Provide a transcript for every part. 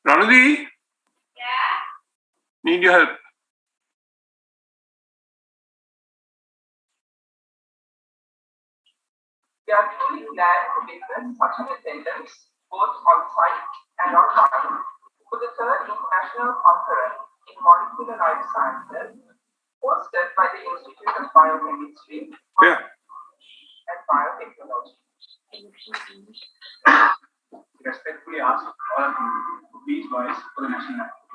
Ranudi? Need your help. We are truly glad to witness such an attendance, both on site and online, for the third International Conference in Molecular Life Sciences, hosted by the Institute of Biochemistry and Biotechnology. Respectfully ask all of you to please rise for the national anthem.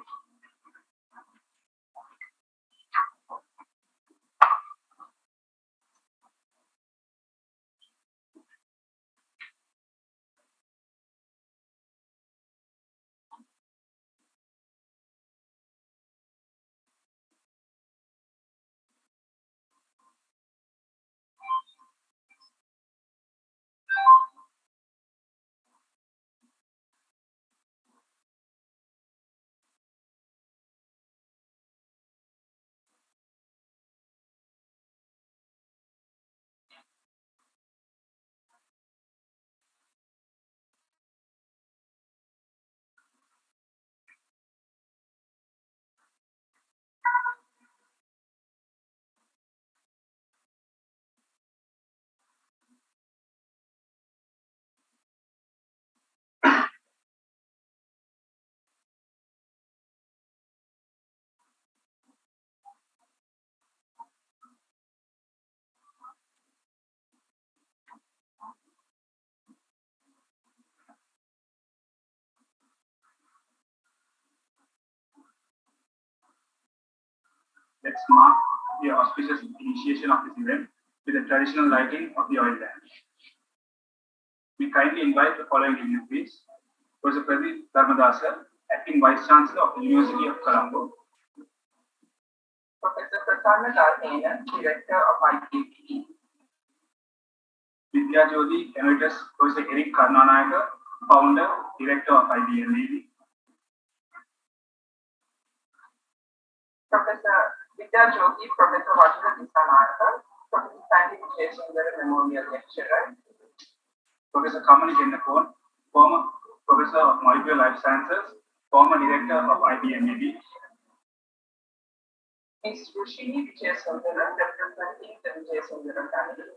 Let's mark the auspicious initiation of this event with the traditional lighting of the oil lamp. We kindly invite the following dignitaries: Professor Pradeep Dharmadasa, Acting Vice Chancellor of the University of Colombo; Professor Prasanna Dalhena, Director of IBMBB; Vidya Jyoti Emeritus Professor Eric Karnanayaka, Founder, Director of IBMBB; Professor Vidya Jyoti, Professor Vajra Dissanayaka, Professor Sandy Vijayasundara Memorial Lecturer; Professor Kamani Jennapon, former Professor of Molecular Life Sciences, former Director of IBMBB; Ms. Rushini Vijayasundara, representing the Vijayasundara family;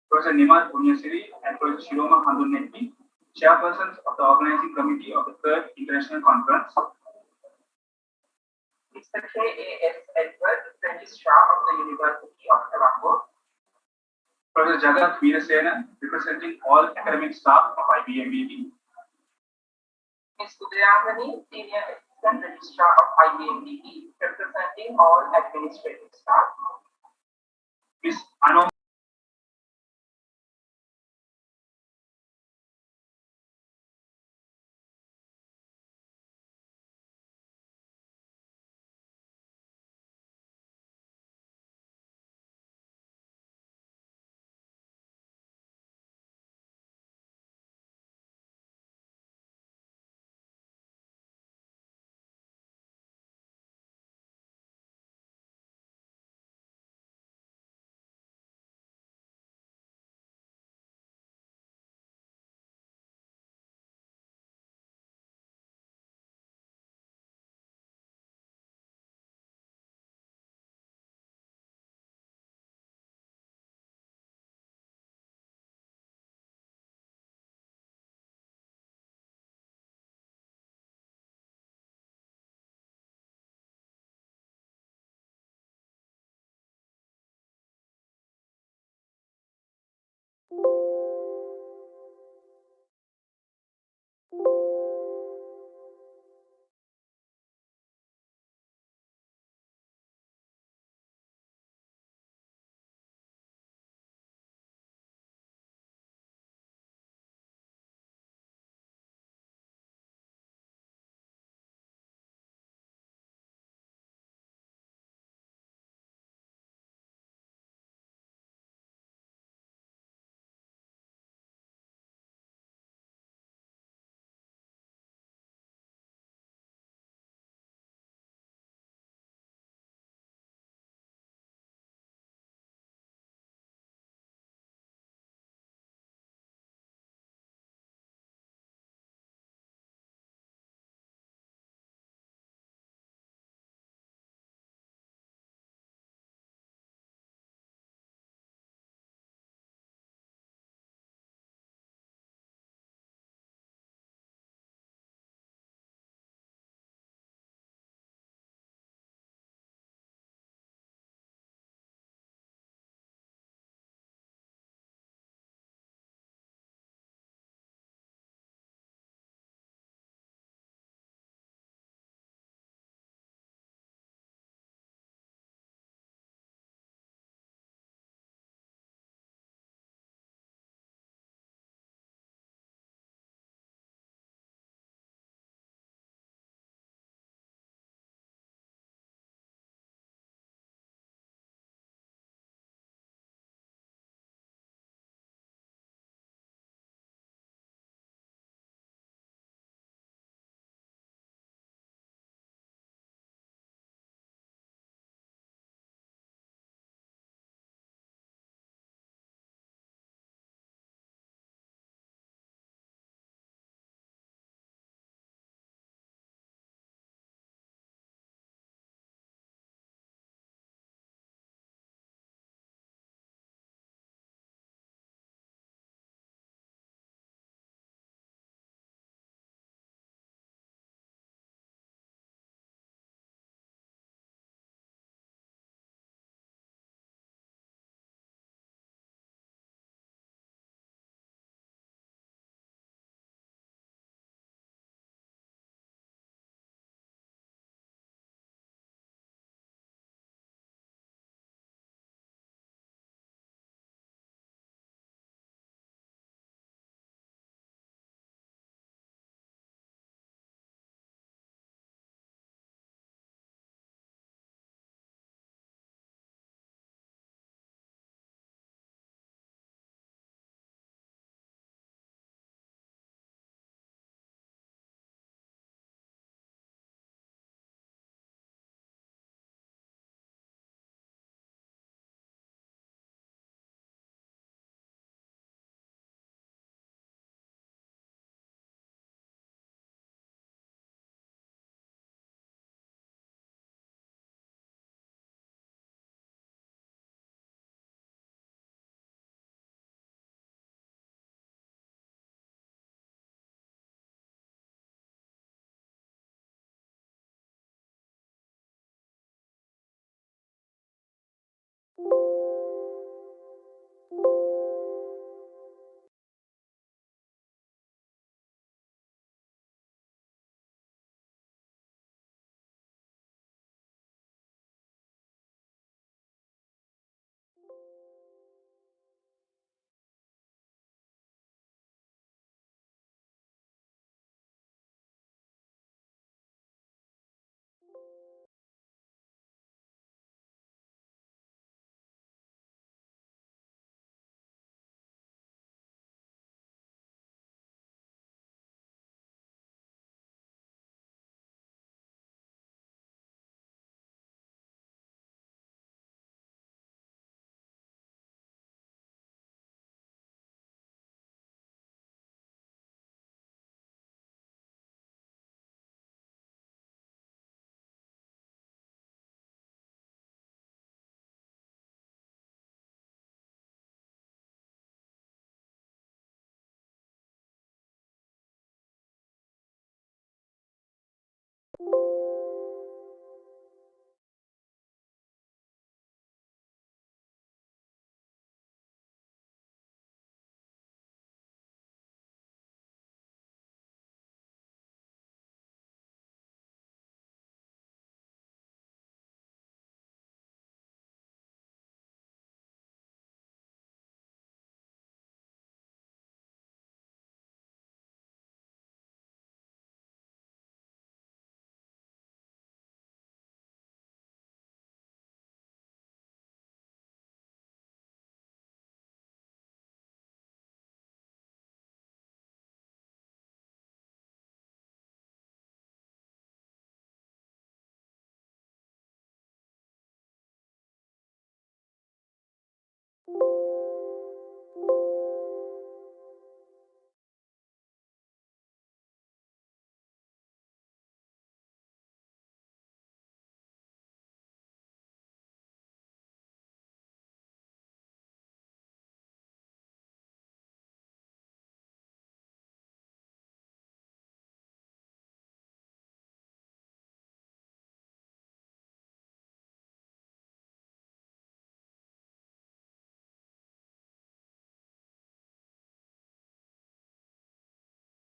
Professor Nimal Punyasiri and Professor Shiroma Handunnetti, Chairpersons of the Organizing Committee of the Third International Conference; Mr. K.A.S. Edward, Registrar of the University of Colombo; Professor Jagat Veerasena, representing all academic staff of IBMBB; Ms. Udayamani, Senior Assistant Registrar of IBMBB, representing all administrative staff; Ms. Anom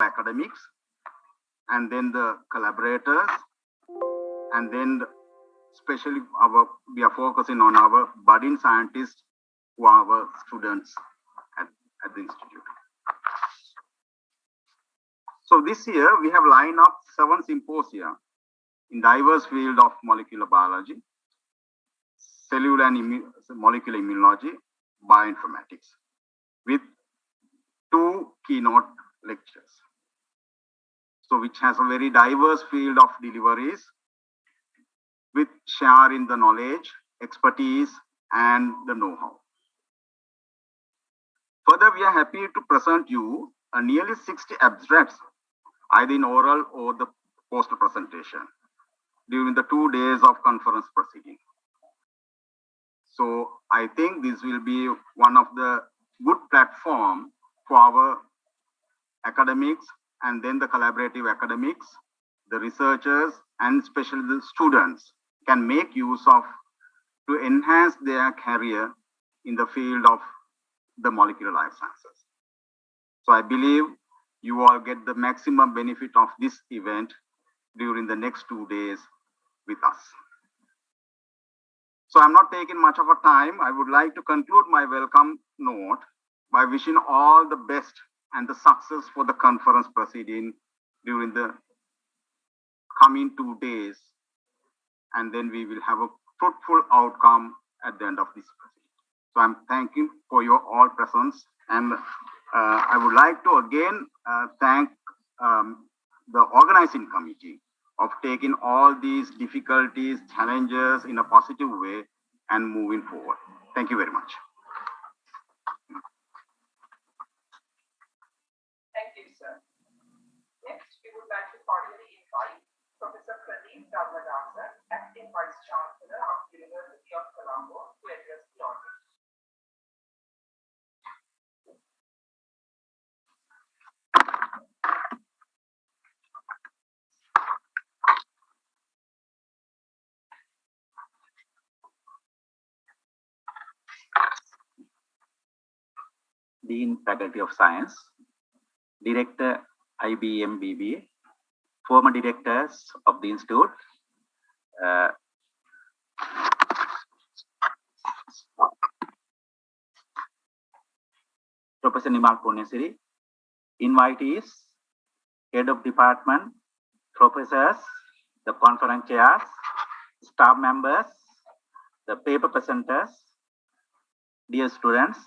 academics, and then the collaborators, and then especially we are focusing on our budding scientists who are our students at the institute. So this year we have lined up 7 symposia in diverse field of molecular biology, cellular and molecular immunology, bioinformatics, with 2 keynote lectures. So which has a very diverse field of deliveries with sharing the knowledge, expertise, and the know-how. Further, we are happy to present you nearly 60 abstracts, either in oral or the poster presentation, during the 2 days of conference proceeding. So I think this will be one of the good platform for our academics, and then the collaborative academics, the researchers, and especially the students can make use of to enhance their career in the field of the molecular life sciences. So I believe you all get the maximum benefit of this event during the next 2 days with us. So I'm not taking much of a time. I would like to conclude my welcome note by wishing all the best and the success for the conference proceeding during the coming 2 days. And then we will have a fruitful outcome at the end of this proceeding. So I'm thanking for your all presence. And I would like to again thank the organizing committee of taking all these difficulties, challenges in a positive way and moving forward. Thank you very much. Thank you, sir. Next, we would like to formally invite Professor Dharmadasa, Acting Vice Chancellor of the University of Colombo, to address the audience. Dean, Faculty of Science, Director, IBMBB, former directors of the Institute, Professor Nimal Punyasiri, invitees, head of department, professors, the conference chairs, staff members, the paper presenters, dear students,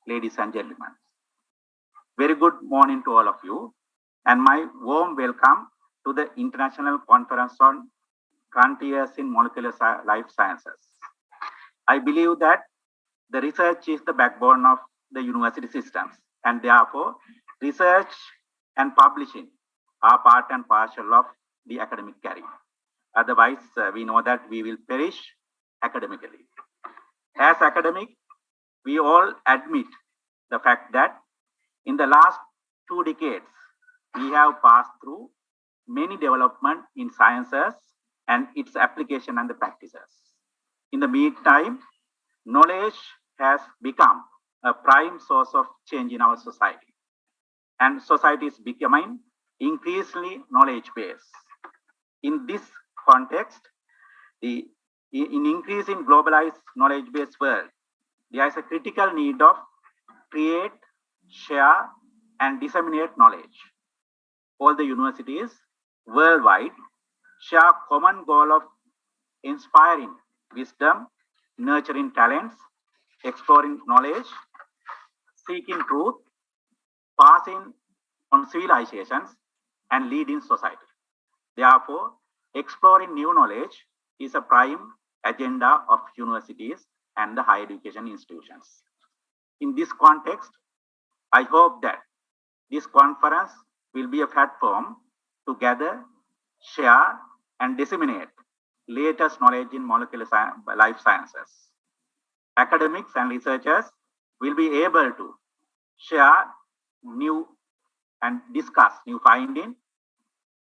ladies and gentlemen. Very good morning to all of you, and my warm welcome to the International Conference on Frontiers in Molecular Life Sciences. I believe that the research is the backbone of the university systems, and therefore research and publishing are part and parcel of the academic career. Otherwise, we know that we will perish academically. As academic, we all admit the fact that in the last 2 decades, we have passed through many development in sciences and its application and the practices. In the meantime, knowledge has become a prime source of change in our society, and society is becoming increasingly knowledge-based. In this context, in increasing globalized knowledge-based world, there is a critical need of create, share, and disseminate knowledge. All the universities worldwide share common goal of inspiring wisdom, nurturing talents, exploring knowledge, seeking truth, passing on civilizations, and leading society. Therefore, exploring new knowledge is a prime agenda of universities and the higher education institutions. In this context, I hope that this conference will be a platform to gather, share, and disseminate latest knowledge in molecular life sciences. Academics and researchers will be able to share new and discuss new findings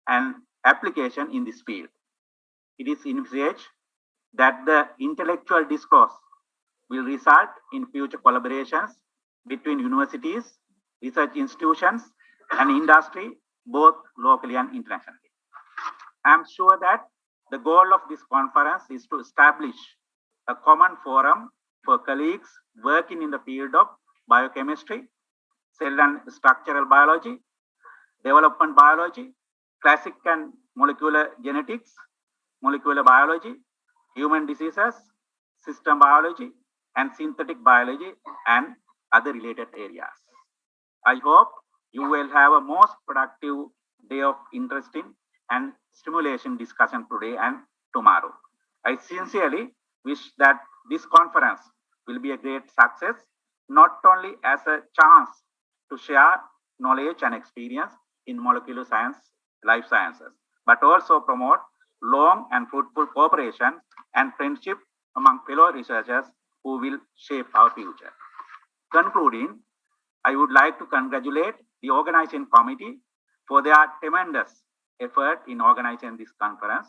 and application in this field. It is envisaged that the intellectual discourse will result in future collaborations between universities, research institutions, and industry, both locally and internationally. I am sure that the goal of this conference is to establish a common forum for colleagues working in the field of biochemistry, cell and structural biology, development biology, classic and molecular genetics, molecular biology, human diseases, system biology, and synthetic biology, and other related areas. I hope you will have a most productive day of interesting and stimulation discussion today and tomorrow. I sincerely wish that this conference will be a great success, not only as a chance to share knowledge and experience in molecular science, life sciences, but also promote long and fruitful cooperation and friendship among fellow researchers who will shape our future. Concluding, I would like to congratulate the organizing committee for their tremendous effort in organizing this conference.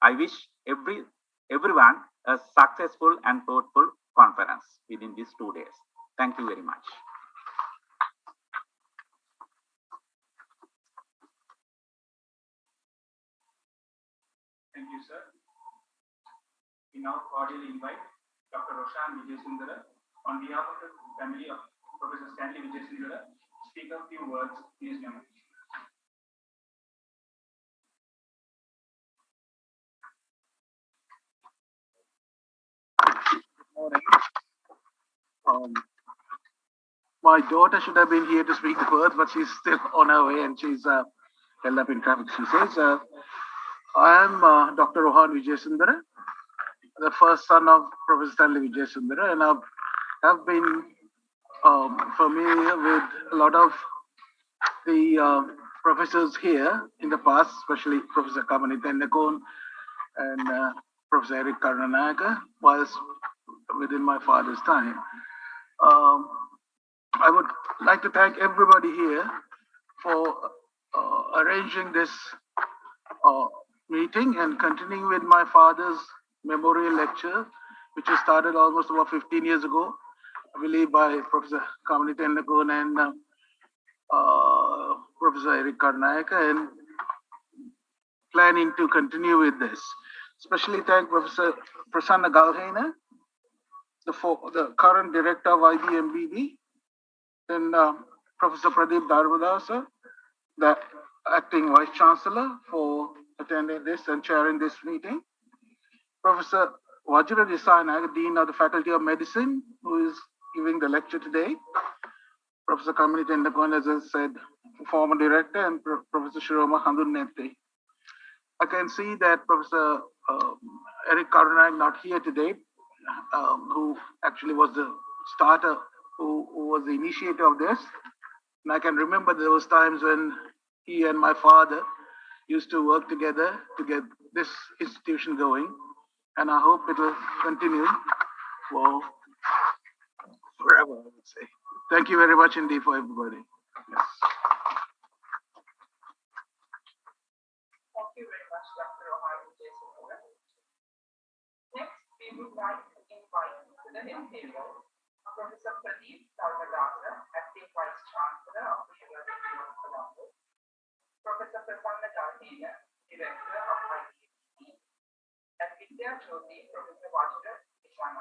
I wish everyone a successful and fruitful conference within these 2 days. Thank you very much. Thank you, sir. We now cordially invite Dr. Roshan Vijayasundara on behalf of the family of Professor Stanley Vijayasundara to speak a few words in his memory. My daughter should have been here to speak the words, but she's still on her way and she's held up in traffic. She says, I am Dr. Rohan Vijayasundara, the first son of Professor Stanley Vijayasundara, and I have been familiar with a lot of the professors here in the past, especially Professor Kamani Tendakon and Professor Eric Karunanayaka, whilst within my father's time. I would like to thank everybody here for arranging this meeting and continuing with my father's memorial lecture, which was started almost about 15 years ago, I believe, by Professor Kamani Tendakon and Professor Eric Karnayaka, and planning to continue with this. Especially thank Professor Prasanna Galhena, the current director of IBMBB, and Professor Pradeep Dharmadasa, the acting Vice Chancellor, for attending this and chairing this meeting. Professor Vajra Desai, Dean of the Faculty of Medicine, who is giving the lecture today. Professor Kamini Tendakon, as I said, former director, and Professor Shiroma Handunete. I can see that Professor Eric Karunayak not here today, who actually was the starter, who was the initiator of this. And I can remember those times when he and my father used to work together to get this institution going. And I hope it will continue for forever, I would say. Thank you very much indeed for everybody. Yes. Thank you very much, Dr. Rohan Vijayasundara. Next, we would like to invite to the head table Professor Pradeep Dharmadasa, acting Vice Chancellor of the University of Colombo, Professor Prasanna Galhena, Director of IBMBB, and Vidya Jyoti, Professor Vajra Desai.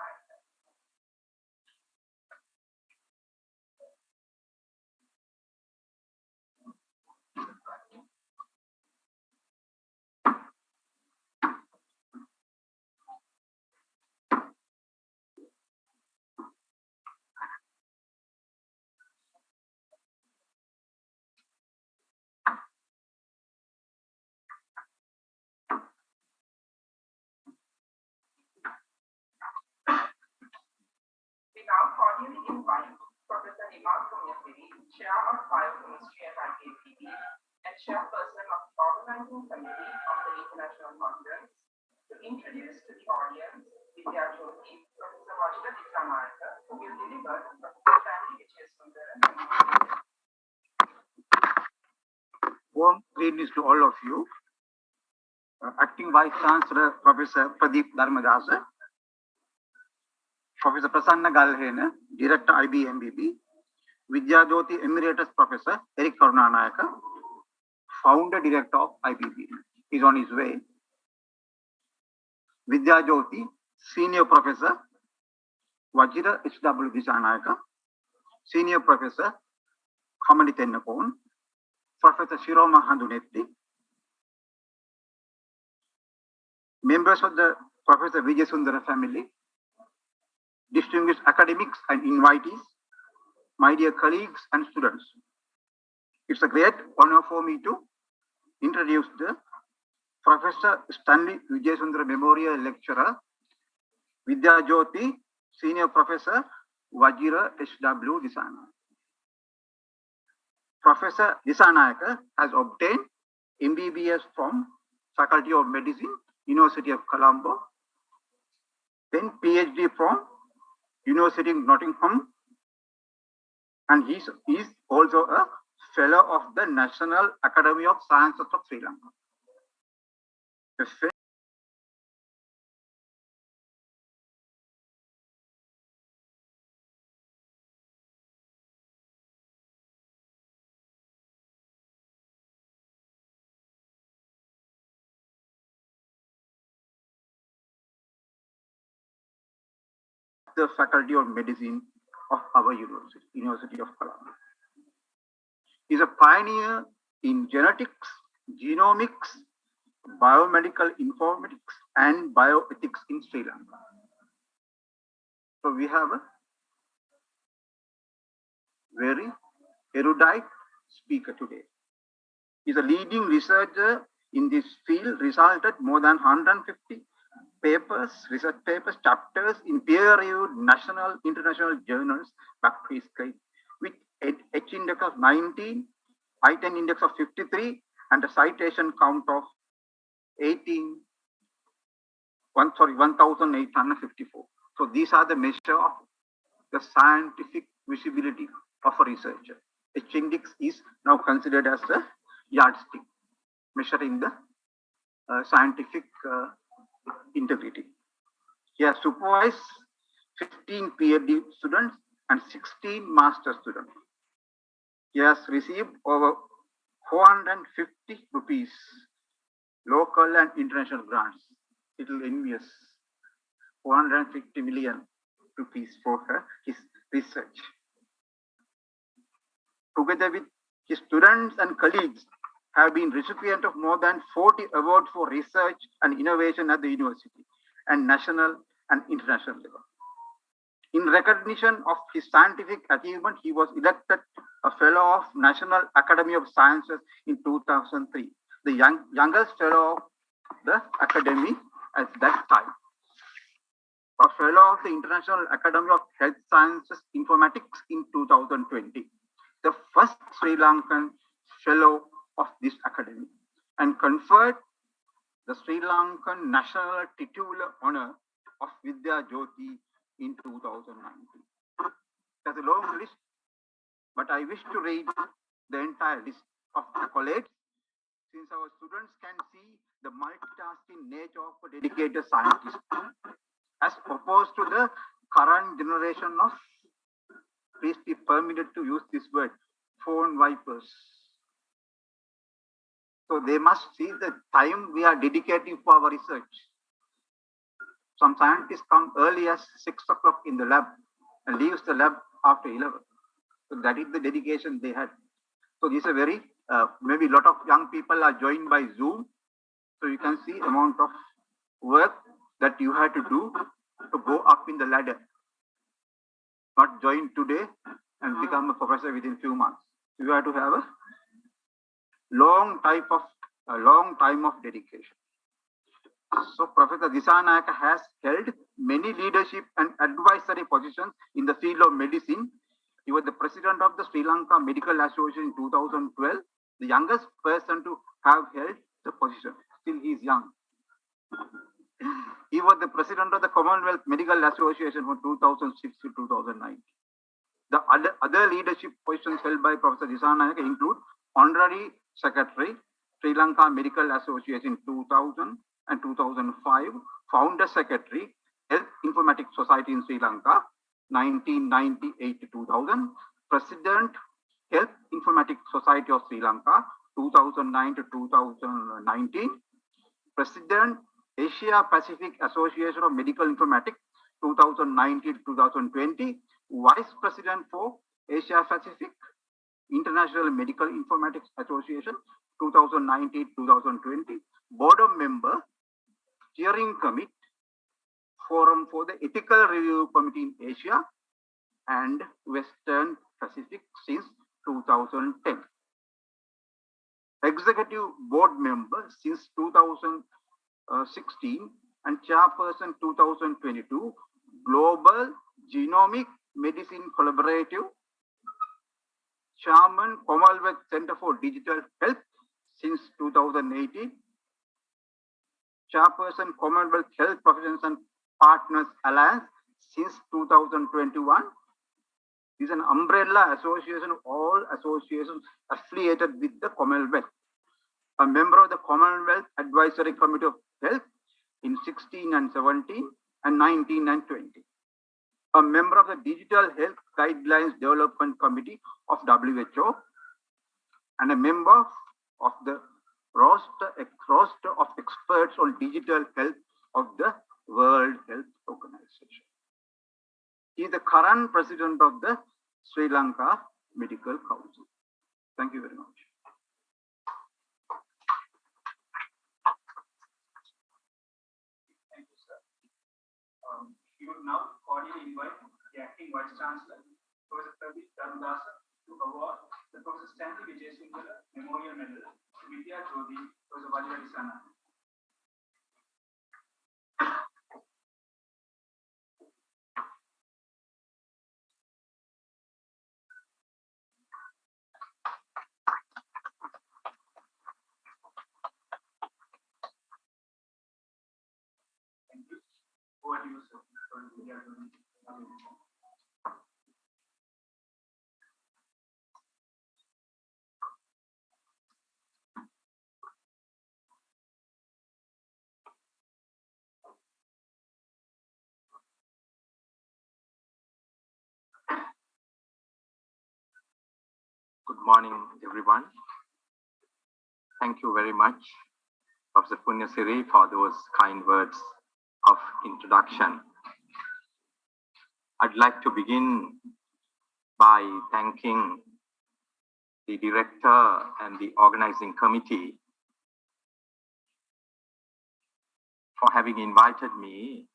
We now cordially invite Professor Nimal Punyasiri, Chair of Biochemistry at ICFMLS and Chairperson of the Organizing Committee of the International Conference, to introduce to the audience Vidya Jyoti, Professor Vajra Desai, who will deliver Professor Stanley Vijayasundara. Warm greetings to all of you. Acting Vice Chancellor Professor Pradeep Dharmadasa, Professor Prasanna Galhena, Director IBMBB, Vidyajyoti Emeritus Professor Eric Karunanayaka, founder director of IBBB, is on his way. Vidyajyoti Senior Professor Vajira H.W. Disanayaka, Senior Professor Kamali Tennapon, Professor Shiroma Handunetti, members of the Professor Vijay Sundara family, distinguished academics and invitees, my dear colleagues and students. It's a great honor for me to introduce the Professor Stanley Vijay Sundara Memorial Lecturer, Vidyajyoti Senior Professor Vajira H.W. Disanayaka. Professor Disanayaka has obtained MBBS from Faculty of Medicine, University of Colombo, then PhD from University of Nottingham, and he is also a fellow of the National Academy of Sciences of Sri Lanka. The Faculty of Medicine of our university, University of Colombo. He is a pioneer in genetics, genomics, biomedical informatics, and bioethics in Sri Lanka. So we have a very erudite speaker today. He is a leading researcher in this field, resulted more than 150 papers, research papers, chapters in peer-reviewed national, international journals back to his grade, with H index of 19, I-10 index of 53, and a citation count of 1,854. So these are the measure of the scientific visibility of a researcher. H index is now considered as a yardstick, measuring the scientific integrity. He has supervised 15 PhD students and 16 master students. He has received over 450 rupees local and international grants. It will envious 450 million rupees for his research. Together with his students and colleagues, have been recipient of more than 40 awards for research and innovation at the university and national and international level. In recognition of his scientific achievement, he was elected a Fellow of National Academy of Sciences in 2003, the youngest Fellow of the Academy at that time. A Fellow of the International Academy of Health Sciences Informatics in 2020, the first Sri Lankan Fellow of this academy, and conferred the Sri Lankan National Titular Honor of Vidyajyoti in 2019. There's a long list, but I wish to read the entire list of accolades, since our students can see the multitasking nature of a dedicated scientist, as opposed to the current generation of, please be permitted to use this word, phone vipers. So they must see the time we are dedicating for our research. Some scientists come early as 6 o'clock in the lab and leaves the lab after 11. So that is the dedication they had. So this is a very, maybe a lot of young people are joined by Zoom. So you can see amount of work that you had to do to go up in the ladder. Not join today and become a professor within few months. You have to have a long time of dedication. So Professor Disanayaka has held many leadership and advisory positions in the field of medicine. He was the president of the Sri Lanka Medical Association in 2012, the youngest person to have held the position. Still he is young. He was the president of the Commonwealth Medical Association from 2006 to 2009. The other leadership positions held by Professor Disanayaka include Honorary Secretary, Sri Lanka Medical Association 2000 and 2005, Founder Secretary, Health Informatics Society in Sri Lanka, 1998 to 2000, President, Health Informatics Society of Sri Lanka, 2009 to 2019. President, Asia Pacific Association of Medical Informatics, 2019 to 2020. Vice President for Asia Pacific International Medical Informatics Association, 2019-2020. Board of Member, Steering Committee, Forum for the Ethical Review Committee in Asia and Western Pacific since 2010. Executive Board Member since 2016 and Chairperson 2022, Global Genomic Medicine Collaborative, Chairman, Commonwealth Center for Digital Health since 2018, Chairperson, Commonwealth Health Professions and Partners Alliance since 2021. Is an umbrella association of all associations affiliated with the Commonwealth. A member of the Commonwealth Advisory Committee of Health in 16 and 17 and 19 and 20. A member of the Digital Health Guidelines Development Committee of WHO and a member of the roster of experts on digital health of the World Health Organization. He is the current president of the Sri Lanka Medical Council. Thank you very much. Thank you, sir. We would now cordially invite the acting Vice Chancellor, Professor Pradeep Dharmadasa, to award the Professor Stanley Vijayasundara Memorial Medal to Vidya Jyoti, Professor Vajra Disana. Thank you. Over to you, sir. Good morning, everyone. Thank you very much, Professor Punyasiri, for those kind words of introduction. I'd like to begin by thanking the director and the organizing committee for having invited me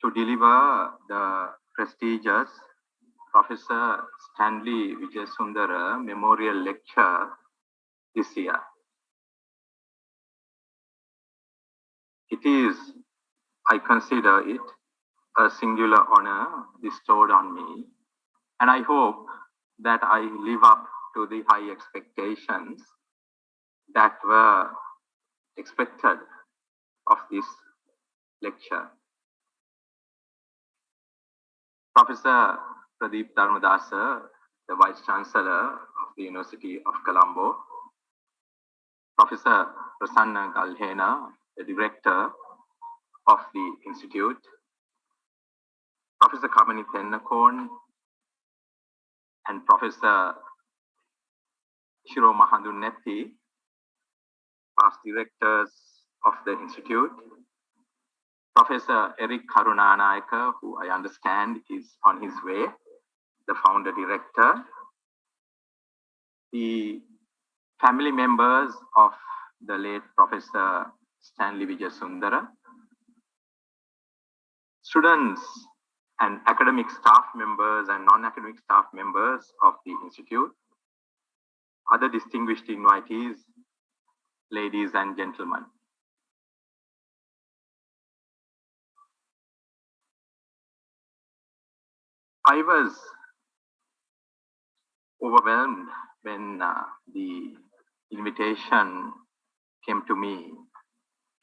to deliver the prestigious Professor Stanley Vijayasundara Memorial Lecture this year. It is, I consider it, a singular honor bestowed on me, and I hope that I live up to the high expectations that were expected of this lecture. Professor Pradeep Dharmadasa, the Vice Chancellor of the University of Colombo, Professor Prasanna Galhena, the Director of the Institute, Professor Kamani Tennakon, and Professor Shiro Mahandunetti, past directors of the Institute, Professor Eric Karunanayaka, who I understand is on his way, the founder director, the family members of the late Professor Stanley Vijayasundara, students and academic staff members and non-academic staff members of the Institute, other distinguished invitees, ladies and gentlemen. I was overwhelmed when the invitation came to me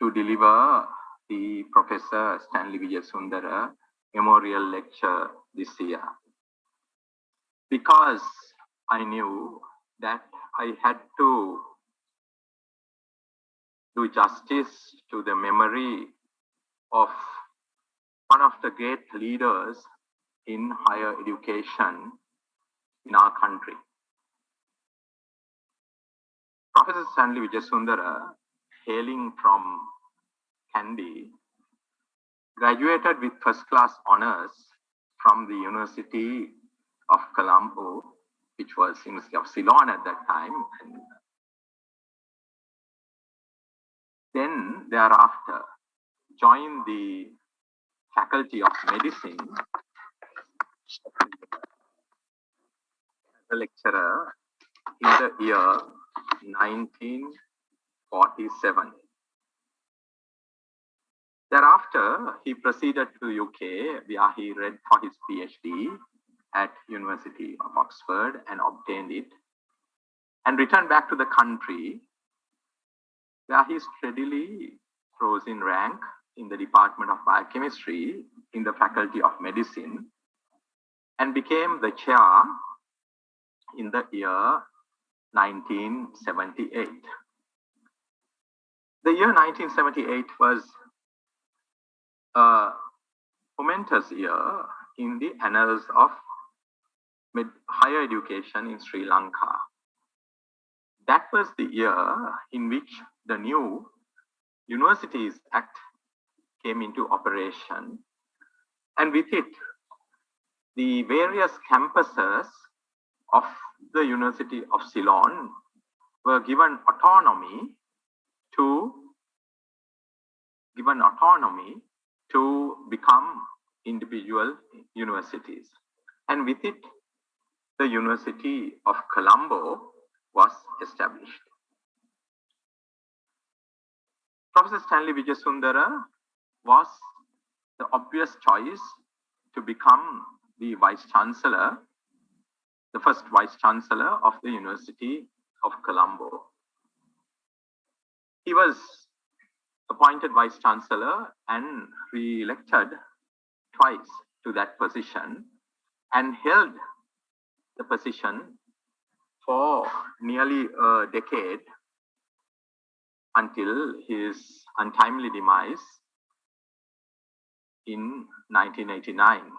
to deliver the Professor Stanley Vijayasundara Memorial Lecture this year, because I knew that I had to do justice to the memory of one of the great leaders in higher education in our country. Professor Stanley Vijayasundara, hailing from Kandy, graduated with first-class honors from the University of Colombo, which was University of Ceylon at that time. And then thereafter, joined the Faculty of Medicine as a lecturer in the year 1947. Thereafter, he proceeded to UK, where he read for his PhD at University of Oxford and obtained it, and returned back to the country, where he steadily rose in rank in the Department of Biochemistry in the Faculty of Medicine, and became the chair in the year 1978. The year 1978 was a momentous year in the annals of higher education in Sri Lanka. That was the year in which the new Universities Act came into operation, and with it, the various campuses of the University of Ceylon were given autonomy to become individual universities. And with it, the University of Colombo was established. Professor Stanley Vijayasundara was the obvious choice to become the Vice Chancellor, the first Vice Chancellor of the University of Colombo. He was appointed Vice Chancellor and re-elected twice to that position, and held the position for nearly a decade until his untimely demise in 1989.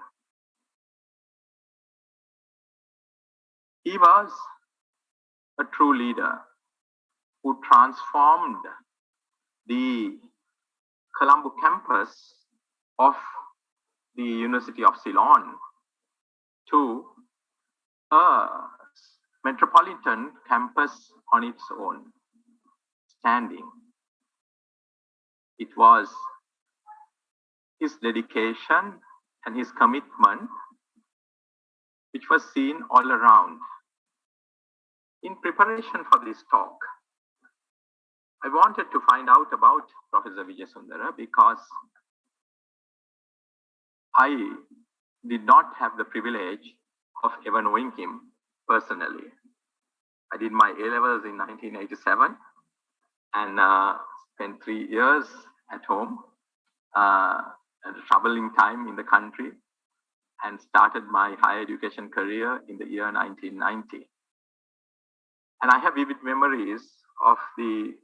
He was a true leader who transformed the Colombo campus of the University of Ceylon to a metropolitan campus on its own, standing. It was his dedication and his commitment which was seen all around. In preparation for this talk, I wanted to find out about Professor Vijayasundara because I did not have the privilege of ever knowing him personally. I did my A-levels in 1987 and spent 3 years at home, at a troubling time in the country, and started my higher education career in the year 1990. And I have vivid memories of the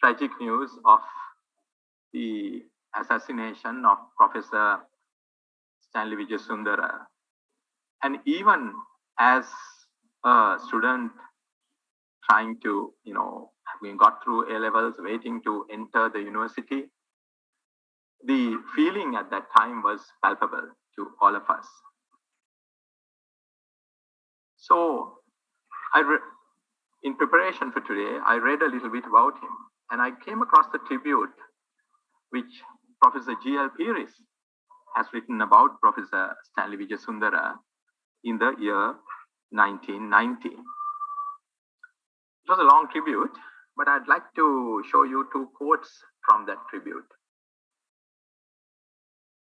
tragic news of the assassination of Professor Stanley Vijayasundara. And even as a student trying to, having got through A-levels, waiting to enter the university, the feeling at that time was palpable to all of us. So in preparation for today, I read a little bit about him, and I came across the tribute which Professor G.L. Pieris has written about Professor Stanley Vijayasundara in the year 1990. It was a long tribute, but I'd like to show you 2 quotes from that tribute.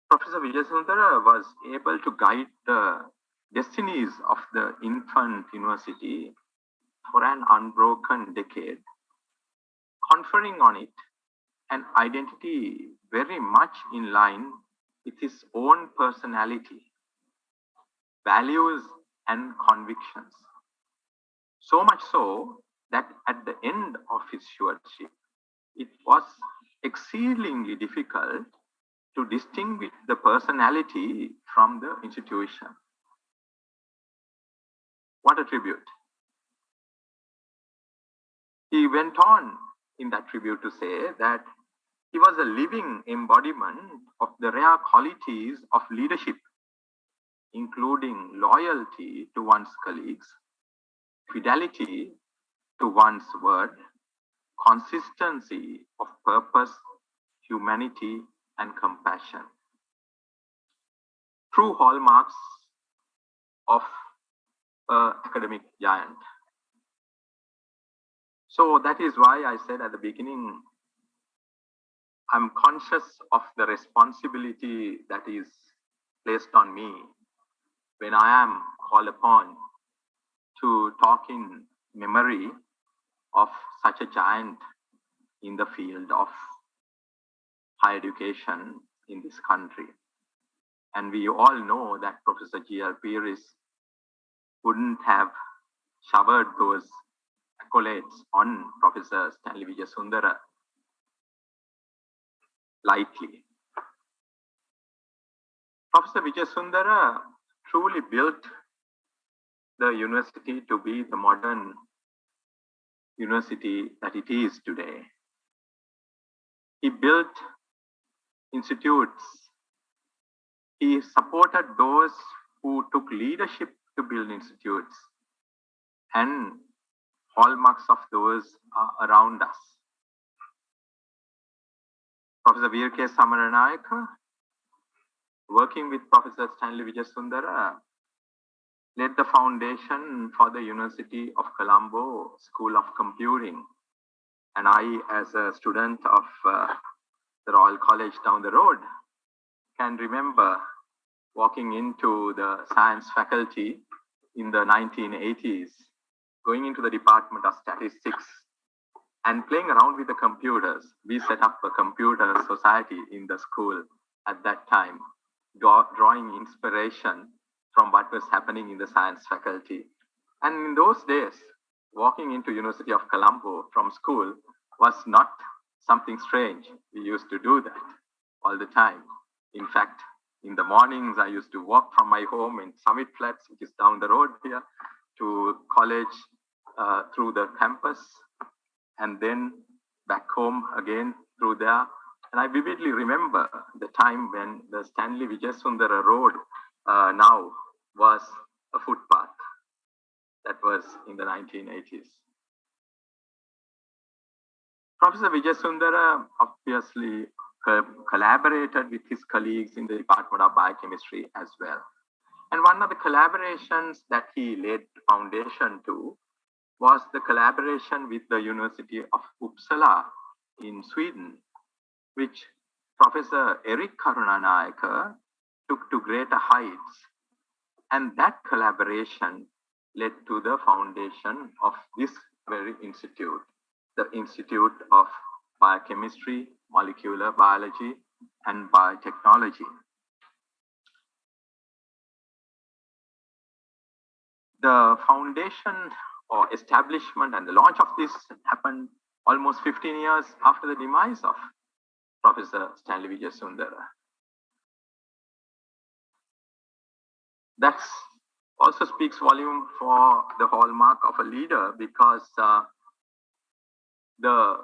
Professor Vijayasundara was able to guide the destinies of the infant university for an unbroken decade, conferring on it an identity very much in line with his own personality, values, and convictions. So much so that at the end of his stewardship, it was exceedingly difficult to distinguish the personality from the institution. What a tribute. He went on in that tribute to say that he was a living embodiment of the rare qualities of leadership, including loyalty to one's colleagues, fidelity to one's word, consistency of purpose, humanity, and compassion. True hallmarks of an academic giant. So that is why I said at the beginning, I'm conscious of the responsibility that is placed on me when I am called upon to talk in memory of such a giant in the field of higher education in this country. And we all know that Professor G.L. Pieris wouldn't have showered those accolades on Professor Stanley Vijayasundara lightly. Professor Vijayasundara truly built the university to be the modern university that it is today. He built institutes. He supported those who took leadership to build institutes, and hallmarks of those are around us. Professor V.K. Samaranayaka, working with Professor Stanley Vijayasundara, laid the foundation for the University of Colombo School of Computing. And I, as a student of the Royal College down the road, can remember walking into the science faculty in the 1980s, going into the Department of Statistics and playing around with the computers. We set up a computer society in the school at that time, drawing inspiration from what was happening in the science faculty. And in those days, walking into University of Colombo from school was not something strange. We used to do that all the time. In fact, in the mornings, I used to walk from my home in Summit Flats, which is down the road here, to college through the campus, and then back home again through there. And I vividly remember the time when the Stanley Vijayasundara Road now was a footpath. That was in the 1980s. Professor Vijayasundara obviously collaborated with his colleagues in the Department of Biochemistry as well. And one of the collaborations that he laid foundation to was the collaboration with the University of Uppsala in Sweden, which Professor Erik Karunanayake took to greater heights. And that collaboration led to the foundation of this very institute, the Institute of Biochemistry, Molecular Biology, and Biotechnology. The foundation or establishment and the launch of this happened almost 15 years after the demise of Professor Stanley Vijayasundara. That also speaks volume for the hallmark of a leader, because the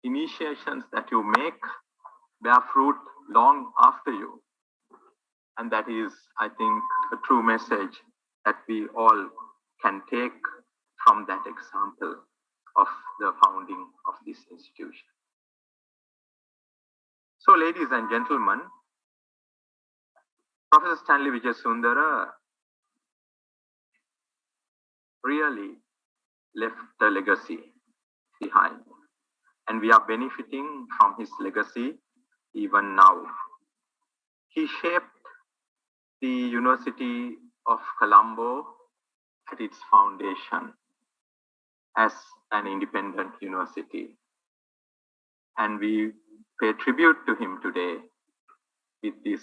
initiations that you make bear fruit long after you. And that is, I think, a true message that we all can take from that example of the founding of this institution. So, ladies and gentlemen, Professor Stanley Vijayasundara really left a legacy behind, and we are benefiting from his legacy even now. He shaped the University of Colombo at its foundation as an independent university, and we pay tribute to him today with this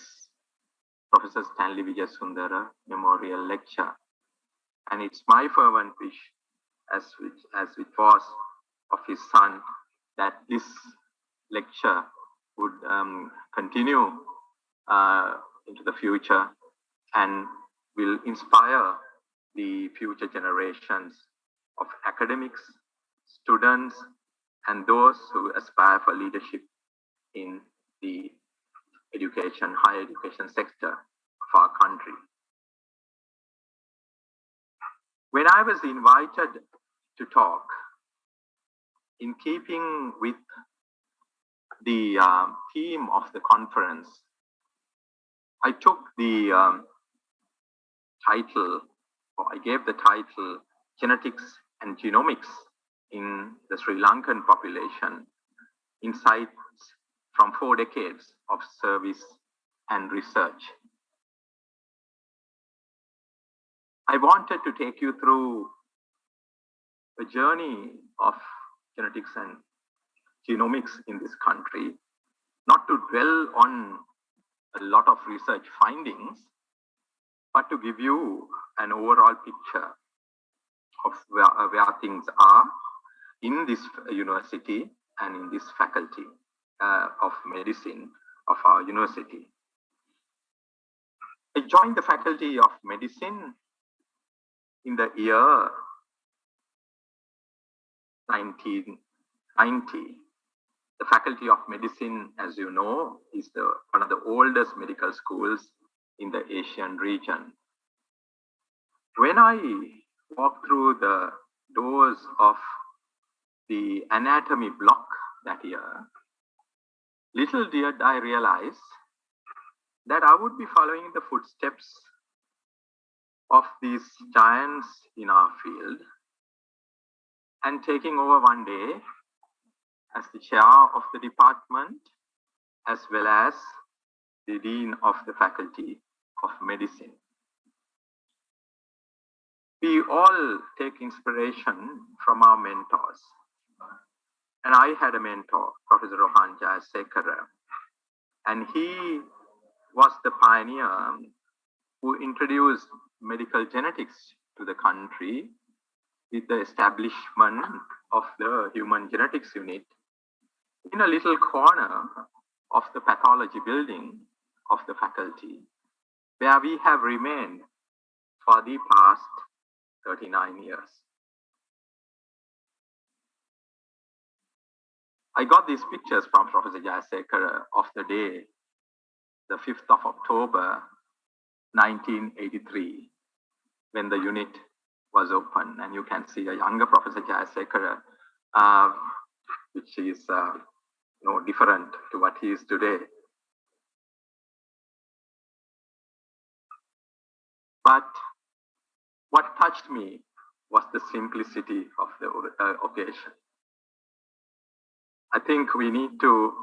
Professor Stanley Vijayasundara Memorial Lecture. And it's my fervent wish, as it was of his son, that this lecture would continue into the future and will inspire the future generations of academics, students, and those who aspire for leadership in the education, higher education sector of our country. When I was invited to talk, in keeping with the theme of the conference, I took the title, or I gave the title, Genetics and Genomics in the Sri Lankan Population, Insights from 4 Decades of Service and Research. I wanted to take you through a journey of genetics and genomics in this country, not to dwell on a lot of research findings, but to give you an overall picture of where things are in this university and in this faculty of medicine of our university. I joined the Faculty of Medicine in the year 1990. The Faculty of Medicine, as you know, is one of the oldest medical schools in the Asian region. When I walked through the doors of the anatomy block that year, little did I realize that I would be following the footsteps of these giants in our field and taking over one day as the chair of the department, as well as the dean of the Faculty of Medicine. We all take inspiration from our mentors. And I had a mentor, Professor Rohan Jayasekara, and he was the pioneer who introduced medical genetics to the country with the establishment of the Human Genetics Unit in a little corner of the pathology building of the faculty, where we have remained for the past 39 years. I got these pictures from Professor Jayasekara of the day, the 5th of October, 1983, when the unit was open. And you can see a younger Professor Jayasekara, which is different to what he is today. But what touched me was the simplicity of the occasion. I think we need to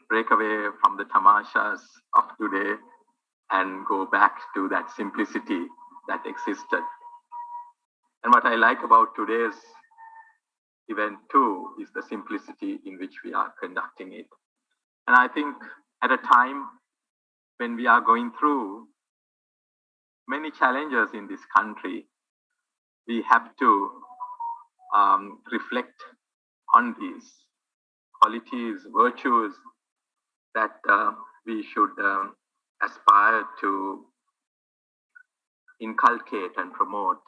break away from the tamashas of today and go back to that simplicity that existed. And what I like about today's event too is the simplicity in which we are conducting it. And I think at a time when we are going through many challenges in this country, we have to reflect on these qualities, virtues that we should aspire to inculcate and promote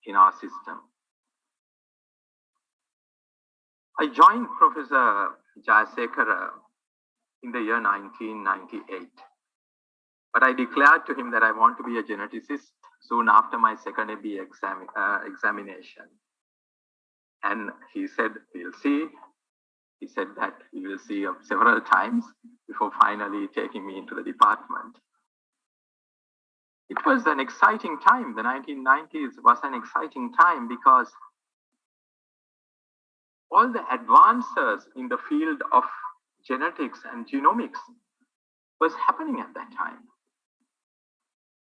in our system. I joined Professor Jayasekara in the year 1998, but I declared to him that I want to be a geneticist soon after my second MBA examination. And he said, we'll see. He said that he will see several times before finally taking me into the department. It was an exciting time. The 1990s was an exciting time because all the advances in the field of genetics and genomics was happening at that time.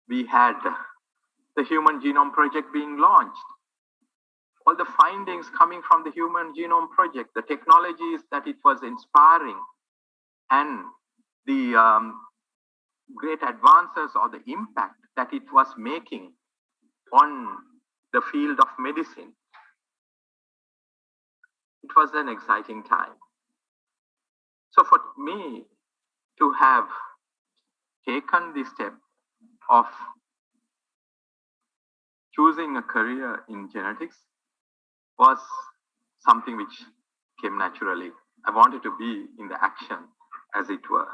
We had the Human Genome Project being launched. All the findings coming from the Human Genome Project, the technologies that it was inspiring, and the great advances or the impact that it was making on the field of medicine. It was an exciting time. So for me to have taken the step of choosing a career in genetics was something which came naturally. I wanted to be in the action, as it were.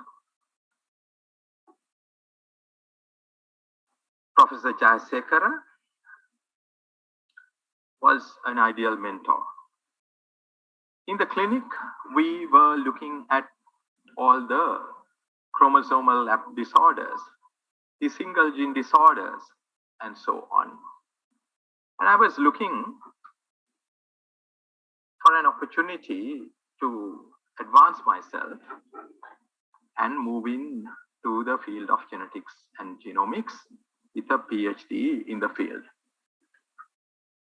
Professor Jayasekara was an ideal mentor. In the clinic, we were looking at all the chromosomal disorders, the single gene disorders, and so on. And I was looking for an opportunity to advance myself and move into the field of genetics and genomics with a PhD in the field.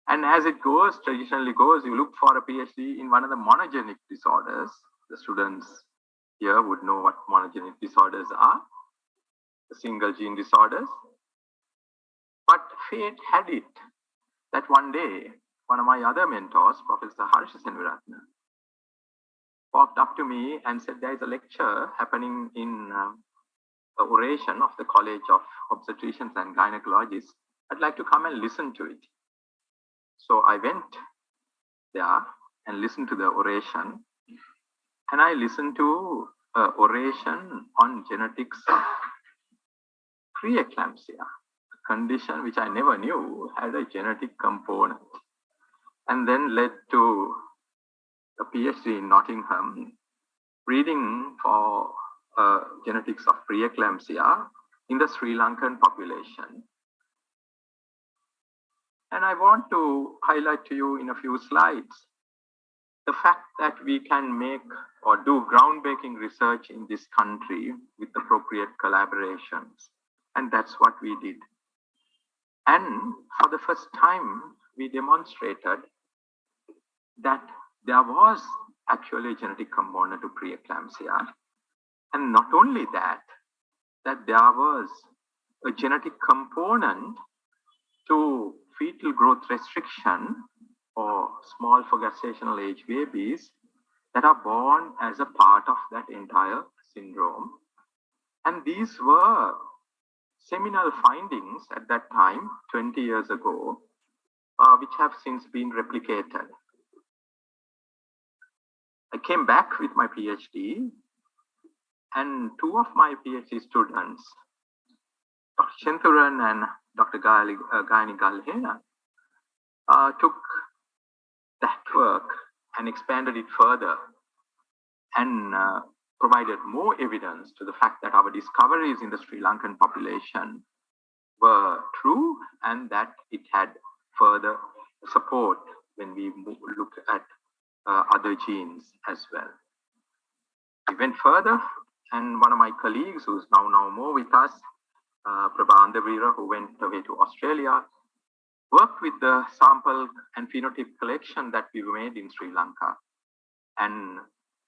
And as it goes, traditionally goes, you look for a PhD in one of the monogenic disorders. The students here would know what monogenic disorders are, the single gene disorders. But fate had it that one day, one of my other mentors, Professor Harsha Senviratne, walked up to me and said, there is a lecture happening in the oration of the College of Obstetricians and Gynecologists. I'd like to come and listen to it. So I went there and listened to the oration. And I listened to an oration on genetics of preeclampsia, a condition which I never knew had a genetic component. And then led to a PhD in Nottingham, reading for genetics of preeclampsia in the Sri Lankan population. And I want to highlight to you in a few slides the fact that we can make or do groundbreaking research in this country with appropriate collaborations. And that's what we did. And for the first time, we demonstrated that there was actually a genetic component to preeclampsia. And not only that, that there was a genetic component to fetal growth restriction or small for gestational age babies that are born as a part of that entire syndrome. And these were seminal findings at that time, 20 years ago, which have since been replicated. I came back with my PhD, and two of my PhD students, Dr. Chenthuran and Dr. Gaini Galhena, took that work and expanded it further and provided more evidence to the fact that our discoveries in the Sri Lankan population were true and that it had further support when we look at other genes as well. We went further, and one of my colleagues, who's now no more with us, Prabha Andavira, who went away to Australia, worked with the sample and phenotype collection that we made in Sri Lanka and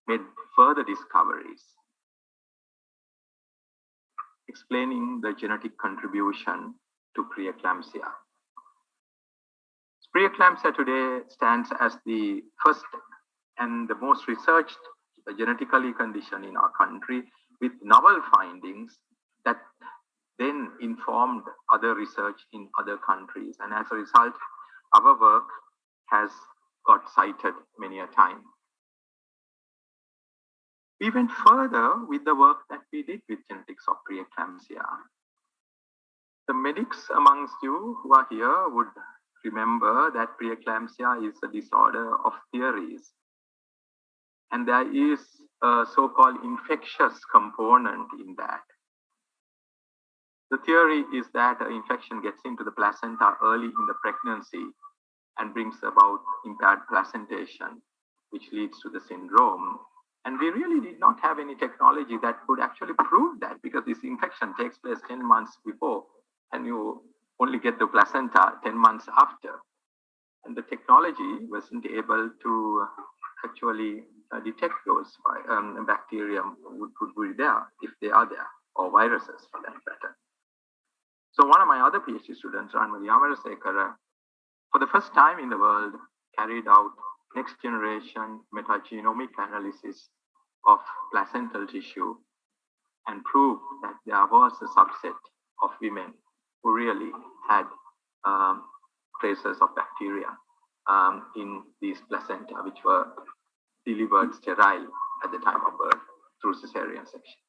made further discoveries, explaining the genetic contribution to preeclampsia. Preeclampsia today stands as the first and the most researched genetically condition in our country, with novel findings that then informed other research in other countries. And as a result, our work has got cited many a time. We went further with the work that we did with genetics of preeclampsia. The medics amongst you who are here would remember that preeclampsia is a disorder of theories. And there is a so-called infectious component in that. The theory is that an infection gets into the placenta early in the pregnancy and brings about impaired placentation, which leads to the syndrome. And we really did not have any technology that could actually prove that, because this infection takes place 10 months before and you only get the placenta 10 months after. And the technology wasn't able to actually detect those bacteria would be there, if they are there, or viruses for that matter. So one of my other PhD students, Ranmati Amarasekara, for the first time in the world, carried out next generation metagenomic analysis of placental tissue and proved that there was a subset of women who really had traces of bacteria in these placenta, which were delivered sterile at the time of birth through cesarean section,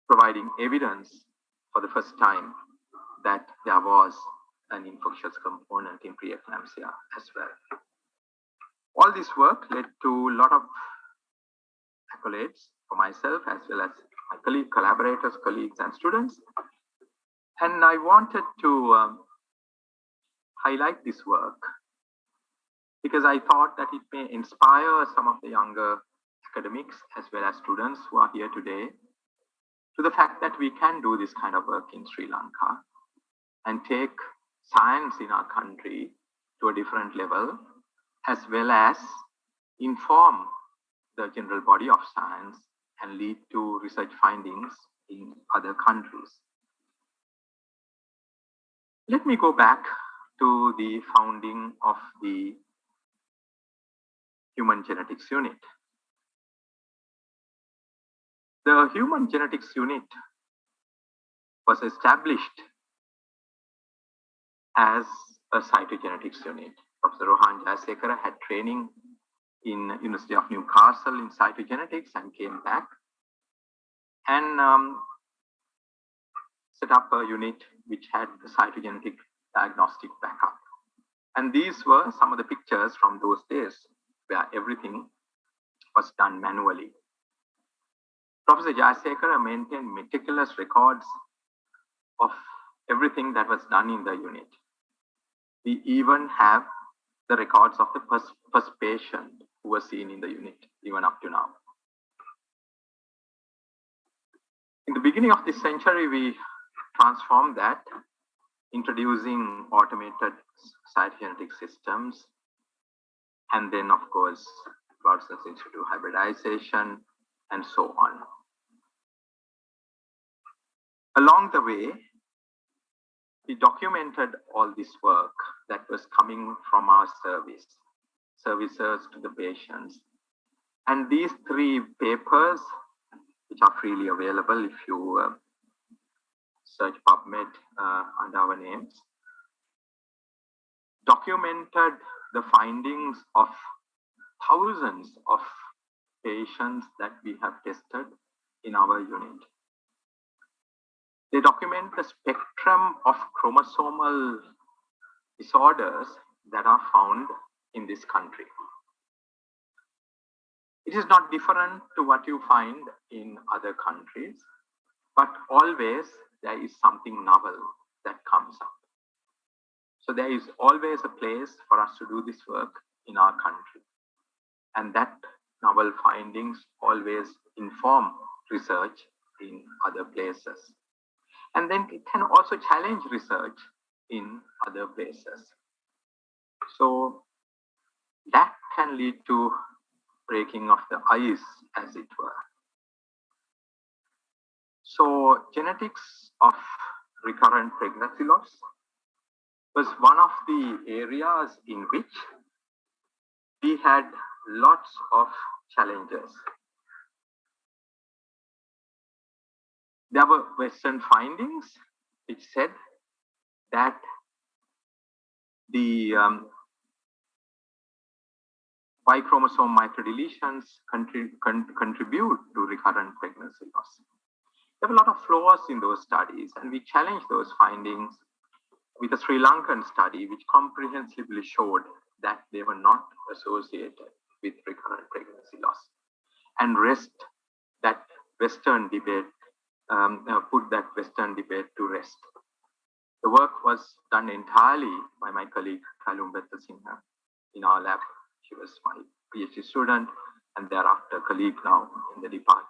providing evidence for the first time that there was an infectious component in preeclampsia as well. All this work led to a lot of accolades for myself as well as my collaborators, colleagues, and students. And I wanted to highlight this work because I thought that it may inspire some of the younger academics as well as students who are here today to the fact that we can do this kind of work in Sri Lanka and take science in our country to a different level, as well as inform the general body of science and lead to research findings in other countries. Let me go back to the founding of the Human Genetics Unit. The Human Genetics Unit was established as a cytogenetics unit. Professor Rohan Jayasekara had training in University of Newcastle in cytogenetics and came back and set up a unit which had the cytogenetic diagnostic backup. And these were some of the pictures from those days where everything was done manually. Professor Jayasekara maintained meticulous records of everything that was done in the unit. We even have the records of the first patient who was seen in the unit, even up to now. In the beginning of this century, we transformed that, introducing automated cytogenetic systems, and then, of course, process into hybridization, and so on. Along the way, we documented all this work that was coming from our services to the patients. And these 3 papers, which are freely available if you search PubMed under our names, documented the findings of thousands of patients that we have tested in our unit. They document the spectrum of chromosomal disorders that are found in this country. It is not different to what you find in other countries, but always there is something novel that comes up. So there is always a place for us to do this work in our country. And that novel findings always inform research in other places. And then it can also challenge research in other places. So that can lead to breaking of the ice, as it were. So genetics of recurrent pregnancy loss was one of the areas in which we had lots of challenges. There were Western findings which said that the Y chromosome microdeletions contribute to recurrent pregnancy loss. There were a lot of flaws in those studies, and we challenged those findings with a Sri Lankan study which comprehensively showed that they were not associated with recurrent pregnancy loss, and that Western debate, put that Western debate to rest. The work was done entirely by my colleague Colombo in our lab. She was my PhD student and thereafter colleague now in the department.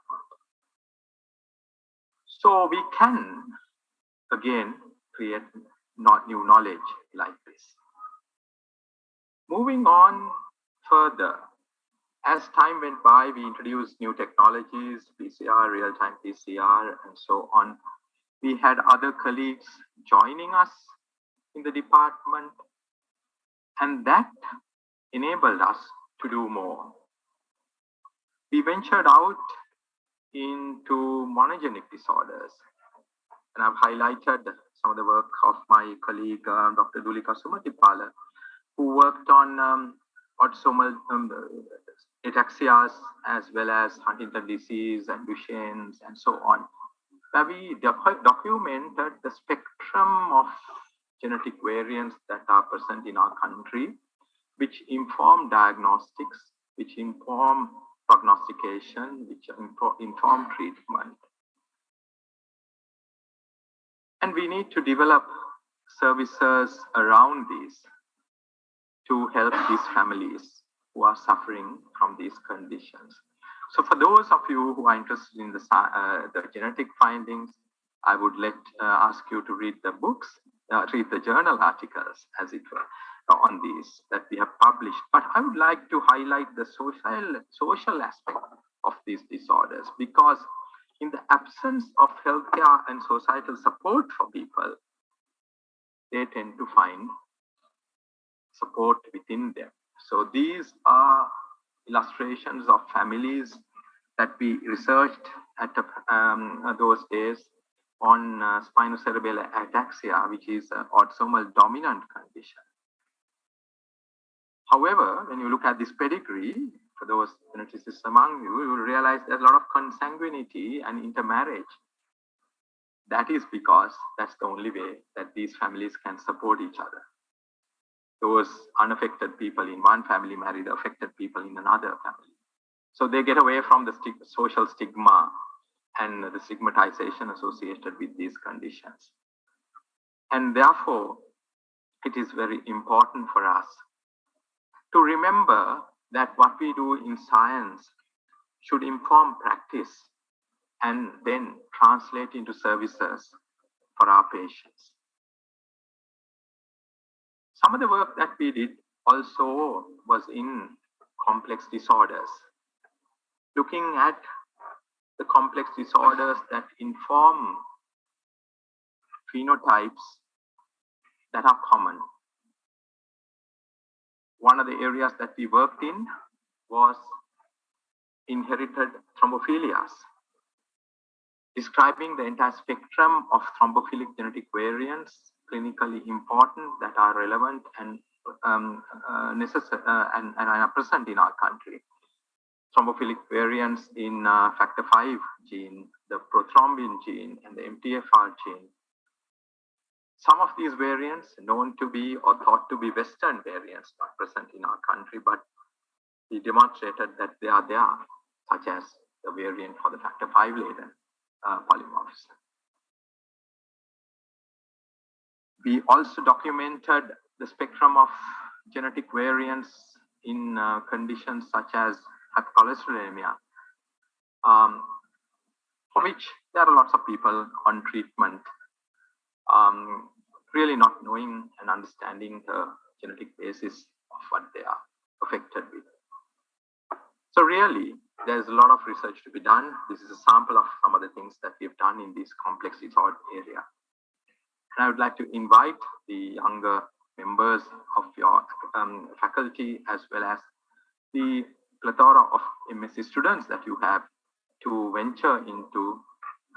So we can again create new knowledge like this. Moving on further, as time went by, we introduced new technologies, PCR, real-time PCR, and so on. We had other colleagues joining us in the department, and that enabled us to do more. We ventured out into monogenic disorders, and I've highlighted some of the work of my colleague, Dr. Dulika Sumatipala, who worked on autosomal ataxias as well as Huntington disease and Duchenne's and so on, where we documented the spectrum of genetic variants that are present in our country, which inform diagnostics, which inform prognostication, which inform treatment. And we need to develop services around these to help these families who are suffering from these conditions. So for those of you who are interested in the genetic findings, I would ask you to read the books, read the journal articles, as it were, on these that we have published. But I would like to highlight the social aspect of these disorders, because in the absence of healthcare and societal support for people, they tend to find support within them. So these are illustrations of families that we researched at those days on spinocerebellar ataxia, which is an autosomal dominant condition. However, when you look at this pedigree, for those geneticists among you, you will realize there's a lot of consanguinity and intermarriage. That is because that's the only way that these families can support each other. Those unaffected people in one family marry the affected people in another family. So they get away from the social stigma and the stigmatization associated with these conditions. And therefore, it is very important for us to remember that what we do in science should inform practice and then translate into services for our patients. Some of the work that we did also was in complex disorders, looking at the complex disorders that inform phenotypes that are common. One of the areas that we worked in was inherited thrombophilias, describing the entire spectrum of thrombophilic genetic variants, clinically important, that are relevant and necessary and are present in our country. Thrombophilic variants in factor V gene, the prothrombin gene, and the MTFR gene. Some of these variants known to be or thought to be Western variants, not present in our country, but we demonstrated that they are there, such as the variant for the factor V laden polymorphism. We also documented the spectrum of genetic variants in conditions such as hypercholesterolemia, for which there are lots of people on treatment, really not knowing and understanding the genetic basis of what they are affected with. So really, there's a lot of research to be done. This is a sample of some of the things that we've done in this complex disorder area. And I would like to invite the younger members of your faculty, as well as the plethora of MSc students that you have, to venture into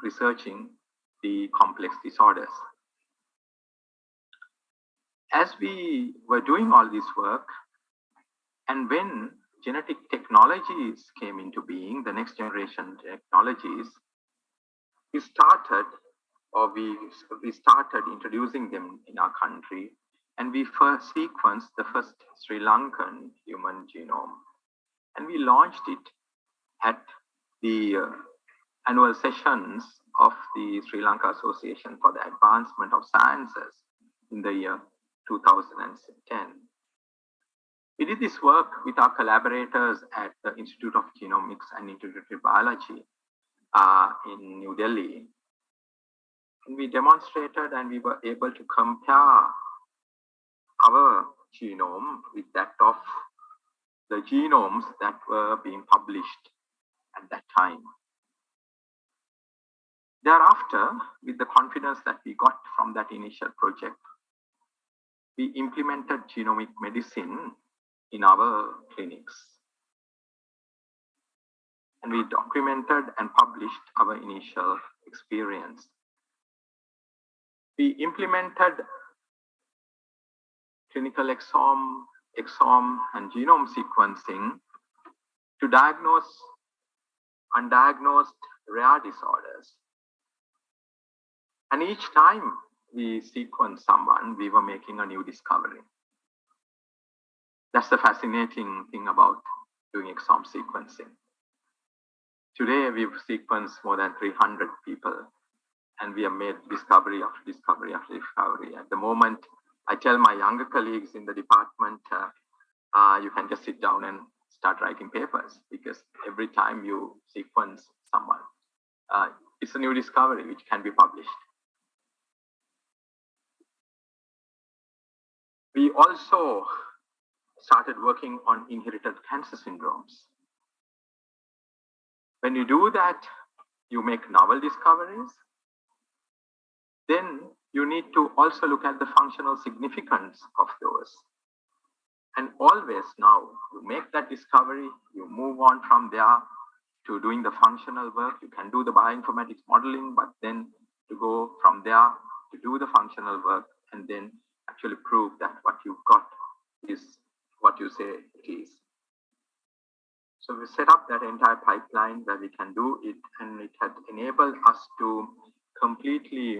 researching the complex disorders. As we were doing all this work, and when genetic technologies came into being, the next generation technologies, we started introducing them in our country, and we first sequenced the first Sri Lankan human genome, and we launched it at the annual sessions of the Sri Lanka Association for the Advancement of Sciences in the year 2010. We did this work with our collaborators at the Institute of Genomics and Integrative Biology in New Delhi. And we demonstrated and we were able to compare our genome with that of the genomes that were being published at that time. Thereafter, with the confidence that we got from that initial project, we implemented genomic medicine in our clinics. And we documented and published our initial experience. We implemented clinical exome, and genome sequencing to diagnose undiagnosed rare disorders. And each time we sequenced someone, we were making a new discovery. That's the fascinating thing about doing exome sequencing. Today, we've sequenced more than 300 people, and we have made discovery after discovery after discovery. At the moment, I tell my younger colleagues in the department, you can just sit down and start writing papers, because every time you sequence someone, it's a new discovery which can be published. We also started working on inherited cancer syndromes. When you do that, you make novel discoveries. Then you need to also look at the functional significance of those. And always now, you make that discovery, you move on from there to doing the functional work. You can do the bioinformatics modeling, but then to go from there to do the functional work and then actually prove that what you've got is what you say it is. So we set up that entire pipeline where we can do it, and it had enabled us to completely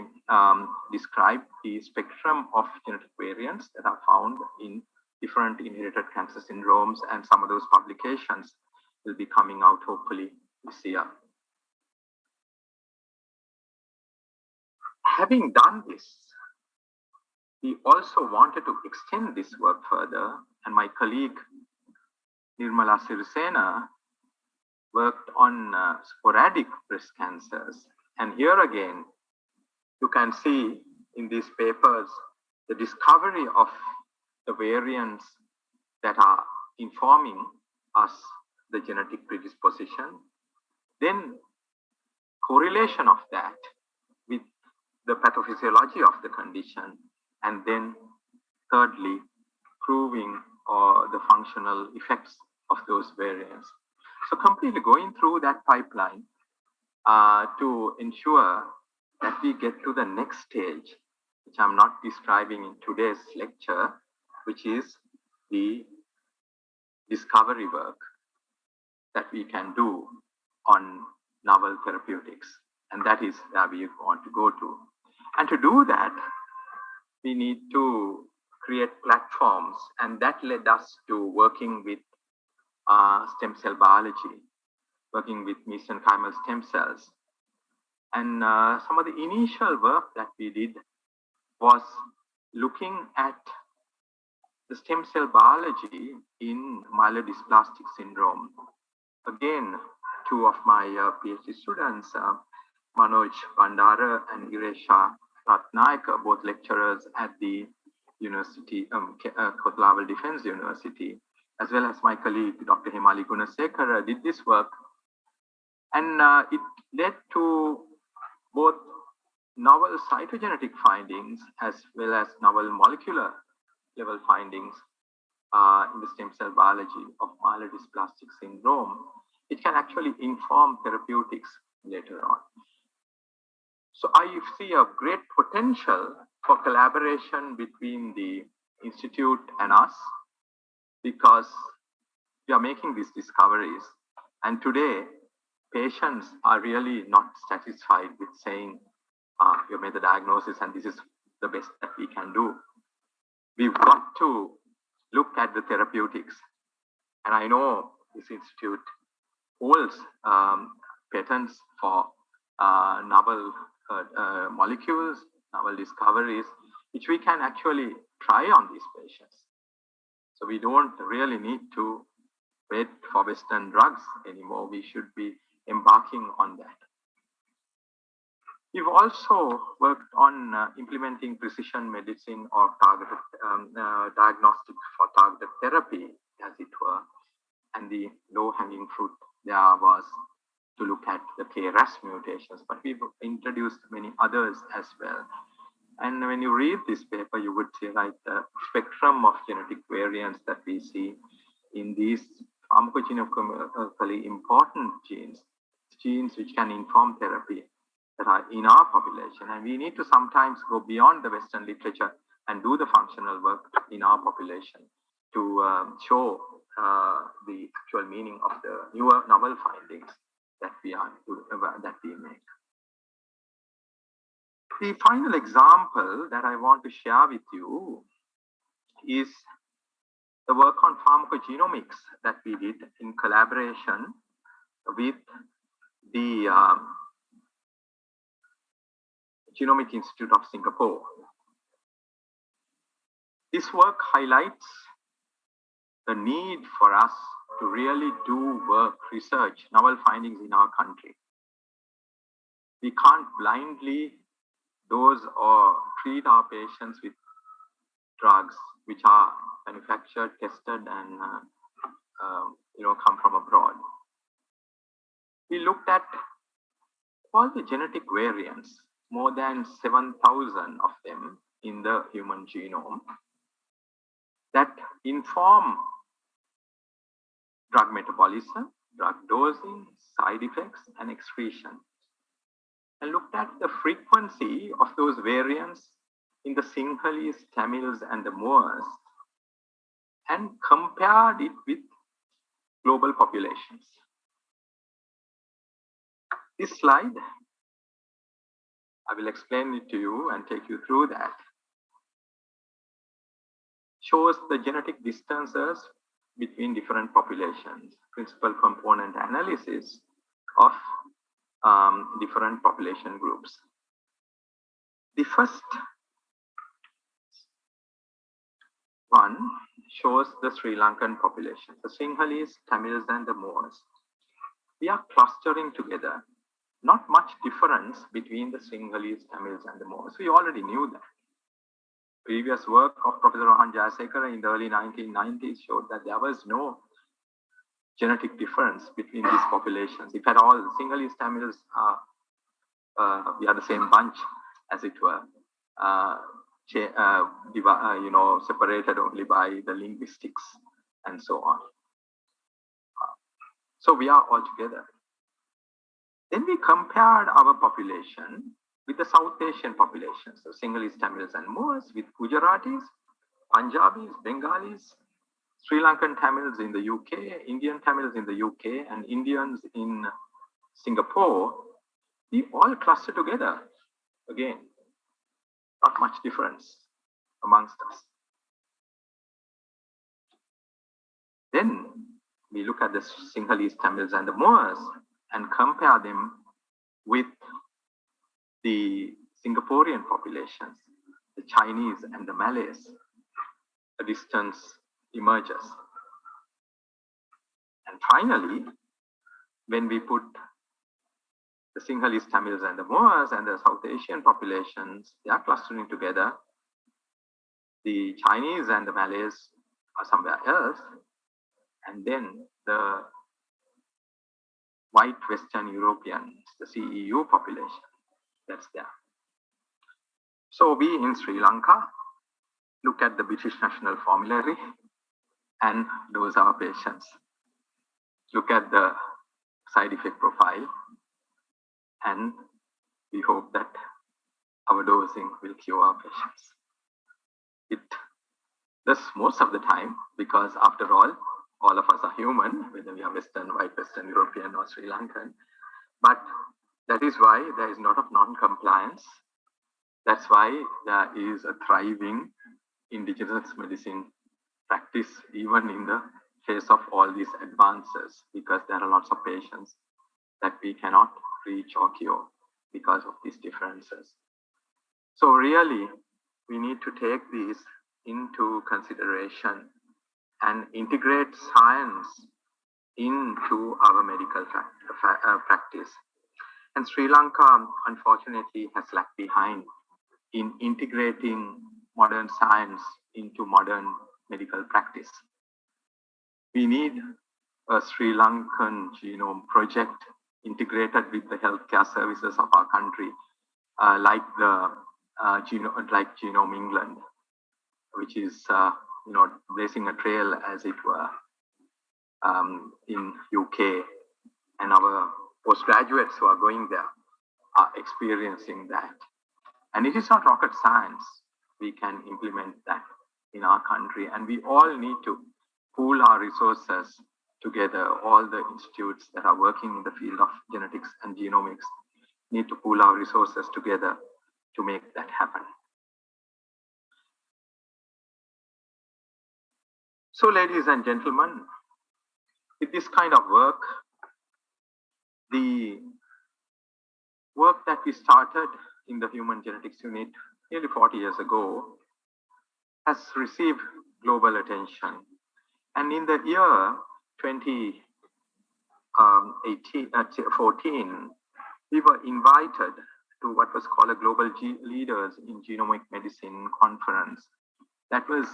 describe the spectrum of genetic variants that are found in different inherited cancer syndromes, and some of those publications will be coming out hopefully this year. Having done this, we also wanted to extend this work further, and my colleague Nirmala Sirisena worked on sporadic breast cancers. And here again, you can see in these papers the discovery of the variants that are informing us the genetic predisposition, then correlation of that with the pathophysiology of the condition, and then thirdly, proving the functional effects of those variants. So completely going through that pipeline to ensure that we get to the next stage, which I'm not describing in today's lecture, which is the discovery work that we can do on novel therapeutics. And that is where we want to go to. And to do that, we need to create platforms, and that led us to working with stem cell biology, working with mesenchymal stem cells. And some of the initial work that we did was looking at the stem cell biology in myelodysplastic syndrome. Again, two of my PhD students, Manoj Bandara and Iresha Ratnayaka, both lecturers at the University, Kotlavale Defense University, as well as my colleague, Dr. Hemali Gunasekara, did this work. And it led to both novel cytogenetic findings as well as novel molecular level findings in the stem cell biology of myelodysplastic syndrome. It can actually inform therapeutics later on. So I see a great potential for collaboration between the Institute and us, because we are making these discoveries. And today, patients are really not satisfied with saying, you made the diagnosis and this is the best that we can do. We've got to look at the therapeutics. And I know this institute holds patents for novel molecules, novel discoveries, which we can actually try on these patients. So we don't really need to wait for Western drugs anymore. We should be embarking on that. We've also worked on implementing precision medicine or targeted diagnostic for targeted therapy, as it were. And the low-hanging fruit there was to look at the KRAS mutations, but we've introduced many others as well. And when you read this paper, you would see like the spectrum of genetic variants that we see in these pharmacogenetically important genes which can inform therapy. that are in our population, and we need to sometimes go beyond the Western literature and do the functional work in our population to show the actual meaning of the newer novel findings that we make. The final example that I want to share with you is the work on pharmacogenomics that we did in collaboration with the Genomic Institute of Singapore. This work highlights the need for us to really do work, research, novel findings in our country. We can't blindly dose or treat our patients with drugs which are manufactured, tested, and come from abroad. We looked at all the genetic variants, more than 7,000 of them in the human genome, that inform drug metabolism, drug dosing, side effects, and excretion, and looked at the frequency of those variants in the Sinhalese, Tamils, and the Moors, and compared it with global populations. This slide, I will explain it to you and take you through that, shows the genetic distances between different populations, principal component analysis of different population groups. The first one shows the Sri Lankan population, the Sinhalese, Tamils, and the Moors. We are clustering together. Not much difference between the Sinhalese, Tamils, and the Moors. We already knew that. Previous work of Professor Rohan Jayasekara in the early 1990s showed that there was no genetic difference between these populations. If at all, the Sinhalese, Tamils we are the same bunch, as it were, separated only by the linguistics and so on. So we are all together. Then we compared our population with the South Asian populations, so Sinhalese, Tamils, and Moors, with Gujaratis, Punjabis, Bengalis, Sri Lankan Tamils in the UK, Indian Tamils in the UK, and Indians in Singapore. We all cluster together. Again, not much difference amongst us. Then we look at the Sinhalese, Tamils, and the Moors and compare them with the Singaporean populations, the Chinese and the Malays. A distance emerges. And finally, when we put the Sinhalese, Tamils, and the Moors and the South Asian populations, they are clustering together. The Chinese and the Malays are somewhere else. And then the white Western Europeans, the CEU population, that's there. So we in Sri Lanka look at the British National Formulary and dose our patients. Look at the side effect profile, and we hope that our dosing will cure our patients. It does most of the time, because after all of us are human, whether we are Western, white Western European, or Sri Lankan. But that is why there is a lot of non-compliance. That's why there is a thriving indigenous medicine practice, even in the face of all these advances, because there are lots of patients that we cannot reach or cure because of these differences. So really, we need to take these into consideration and integrate science into our medical practice. And Sri Lanka, unfortunately, has lagged behind in integrating modern science into modern medical practice. We need a Sri Lankan genome project integrated with the healthcare services of our country, like Genome England, which is blazing a trail, as it were, in UK, and our postgraduates who are going there are experiencing that. And it is not rocket science. We can implement that in our country, and we all need to pool our resources together. All the institutes that are working in the field of genetics and genomics need to pool our resources together to make that happen. So, ladies and gentlemen, with this kind of work, the work that we started in the Human Genetics Unit nearly 40 years ago has received global attention. And in the year 2014, we were invited to what was called a Global Leaders in Genomic Medicine conference that was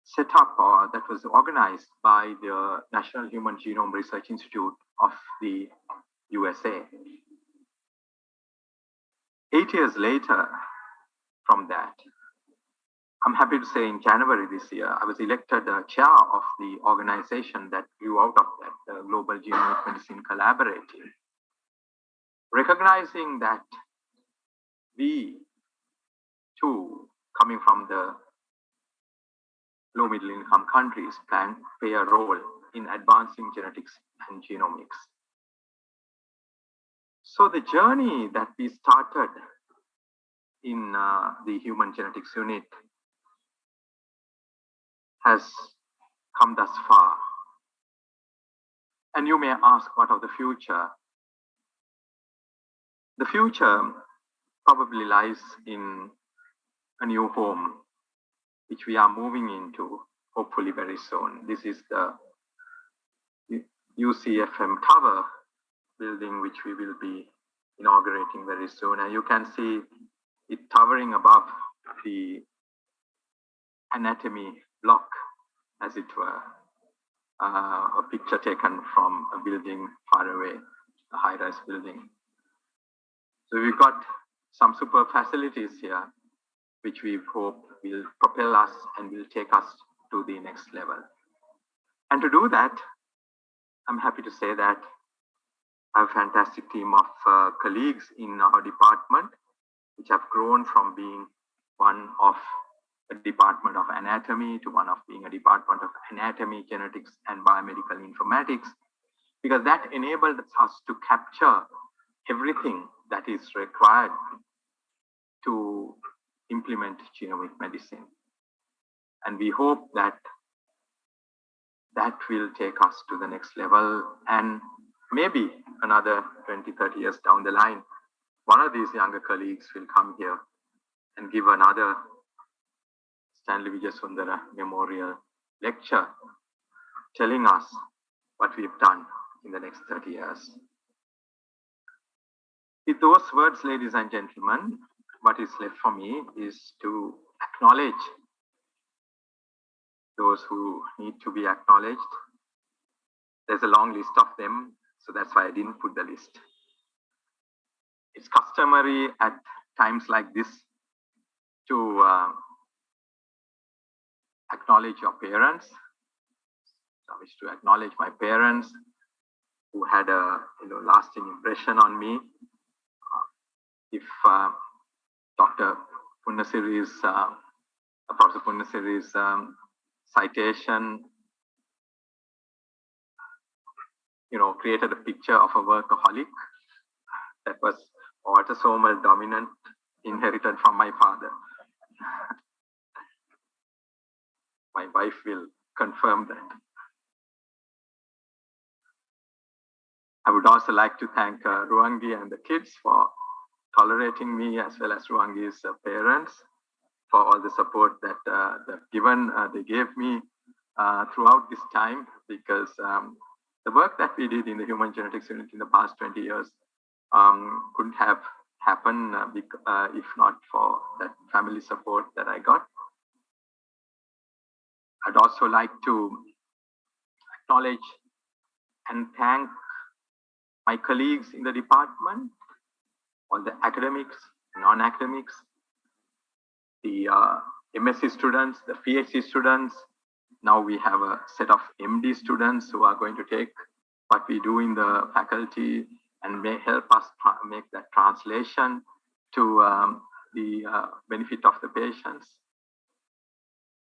set up, or that was organized by the National Human Genome Research Institute of the USA. 8 years later from that, I'm happy to say in January this year, I was elected chair of the organization that grew out of that, the Global Genomic Medicine Collaborative, recognizing that we too, coming from the low middle income countries, play a role in advancing genetics and genomics. So the journey that we started in the Human Genetics Unit has come thus far. And you may ask, what of the future? The future probably lies in a new home, which we are moving into, hopefully very soon. This is the UCFM Tower building, which we will be inaugurating very soon. And you can see it towering above the anatomy block, as it were, a picture taken from a building far away, a high-rise building. So we've got some super facilities here, which we hope will propel us and will take us to the next level. And to do that, I'm happy to say that I have a fantastic team of colleagues in our department, which have grown from being one of a department of anatomy to one of being a department of anatomy, genetics, and biomedical informatics, because that enabled us to capture everything that is required to implement genomic medicine. And we hope that that will take us to the next level, and maybe another 20, 30 years down the line, one of these younger colleagues will come here and give another Stanley Vijayasundara Memorial lecture telling us what we've done in the next 30 years. With those words, ladies and gentlemen, what is left for me is to acknowledge those who need to be acknowledged. There's a long list of them, so that's why I didn't put the list. It's customary at times like this to acknowledge your parents. So I wish to acknowledge my parents who had a lasting impression on me. If Dr. Punnasiri's, Professor Punnasiri's citation, created a picture of a workaholic, that was autosomal dominant, inherited from my father. My wife will confirm that. I would also like to thank Ruangi and the kids for tolerating me, as well as Ruangi's parents, for all the support that they gave me throughout this time, because the work that we did in the Human Genetics Unit in the past 20 years couldn't have happened if not for that family support that I got. I'd also like to acknowledge and thank my colleagues in the department, all the academics, non-academics, the MSc students, the PhD students. Now we have a set of MD students who are going to take what we do in the faculty and may help us make that translation to the benefit of the patients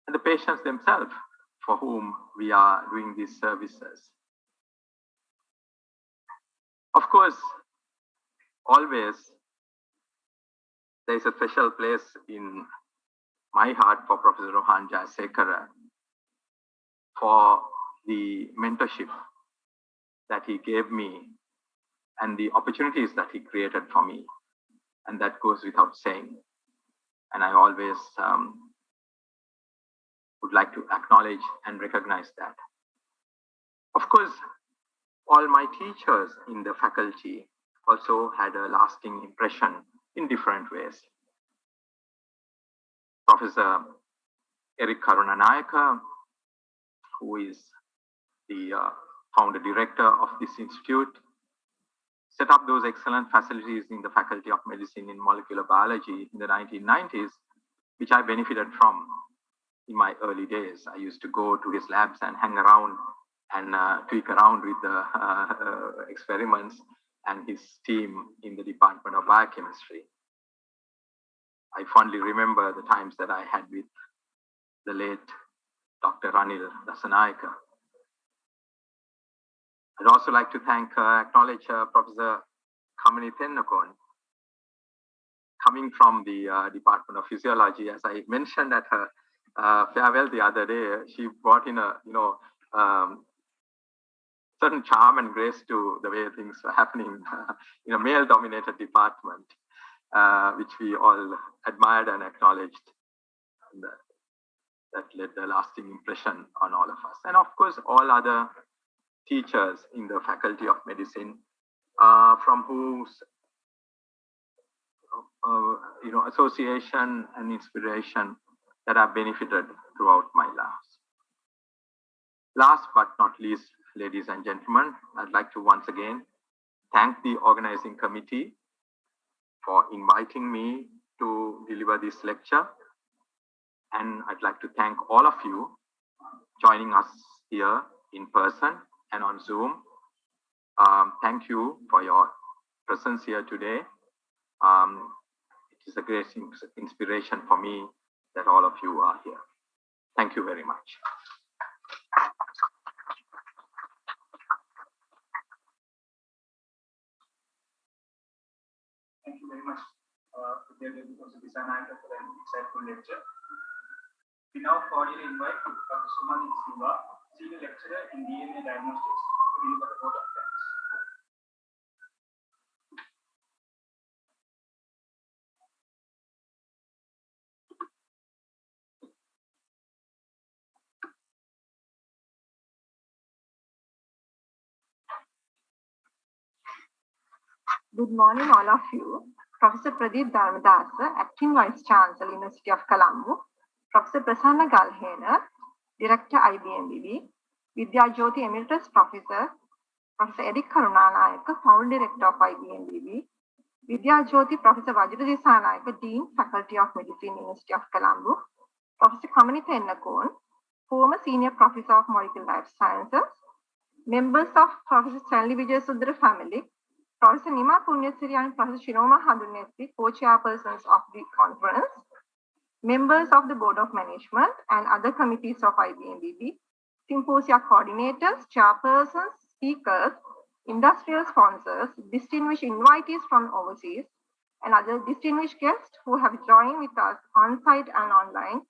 and the patients themselves for whom we are doing these services. Of course, always there is a special place in my heart for Professor Rohan Jayasekara for the mentorship that he gave me and the opportunities that he created for me. And that goes without saying. And I always would like to acknowledge and recognize that. Of course, all my teachers in the faculty also had a lasting impression in different ways. Professor Eric Karunanayaka, who is the founder director of this institute, set up those excellent facilities in the Faculty of Medicine in Molecular Biology in the 1990s, which I benefited from in my early days. I used to go to his labs and hang around and tweak around with the experiments and his team in the Department of Biochemistry. I fondly remember the times that I had with the late Dr. Ranil Dasanayaka. I'd also like to acknowledge Professor Kamini Tennakon, coming from the Department of Physiology. As I mentioned at her farewell the other day, she brought in a certain charm and grace to the way things were happening in a male-dominated department, which we all admired and acknowledged. And that led a lasting impression on all of us. And of course, all other teachers in the Faculty of Medicine, from whose association and inspiration that I've benefited throughout my life. Last but not least, ladies and gentlemen, I'd like to once again thank the organizing committee for inviting me to deliver this lecture. And I'd like to thank all of you joining us here in person and on Zoom. Thank you for your presence here today. It is a great inspiration for me that all of you are here. Thank you very much. Thank you very much, Professor Dissanayake, for an insightful lecture. We now cordially invite Dr. Sumani Silva, Senior Lecturer in DNA Diagnostics, to deliver the vote of thanks. Good morning, all of you. Professor Pradeep Dharmadasa, Acting Vice Chancellor, University of Colombo. Professor Prasanna Galhena, Director, IBMBB. Vidya Jyoti Emeritus Professor. Professor Eric Karunanayaka, Founder Director of IBMBB. Vidya Jyoti Professor Vajra Disanayaka, Dean, Faculty of Medicine, University of Colombo. Professor Kamini Tennakon, former Senior Professor of Molecular Life Sciences. Members of Professor Stanley Vijayasundara family. Professor Nima Punyasiri and Professor Shinoma Hadunesi, co-chairpersons of the conference, members of the Board of Management and other committees of IBMBB, symposia coordinators, chairpersons, speakers, industrial sponsors, distinguished invitees from overseas, and other distinguished guests who have joined with us on-site and online,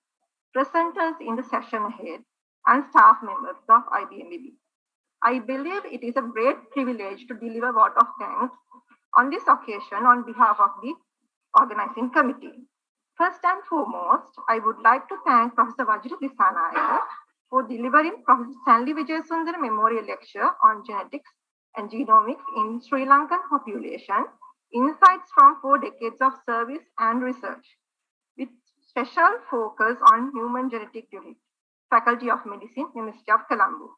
presenters in the session ahead, and staff members of IBMBB. I believe it is a great privilege to deliver a vote of thanks on this occasion on behalf of the organizing committee. First and foremost, I would like to thank Professor Vajra Disanayaka for delivering Professor Stanley Vijayasundara Memorial Lecture on Genetics and Genomics in Sri Lankan Population, Insights from 4 Decades of Service and Research, with special focus on Human Genetic Unit, Faculty of Medicine, University of Colombo.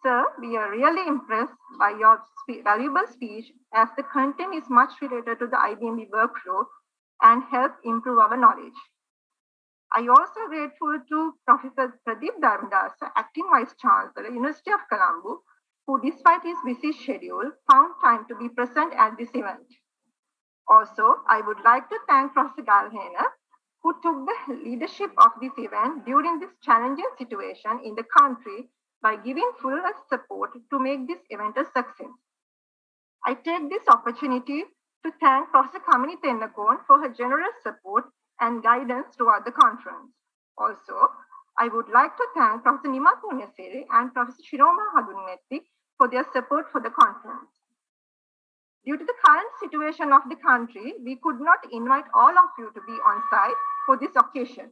Sir, we are really impressed by your valuable speech, as the content is much related to the IBMB workflow and help improve our knowledge. I also grateful to Professor Pradeep Dharmadasa, Acting Vice Chancellor, University of Colombo, who, despite his busy schedule, found time to be present at this event. Also, I would like to thank Professor Galhena, who took the leadership of this event during this challenging situation in the country by giving full support to make this event a success. I take this opportunity to thank Professor Kamini Tennakoon for her generous support and guidance throughout the conference. Also, I would like to thank Professor Nima Punyaseri and Professor Shiroma Hadunetti for their support for the conference. Due to the current situation of the country, we could not invite all of you to be on site for this occasion.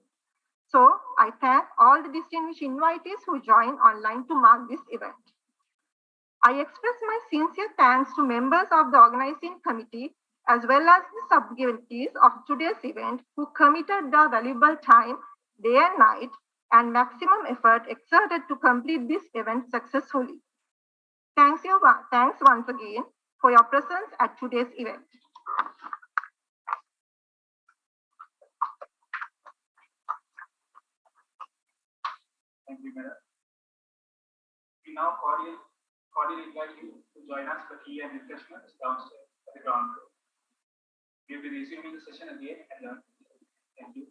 So I thank all the distinguished invitees who joined online to mark this event. I express my sincere thanks to members of the organizing committee as well as the sub-committees of today's event who committed their valuable time, day and night, and maximum effort exerted to complete this event successfully. Thanks once again for your presence at today's event. Thank you, Madam. We now cordially invite you to join us for tea and refreshments downstairs at the ground floor. We will be resuming the session again at 11. Thank you.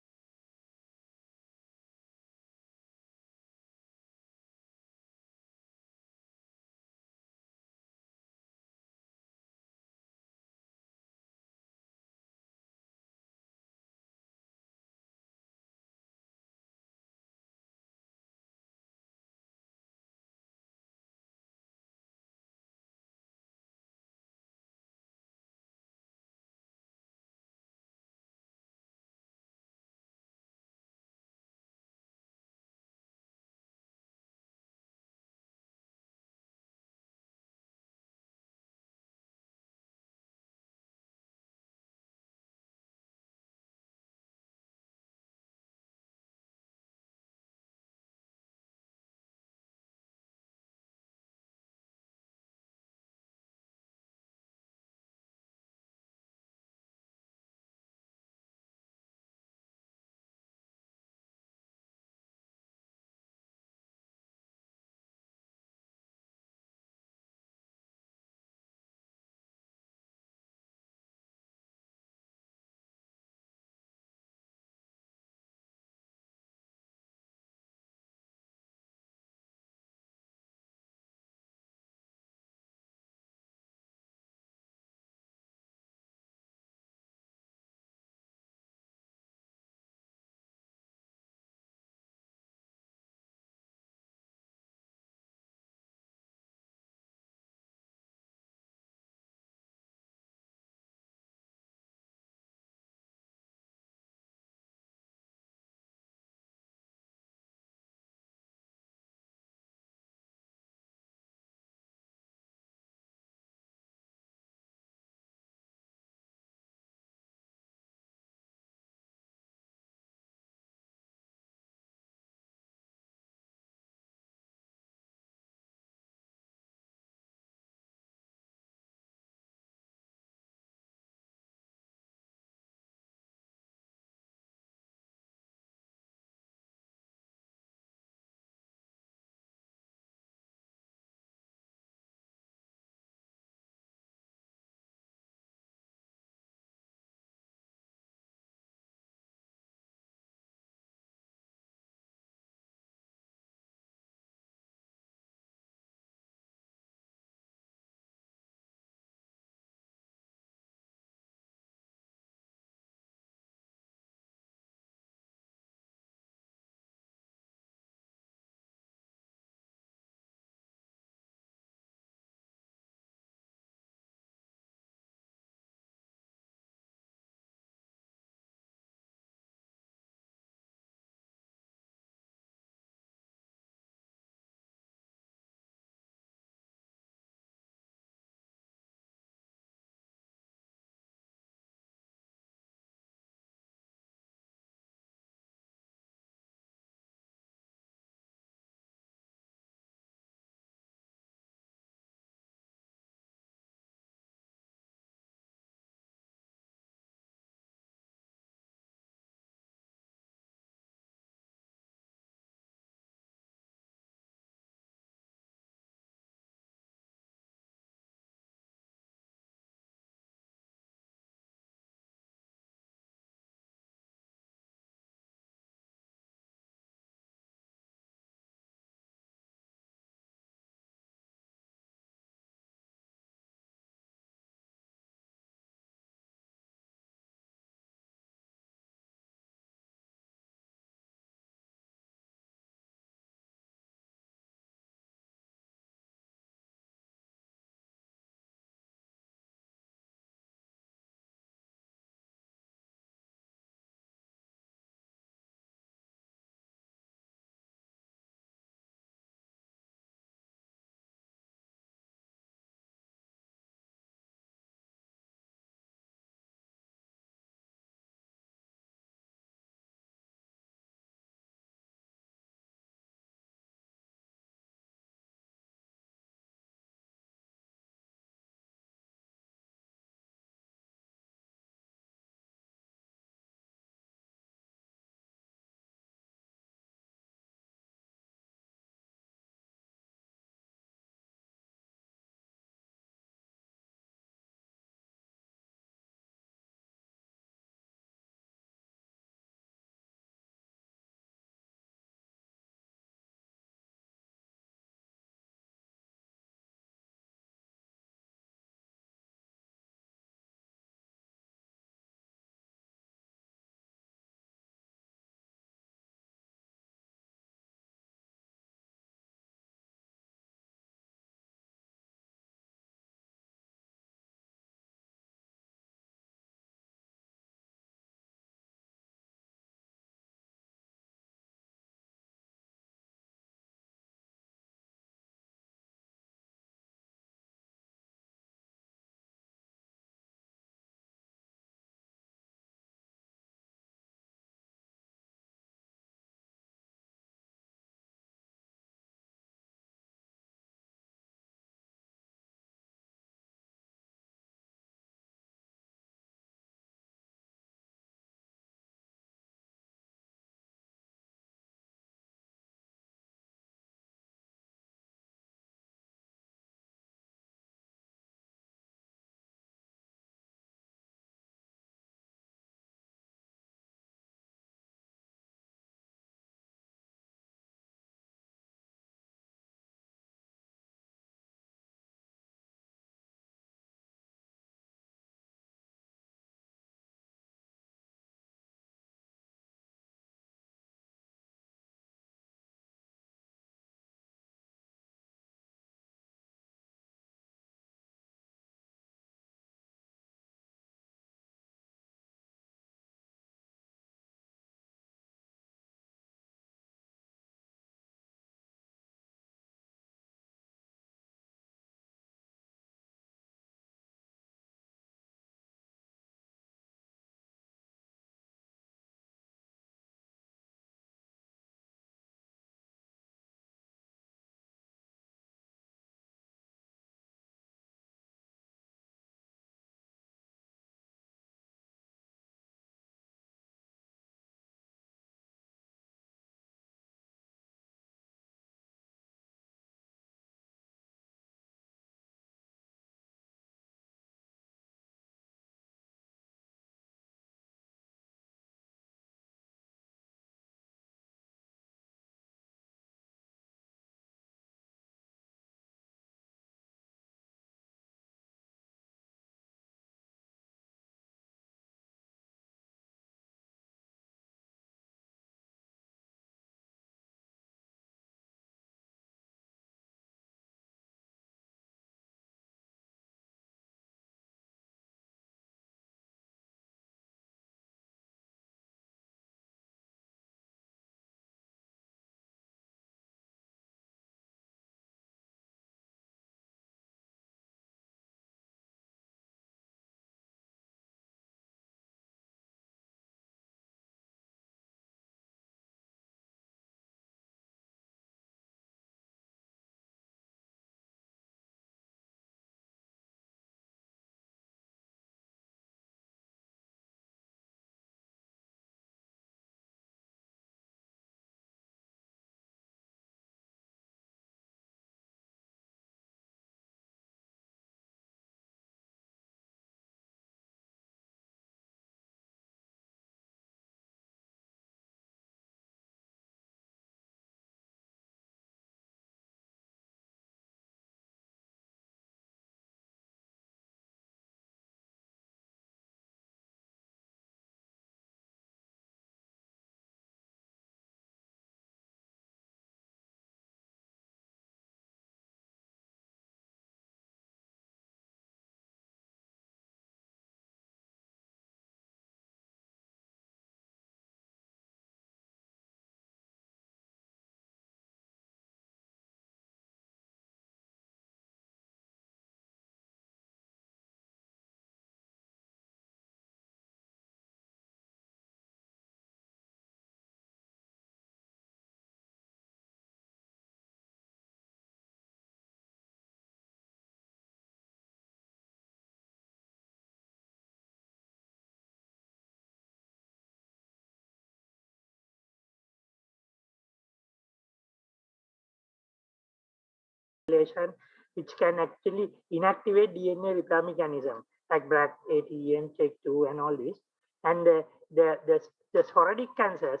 mutation which can actually inactivate DNA repair mechanism like BRAC, ATM, CHEK2 and all this. And the sporadic cancers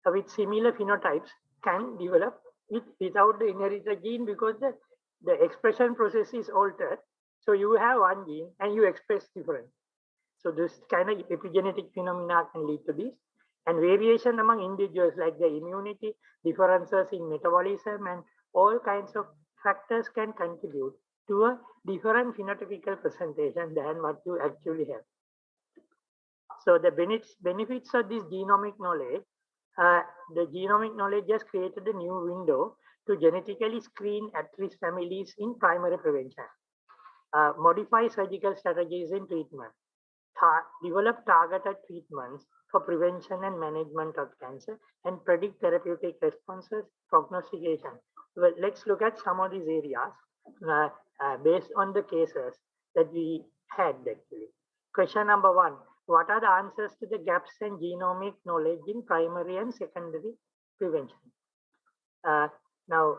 with similar phenotypes can develop without the inherited gene because the expression process is altered. So you have one gene and you express different. So this kind of epigenetic phenomena can lead to this. And variation among individuals like the immunity, differences in metabolism and all kinds of factors can contribute to a different phenotypical presentation than what you actually have. So the benefits of this genomic knowledge, the genomic knowledge just created a new window to genetically screen at-risk families in primary prevention, modify surgical strategies in treatment, develop targeted treatments for prevention and management of cancer, and predict therapeutic responses, prognostication. Well, let's look at some of these areas based on the cases that we had actually. Question number 1. What are the answers to the gaps in genomic knowledge in primary and secondary prevention? Now,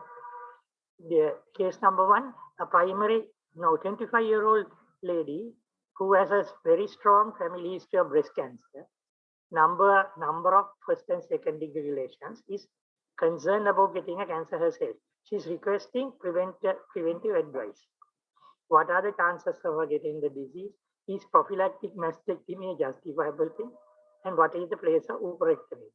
the case number 1, a primary, now 25-year-old lady who has a very strong family history of breast cancer. Number of first and second degree relations, is concerned about getting a cancer herself. She's requesting preventive advice. What are the chances of her getting the disease? Is prophylactic mastectomy a justifiable thing? And what is the place of oophorectomy?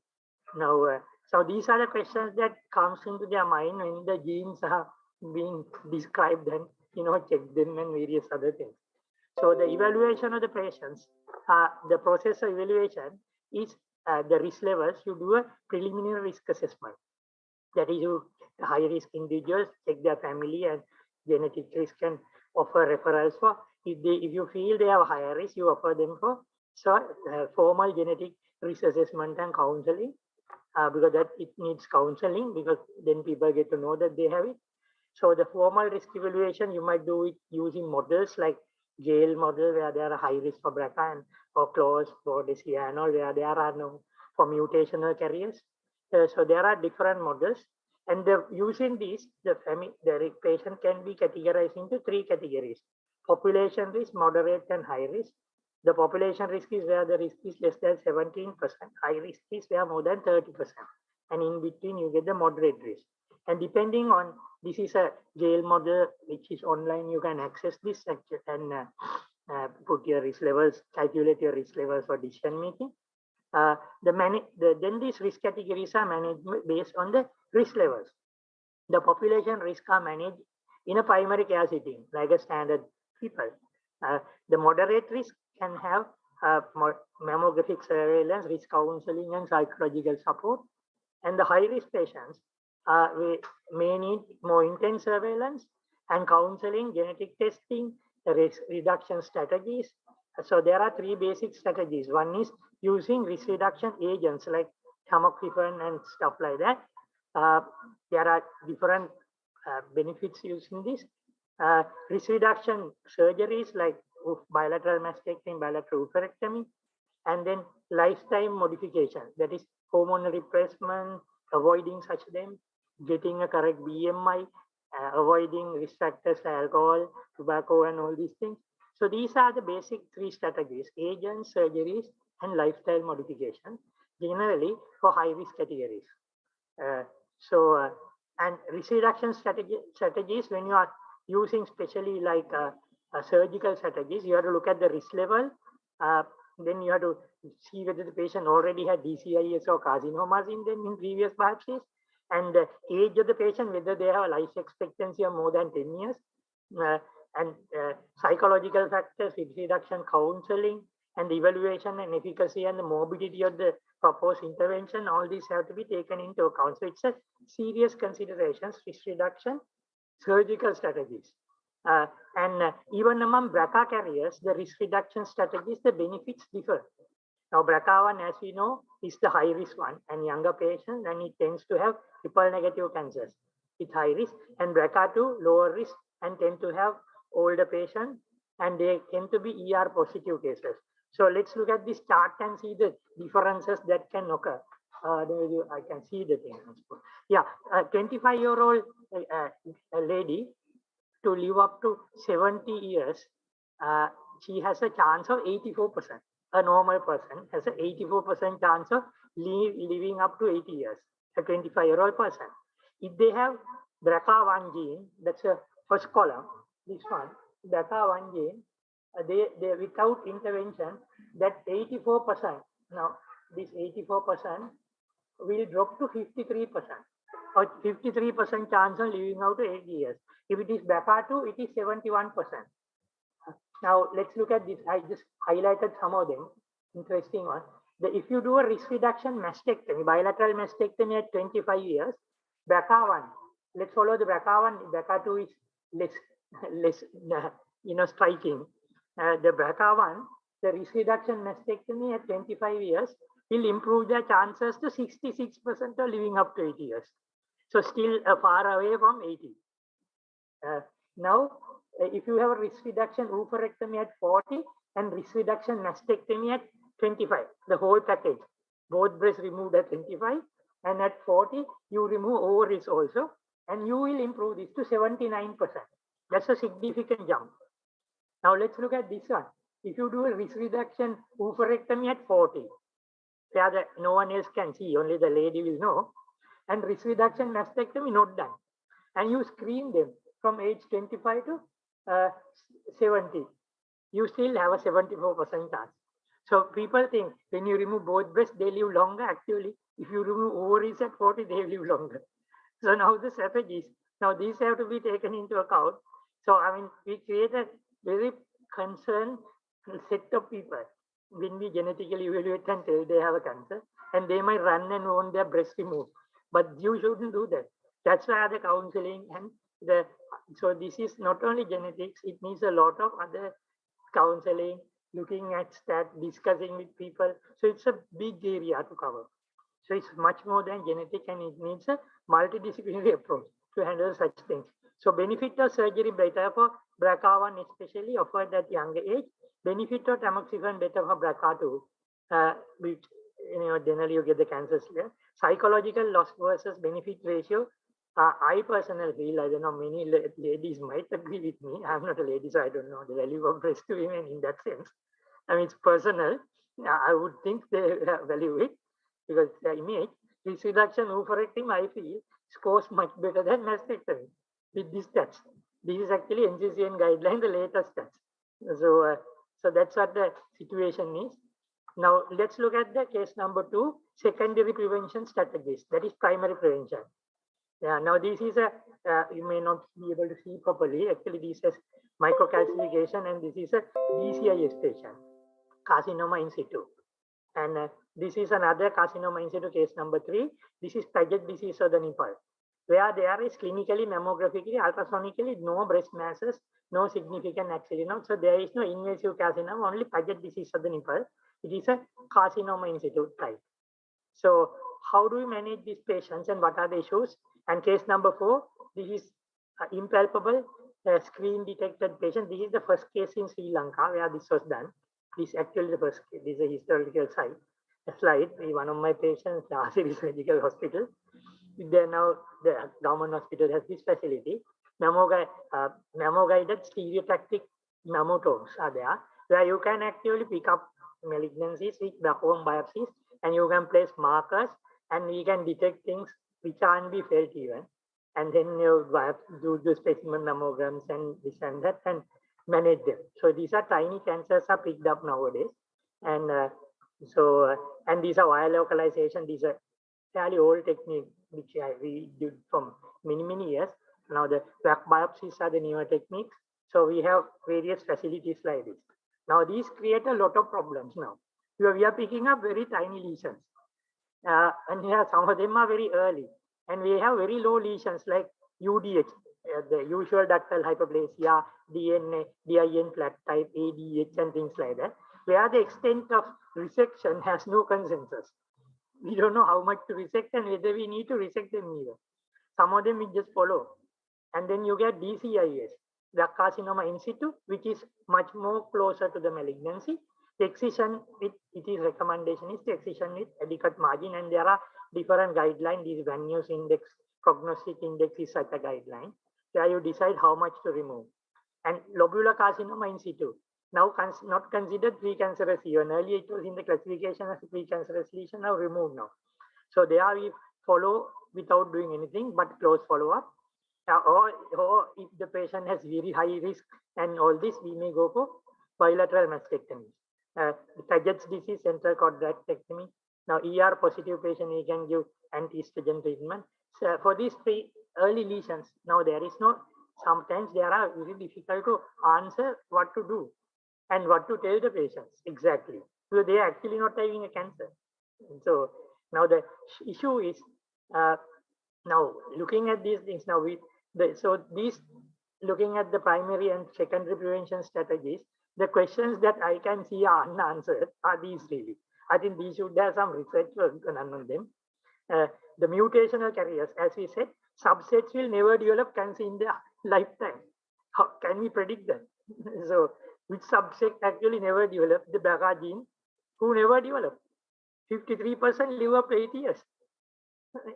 Now, so these are the questions that comes into their mind when the genes are being described and checked them and various other things. So the evaluation of the patients, the process of evaluation is the risk levels. You do a preliminary risk assessment. That is, you high risk individuals check their family and genetic risk and offer referrals for. If you feel they have higher risk, you offer them for formal genetic risk assessment and counseling, because that it needs counseling, because then people get to know that they have it. So the formal risk evaluation, you might do it using models like Gale model, where there are high risk for BRCA, and or CLOS, Bordesia, and all, where there are no for mutational carriers. So there are different models, and using these, the patient can be categorized into 3 categories: population risk, moderate, and high risk. The population risk is where the risk is less than 17%. High risk is where more than 30%, and in between you get the moderate risk. And depending on, this is a Gale model which is online. You can access this and put your risk levels, calculate your risk levels for decision making. Then these risk categories are managed based on the risk levels. The population risk are managed in a primary care setting, like a standard people. The moderate risk can have mammographic surveillance, risk counseling, and psychological support. And the high risk patients we may need more intense surveillance and counseling, genetic testing, risk reduction strategies. So there are 3 basic strategies. One is using risk reduction agents like tamoxifen and stuff like that. There are different benefits using this. Risk reduction surgeries like bilateral mastectomy, bilateral oophorectomy, and then lifestyle modification, that is hormonal replacement, avoiding such them, getting a correct BMI, avoiding risk factors like alcohol, tobacco, and all these things. So these are the basic 3 strategies: agents, surgeries, and lifestyle modification, generally for high risk categories. And risk reduction strategies, when you are using especially like surgical strategies, you have to look at the risk level. Then you have to see whether the patient already had DCIS or carcinomas in them in previous biopsies, and the age of the patient, whether they have a life expectancy of more than 10 years, and psychological factors, risk reduction counseling, and the evaluation and efficacy and the morbidity of the proposed intervention. All these have to be taken into account. So it's a serious considerations, risk reduction, surgical strategies. And even among BRCA carriers, the risk reduction strategies, the benefits differ. Now, BRCA1, as we know, is the high risk one, and younger patients, and it tends to have triple negative cancers with high risk, and BRCA2, lower risk, and tend to have older patients, and they tend to be ER positive cases. So let's look at this chart and see the differences that can occur. I can see the thing. Yeah, a 25-year-old lady to live up to 70 years, she has a chance of 84%. A normal person has an 84% chance of living up to 80 years, a 25-year-old person. If they have BRCA1 gene, that's a first column, this one, BRCA1 gene, they without intervention, that 84%, now this 84% will drop to 53%, or 53% chance of living out to 80 years. If it is BRCA2, it is 71%. Now let's look at this. I just highlighted some of them. Interesting one. If you do a risk reduction mastectomy, bilateral mastectomy at 25 years, BRCA1, let's follow the BRCA1. BRCA2 is less striking. The BRCA1, the risk reduction mastectomy at 25 years will improve their chances to 66% of living up to 80 years. So still far away from 80. Now, if you have a risk reduction oophorectomy at 40 and risk reduction mastectomy at 25, the whole package, both breasts removed at 25, and at 40, you remove ovaries also, and you will improve this to 79%. That's a significant jump. Now let's look at this one. If you do a risk reduction oophorectomy at 40, where no one else can see, only the lady will know, and risk reduction mastectomy not done, and you screen them from age 25 to 70, you still have a 74% chance. So people think when you remove both breasts, they live longer. Actually, if you remove ovaries at 40, they live longer. So now the strategies, now these have to be taken into account. So I mean, we create a very concerned set of people when we genetically evaluate and tell they have a cancer, and they might run and want their breast removed. But you shouldn't do that. That's why the counseling and so this is not only genetics, it needs a lot of other counseling, looking at stat, discussing with people. So it's a big area to cover. So it's much more than genetic, and it needs a multidisciplinary approach to handle such things. So benefit of surgery better for BRCA1 especially offered at younger age. Benefit of tamoxifen better for BRCA2, which generally you get the cancers there. Psychological loss versus benefit ratio. I personally feel, I don't know, many ladies might agree with me. I'm not a lady, so I don't know the value of breast to women in that sense. I mean, it's personal. I would think they value it because the image, risk reduction oophorectomy, I feel, scores much better than mastectomy with this stats. This is actually NCCN guideline, the latest stats. So that's what the situation is. Now let's look at the case number 2, secondary prevention strategies. That is primary prevention. Yeah, now this is you may not be able to see properly. Actually, this is microcalcification, and this is a DCIS patient, carcinoma in situ. And this is another carcinoma in situ, case number 3. This is Paget disease of the nipple, where there is clinically, mammographically, ultrasonically, no breast masses, no significant axillary. So there is no invasive carcinoma, only Paget disease of the nipple. It is a carcinoma in situ type. So how do we manage these patients and what are the issues? And case number 4, this is impalpable screen detected patient. This is the first case in Sri Lanka where this was done. This is actually the first case. This is a historical slide. One of my patients, Asir Medical Hospital. Now the government hospital has this facility. Mammo-guided stereotactic mammotomes are there, where you can actually pick up malignancies with backbone biopsies, and you can place markers, and we can detect things which can't be felt even. And then you do the specimen mammograms and this and that and manage them. So these are tiny cancers are picked up nowadays. And and these are wire localization. These are fairly old technique which we did from many years. Now the back biopsies are the newer techniques. So we have various facilities like this. Now these create a lot of problems now. We are picking up very tiny lesions. And here some of them are very early. And we have very low lesions like UDH, the usual ductal hyperplasia, DNA, DIN flat type, ADH, and things like that, where the extent of resection has no consensus. We don't know how much to resect and whether we need to resect them either. Some of them we just follow. And then you get DCIS, the carcinoma in situ, which is much more closer to the malignancy. The excision, its recommendation is to excision with adequate margin, and there are different guidelines. This Van Nuys index, prognostic index is such a guideline. There you decide how much to remove. And lobular carcinoma in situ. Now not considered precancerous even. Earlier it was in the classification as a precancerous lesion, now removed now. So there we follow without doing anything but close follow-up. Or if the patient has very high risk and all this, we may go for bilateral mastectomy. Paget's disease, central chordectomy. Now ER positive patient, we can give anti-estrogen treatment. So for these three early lesions, now there is no, sometimes they are very difficult to answer what to do and what to tell the patients exactly. So they are actually not having a cancer. So now the issue is, now looking at these things now, so these, looking at the primary and secondary prevention strategies, the questions that I can see are unanswered are these really. I think we should have some research work done on them. The mutational carriers, as we said, subsets will never develop cancer in their lifetime. How can we predict that? So which subset actually never developed? The BRCA gene, who never developed. 53% live up to 8 years.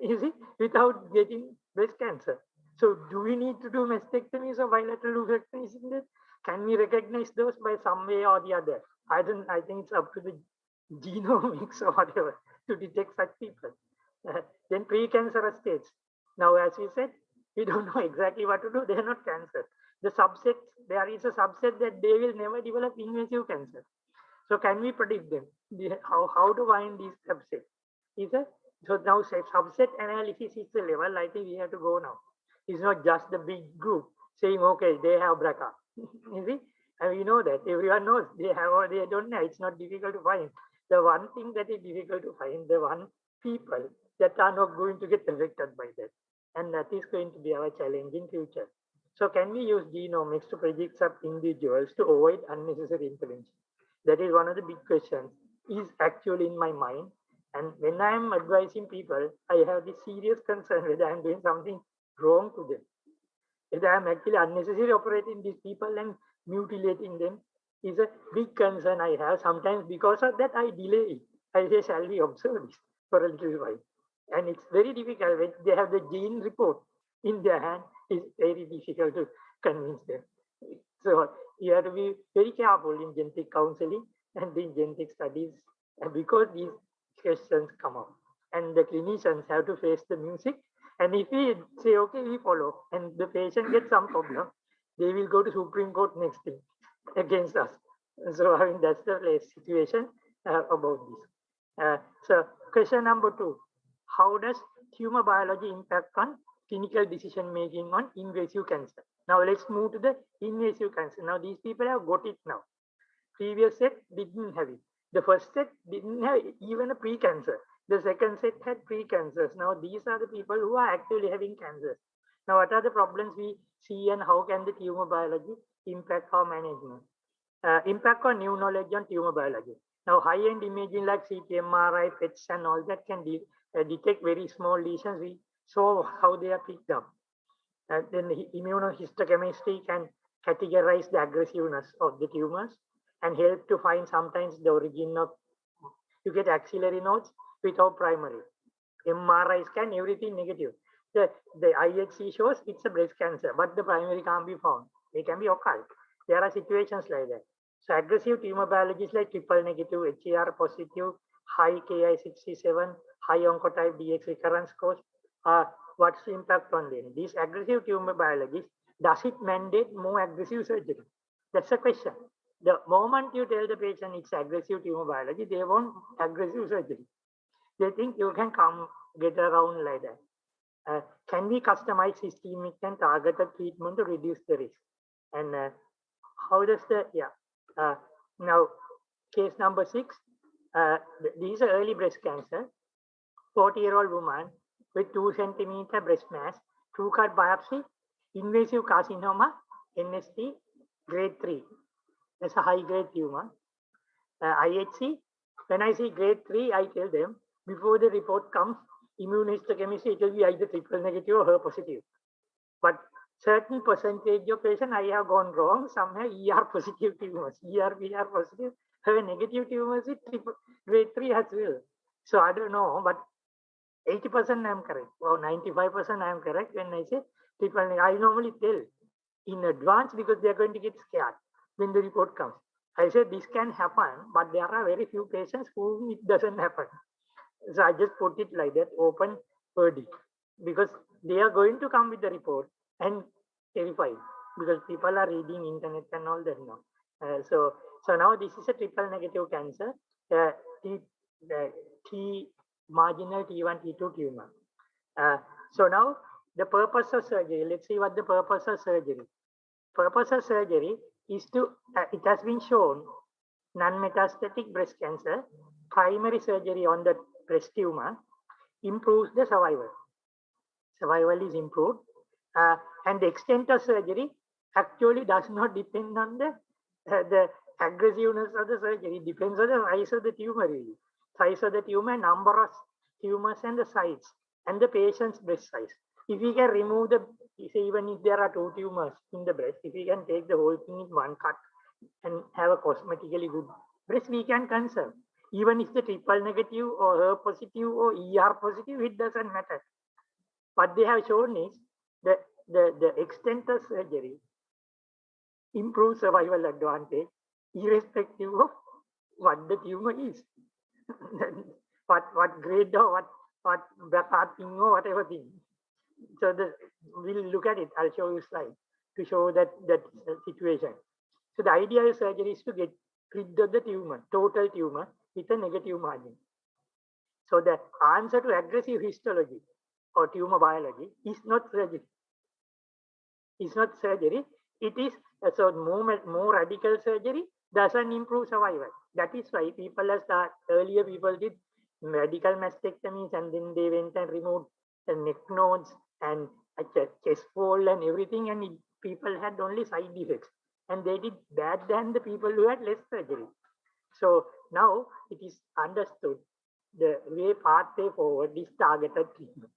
You see, without getting breast cancer. So do we need to do mastectomies or bilateral lobectomies in this? Can we recognize those by some way or the other? I think it's up to the genomics or whatever to detect such people. Then precancerous states. Now, as we said, we don't know exactly what to do. They are not cancer. The subset, there is a subset that they will never develop invasive cancer. So can we predict them? How to find these subsets? So now subset analysis is the level I think we have to go now. It's not just the big group saying, okay, they have BRCA. You see? And we know that. Everyone knows they have or they don't know. It's not difficult to find. The one thing that is difficult to find, the one people that are not going to get affected by that. And that is going to be our challenge in future. So can we use genomics to predict some individuals to avoid unnecessary intervention? That is one of the big questions is actually in my mind. And when I am advising people, I have this serious concern whether I am doing something wrong to them. Whether I am actually unnecessarily operating these people and mutilating them is a big concern I have. Sometimes because of that, I delay it. I say, shall we observe this for a little while? And it's very difficult when they have the gene report in their hand. It's very difficult to convince them. So you have to be very careful in genetic counseling and in genetic studies, and because these questions come up, and the clinicians have to face the music. And if we say, okay, we follow, and the patient gets some problem, they will go to Supreme Court next thing against us. So I mean, that's the situation about this. So question number 2, how does tumor biology impact on clinical decision making on invasive cancer? Now let's move to the invasive cancer. Now these people have got it now. Previous set didn't have it. The first set didn't have even a pre-cancer. The second set had pre-cancers. Now these are the people who are actually having cancers. Now what are the problems we see and how can the tumor biology impact our management? Impact on new knowledge on tumor biology. Now high-end imaging like CT, MRI, PETs and all that can detect very small lesions. We saw how they are picked up. And then immunohistochemistry can categorize the aggressiveness of the tumors and help to find sometimes the origin of, you get axillary nodes without primary. MRI scan, everything negative. The IHC shows it's a breast cancer, but the primary can't be found. They can be occult. There are situations like that. So aggressive tumor biology is like triple negative, HER positive, high Ki67, high oncotype DX recurrence scores. What's the impact on them? These aggressive tumor biologies, does it mandate more aggressive surgery? That's the question. The moment you tell the patient it's aggressive tumor biology, they want aggressive surgery. They think you can come get around like that. Can we customize systemic and targeted treatment to reduce the risk? And how does the, now case number 6, these are early breast cancer, 40-year-old woman with 2 centimeter breast mass, true cut biopsy, invasive carcinoma, NST, grade 3. That's a high-grade tumor. IHC, when I see grade 3, I tell them, before the report comes, immunohistochemistry, it will be either triple negative or HER positive. But certain percentage of patients, I have gone wrong. Some have ER positive tumors, ER positive, have a negative tumors with grade 3 as well. So I don't know, but 80% I am correct, or 95% I am correct when I say I normally tell in advance because they are going to get scared when the report comes. I said this can happen, but there are very few patients whom it doesn't happen. So I just put it like that, open verdict, because they are going to come with the report and terrified because people are reading internet and all that now. So now this is a triple negative cancer, T marginal T1 T2 tumor. So now the purpose of surgery. Let's see what the purpose of surgery. Purpose of surgery is to. It has been shown non-metastatic breast cancer primary surgery on the breast tumor improves the survival. Survival is improved, and the extent of surgery actually does not depend on the aggressiveness of the surgery. It depends on the size of the tumor, really. Size of the tumor, number of tumors, and the size, and the patient's breast size. If we can remove even if there are 2 tumors in the breast, if we can take the whole thing in one cut and have a cosmetically good breast, we can conserve. Even if the triple negative or HER positive or ER positive, it doesn't matter. What they have shown is that the extent of surgery improves survival advantage irrespective of what the tumor is. what grade or what parting or whatever thing. So we'll look at it. I'll show you a slide to show that situation. So the idea of surgery is to get rid of the tumor, total tumor, with a negative margin. So the answer to aggressive histology or tumor biology is not surgery. It's not surgery. It is so more radical surgery doesn't improve survival. That is why earlier people did radical mastectomies and then they went and removed the neck nodes and a chest fold and everything, and people had only side effects, and they did bad than the people who had less surgery. So now it is understood the pathway forward is targeted treatment.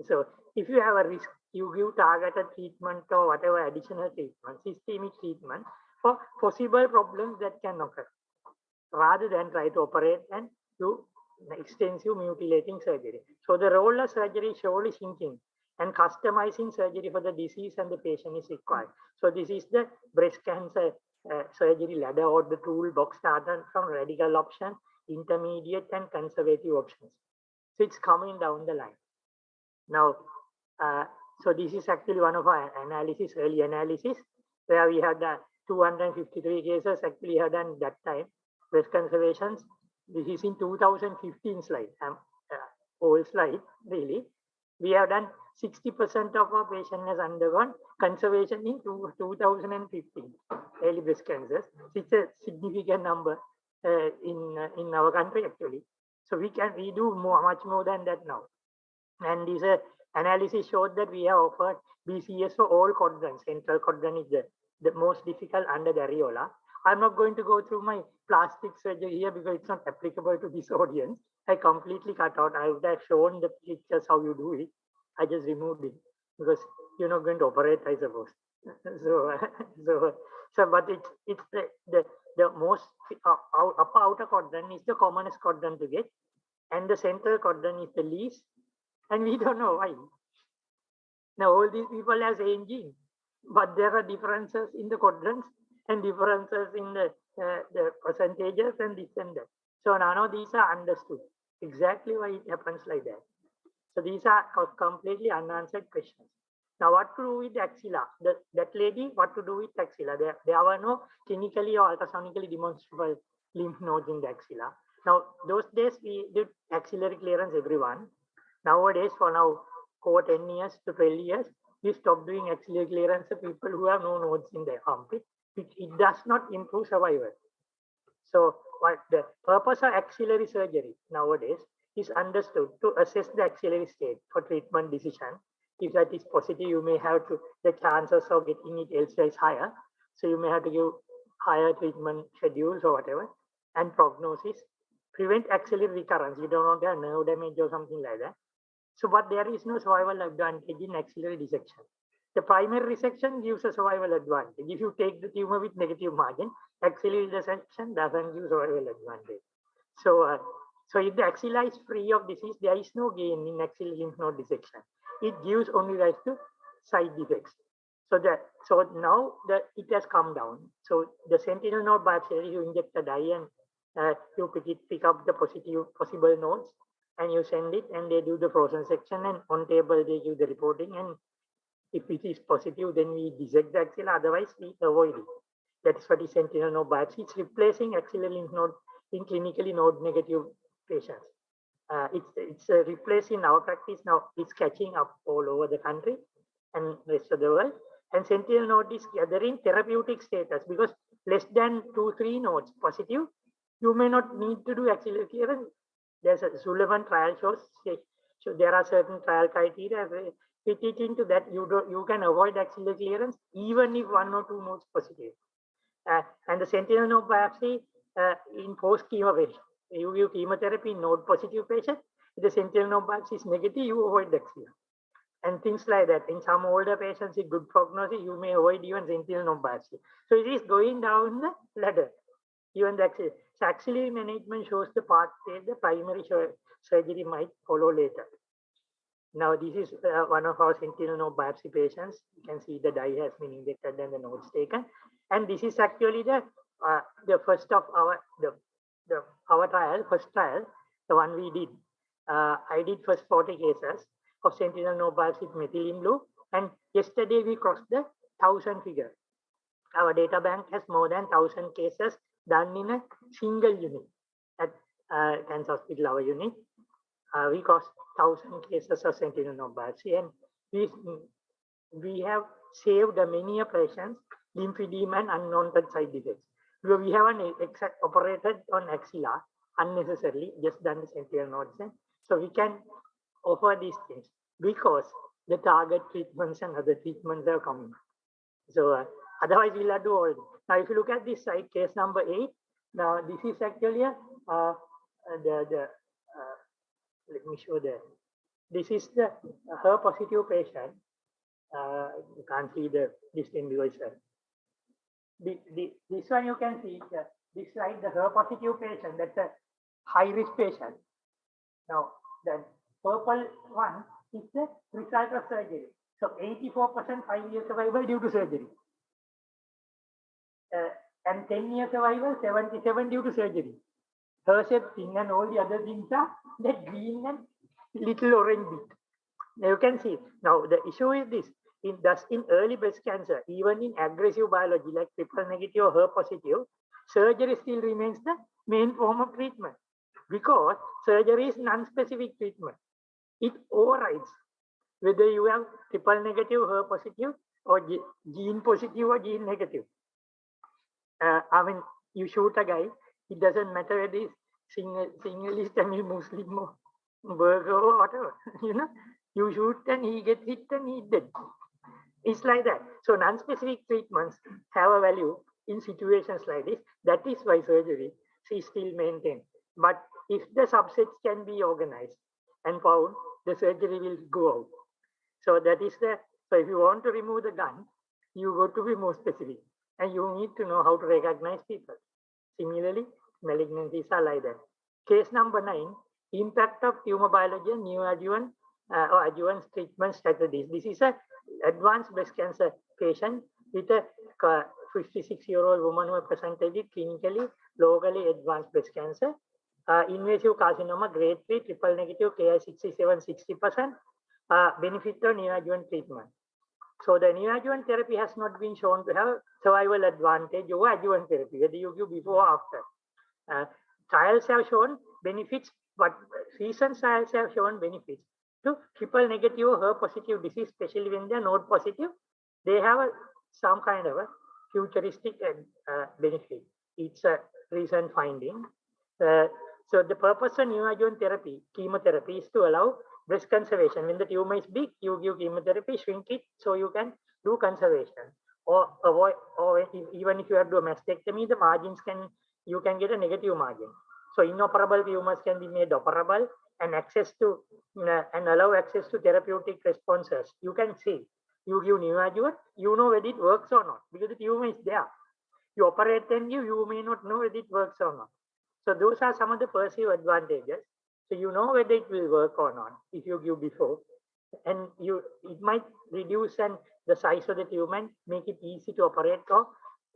So if you have a risk, you give targeted treatment or whatever additional treatment, systemic treatment for possible problems that can occur, rather than try to operate and do extensive mutilating surgery. So the role of surgery is surely shrinking, and customizing surgery for the disease and the patient is required. So this is the breast cancer surgery ladder or the toolbox, started from radical option, intermediate and conservative options. So it's coming down the line. Now, so this is actually one of our early analysis, where we had 253 cases actually had done that time, breast conservations. This is in 2015 slide, old slide, really. We have done 60% of our patient has undergone conservation in 2015, early breast cancers. It's a significant number in our country actually. So we do much more than that now. And this analysis showed that we have offered BCS for all quadrants. Central quadrant is the most difficult under the areola. I'm not going to go through my plastic surgery here because it's not applicable to this audience. I completely cut out. I would have shown the pictures how you do it. I just removed it because you're not going to operate, I suppose. But it's the most upper outer quadrant is the commonest quadrant to get, and the central quadrant is the least, and we don't know why. Now all these people have same gene, but there are differences in the quadrants and differences in the percentages and this and that. So none of these are understood exactly why it happens like that. So these are completely unanswered questions. Now what to do with axilla? That lady, what to do with axilla? There were no clinically or ultrasonically demonstrable lymph nodes in the axilla. Now those days we did axillary clearance everyone. Nowadays for now over 10 years to 12 years, we stopped doing axillary clearance of people who have no nodes in their armpit. It does not improve survival. So what the purpose of axillary surgery nowadays is understood to assess the axillary state for treatment decision. If that is positive, you may have to, the chances of getting it elsewhere is higher. So you may have to give higher treatment schedules or whatever. And prognosis, prevent axillary recurrence. You don't want to have nerve damage or something like that. So, but there is no survival advantage in axillary dissection. The primary resection gives a survival advantage. If you take the tumor with negative margin, axillary dissection doesn't give survival advantage. So, so if the axilla is free of disease, there is no gain in axillary lymph node dissection. It gives only rise to side effects. So now it has come down. So the sentinel node biopsy, you inject the dye and you pick up the positive possible nodes and you send it, and they do the frozen section, and on table they give the reporting, and if it is positive, then we dissect the axilla, otherwise we avoid it. That is what is sentinel node biopsy. It's replacing axillary lymph node in clinically node negative patients. It's replaced in our practice now. It's catching up all over the country and rest of the world. And sentinel node is gathering therapeutic status, because less than 2-3 nodes positive, you may not need to do axillary clearance. There's a Sullivan trial shows, so there are certain trial criteria. Fit it into that, you can avoid axillary clearance even if 1 or 2 nodes positive. And the sentinel node biopsy in post chemo patient, you give chemotherapy in node positive patient. If the sentinel node biopsy is negative, you avoid the axilla. And things like that. In some older patients with good prognosis, you may avoid even sentinel node biopsy. So it is going down the ladder. Even the axillary. So axillary management shows the path where the primary surgery might follow later. Now this is one of our sentinel node biopsy patients. You can see the dye has been injected and the nodes taken. And this is actually the first of our trial, first trial, the one we did. I did first 40 cases of sentinel node biopsy with methylene blue, and yesterday we crossed the 1,000 figure. Our data bank has more than 1,000 cases done in a single unit at Cancer Hospital, our unit. We crossed 1,000 cases of sentinel node biopsy, and we have saved many patients lymphedema and unwanted side effects. We have operated on axilla unnecessarily, just done the sentinel nodes. So we can offer these things because the target treatments and other treatments are coming. So otherwise we'll have to do all this. Now if you look at this side, case number 8, now this is actually let me show that. This is the HER positive patient. You can't see this thing because this one you can see this slide, the HER positive patient, that's a high risk patient. Now the purple one is the result of surgery. So 84% 5-year survival due to surgery. And 10-year survival 77 due to surgery. Herceptin and all the other things are that green and little orange bit. Now you can see. Now the issue is this. Thus in early breast cancer, even in aggressive biology like triple negative or HER positive, surgery still remains the main form of treatment because surgery is non-specific treatment. It overrides whether you have triple negative, HER positive, or gene positive or gene negative. I mean, you shoot a guy, it doesn't matter whether he's single Tamil, Muslim, or burger or whatever. You know, you shoot and he gets hit and he's dead. It's like that. So non-specific treatments have a value in situations like this. That is why surgery is still maintained. But if the subsets can be organized and found, the surgery will go out. So that is so if you want to remove the gun, you got to be more specific. And you need to know how to recognize people. Similarly, malignancies are like that. Case number 9, impact of tumor biology and neoadjuvant or adjuvant treatment strategies. This is an advanced breast cancer patient with a 56-year-old woman who presented with clinically, locally advanced breast cancer. Invasive carcinoma, grade 3, triple negative, Ki67, 60%, benefit of neoadjuvant treatment. So the neoadjuvant therapy has not been shown to have survival advantage over adjuvant therapy, whether you give before or after. Trials have shown benefits, but recent trials have shown benefits to triple negative or HER positive disease, especially when they are node positive. They have some kind of a futuristic benefit. It's a recent finding. So the purpose of neoadjuvant therapy, chemotherapy, is to allow breast conservation. When the tumor is big, you give chemotherapy, shrink it so you can do conservation. Or avoid, or even if you have to do a mastectomy, the margins you can get a negative margin. So inoperable tumors can be made operable and and allow access to therapeutic responses. You can see, you give neoadjuvant, you know whether it works or not because the tumor is there. You operate and you may not know whether it works or not. So those are some of the perceived advantages. So you know whether it will work or not if you give before. and it might reduce the size of the tumor and make it easy to operate or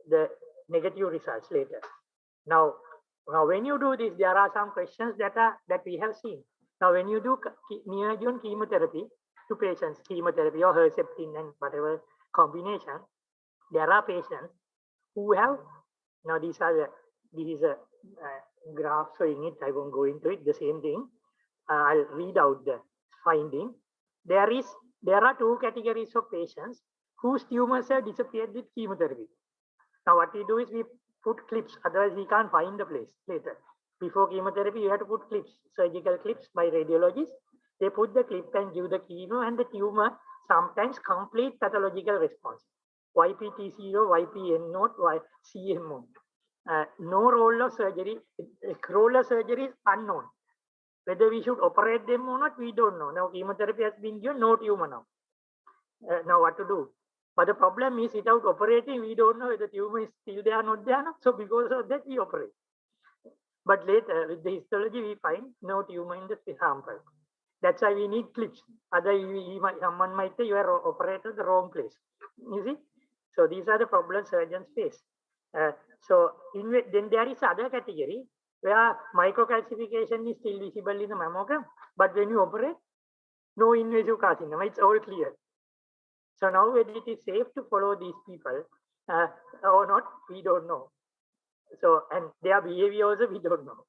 the negative results later. Now when you do this, there are some questions that we have seen. Now, when you do neoadjuvant chemotherapy to patients, chemotherapy or Herceptin and whatever combination, there are patients who have, now this is a graph showing it. I won't go into it. The same thing. I'll read out the finding. There are two categories of patients whose tumors have disappeared with chemotherapy. Now, what we do is we put clips, otherwise we can't find the place later. Before chemotherapy, you have to put clips, surgical clips by radiologists. They put the clip and give the chemo, and the tumor sometimes complete pathological response. YPT0, YPN0, CMO. No role of surgery. Role of surgery is unknown. Whether we should operate them or not, we don't know. Now, chemotherapy has been given, no tumor now. Now, what to do? But the problem is, without operating, we don't know whether the tumor is still there or not there. So, because of that, we operate. But later, with the histology, we find no tumor in the sample. That's why we need clips. Otherwise, someone might say you are operated the wrong place. You see? So, these are the problems surgeons face. Then there is other category where microcalcification is still visible in the mammogram. But when you operate, no invasive carcinoma, it's all clear. So now whether it is safe to follow these people or not, we don't know. So, and their behavior also we don't know.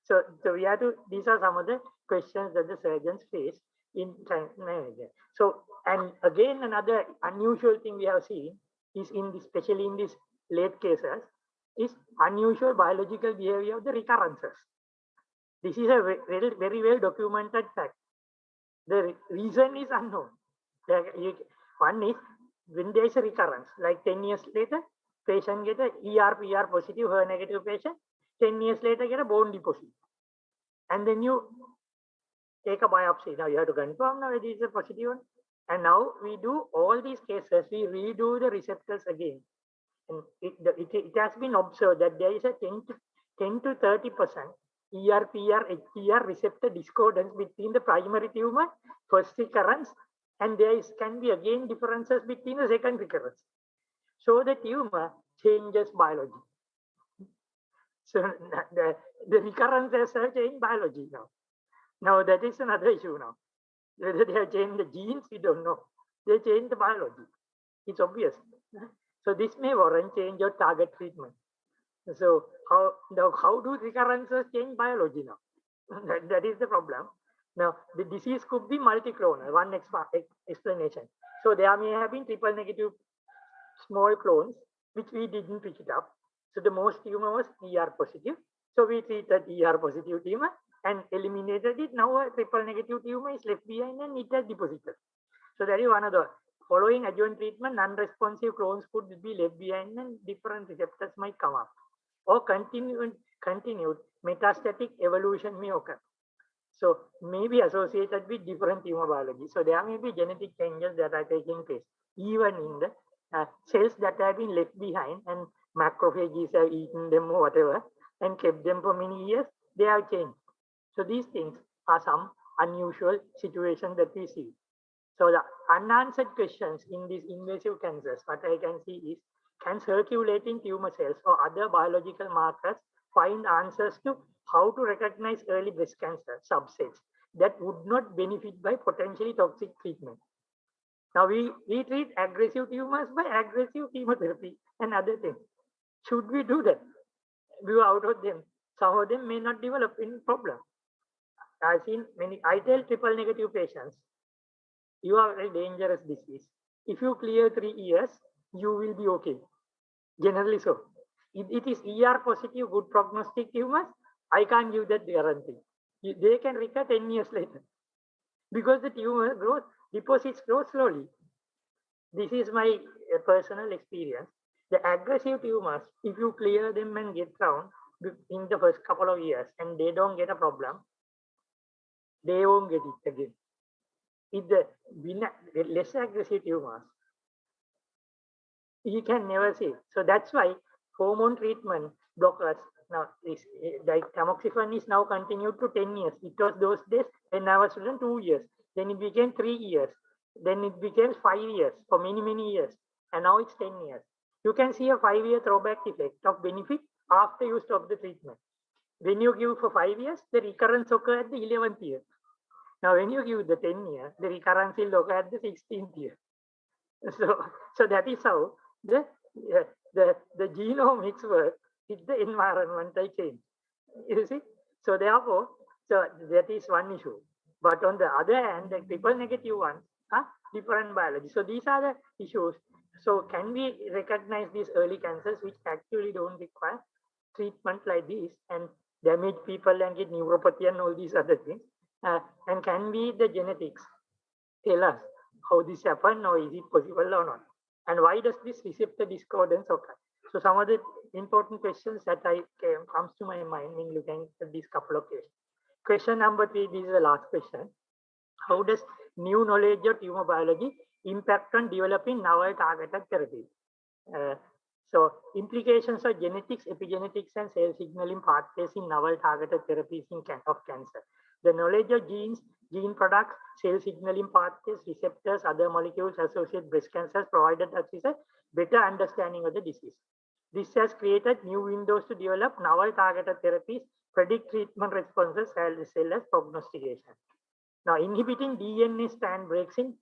So we have to, these are some of the questions that the surgeons face in management. So, and again, another unusual thing we have seen is especially in these late cases, is unusual biological behavior of the recurrences. This is a very well documented fact. The reason is unknown. One is when there is a recurrence, like 10 years later, patient get a ER/PR positive, HER negative patient, 10 years later get a bone deposit. And then you take a biopsy. Now you have to confirm now whether it is a positive one. And now we do all these cases, we redo the receptors again. And it has been observed that there is a 10 to 30% ER/PR, HPR receptor discordance between the primary tumor, first recurrence, and there can be again differences between the second recurrence. So the tumor changes biology. So the recurrences have changed biology now. Now that is another issue now. Whether they have changed the genes, we don't know. They change the biology. It's obvious. So this may warrant change of target treatment. So how do recurrences change biology now? That is the problem. Now, the disease could be multiclonal, one explanation. So there may have been triple negative small clones, which we didn't pick it up. So the most tumor was ER positive. So we treated ER positive tumor and eliminated it. Now a triple negative tumor is left behind and it has deposited. So that is one of the following adjuvant treatment, non-responsive clones could be left behind and different receptors might come up. Or continued metastatic evolution may occur. So may be associated with different tumor biology. So there may be genetic changes that are taking place, even in the cells that have been left behind and macrophages have eaten them or whatever and kept them for many years, they have changed. So these things are some unusual situations that we see. So the unanswered questions in these invasive cancers, what I can see is, can circulating tumor cells or other biological markers find answers to how to recognize early breast cancer subsets that would not benefit by potentially toxic treatment? Now we treat aggressive tumors by aggressive chemotherapy and other things. Should we do that? We are out of them. Some of them may not develop any problem. I've seen many, I tell triple negative patients, you have a dangerous disease. If you clear 3 years, you will be okay. Generally so. If it is ER positive, good prognostic tumors, I can't give that guarantee. They can recur 10 years later. Because the tumor growth, deposits grow slowly. This is my personal experience. The aggressive tumors, if you clear them and get down in the first couple of years and they don't get a problem, they won't get it again. If the less aggressive tumors, you can never see. So that's why hormone treatment blockers, now this like tamoxifen is now continued to 10 years. It was those days when I was student 2 years. then it became 3 years, then it became 5 years for many, many years, and now it's 10 years. You can see a 5-year throwback effect of benefit after you stop the treatment. When you give for 5 years, the recurrence occurs at the 11th year. Now, when you give the 10 years, the recurrence will occur at the 16th year. So that is how the genomics work with the environmental change. You see? So therefore, so that is one issue. But on the other hand, the triple negative ones are different biology. So these are the issues. So can we recognize these early cancers which actually don't require treatment like this and damage people and get neuropathy and all these other things? And can we, the genetics, tell us how this happened, or is it possible or not? And why does this receptor discordance occur? So some of the important questions that comes to my mind when looking at these couple of questions. Question number 3, this is the last question. How does new knowledge of tumor biology impact on developing novel targeted therapy? So implications of genetics, epigenetics, and cell signaling pathways in novel targeted therapies of cancer. The knowledge of genes, gene products, cell signaling pathways, receptors, other molecules associated with breast cancers provided us with a better understanding of the disease. This has created new windows to develop novel targeted therapies, predict treatment responses, as well as prognostication. Now, inhibiting DNA strand breaks in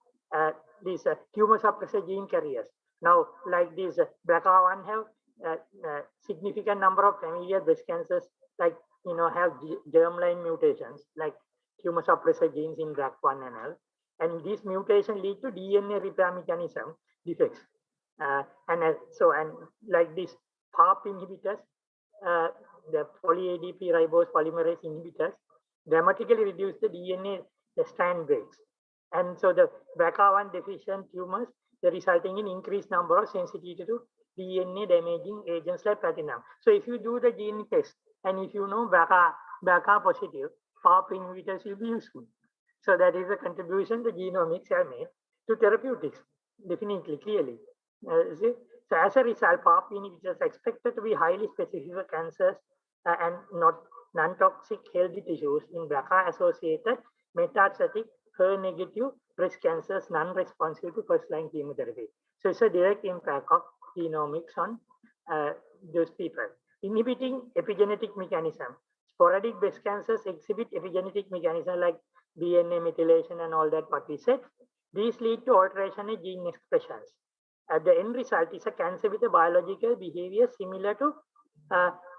these tumor suppressor gene carriers. Now, like these BRCA1 have significant number of familial breast cancers, like have germline mutations, like tumor suppressor genes in BRCA1 and L. And these mutations lead to DNA repair mechanism defects. And like these PARP inhibitors, the poly-ADP ribose polymerase inhibitors dramatically reduce the DNA strand breaks. And so the BRCA1 deficient tumors, they're resulting in increased number of sensitivity to DNA damaging agents like platinum. So if you do the gene test and if you know BRCA positive, PARP inhibitors will be useful. So that is a contribution the genomics have made to therapeutics, definitely, clearly. So as a result, PARP inhibitors are expected to be highly specific for cancers and not non-toxic healthy tissues in BRCA-associated metastatic HER-negative breast cancers non-responsive to first-line chemotherapy. So it's a direct impact of genomics on those people. Inhibiting epigenetic mechanism. Sporadic breast cancers exhibit epigenetic mechanism like DNA methylation and all that what we said. These lead to alteration in gene expressions. The end result is a cancer with a biological behavior similar to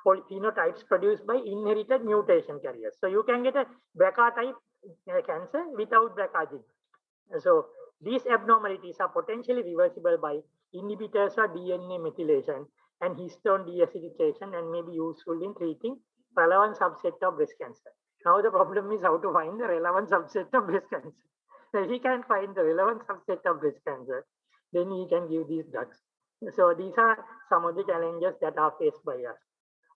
phenotypes produced by inherited mutation carriers. So you can get a BRCA type cancer without BRCA gene. So these abnormalities are potentially reversible by inhibitors of DNA methylation and histone deacidification and may be useful in treating relevant subset of breast cancer. Now the problem is how to find the relevant subset of breast cancer. So if we can't find the relevant subset of breast cancer, then we can give these drugs. So these are some of the challenges that are faced by us.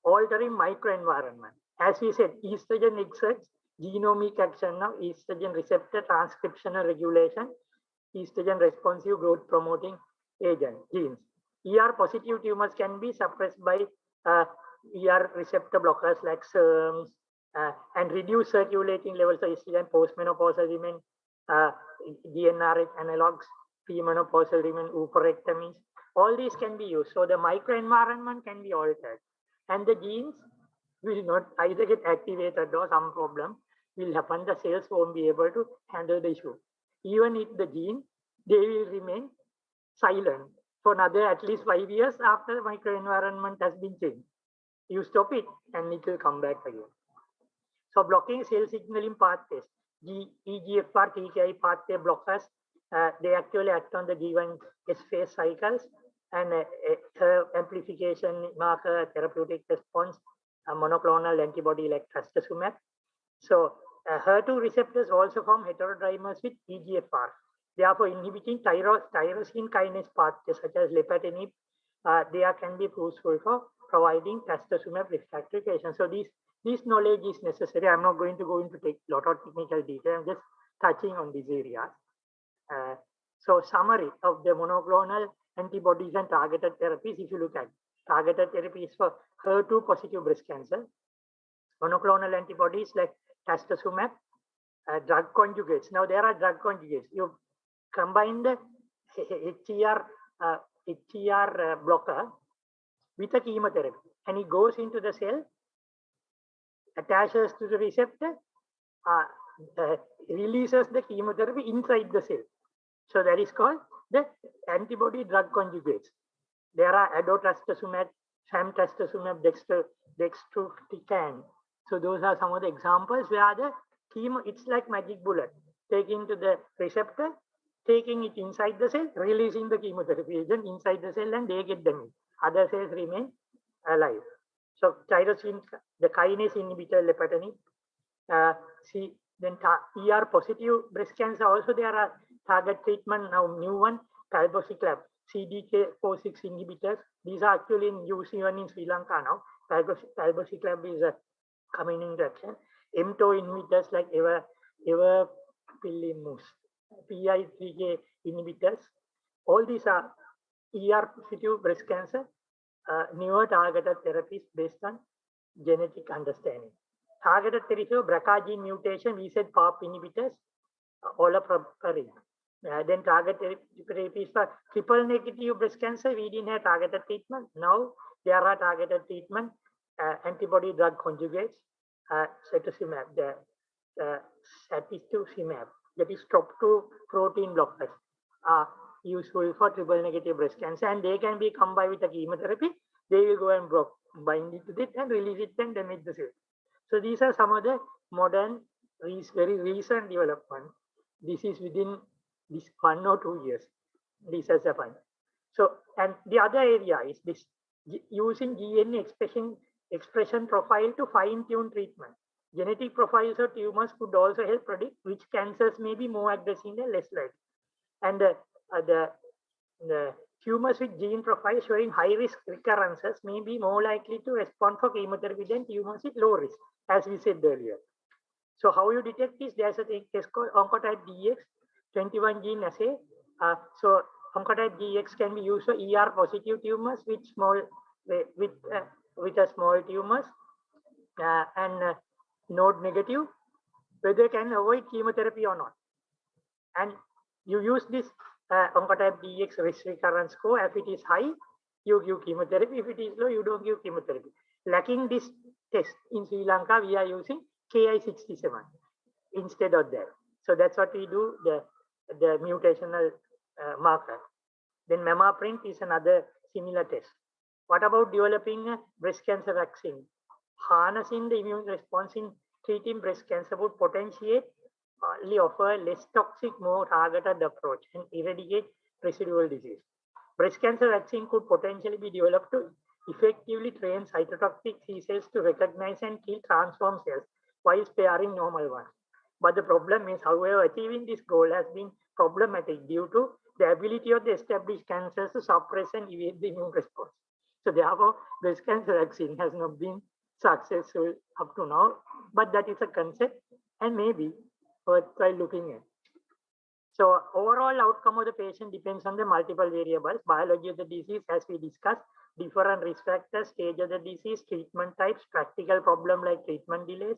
Altering microenvironment. As we said, estrogen exerts genomic action of estrogen receptor transcriptional regulation, estrogen responsive growth promoting agent, genes. ER positive tumors can be suppressed by ER receptor blockers like SERMs and reduce circulating levels of estrogen postmenopausal women, GnRH analogs, premenopausal women, oophorectomies. All these can be used. So the microenvironment can be altered. And the genes will not either get activated or some problem will happen. The cells won't be able to handle the issue. Even if the gene, they will remain silent for another at least 5 years after the microenvironment has been changed. You stop it and it will come back again. So blocking cell signaling pathways, the EGFR TKI pathway blockers, they actually act on the G1 S phase cycles and amplification marker therapeutic response, a monoclonal antibody like trastuzumab. So HER2 receptors also form heterodimers with EGFR. Therefore, inhibiting tyrosine kinase pathways such as lepatinib, they can be useful for providing trastuzumab refractory patients. So this knowledge is necessary. I'm not going to go into a lot of technical detail. I'm just touching on these areas. So summary of the monoclonal antibodies and targeted therapies. If you look at targeted therapies for HER2 positive breast cancer, monoclonal antibodies like trastuzumab, drug conjugates. Now there are drug conjugates. You combine the HER blocker with a chemotherapy, and it goes into the cell, attaches to the receptor, releases the chemotherapy inside the cell. So that is called the antibody drug conjugates. There are adotrastuzumab, famtrastuzumab, dextrotican. So those are some of the examples where the chemo, it's like magic bullet, taking to the receptor, taking it inside the cell, releasing the chemotherapy agent inside the cell, and they get damaged. Other cells remain alive. So tyrosine, the kinase inhibitor, leptinib. Then ER positive breast cancer also there are target treatment now. New one, palbociclib, CDK4/6 inhibitors. These are actually in use even in Sri Lanka now. Palbociclib is a coming into action. mTOR inhibitors like everolimus, PI3K inhibitors. All these are ER positive breast cancer, newer targeted therapies based on genetic understanding. Targeted therapy of BRCA gene mutation, we said PARP inhibitors, olaparib. Then targeted therapies for triple negative breast cancer, we didn't have targeted treatment. Now there are targeted treatment, antibody drug conjugates, cetuximab, satistumab, that is TROP2 protein blockers, are useful for triple negative breast cancer, and they can be combined with a chemotherapy. They will go and bind it to it and release it and damage the cell. So these are some of the modern, very recent development. This is within this 1 or 2 years. This has happened. So, and the other area is this using DNA expression profile to fine-tune treatment. Genetic profiles of tumors could also help predict which cancers may be more aggressive and less likely. And the tumors with gene profile showing high risk recurrences may be more likely to respond for chemotherapy than tumors with low risk, as we said earlier. So how you detect this? There's a test called Oncotype DX 21 gene assay. So Oncotype DX can be used for ER positive tumors with small tumors and node negative, whether can avoid chemotherapy or not. And you use this Oncotype DX risk recurrence score. If it is high, you give chemotherapy. If it is low, you don't give chemotherapy. Lacking this test in Sri Lanka, we are using Ki67 instead of that. So that's what we do, the mutational marker. Then MammaPrint is another similar test. What about developing a breast cancer vaccine? Harnessing the immune response in treating breast cancer would potentiate offer less toxic, more targeted approach and eradicate residual disease. Breast cancer vaccine could potentially be developed to effectively train cytotoxic T cells to recognize and kill transformed cells while sparing normal ones. But the problem is, however, achieving this goal has been problematic due to the ability of the established cancers to suppress and evade the immune response. So therefore, breast cancer vaccine has not been successful up to now, but that is a concept and maybe worthwhile looking at. So overall outcome of the patient depends on the multiple variables: biology of the disease, as we discussed, different risk factors, stage of the disease, treatment types, practical problem like treatment delays,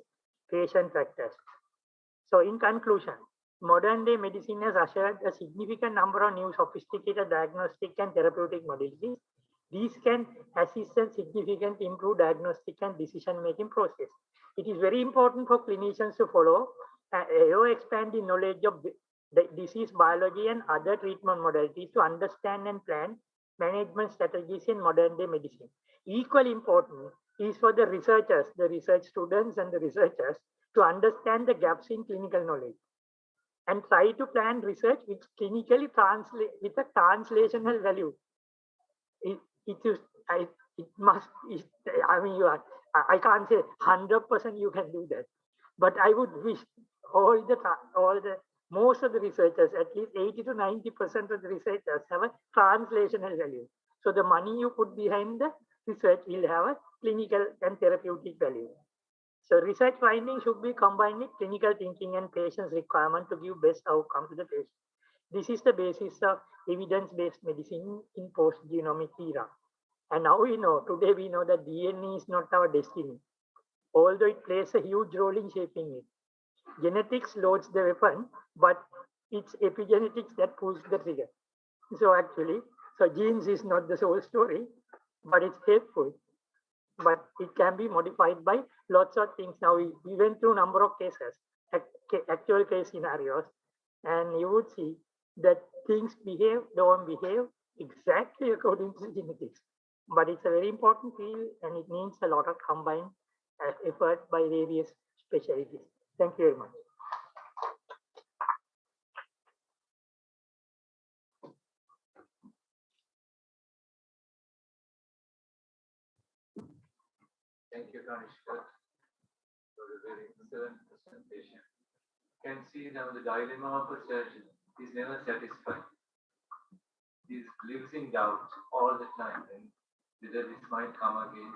patient factors. So in conclusion, modern day medicine has ushered a significant number of new sophisticated diagnostic and therapeutic modalities. These can assist and significantly improve diagnostic and decision-making process. It is very important for clinicians to follow expand the knowledge of the disease biology and other treatment modalities to understand and plan management strategies in modern day medicine. Equally important is for the researchers, the research students and the researchers to understand the gaps in clinical knowledge and try to plan research which clinically translate with a translational value. I can't say 100% you can do that, but I would wish most of the researchers, at least 80 to 90% of the researchers have a translational value. So the money you put behind the research will have a clinical and therapeutic value. So research findings should be combined with clinical thinking and patient's requirement to give best outcome to the patient. This is the basis of evidence-based medicine in post-genomic era. And now today we know that DNA is not our destiny, although it plays a huge role in shaping it. Genetics loads the weapon, but it's epigenetics that pulls the trigger. So actually, so genes is not the sole story, but it's helpful. But it can be modified by lots of things. Now we went through a number of cases, actual case scenarios, and you would see that things don't behave exactly according to genetics. But it's a very important field, and it needs a lot of combined effort by various specialties. Thank you very much. Thank you, Kanishka, for a very excellent presentation. You can see now the dilemma of a surgeon is never satisfied. He lives in doubt all the time, and whether this might come again,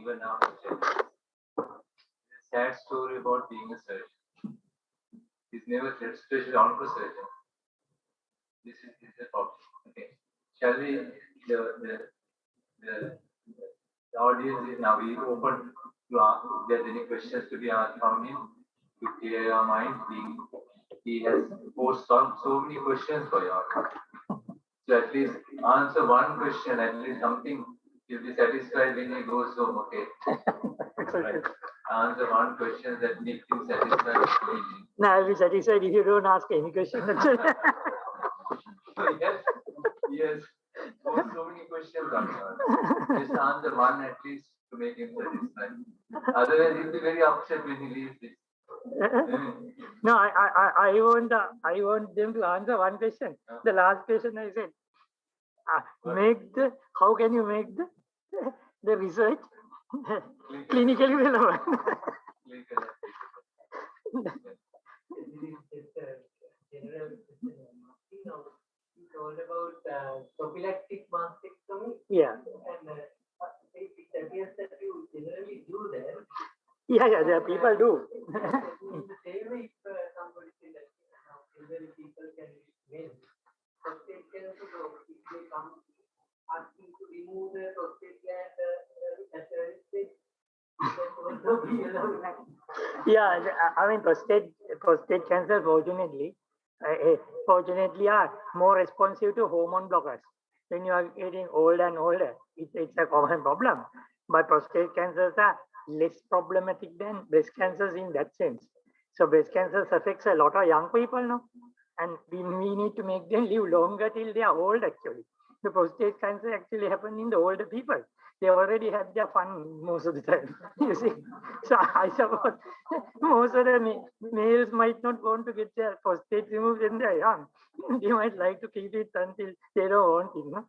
even after 10 years. It's a sad story about being a surgeon. He's never said, especially onco-surgeon. This is the problem. Okay. Shall we, the audience is now open to ask if there's any questions to be asked from him to clear your mind. He has posed so many questions for you. So at least answer one question, at least something. You'll be satisfied when he goes home, okay? Right. Answer one question that makes him satisfied. No, I'll be satisfied if you don't ask any question. Yes. So many questions on you. Just answer one at least to make him satisfied. Otherwise, he'll be very upset when he leaves this. No, I want them to answer one question. The last question I said, how can you make the research clinically relevant? You told about prophylactic mastectomy. Yeah. And it appears that you generally do that. Yeah, there are people do. In the same way, if somebody says that elderly people can win prostate cancer, if they come asking to remove the prostate gland at early stage, that also be allowed. Yeah, I mean prostate cancer, fortunately, are more responsive to hormone blockers. When you are getting older and older, it's a common problem. But prostate cancers are less problematic than breast cancers in that sense. So breast cancers affects a lot of young people now, and we need to make them live longer till they are old. Actually, the prostate cancer actually happens in the older people. They already had their fun most of the time. You see, so I suppose most of the males might not want to get their prostate removed when they are young. They might like to keep it until they don't want it. No?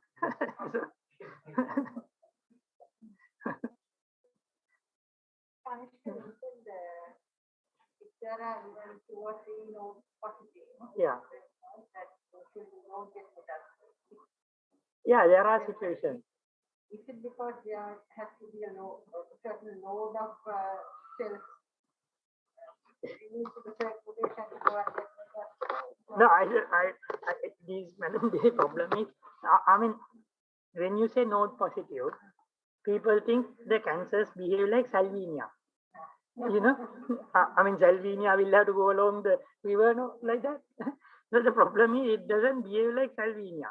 If there are even 2 or 3 nodes positive, yeah. That patient will not get metastasis. Yeah, there are situations. Is it because there has to be a certain node of cells removed to the circulation to go and get metastasis? No, the problem is, I mean, when you say node positive, people think the cancers behave like salvinia. You know, I mean, salvinia will have to go along the river, no, like that. So the problem is, it doesn't behave like salvinia.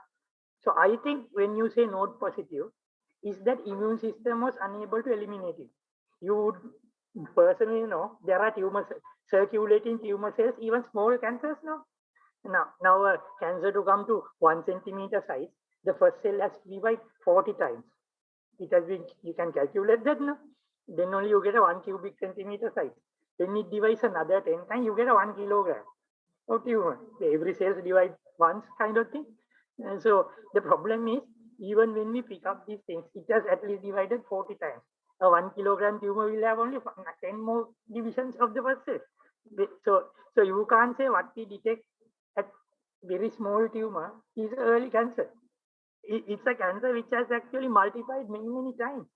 So I think when you say node positive, is that immune system was unable to eliminate it. You would personally know there are circulating tumor cells, even small cancers now. Now a cancer to come to 1 centimeter size, the first cell has to divide 40 times. It has been, you can calculate that now. Then only you get a 1 cubic centimeter size. Then it divides another 10 times, you get a 1 kilogram of tumor. Every cell divide once kind of thing. And so the problem is, even when we pick up these things, it has at least divided 40 times. A 1 kilogram tumor will have only 10 more divisions of the first cell. So you can't say what we detect at very small tumor is early cancer. It's a cancer which has actually multiplied many times.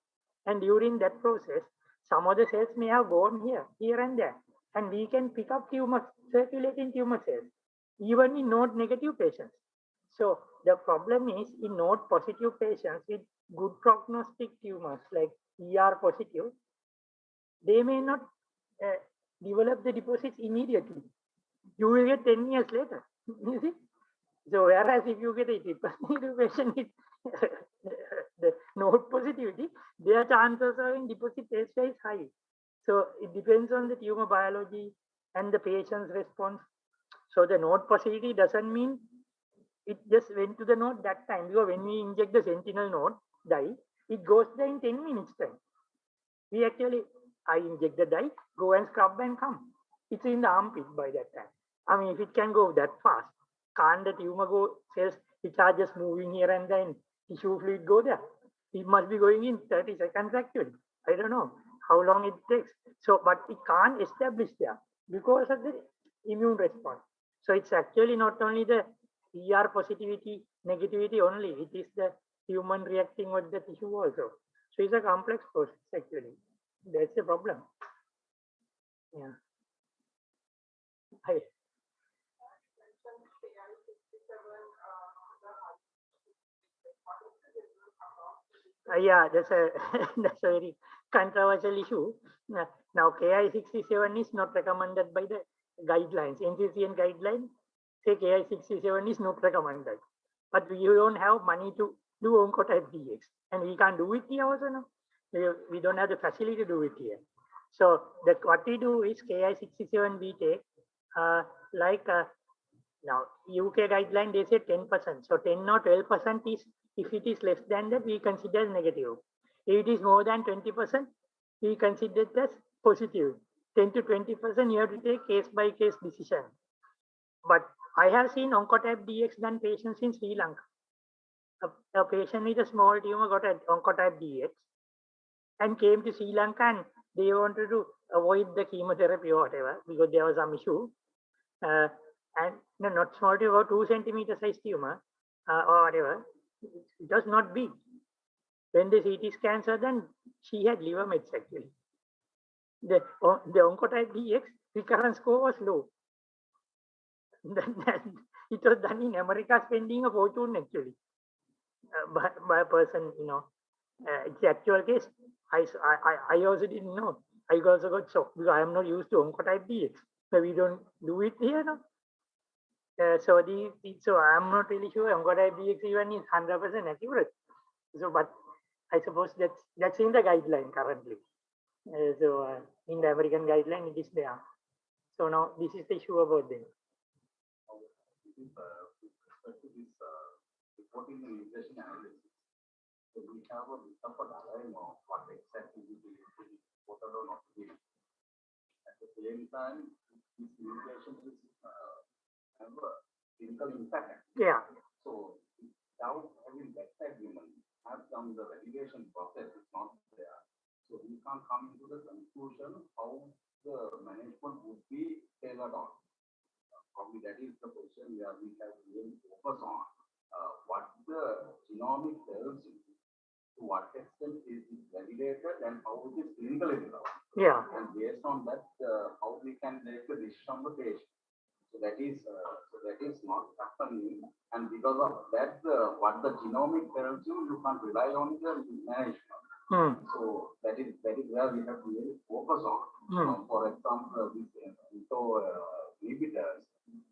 And during that process, some of the cells may have gone here and there. And we can pick up circulating tumor cells, even in node negative patients. So the problem is in node positive patients with good prognostic tumors like ER positive, they may not develop the deposits immediately. You will get 10 years later. You see? So whereas if you get 80% patient with the node positivity, their chances of in deposit elsewhere is high. So it depends on the tumor biology and the patient's response. So the node positivity doesn't mean it just went to the node that time, because when we inject the sentinel node dye, it goes there in 10 minutes time. We actually, I inject the dye, go and scrub and come. It's in the armpit by that time. I mean, if it can go that fast, can't the tumor go cells which are just moving here and then tissue fluid go there? It must be going in 30 seconds actually. I don't know how long it takes. So, but it can't establish there because of the immune response. So it's actually not only the ER positivity, negativity only, it is the human reacting with the tissue also. So it's a complex process actually. That's the problem. Yeah. Yeah, that's a that's a very controversial issue. Now KI67 is not recommended by the guidelines. NCCN guidelines say KI67 is not recommended, but we don't have money to do oncotype DX, and we can't do it here also. No, we don't have the facility to do it here. So that what we do is KI67 we take now UK guideline they say 10%. So 10 or 12% is, if it is less than that, we consider as negative. If it is more than 20%, we consider it as positive. 10 to 20%, you have to take case by case decision. But I have seen oncotype DX done patients in Sri Lanka. A patient with a small tumor got an oncotype DX and came to Sri Lanka, and they wanted to avoid the chemotherapy or whatever because there was some issue. And no, not small tumor, 2 centimeter size tumor or whatever. It was not big. When the CT scans were done, she had liver mets actually. The oncotype DX recurrence score was low. It was done in America, spending a fortune actually by a person, you know. It's the actual case. I also didn't know. I also got shocked because I am not used to oncotype DX. So we don't do it here, no. So I'm not really sure oncotype DX even is 100% accurate. So, but I suppose that's in the guideline currently. In the American guideline, it is there. So now this is the issue about them. Reporting and regression analysis. So we have a bit of a dilemma of what exactly we do, what or not to do. At the same time, this regression is have a clinical impact. Yeah. So without having that agreement, have done the validation process is not there. So we can't come into the conclusion how the management would be tailored on. Probably that is the question where we have to really focus on. What the genomic tells you, to what extent is it validated and how it is clinically developed. Yeah. And based on that, how we can make the decision on the patient. So that is not happening. And because of that, what the genomic tells you, you can't rely on the management. So that is where we have to really focus on. For example, these inhibitors,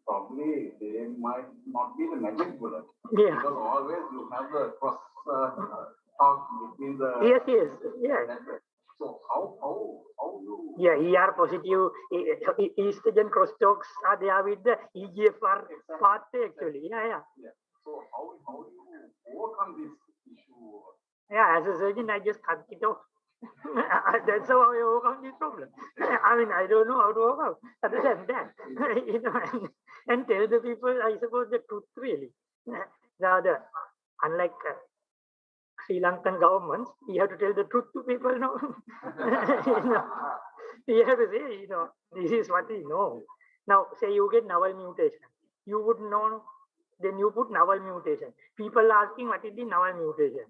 probably they might not be the magic bullet. Yeah. Because always you have the cross talk between the. Yes. So how you. Yeah, ER positive, estrogen crosstalks are there with the EGFR pathway actually. Yeah. So how do you overcome this issue? Yeah, as a surgeon, I just cut it off. That's how I overcome this problem. I mean, I don't know how to overcome other than that. You know, and tell the people, I suppose, the truth really. Now, unlike Sri Lankan governments, you have to tell the truth to people. No, you have to say, this is what we know. Now, say you get novel mutation, you would know. Then you put novel mutation. People are asking what is the novel mutation.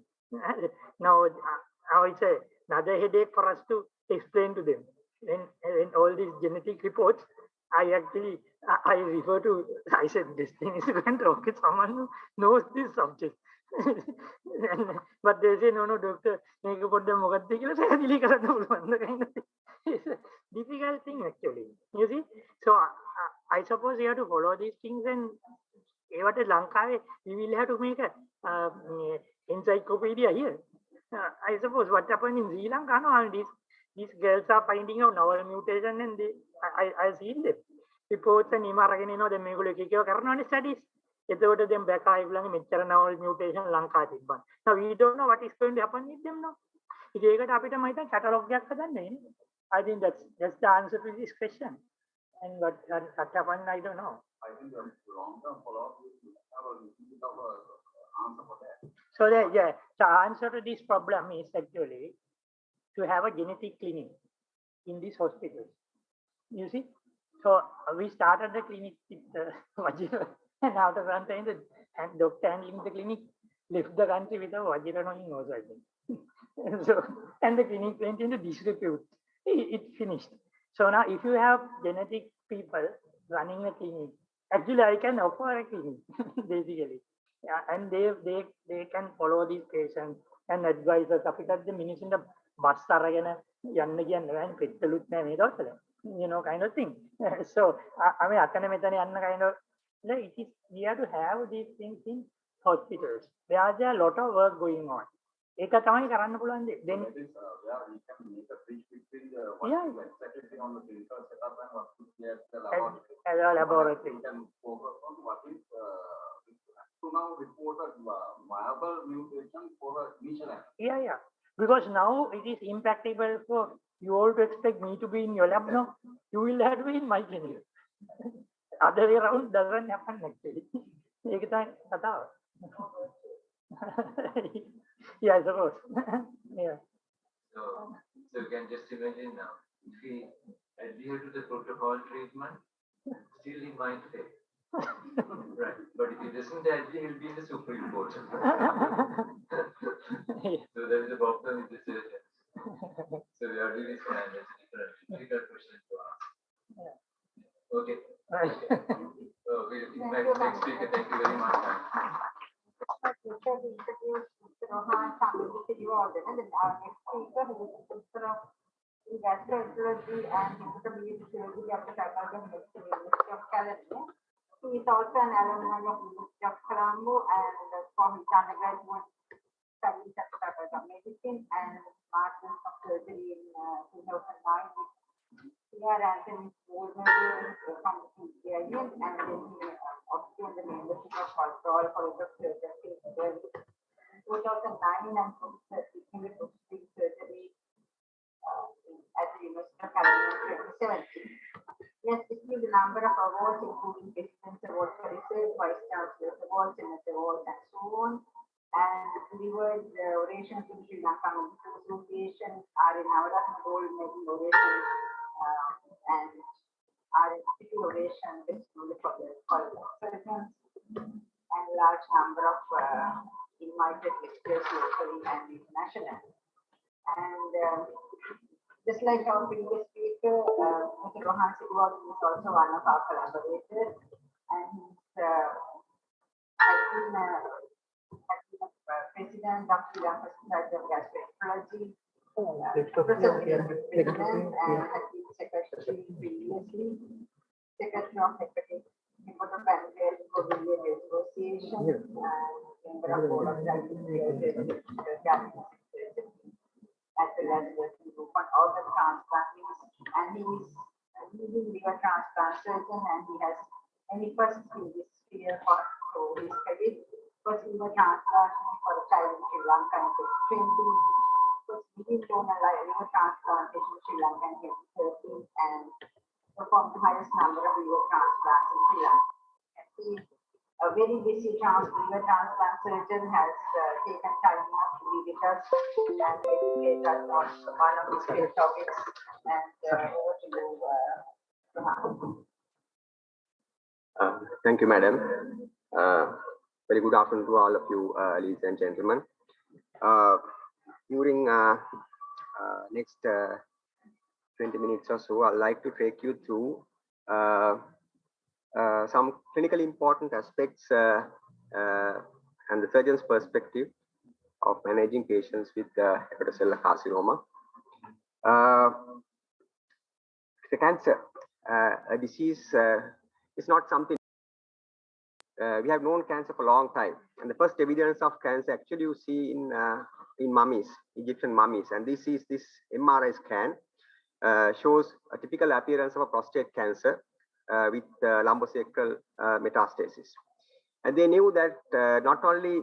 Now it's another headache for us to explain to them. And all these genetic reports, I refer to. I said this thing is going to talk with someone who knows this subject. But they say no, doctor. මේක පොඩ්ඩක් මොකක්ද කියලා පැහැදිලි කරන්න පුළුවන්. It's a difficult thing actually. You see, so I suppose you have to follow these things, and what is Lanka, we will have to make a encyclopedia here. I suppose what happened in Sri Lanka, no, and these girls are finding out novel mutation, and I've seen them. Reports and ඉමාරගෙන එනවා දැන් මේගොල්ලෝ එක එක කරනවානේ studies. එතකොට දැන් back ආයිගොල්ලන්ගේ මෙච්චර novel mutation ලංකාවේ තිබ්බා. Now we don't know what is going to happen with them now. ඉතින් ඒකට අපිට මම හිතන්නේ catalog එකක් හදන්න වෙන්නේ. I think that's the answer to this question. And what happened, I don't know. I think the long-term follow-up will have a little bit of an answer for that. So the answer to this problem is actually to have a genetic clinic in these hospitals. You see, so we started the clinic with Vajira, and after some time the doctor handling the clinic left the country with a Vajira knowing nose, I think. So, and the clinic went into disrepute. It finished. So now if you have genetic people running a clinic, actually I can offer a clinic basically. Yeah, and they can follow these patients and advise us. අපිටත් the minutes in the bus අරගෙන යන්න කියන්න බෑනේ පෙට්ටලුත් නැහැ මේ දවස්වල. You know, kind of thing. So I mean අතන මෙතන යන්න kind of like it is, we have to have these things in hospitals. There are a lot of work going on. ඒක තමයි කරන්න පුළුවන් දේ. Then where we can make a bridge between the what is exactly on the clinical setup and what is there at the laboratory. We can focus on what is to now report a viable mutation for a initial action. Yeah. Because now it is impractical for you all to expect me to be in your lab now. You will have to be in my clinic. Other way around doesn't happen actually. ඒක තමයි කතාව. Yeah, I suppose. Yeah. So you can just imagine now, if he adhere to the protocol treatment, still he might fail. Right. But if he doesn't adhere, he'll be in the Supreme Court. So there is a problem with this. So we are really stand as a difficult question to ask. Yeah. Okay. Right. So we'll invite the next speaker. Thank you very much. In gastroenterology and microbiology of the Faculty of Medicine, University of California. He is also an alumni of University of Colombo, and for his undergraduate studies at the Faculty of Medicine and Masters of Surgery in 2009. He had Anthony Gold Medal from the CGIM, and then he obtained the membership of Cultural College of Surgery in 2009, and he did obstetric surgery at the University of California in 2017. He has received a number of awards, including President's Award for Research, Vice Chancellor's Award, Senate Awards, and so on, and delivered orations in Sri Lanka Medical Association, are in Navaratna Gold Medal Oration, and are in City Oration, for the surgeons, and a large number of invited lecturers locally and internationally. And just like our previous speaker, Mr. Rohan Sidwal is also one of our collaborators, and he's has been president of the Institute of Biochemistry, president, and has been secretary previously, secretary of Hepatitis Association, and member of board of directors, as well as working group on organ transplants, and he is a leading liver transplant surgeon, and he has many firsts in this sphere for his credit. First liver transplantation for a child in Sri Lanka in 2020, first medium donor liver transplantation in Sri Lanka in 2013, and performed the highest number of liver transplants in Sri Lanka. A very busy liver transplant surgeon has taken time out to be with us and educate us on one of his field topics. And over to you, Thank you, madam. Very good afternoon to all of you, ladies and gentlemen. During next 20 minutes or so, I'd like to take you through some clinically important aspects and the surgeon's perspective of managing patients with hepatocellular carcinoma. The cancer, a disease, is not something. We have known cancer for a long time, and the first evidence of cancer actually you see in mummies, Egyptian mummies, and this MRI scan shows a typical appearance of a prostate cancer with lumbosacral metastasis. And they knew that not only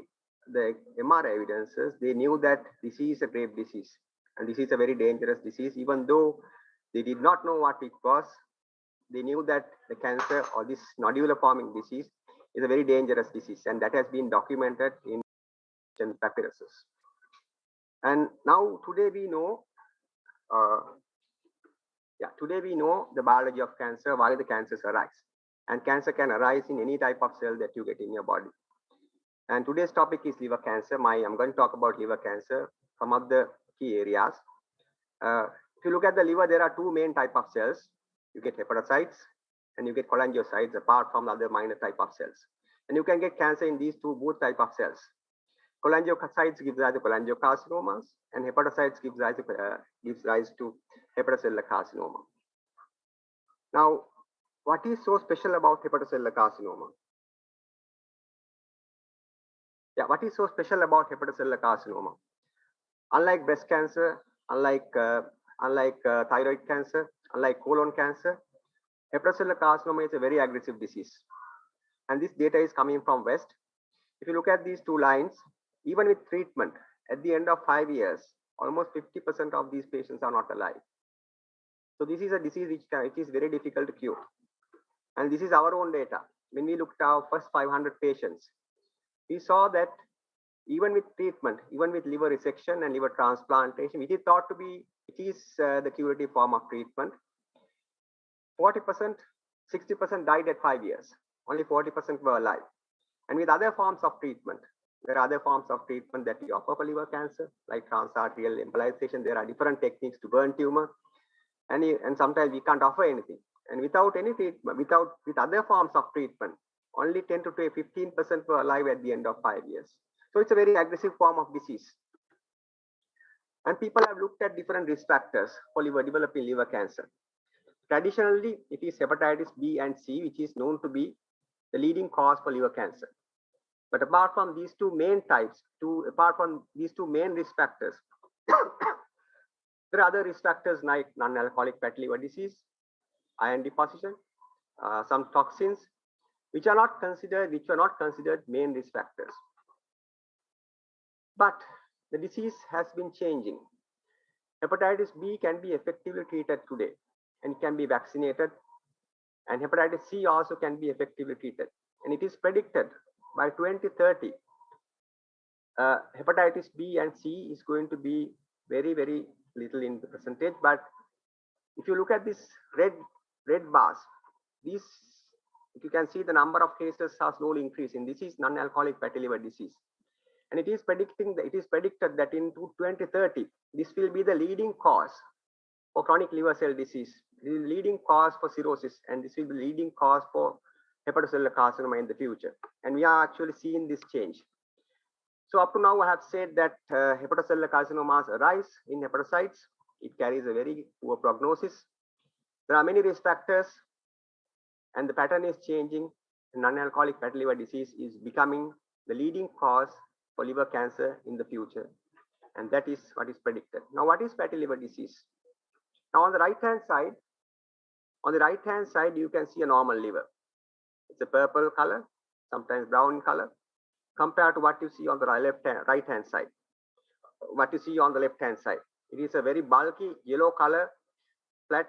the MRI evidences, they knew that this is a grave disease, and this is a very dangerous disease. Even though they did not know what it was, they knew that the cancer or this nodular forming disease is a very dangerous disease, and that has been documented in papyruses. And now today we know, today we know the biology of cancer, why the cancers arise. And cancer can arise in any type of cell that you get in your body. And today's topic is liver cancer. I'm going to talk about liver cancer, some of the key areas. If you look at the liver, there are two main type of cells. You get hepatocytes and you get cholangiocytes, apart from the other minor type of cells. And you can get cancer in these both type of cells. Cholangiocytes gives rise to cholangiocarcinomas, and hepatocytes gives rise to hepatocellular carcinoma. Now, what is so special about hepatocellular carcinoma? What is so special about hepatocellular carcinoma? Unlike breast cancer, unlike thyroid cancer, unlike colon cancer, hepatocellular carcinoma is a very aggressive disease. And this data is coming from West. If you look at these two lines, even with treatment, at the end of 5 years, almost 50% of these patients are not alive. So this is a disease which is very difficult to cure. And this is our own data. When we looked at our first 500 patients, we saw that even with treatment, even with liver resection and liver transplantation, which is thought to be, the curative form of treatment, 40%, 60% died at 5 years. Only 40% were alive. And with other forms of treatment, there are other forms of treatment that we offer for liver cancer, like transarterial embolization. There are different techniques to burn tumor. And sometimes we can't offer anything. And without any treatment, with other forms of treatment, only 10 to 15% were alive at the end of 5 years. So it's a very aggressive form of disease. And people have looked at different risk factors for developing liver cancer. Traditionally, it is hepatitis B and C, which is known to be the leading cause for liver cancer. But apart from these two main types, apart from these two main risk factors, there are other risk factors like non-alcoholic fatty liver disease, iron deposition, some toxins, which were not considered main risk factors. But the disease has been changing. Hepatitis B can be effectively treated today and can be vaccinated. And hepatitis C also can be effectively treated. And it is predicted by 2030, hepatitis B and C is going to be very, very little in the percentage. But if you look at this red bars, if you can see the number of cases are slowly increasing. This is non-alcoholic fatty liver disease. And it is predicted that in 2030, this will be the leading cause for chronic liver cell disease, the leading cause for cirrhosis, and this will be the leading cause for hepatocellular carcinoma in the future. And we are actually seeing this change. So up to now, I have said that hepatocellular carcinomas arise in hepatocytes. It carries a very poor prognosis. There are many risk factors, and the pattern is changing. Non-alcoholic fatty liver disease is becoming the leading cause for liver cancer in the future. And that is what is predicted. Now, what is fatty liver disease? Now, on the right-hand side, you can see a normal liver. It's a purple color, sometimes brown color, compared to what you see on the right-hand side. What you see on the left-hand side, it is a very bulky yellow color, flat,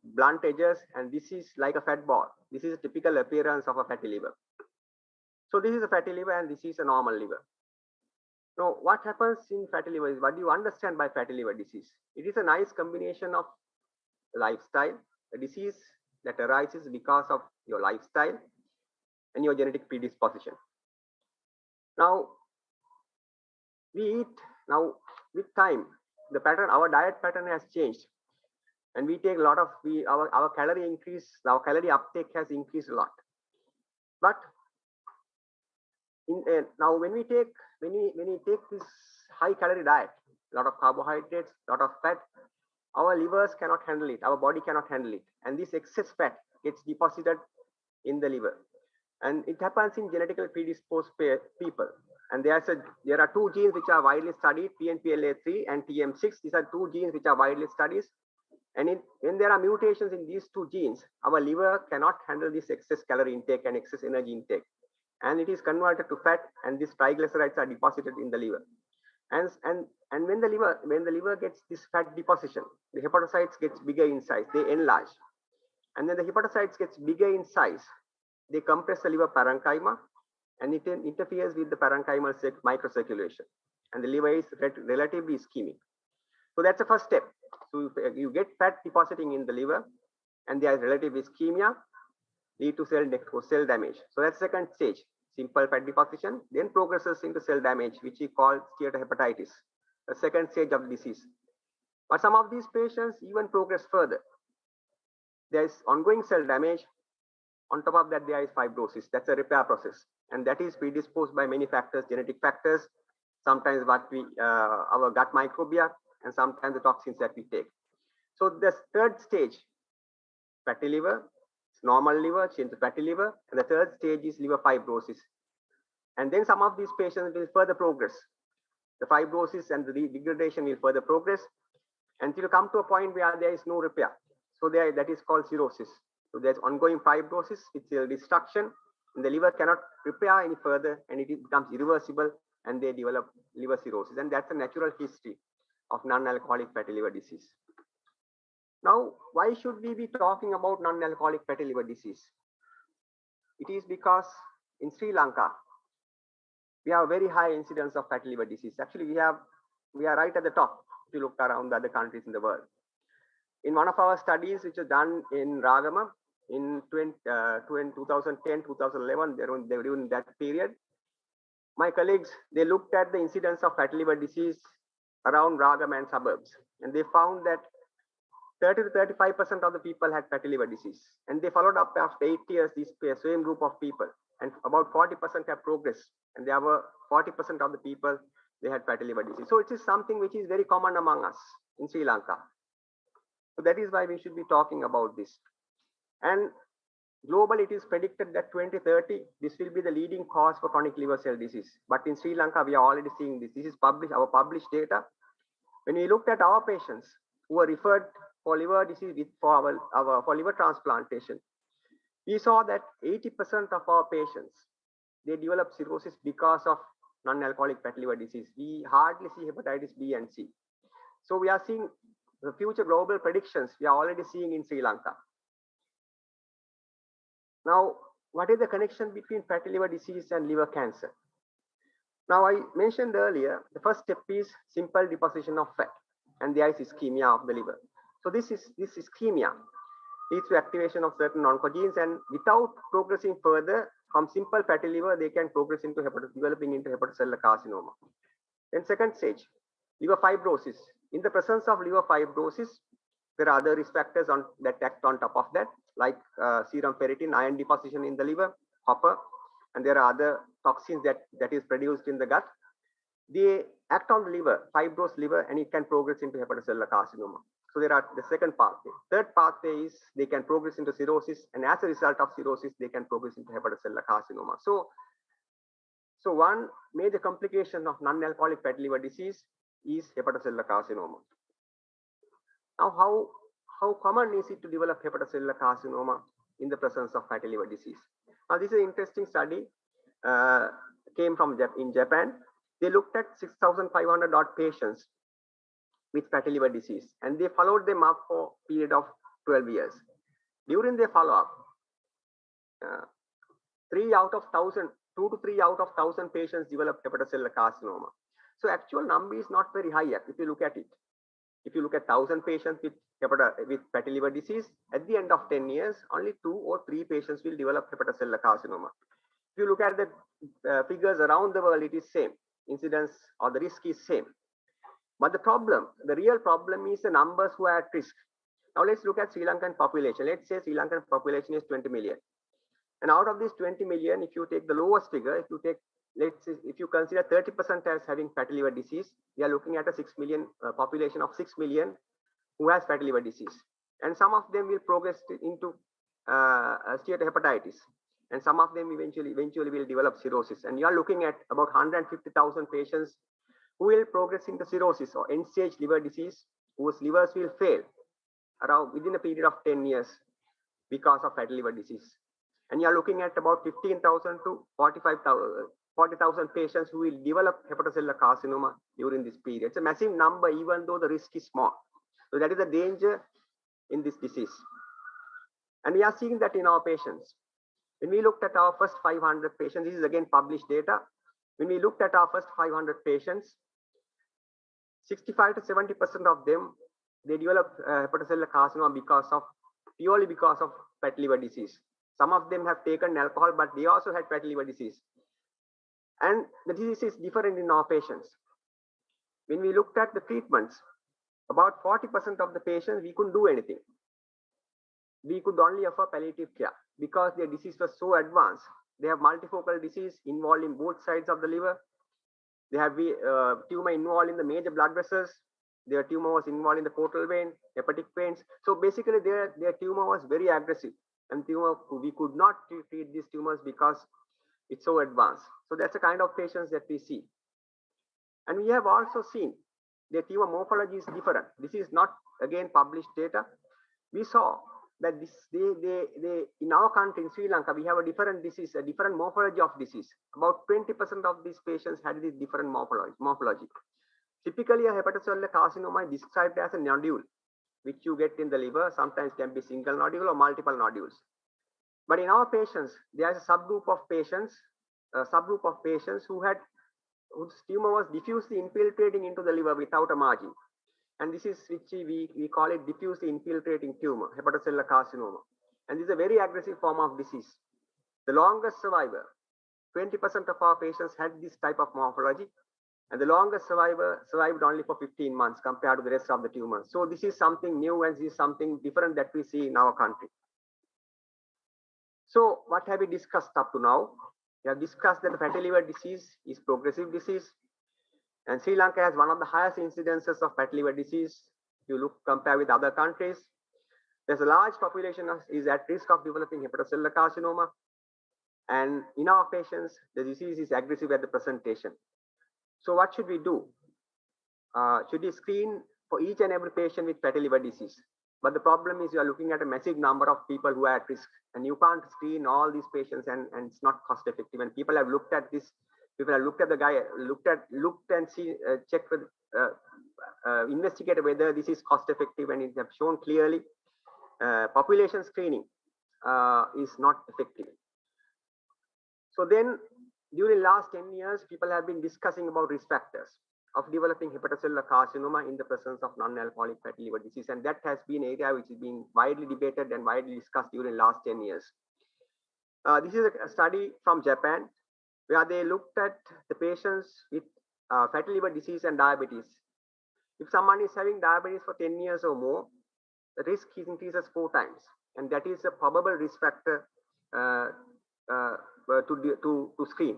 blunt edges, and this is like a fat ball. This is a typical appearance of a fatty liver. So this is a fatty liver, and this is a normal liver. Now, what happens in fatty liver is, what do you understand by fatty liver disease? It is a nice combination of lifestyle, a disease that arises because of your lifestyle and your genetic predisposition. Now, we eat, now with time, the pattern, our diet pattern has changed. And we take a lot of, our calorie increase, our calorie uptake has increased a lot. But now when we take this high calorie diet, a lot of carbohydrates, a lot of fat, our livers cannot handle it, our body cannot handle it, and this excess fat gets deposited in the liver. And it happens in genetically predisposed people. And there are two genes which are widely studied, PNPLA3 and TM6. These are two genes which are widely studied. And when there are mutations in these two genes, our liver cannot handle this excess calorie intake and excess energy intake. And it is converted to fat, and these triglycerides are deposited in the liver. And when the liver gets this fat deposition, the hepatocytes gets bigger in size, they enlarge. And then the hepatocytes gets bigger in size, they compress the liver parenchyma, and it interferes with the parenchymal microcirculation, and the liver is relatively ischemic. So that's the first step. So you get fat depositing in the liver, and there is relative ischemia, lead to cell damage. So that's the second stage, simple fat deposition, then progresses into cell damage, which we call steatohepatitis, the second stage of the disease. But some of these patients even progress further. There is ongoing cell damage. On top of that, there is fibrosis. That's a repair process, and that is predisposed by many factors, genetic factors, sometimes our gut microbia, and sometimes the toxins that we take. So the third stage, fatty liver, normal liver, change to fatty liver, and the third stage is liver fibrosis. And then some of these patients will further progress. The fibrosis and the degradation will further progress until you come to a point where there is no repair. So that is called cirrhosis. So there's ongoing fibrosis with cell destruction, and the liver cannot repair any further, and it becomes irreversible, and they develop liver cirrhosis. And that's a natural history of non-alcoholic fatty liver disease. Now, why should we be talking about non-alcoholic fatty liver disease? It is because in Sri Lanka, we have a very high incidence of fatty liver disease. Actually, we are right at the top if you look around the other countries in the world. In one of our studies, which was done in Ragama in 2010, 2011, during that period, my colleagues, they looked at the incidence of fatty liver disease around Ragama and suburbs, and they found that 30 to 35% of the people had fatty liver disease. And they followed up after 8 years, this same group of people, and about 40% have progressed, and there were 40% of the people, they had fatty liver disease. So it is something which is very common among us in Sri Lanka. So that is why we should be talking about this. And globally, it is predicted that 2030, this will be the leading cause for chronic liver cell disease. But in Sri Lanka, we are already seeing this. This is our published data. When we looked at our patients who were referred for liver disease for liver transplantation, we saw that 80% of our patients, they develop cirrhosis because of non-alcoholic fatty liver disease. We hardly see hepatitis B and C. So we are seeing the future global predictions we are already seeing in Sri Lanka. Now, what is the connection between fatty liver disease and liver cancer? Now, I mentioned earlier, the first step is simple deposition of fat, and there is ischemia of the liver. So this ischemia leads to activation of certain oncogenes, and without progressing further from simple fatty liver, they can progress into developing into hepatocellular carcinoma. Then second stage, liver fibrosis. In the presence of liver fibrosis, there are other risk factors that act on top of that, like serum ferritin, iron deposition in the liver, copper, and there are other toxins that is produced in the gut. They act on the liver, fibrous liver, and it can progress into hepatocellular carcinoma. So there are the second pathway. Third pathway is they can progress into cirrhosis, and as a result of cirrhosis, they can progress into hepatocellular carcinoma. So one major complication of non-alcoholic fatty liver disease is hepatocellular carcinoma. Now, how common is it to develop hepatocellular carcinoma in the presence of fatty liver disease? Now, this is an interesting study, came from in Japan. They looked at 6,500 odd patients with fatty liver disease, and they followed them up for a period of 12 years. During their follow-up, 2 to 3 out of 1,000 patients developed hepatocellular carcinoma. So actual number is not very high yet if you look at it. If you look at 1,000 patients with fatty liver disease, at the end of 10 years, only 2 or 3 patients will develop hepatocellular carcinoma. If you look at the figures around the world, it is same. Incidence or the risk is same. But the real problem is the numbers who are at risk. Now let's look at Sri Lankan population. Let's say Sri Lankan population is 20 million. And out of this 20 million, if you take the lowest figure, if you consider 30% as having fatty liver disease, we are looking at a 6 million population of 6 million who has fatty liver disease. And some of them will progress into steatohepatitis. And some of them eventually will develop cirrhosis. And you are looking at about 150,000 patients who will progress into cirrhosis or end-stage liver disease, whose livers will fail around within a period of 10 years because of fatty liver disease. And you are looking at about 15,000 to 40,000 patients who will develop hepatocellular carcinoma during this period. It's a massive number, even though the risk is small. So that is the danger in this disease. And we are seeing that in our patients. When we looked at our first 500 patients, this is again published data. When we looked at our first 500 patients, 65 to 70% of them, they developed hepatocellular carcinoma purely because of fatty liver disease. Some of them have taken alcohol, but they also had fatty liver disease. And the disease is different in our patients. When we looked at the treatments, about 40% of the patients, we couldn't do anything. We could only offer palliative care because their disease was so advanced. They have multifocal disease involved in both sides of the liver. They have tumor involved in the major blood vessels. Their tumor was involved in the portal vein, hepatic veins. So basically their tumor was very aggressive. And we could not treat these tumors because it's so advanced. So that's the kind of patients that we see. And we have also seen their tumor morphology is different. This is not, again, published data. We saw that in our country, in Sri Lanka, we have a different disease, a different morphology of disease. About 20% of these patients had this different morphology. Typically, a hepatocellular carcinoma is described as a nodule, which you get in the liver, sometimes can be single nodule or multiple nodules. But in our patients, there is a subgroup of patients whose tumor was diffusely infiltrating into the liver without a margin. And this is which we call it diffusely infiltrating tumor, hepatocellular carcinoma. And this is a very aggressive form of disease. The longest survivor, 20% of our patients had this type of morphology. And the longest survivor survived only for 15 months compared to the rest of the tumors. So this is something new and this is something different that we see in our country. So what have we discussed up to now? We have discussed that the fatty liver disease is progressive disease. And Sri Lanka has one of the highest incidences of fatty liver disease. If you compare with other countries, there's a large population is at risk of developing hepatocellular carcinoma. And in our patients, the disease is aggressive at the presentation. So what should we do? Should we screen for each and every patient with fatty liver disease? But the problem is you are looking at a massive number of people who are at risk, and you can't screen all these patients, and it's not cost effective. And people have looked at this. People have looked at the guy, looked and checked with, investigated whether this is cost effective, and it have shown clearly population screening is not effective. So then, during last 10 years, people have been discussing about risk factors of developing hepatocellular carcinoma in the presence of non-alcoholic fatty liver disease. And that has been an area which is being widely debated and widely discussed during last 10 years. This is a study from Japan, where they looked at the patients with fatty liver disease and diabetes. If someone is having diabetes for 10 years or more, the risk increases 4 times. And that is a probable risk factor to screen.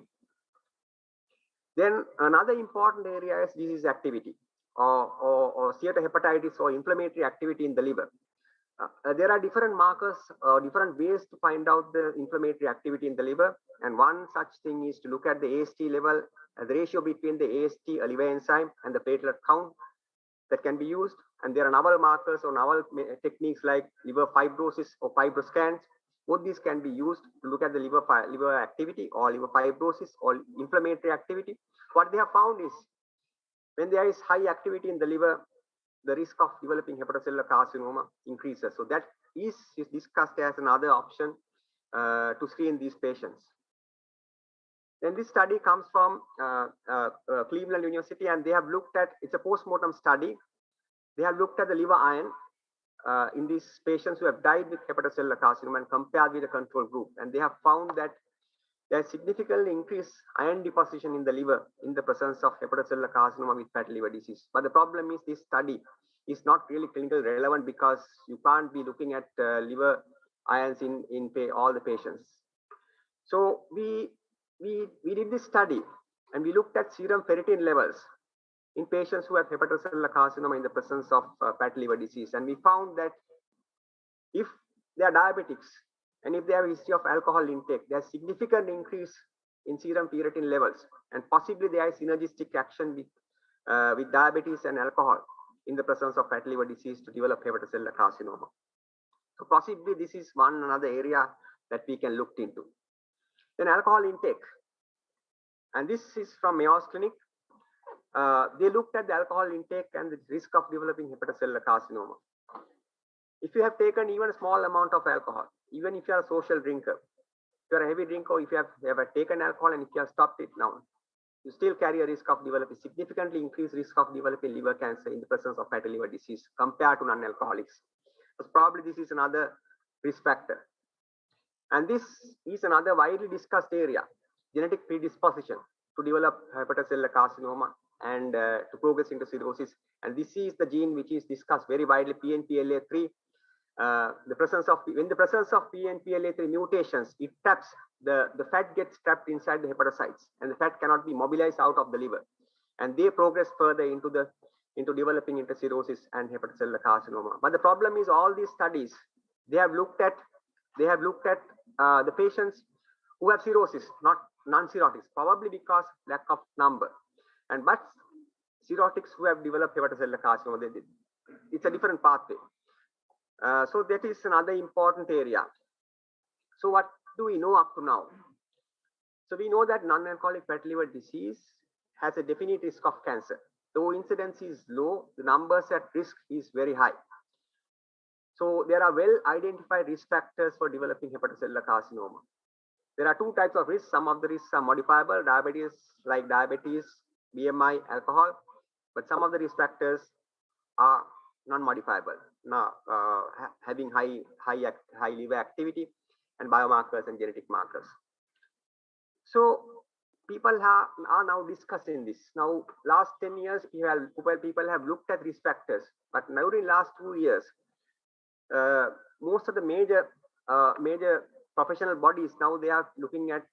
Then another important area is disease activity or steatohepatitis or inflammatory activity in the liver. There are different markers or different ways to find out the inflammatory activity in the liver. And one such thing is to look at the AST level, the ratio between the AST, a liver enzyme, and the platelet count that can be used. And there are novel markers or novel techniques like liver fibrosis or fibroscans. Both these can be used to look at the liver activity or liver fibrosis or inflammatory activity. What they have found is when there is high activity in the liver, the risk of developing hepatocellular carcinoma increases. So that is discussed as another option to screen these patients. Then this study comes from Cleveland University, and they have looked at, it's a post-mortem study. They have looked at the liver iron in these patients who have died with hepatocellular carcinoma and compared with the control group. And they have found that there is significantly increased iron deposition in the liver in the presence of hepatocellular carcinoma with fatty liver disease. But the problem is this study is not really clinically relevant because you can't be looking at liver ions in all the patients. So we did this study and we looked at serum ferritin levels in patients who have hepatocellular carcinoma in the presence of fatty liver disease. And we found that if they are diabetics and if they have a history of alcohol intake, there's significant increase in serum ferritin levels, and possibly there is synergistic action with diabetes and alcohol in the presence of fatty liver disease to develop hepatocellular carcinoma. So possibly this is one another area that we can look into. Then alcohol intake, and this is from Mayo's clinic. They looked at the alcohol intake and the risk of developing hepatocellular carcinoma. If you have taken even a small amount of alcohol, even if you are a social drinker, if you are a heavy drinker, if you have taken alcohol and if you have stopped it now, you still carry a risk of developing, significantly increased risk of developing liver cancer in the presence of fatty liver disease compared to non-alcoholics. So probably this is another risk factor. And this is another widely discussed area, genetic predisposition to develop hepatocellular carcinoma and to progress into cirrhosis. And this is the gene which is discussed very widely, PNPLA3. When the presence of PNPLA3 mutations, it traps, the fat gets trapped inside the hepatocytes, and the fat cannot be mobilized out of the liver. And they progress further into developing into cirrhosis and hepatocellular carcinoma. But the problem is all these studies, they have looked at the patients who have cirrhosis, not non-cirrhotics, probably because lack of number. And but cirrhotics who have developed hepatocellular carcinoma, it's a different pathway. So that is another important area. So what do we know up to now? So we know that non-alcoholic fatty liver disease has a definite risk of cancer. Though incidence is low, the numbers at risk is very high. So there are well identified risk factors for developing hepatocellular carcinoma. There are two types of risks. Some of the risks are modifiable, diabetes, BMI, alcohol, but some of the risk factors are non-modifiable, having high liver activity and biomarkers and genetic markers. So people are now discussing this. Now, last 10 years, people have looked at risk factors, but now in last 2 years, most of the major professional bodies, now they are looking at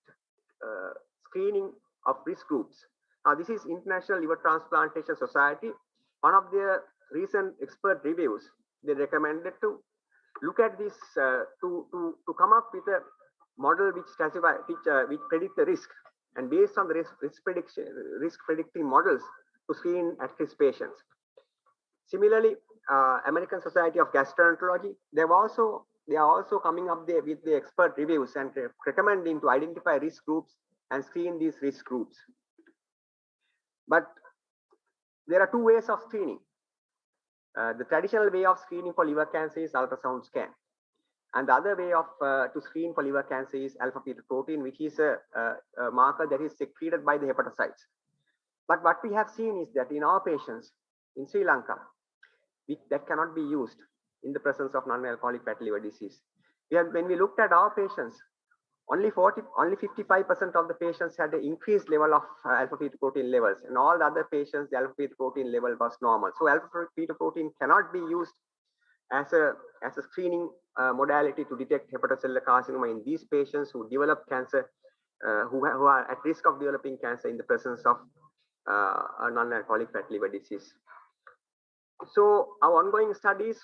screening of risk groups. Now, this is International Liver Transplantation Society. One of their recent expert reviews, they recommended to look at this to come up with a model which predict the risk, and based on the risk predicting models to screen at-risk patients. Similarly, American Society of Gastroenterology, they are also coming up there with the expert reviews and recommending to identify risk groups and screen these risk groups. But there are two ways of screening. The traditional way of screening for liver cancer is ultrasound scan. And the other way of to screen for liver cancer is alpha-fetoprotein, which is a marker that is secreted by the hepatocytes. But what we have seen is that in our patients in Sri Lanka, that cannot be used in the presence of non-alcoholic fatty liver disease. When we looked at our patients, only 55% of the patients had an increased level of alpha-fetoprotein levels, and all the other patients, the alpha-fetoprotein level was normal. So alpha-fetoprotein cannot be used as a screening modality to detect hepatocellular carcinoma in these patients who develop cancer, who are at risk of developing cancer in the presence of a non-alcoholic fatty liver disease. So our ongoing studies,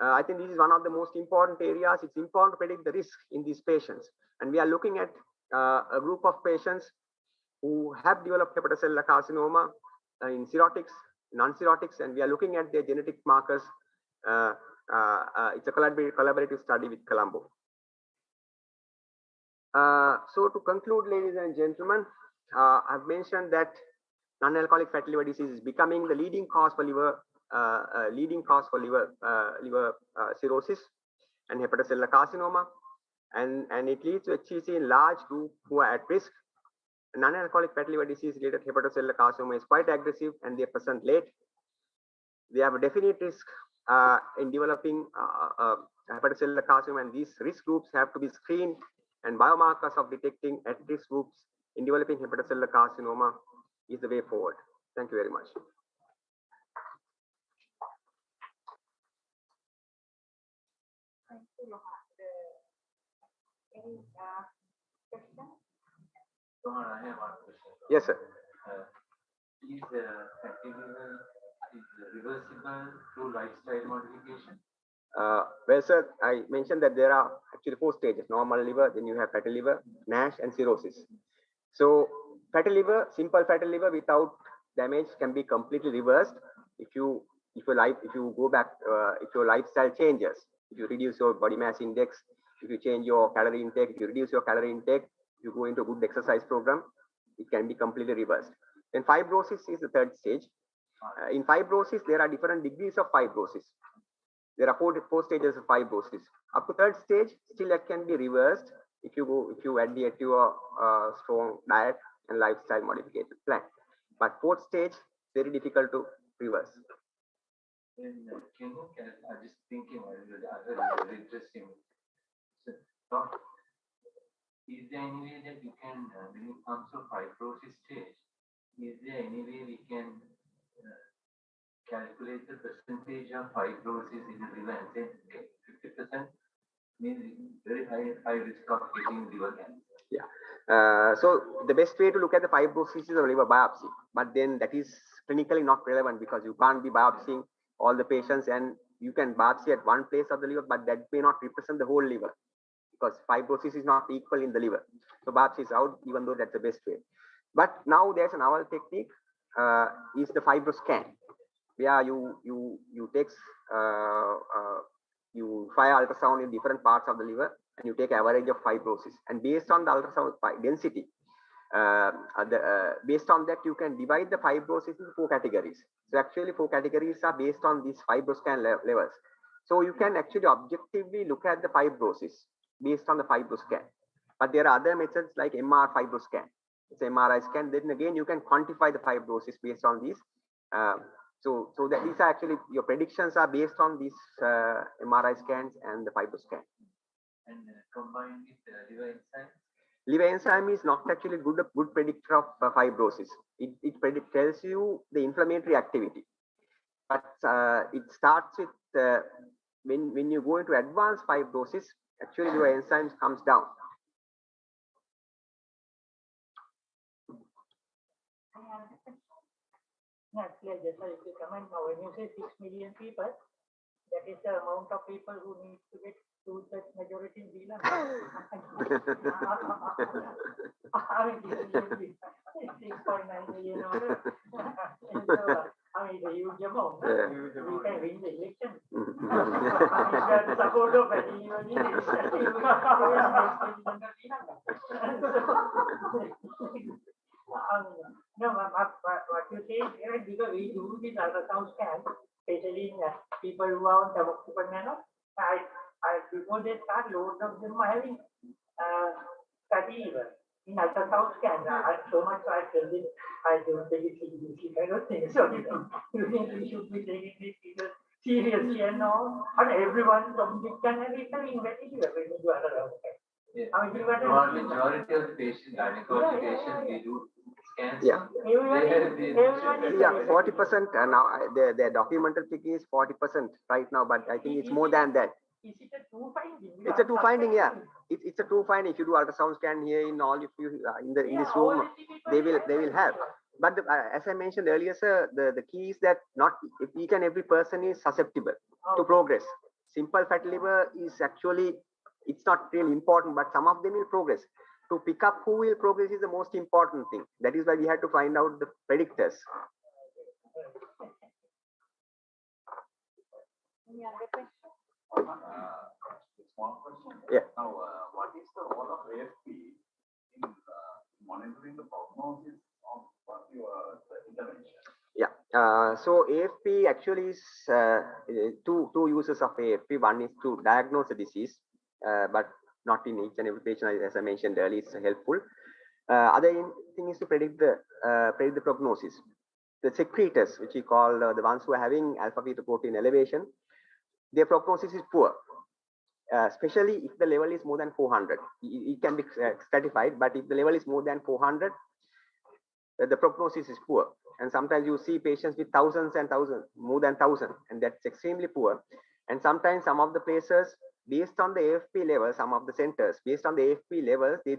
I think this is one of the most important areas. It's important to predict the risk in these patients. And we are looking at a group of patients who have developed hepatocellular carcinoma in cirrhotics, non-cirrhotics, and we are looking at their genetic markers. It's a collaborative study with Colombo. So to conclude, ladies and gentlemen, I've mentioned that non-alcoholic fatty liver disease is becoming the leading cause for liver cirrhosis and hepatocellular carcinoma, and it leads to HCC in large group who are at risk. Non-alcoholic fatty liver disease related hepatocellular carcinoma is quite aggressive and they present late. They have a definite risk in developing hepatocellular carcinoma, and these risk groups have to be screened, and biomarkers of detecting at-risk groups in developing hepatocellular carcinoma is the way forward. Thank you very much. Thank you. Any question? Rohan, I have one question. Yes, sir. Is fatty liver is reversible through lifestyle modification? Well, sir, I mentioned that there are actually 4 stages: normal liver, then you have fatty liver, NASH, and cirrhosis. So, fatty liver, simple fatty liver without damage can be completely reversed if you go back, if your lifestyle changes, if you reduce your body mass index, if you change your calorie intake, if you reduce your calorie intake, if you go into a good exercise program, it can be completely reversed. Then fibrosis is the 3rd stage. In fibrosis, there are different degrees of fibrosis. There are four stages of fibrosis. Up to 3rd stage, still it can be reversed if you adhere to a strong diet and lifestyle modification plan. But 4th stage, very difficult to reverse. Then I'm just thinking the other very interesting. So, is there any way that you can, when it comes to fibrosis stage, is there any way we can calculate the percentage of fibrosis in the liver and say 50% means very high risk of getting liver cancer? Yeah. So the best way to look at the fibrosis is a liver biopsy, but then that is clinically not relevant because you can't be biopsying all the patients, and you can biopsy at one place of the liver, but that may not represent the whole liver because fibrosis is not equal in the liver. So biopsy is out, even though that's the best way. But now there's a novel technique, is the fibroscan, where you take you fire ultrasound in different parts of the liver, and you take average of fibrosis, and based on the ultrasound density, based on that you can divide the fibrosis into 4 categories. So actually 4 categories are based on these fibroscan levels. So you can actually objectively look at the fibrosis based on the fibroscan. But there are other methods like MR fibroscan. It's MRI scan. Then again you can quantify the fibrosis based on these. So that these are actually your predictions are based on these MRI scans and the fibroscan. And combined with liver enzyme? Liver enzyme is not actually a good predictor of fibrosis. It tells you the inflammatory activity. But it starts with when you go into advanced fibrosis, actually liver enzymes comes down. Actually, just like you comment now, when you say 6 million people, that is the amount of people who need to get 2/3 majority in Sri Lanka. I mean, 6.9 million order. So, I mean, it's a huge amount. We can win the election. If you have the support of anybody, no, what you say is right, because we do this ultrasound scan, especially in people who are on tamoxifen nano. Before they start, loads of them are having fatty liver in ultrasound scan. So much I tell this, I don't take it seriously kind of thing. So you think we should be taking these people seriously and all. And everyone can have it in fatty liver when you do ultrasound scan. Yeah. I mean, majority of the patients, gynecology patients, we do scans. Yeah. Yeah, 40% now. The documented figure is 40% right now, but I think it's more than that. Is it a true finding? It's a true finding, yeah. It's a true finding. If you do ultrasound scan here in all, if you in this room, they will have. But as I mentioned earlier, sir, the key is that not if each and every person is susceptible to progress. Simple fatty liver is actually it's not really important, but some of them will progress. To pick up who will progress is the most important thing. That is why we had to find out the predictors. Any other question? Small question. Yeah. Now, what is the role of AFP in monitoring the prognosis of your intervention? Yeah. So AFP actually is two uses of AFP. One is to diagnose a disease, but not in each and every patient, as I mentioned earlier, it's helpful. Other thing is to predict the prognosis. The secretors, which we call the ones who are having alpha-fetoprotein elevation, their prognosis is poor, especially if the level is more than 400. It can be stratified, but if the level is more than 400, the prognosis is poor. And sometimes you see patients with thousands and thousands, more than 1,000, and that's extremely poor. And sometimes some of the places, based on the AFP level, some of the centers, based on the AFP levels, they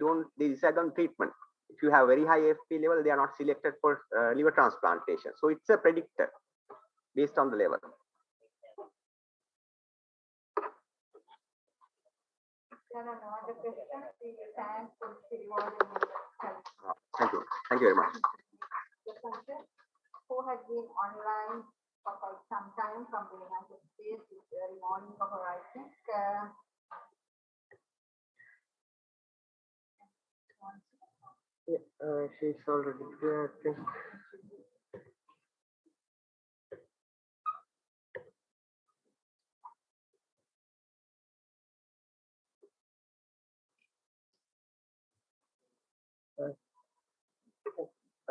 decide on treatment. If if you have very high AFP level, they are not selected for liver transplantation. So it's a predictor based on the level. There are no other questions. We thank for Thank you. Thank you very much. the person who has been online for quite some time from the United States this very morning of her, I think. She's already there. I think.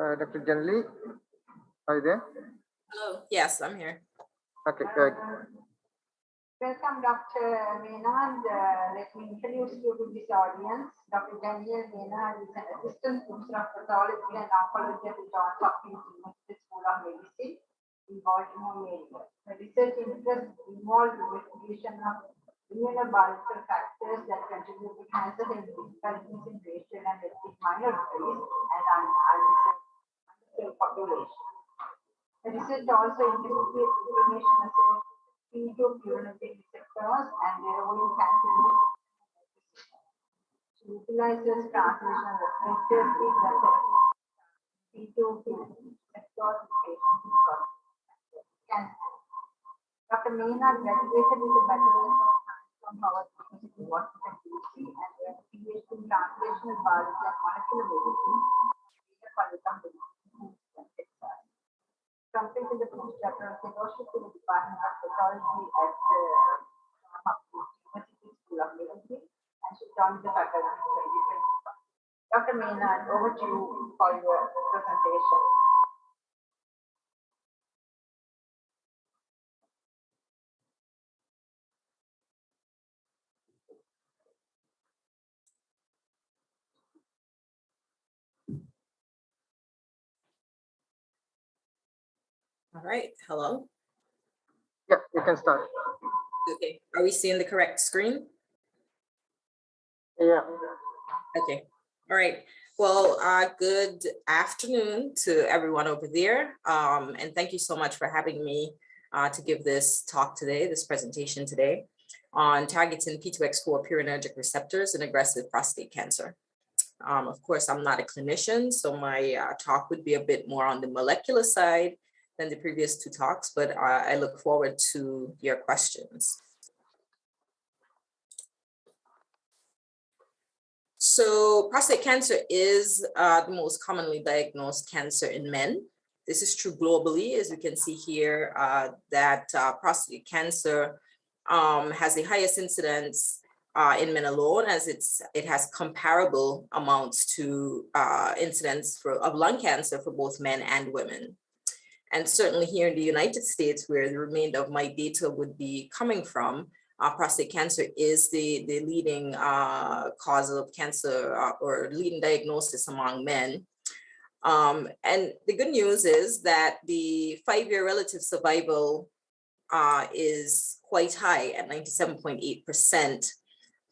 Dr. Janli, are you there? Hello. Yes, I'm here. Okay. Welcome, Dr. Mena, and let me introduce you to this audience. Dr. Daniel Mena is an assistant professor of pathology and oncology at the Johns Hopkins University School of Medicine in Baltimore, Maryland. The research interests involved investigation of immunobiological factors that contribute to cancer and disparities in racial and ethnic minorities and underserved population. The research also investigates information associated phytoimmunogenic receptors and their role in cancer. She utilizes translational references in the phytoimmunogenic receptors in patients with cancer. Dr. Mena graduated with a Bachelor's of Science from Howard University, Washington, D.C. and a PhD in Translational Biology and Molecular Medicine from Texas. Completed the postdoctoral fellowship in the Department of Pathology at the Johns Hopkins University School of Medicine, and she joined the faculty in 2020. Dr. Mena, over to you for your presentation. All right. Hello. Yeah, you can start. Okay. Are we seeing the correct screen? Yeah. Okay. All right. Well, good afternoon to everyone over there. And thank you so much for having me to give this talk today, this presentation today on targeting P2X4 purinergic receptors in aggressive prostate cancer. Of course, I'm not a clinician, so my talk would be a bit more on the molecular side than the previous two talks, but I look forward to your questions. So prostate cancer is the most commonly diagnosed cancer in men. This is true globally, as you can see here, that prostate cancer has the highest incidence in men alone, as it has comparable amounts to incidence of lung cancer for both men and women. And certainly here in the United States, where the remainder of my data would be coming from, prostate cancer is the leading cause of cancer or leading diagnosis among men. And the good news is that the 5-year relative survival is quite high at 97.8%.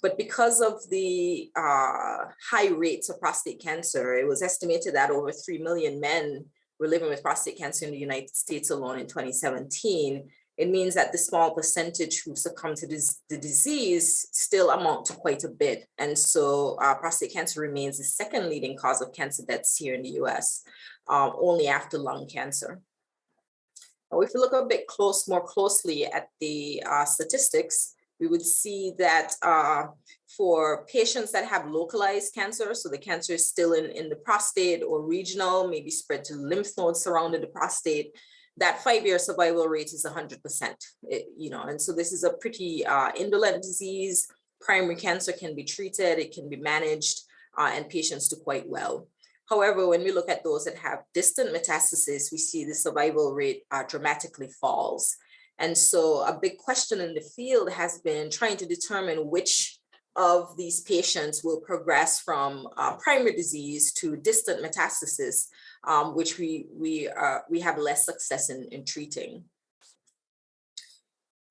But because of the high rates of prostate cancer, it was estimated that over 3 million men were living with prostate cancer in the United States alone in 2017. It means that the small percentage who succumb to the disease still amount to quite a bit. And so prostate cancer remains the second leading cause of cancer deaths here in the US, only after lung cancer. Now, if we look a bit more closely at the statistics, we would see that for patients that have localized cancer, so the cancer is still in the prostate or regional, maybe spread to lymph nodes surrounding the prostate, that 5-year survival rate is 100%. And so this is a pretty indolent disease. Primary cancer can be treated, it can be managed, and patients do quite well. However, when we look at those that have distant metastasis, we see the survival rate dramatically falls. And so a big question in the field has been trying to determine which of these patients will progress from primary disease to distant metastasis, which we have less success in treating.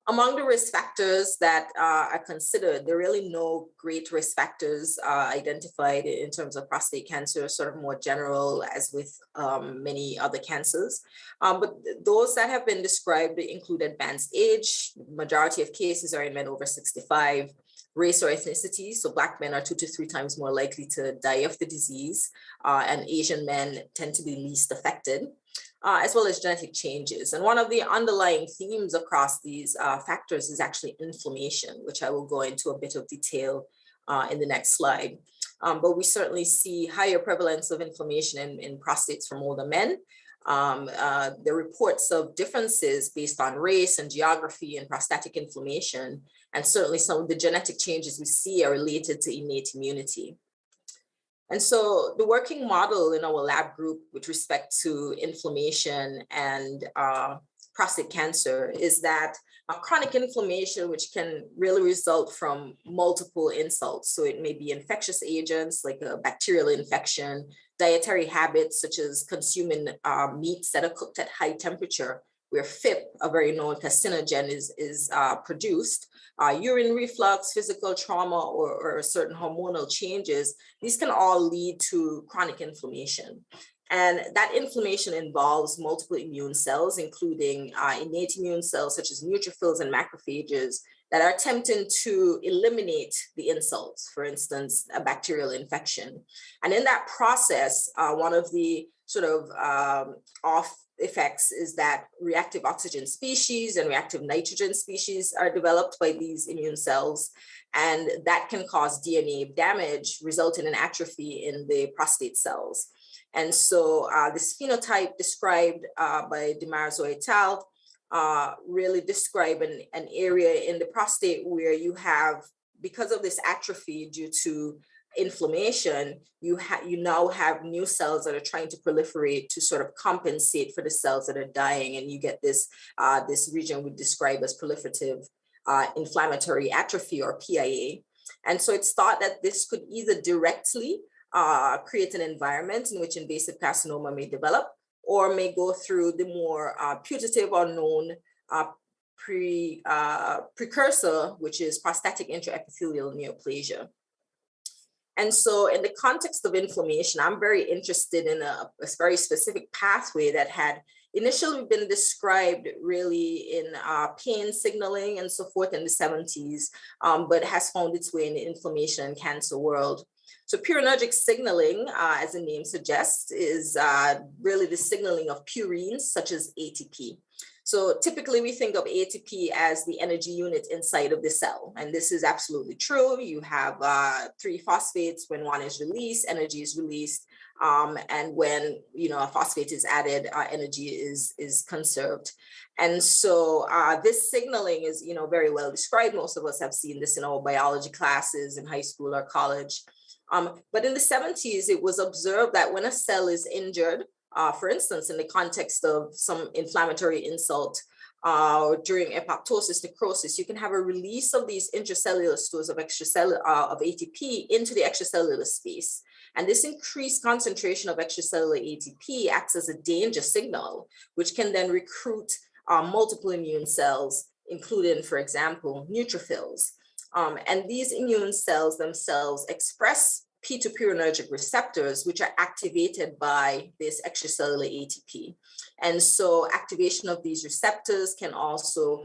Among the risk factors that are considered, there are really no great risk factors identified in terms of prostate cancer, sort of more general as with many other cancers. But those that have been described include advanced age. Majority of cases are in men over 65. Race or ethnicity, so Black men are 2 to 3 times more likely to die of the disease, and Asian men tend to be least affected. As well as genetic changes. And one of the underlying themes across these factors is actually inflammation, which I will go into a bit of detail in the next slide. But we certainly see higher prevalence of inflammation in prostates from older men. The reports of differences based on race and geography and prostatic inflammation, and certainly some of the genetic changes we see are related to innate immunity. And so the working model in our lab group with respect to inflammation and prostate cancer is that chronic inflammation, which can really result from multiple insults. So it may be infectious agents like a bacterial infection, dietary habits such as consuming meats that are cooked at high temperature, where FIP, a very known carcinogen, is produced, urine reflux, physical trauma, or certain hormonal changes. These can all lead to chronic inflammation. And that inflammation involves multiple immune cells, including innate immune cells such as neutrophils and macrophages that are attempting to eliminate the insults, for instance, a bacterial infection. And in that process, one of the sort of off effects is that reactive oxygen species and reactive nitrogen species are developed by these immune cells, and that can cause DNA damage, resulting in atrophy in the prostate cells. And so this phenotype described by DiMarzo et al. Really describe an area in the prostate where you have, because of this atrophy due to inflammation, you now have new cells that are trying to proliferate to sort of compensate for the cells that are dying, and you get this this region we describe as proliferative inflammatory atrophy, or PIA. And so it's thought that this could either directly create an environment in which invasive carcinoma may develop, or may go through the more putative or known precursor, which is prostatic intraepithelial neoplasia. And so in the context of inflammation, I'm very interested in a very specific pathway that had initially been described really in pain signaling and so forth in the 70s, but has found its way in the inflammation and cancer world. So purinergic signaling, as the name suggests, is really the signaling of purines such as ATP. So typically we think of ATP as the energy unit inside of the cell. And this is absolutely true. You have 3 phosphates. When one is released, energy is released. And when a phosphate is added, energy is conserved. And so this signaling is very well described. Most of us have seen this in our biology classes in high school or college. But in the 70s, it was observed that when a cell is injured, for instance, in the context of some inflammatory insult during apoptosis, necrosis, you can have a release of these intracellular stores of ATP into the extracellular space. And this increased concentration of extracellular ATP acts as a danger signal, which can then recruit multiple immune cells, including, for example, neutrophils. And these immune cells themselves express P2 purinergic receptors, which are activated by this extracellular ATP. And so activation of these receptors can also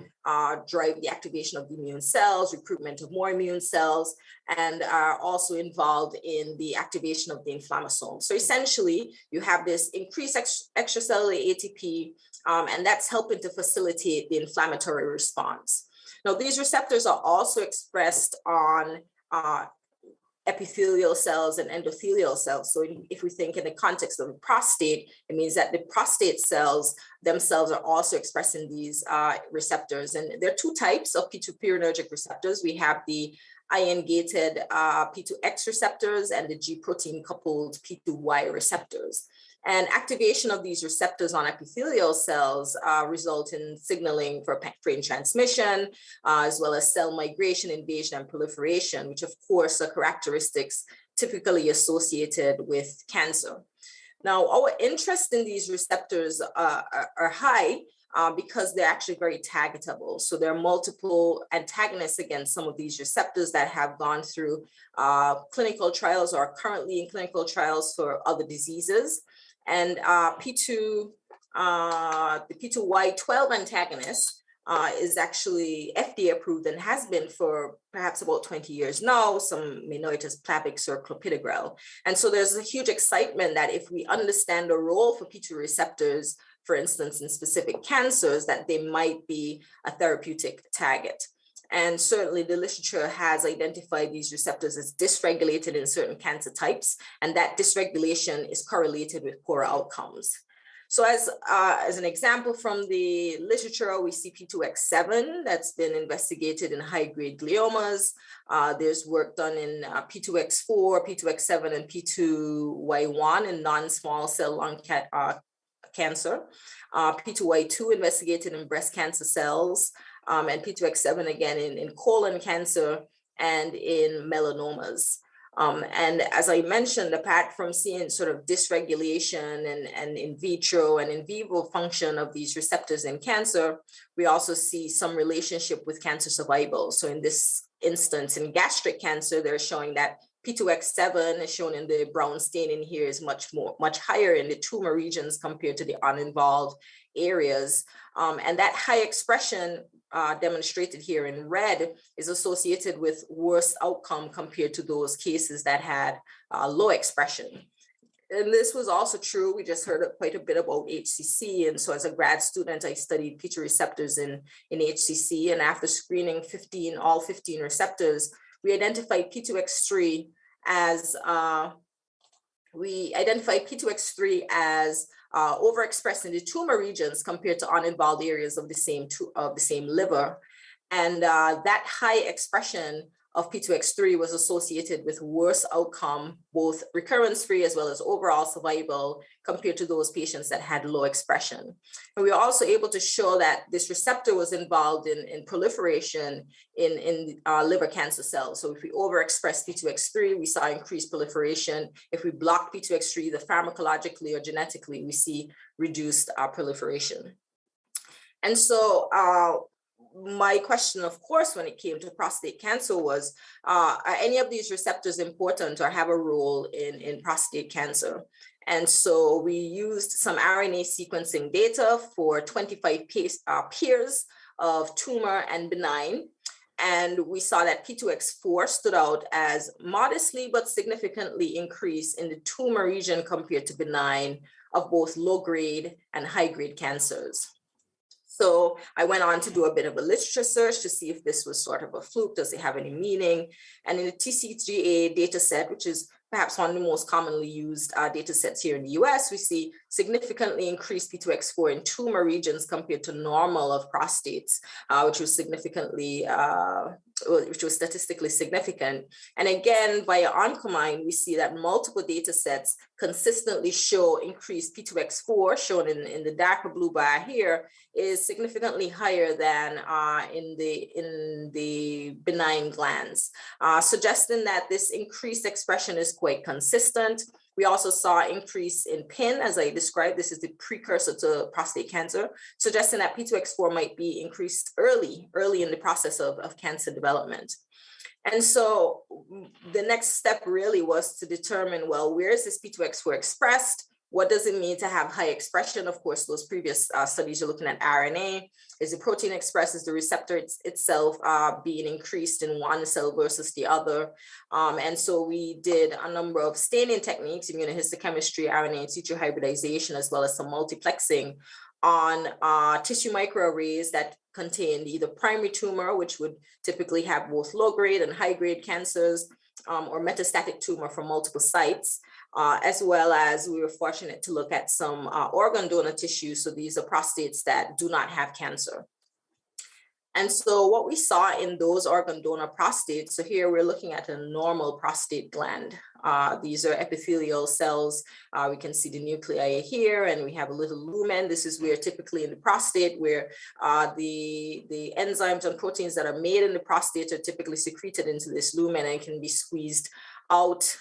drive the activation of the immune cells, recruitment of more immune cells, and are also involved in the activation of the inflammasome. So essentially, you have this increased extracellular ATP, and that's helping to facilitate the inflammatory response. Now, these receptors are also expressed on epithelial cells and endothelial cells. So if we think in the context of the prostate, it means that the prostate cells themselves are also expressing these receptors. And there are 2 types of P2 purinergic receptors. We have the ion-gated P2X receptors and the G protein coupled P2Y receptors. And activation of these receptors on epithelial cells result in signaling for brain transmission, as well as cell migration, invasion, and proliferation, which of course are characteristics typically associated with cancer. Now, our interest in these receptors are high because they're actually very targetable. So there are multiple antagonists against some of these receptors that have gone through clinical trials or are currently in clinical trials for other diseases. And the P2Y12 antagonist is actually FDA approved and has been for perhaps about 20 years now. Some may know it as Plavix or clopidogrel. And so there's a huge excitement that if we understand the role for P2 receptors, for instance, in specific cancers, that they might be a therapeutic target. And certainly the literature has identified these receptors as dysregulated in certain cancer types, and that dysregulation is correlated with poorer outcomes. So as an example from the literature, we see P2X7 that's been investigated in high-grade gliomas. There's work done in P2X4, P2X7, and P2Y1 in non-small cell lung cancer. P2Y2 investigated in breast cancer cells, and P2X7 again in colon cancer and in melanomas. And as I mentioned, apart from seeing sort of dysregulation and in vitro and in vivo function of these receptors in cancer, we also see some relationship with cancer survival. So in this instance, in gastric cancer, they're showing that P2X7 is shown in the brown staining here is much higher in the tumor regions compared to the uninvolved areas. And that high expression demonstrated here in red is associated with worse outcome compared to those cases that had low expression. And this was also true. We just heard quite a bit about HCC. And so as a grad student, I studied P2 receptors in HCC. And after screening all 15 receptors, we identified P2X3 as overexpressed in the tumor regions compared to uninvolved areas of the same liver. And that high expression of P2X3 was associated with worse outcome, both recurrence-free as well as overall survival compared to those patients that had low expression. And we were also able to show that this receptor was involved in proliferation in liver cancer cells. So if we overexpress P2X3, we saw increased proliferation. If we block P2X3, either pharmacologically or genetically, we see reduced proliferation. And so my question, of course, when it came to prostate cancer was, are any of these receptors important or have a role in prostate cancer? And so we used some RNA sequencing data for 25 pairs of tumor and benign. And we saw that P2X4 stood out as modestly but significantly increased in the tumor region compared to benign of both low-grade and high-grade cancers. So I went on to do a bit of a literature search to see if this was sort of a fluke, does it have any meaning? And in the TCGA data set, which is perhaps one of the most commonly used data sets here in the US, we see significantly increased P2X4 in tumor regions compared to normal of prostates, which was statistically significant. And again, via Oncomine, we see that multiple data sets consistently show increased P2X4, shown in the darker blue bar here, is significantly higher than in the benign glands, suggesting that this increased expression is quite consistent. We also saw increase in PIN, as I described. This is the precursor to prostate cancer, suggesting that P2X4 might be increased early in the process of cancer development. And so the next step really was to determine, well, where is this P2X4 expressed? What does it mean to have high expression? Of course, those previous studies, you're looking at RNA. Is the protein expressed? Is the receptor itself being increased in one cell versus the other? And so we did a number of staining techniques, immunohistochemistry, RNA in situ hybridization, as well as some multiplexing on tissue microarrays that contained either primary tumor, which would typically have both low-grade and high-grade cancers, or metastatic tumor from multiple sites. As well as we were fortunate to look at some organ donor tissue. So these are prostates that do not have cancer. And so what we saw in those organ donor prostates, so here we're looking at a normal prostate gland. These are epithelial cells. We can see the nuclei here, and we have a little lumen. This is where typically in the prostate, where the enzymes and proteins that are made in the prostate are typically secreted into this lumen and can be squeezed out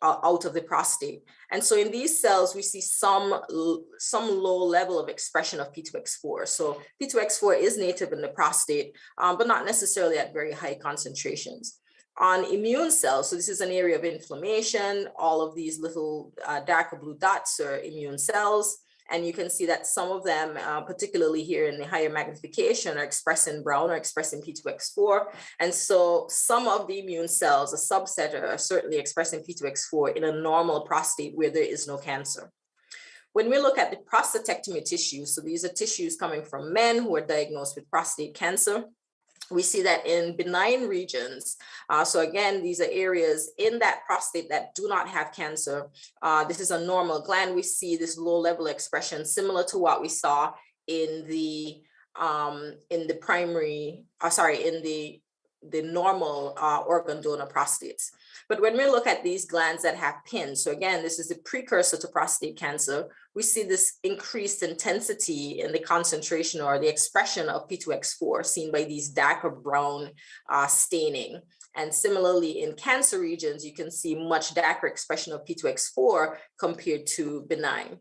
out of the prostate. And so in these cells, we see some low level of expression of P2X4. So P2X4 is native in the prostate, but not necessarily at very high concentrations. On immune cells, so this is an area of inflammation. All of these little darker blue dots are immune cells. And you can see that some of them, particularly here in the higher magnification, are expressing brown or expressing P2X4. And so some of the immune cells, a subset, are certainly expressing P2X4 in a normal prostate where there is no cancer. When we look at the prostatectomy tissues, so these are tissues coming from men who are diagnosed with prostate cancer, we see that in benign regions, so again, these are areas in that prostate that do not have cancer. This is a normal gland. We see this low level expression similar to what we saw in the normal organ donor prostates. But when we look at these glands that have pins, so again, this is the precursor to prostate cancer, we see this increased intensity in the concentration or the expression of P2X4 seen by these darker brown staining. And similarly, in cancer regions, you can see much darker expression of P2X4 compared to benign.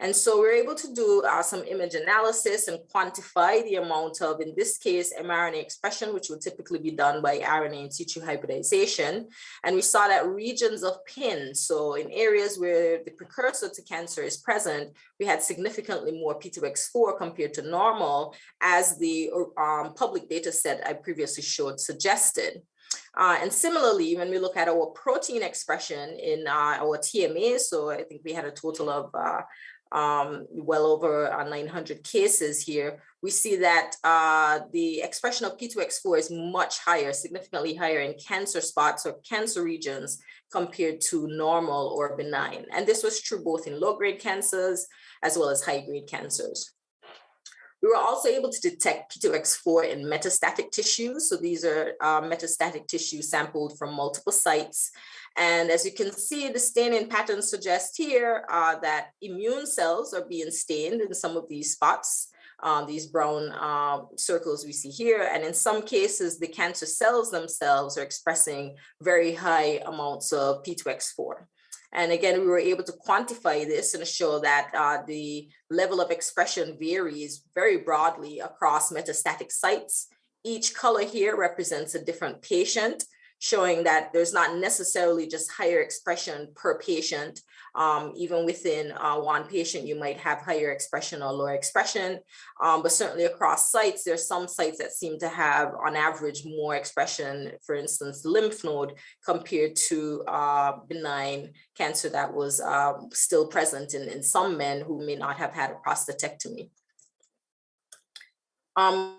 And so we're able to do some image analysis and quantify the amount of, in this case, mRNA expression, which would typically be done by RNA in situ hybridization. And we saw that regions of PIN, so in areas where the precursor to cancer is present, we had significantly more P2X4 compared to normal, as the public data set I previously showed suggested. And similarly, when we look at our protein expression in our TMA, so I think we had a total of well over 900 cases here, we see that the expression of P2X4 is much higher, significantly higher in cancer spots or cancer regions compared to normal or benign. And this was true both in low-grade cancers as well as high-grade cancers. We were also able to detect P2X4 in metastatic tissues. So these are metastatic tissues sampled from multiple sites. And as you can see, the staining pattern suggests here that immune cells are being stained in some of these spots, these brown circles we see here. And in some cases, the cancer cells themselves are expressing very high amounts of P2X4. And again, we were able to quantify this and show that the level of expression varies very broadly across metastatic sites. Each color here represents a different patient, showing that there's not necessarily just higher expression per patient. Even within one patient, you might have higher expression or lower expression, but certainly across sites, there's some sites that seem to have on average more expression, for instance, the lymph node compared to benign cancer that was still present in some men who may not have had a prostatectomy.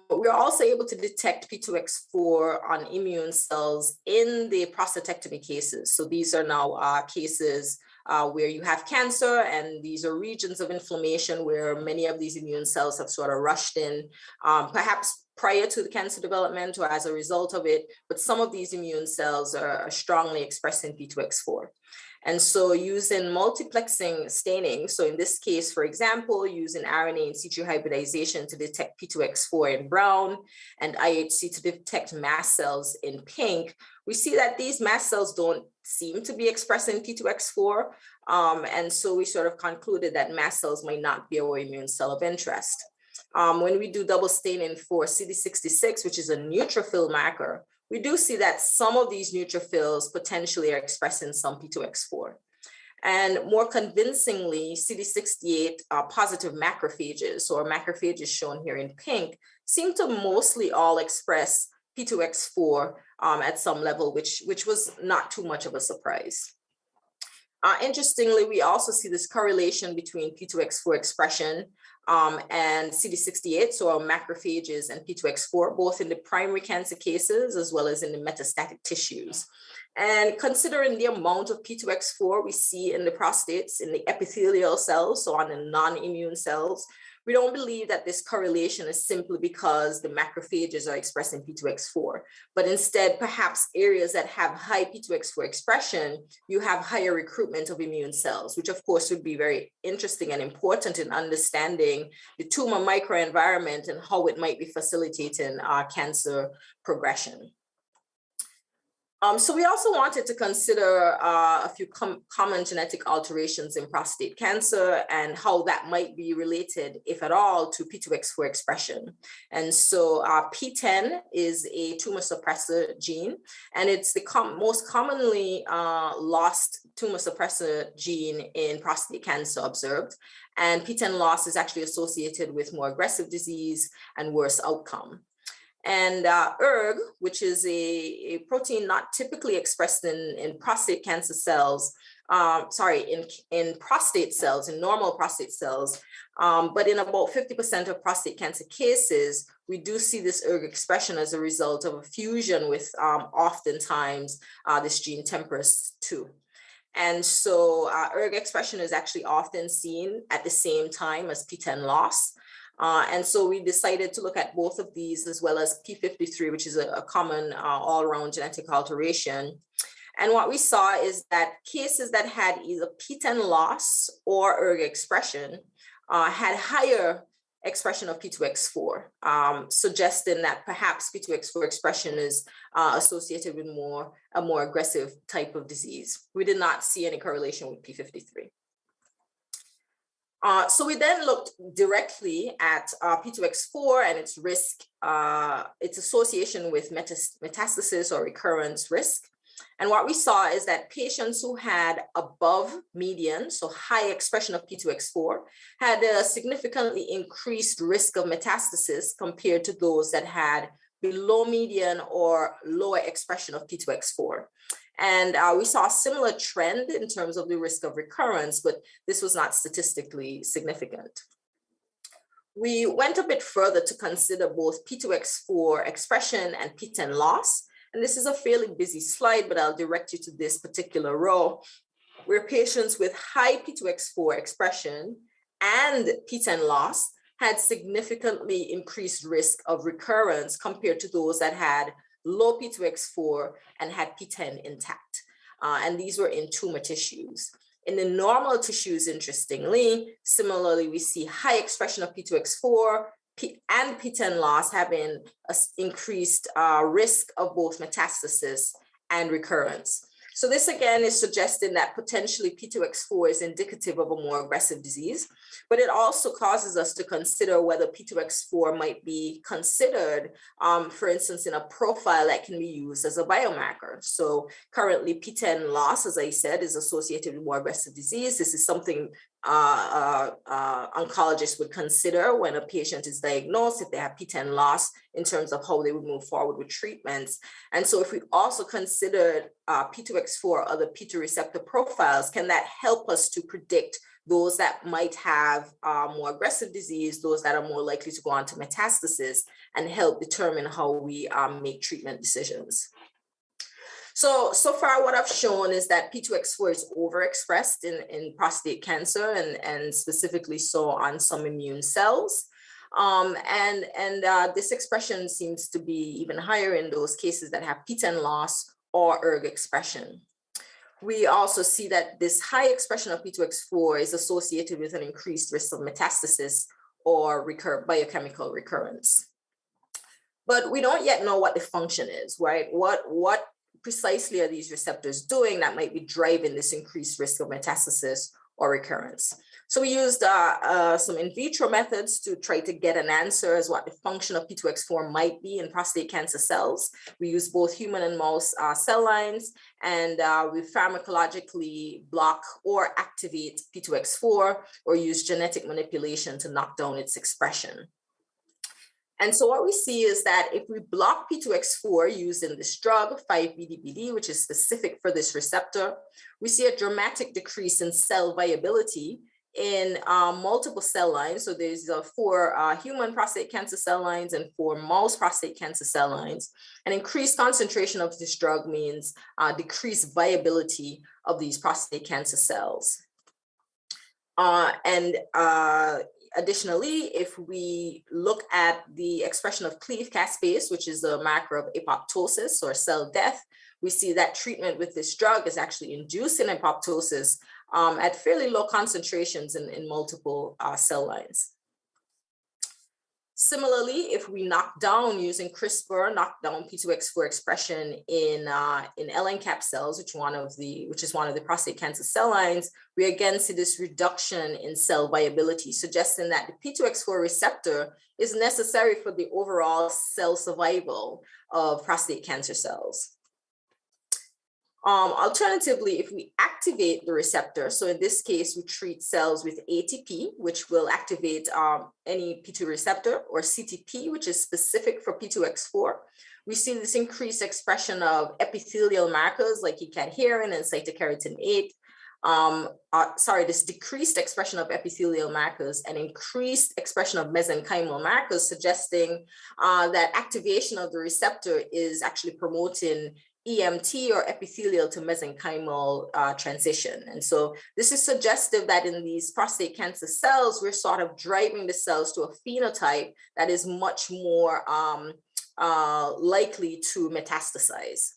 We're also able to detect P2X4 on immune cells in the prostatectomy cases. So these are now cases where you have cancer, and these are regions of inflammation where many of these immune cells have sort of rushed in, perhaps prior to the cancer development or as a result of it, but some of these immune cells are strongly expressing P2X4. And so using multiplexing staining, so in this case, for example, using RNA in situ hybridization to detect P2X4 in brown and IHC to detect mast cells in pink, we see that these mast cells don't seem to be expressing P2X4. And so we sort of concluded that mast cells might not be our immune cell of interest. When we do double staining for CD66, which is a neutrophil marker, we do see that some of these neutrophils potentially are expressing some P2X4. And more convincingly, CD68 positive macrophages, or macrophages shown here in pink, seem to mostly all express P2X4 at some level, which was not too much of a surprise. Interestingly, we also see this correlation between P2X4 expression and CD68, so our macrophages and P2X4, both in the primary cancer cases as well as in the metastatic tissues. And considering the amount of P2X4 we see in the prostates, in the epithelial cells, so on the non-immune cells, we don't believe that this correlation is simply because the macrophages are expressing P2X4, but instead perhaps areas that have high P2X4 expression, you have higher recruitment of immune cells, which of course would be very interesting and important in understanding the tumor microenvironment and how it might be facilitating cancer progression. So we also wanted to consider a few common genetic alterations in prostate cancer and how that might be related, if at all, to P2X4 expression. And so P10 is a tumor suppressor gene, and it's the most commonly lost tumor suppressor gene in prostate cancer observed. And P10 loss is actually associated with more aggressive disease and worse outcome. And ERG, which is a protein not typically expressed in prostate cancer cells, in prostate cells, in normal prostate cells, but in about 50% of prostate cancer cases, we do see this ERG expression as a result of a fusion with oftentimes this gene TMPRSS2. And so ERG expression is actually often seen at the same time as P10 loss. And so we decided to look at both of these as well as P53, which is a common all-around genetic alteration. And what we saw is that cases that had either P10 loss or ERG expression had higher expression of P2X4, suggesting that perhaps P2X4 expression is associated with a more aggressive type of disease. We did not see any correlation with P53. So we then looked directly at P2X4 and its risk, its association with metastasis or recurrence risk. And what we saw is that patients who had above median, so high expression of P2X4, had a significantly increased risk of metastasis compared to those that had below median or lower expression of P2X4. And we saw a similar trend in terms of the risk of recurrence, but this was not statistically significant. We went a bit further to consider both P2X4 expression and P10 loss. And this is a fairly busy slide, but I'll direct you to this particular row, where patients with high P2X4 expression and P10 loss had significantly increased risk of recurrence compared to those that had low P2X4 and had P10 intact. And these were in tumor tissues. In the normal tissues, interestingly, similarly, we see high expression of P2X4 and P10 loss having an increased risk of both metastasis and recurrence. So this again is suggesting that potentially P2X4 is indicative of a more aggressive disease, but it also causes us to consider whether P2X4 might be considered, for instance, in a profile that can be used as a biomarker. So currently P10 loss, as I said, is associated with more aggressive disease. This is something oncologists would consider when a patient is diagnosed, if they have P10 loss, in terms of how they would move forward with treatments. And so if we also considered P2X4 or other P2 receptor profiles, can that help us to predict those that might have more aggressive disease, those that are more likely to go on to metastasis, and help determine how we make treatment decisions? So far what I've shown is that P2X4 is overexpressed in prostate cancer and specifically so on some immune cells. This expression seems to be even higher in those cases that have P10 loss or ERG expression. We also see that this high expression of P2X4 is associated with an increased risk of metastasis or biochemical recurrence. But we don't yet know what the function is, right? What precisely are these receptors doing that might be driving this increased risk of metastasis or recurrence? So we used some in vitro methods to try to get an answer as what the function of P2X4 might be in prostate cancer cells. We used both human and mouse cell lines, and we pharmacologically block or activate P2X4 or use genetic manipulation to knock down its expression. And so what we see is that if we block P2X4 using this drug, 5-BDBD, which is specific for this receptor, we see a dramatic decrease in cell viability in multiple cell lines. So there's 4 human prostate cancer cell lines and 4 mouse prostate cancer cell lines. An increased concentration of this drug means decreased viability of these prostate cancer cells. Additionally, if we look at the expression of cleaved caspase, which is a marker of apoptosis or cell death, we see that treatment with this drug is actually inducing apoptosis at fairly low concentrations in multiple cell lines. Similarly, if we knock down using CRISPR, knock down P2X4 expression in LNCAP cells, which is one of the prostate cancer cell lines, we again see this reduction in cell viability, suggesting that the P2X4 receptor is necessary for the overall cell survival of prostate cancer cells. Alternatively, if we activate the receptor, so in this case, we treat cells with ATP, which will activate any P2 receptor, or CTP, which is specific for P2X4, we see this increased expression of epithelial markers like E-cadherin and cytokeratin 8. This decreased expression of epithelial markers and increased expression of mesenchymal markers, suggesting that activation of the receptor is actually promoting EMT, or epithelial to mesenchymal transition. And so this is suggestive that in these prostate cancer cells, we're sort of driving the cells to a phenotype that is much more likely to metastasize.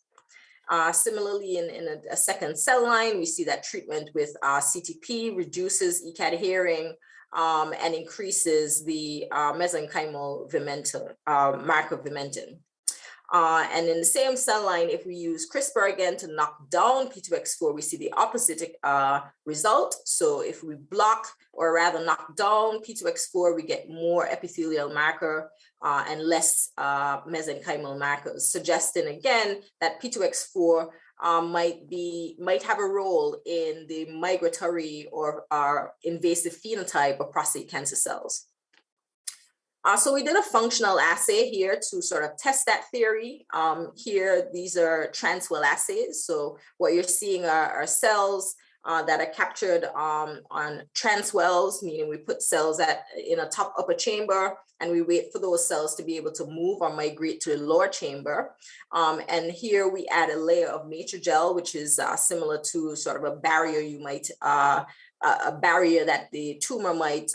Similarly, in a second cell line, we see that treatment with CTP reduces E-cadherin and increases the mesenchymal marker vimentin. And in the same cell line, if we use CRISPR again to knock down P2X4, we see the opposite result. So if we block, or rather knock down P2X4, we get more epithelial marker and less mesenchymal markers, suggesting again that P2X4 might have a role in the migratory or invasive phenotype of prostate cancer cells. So we did a functional assay here to sort of test that theory. Here, these are transwell assays. So what you're seeing are cells that are captured on transwells, meaning we put cells in a top upper chamber, and we wait for those cells to be able to move or migrate to the lower chamber. And here we add a layer of matrigel, which is similar to sort of a barrier a barrier that the tumor might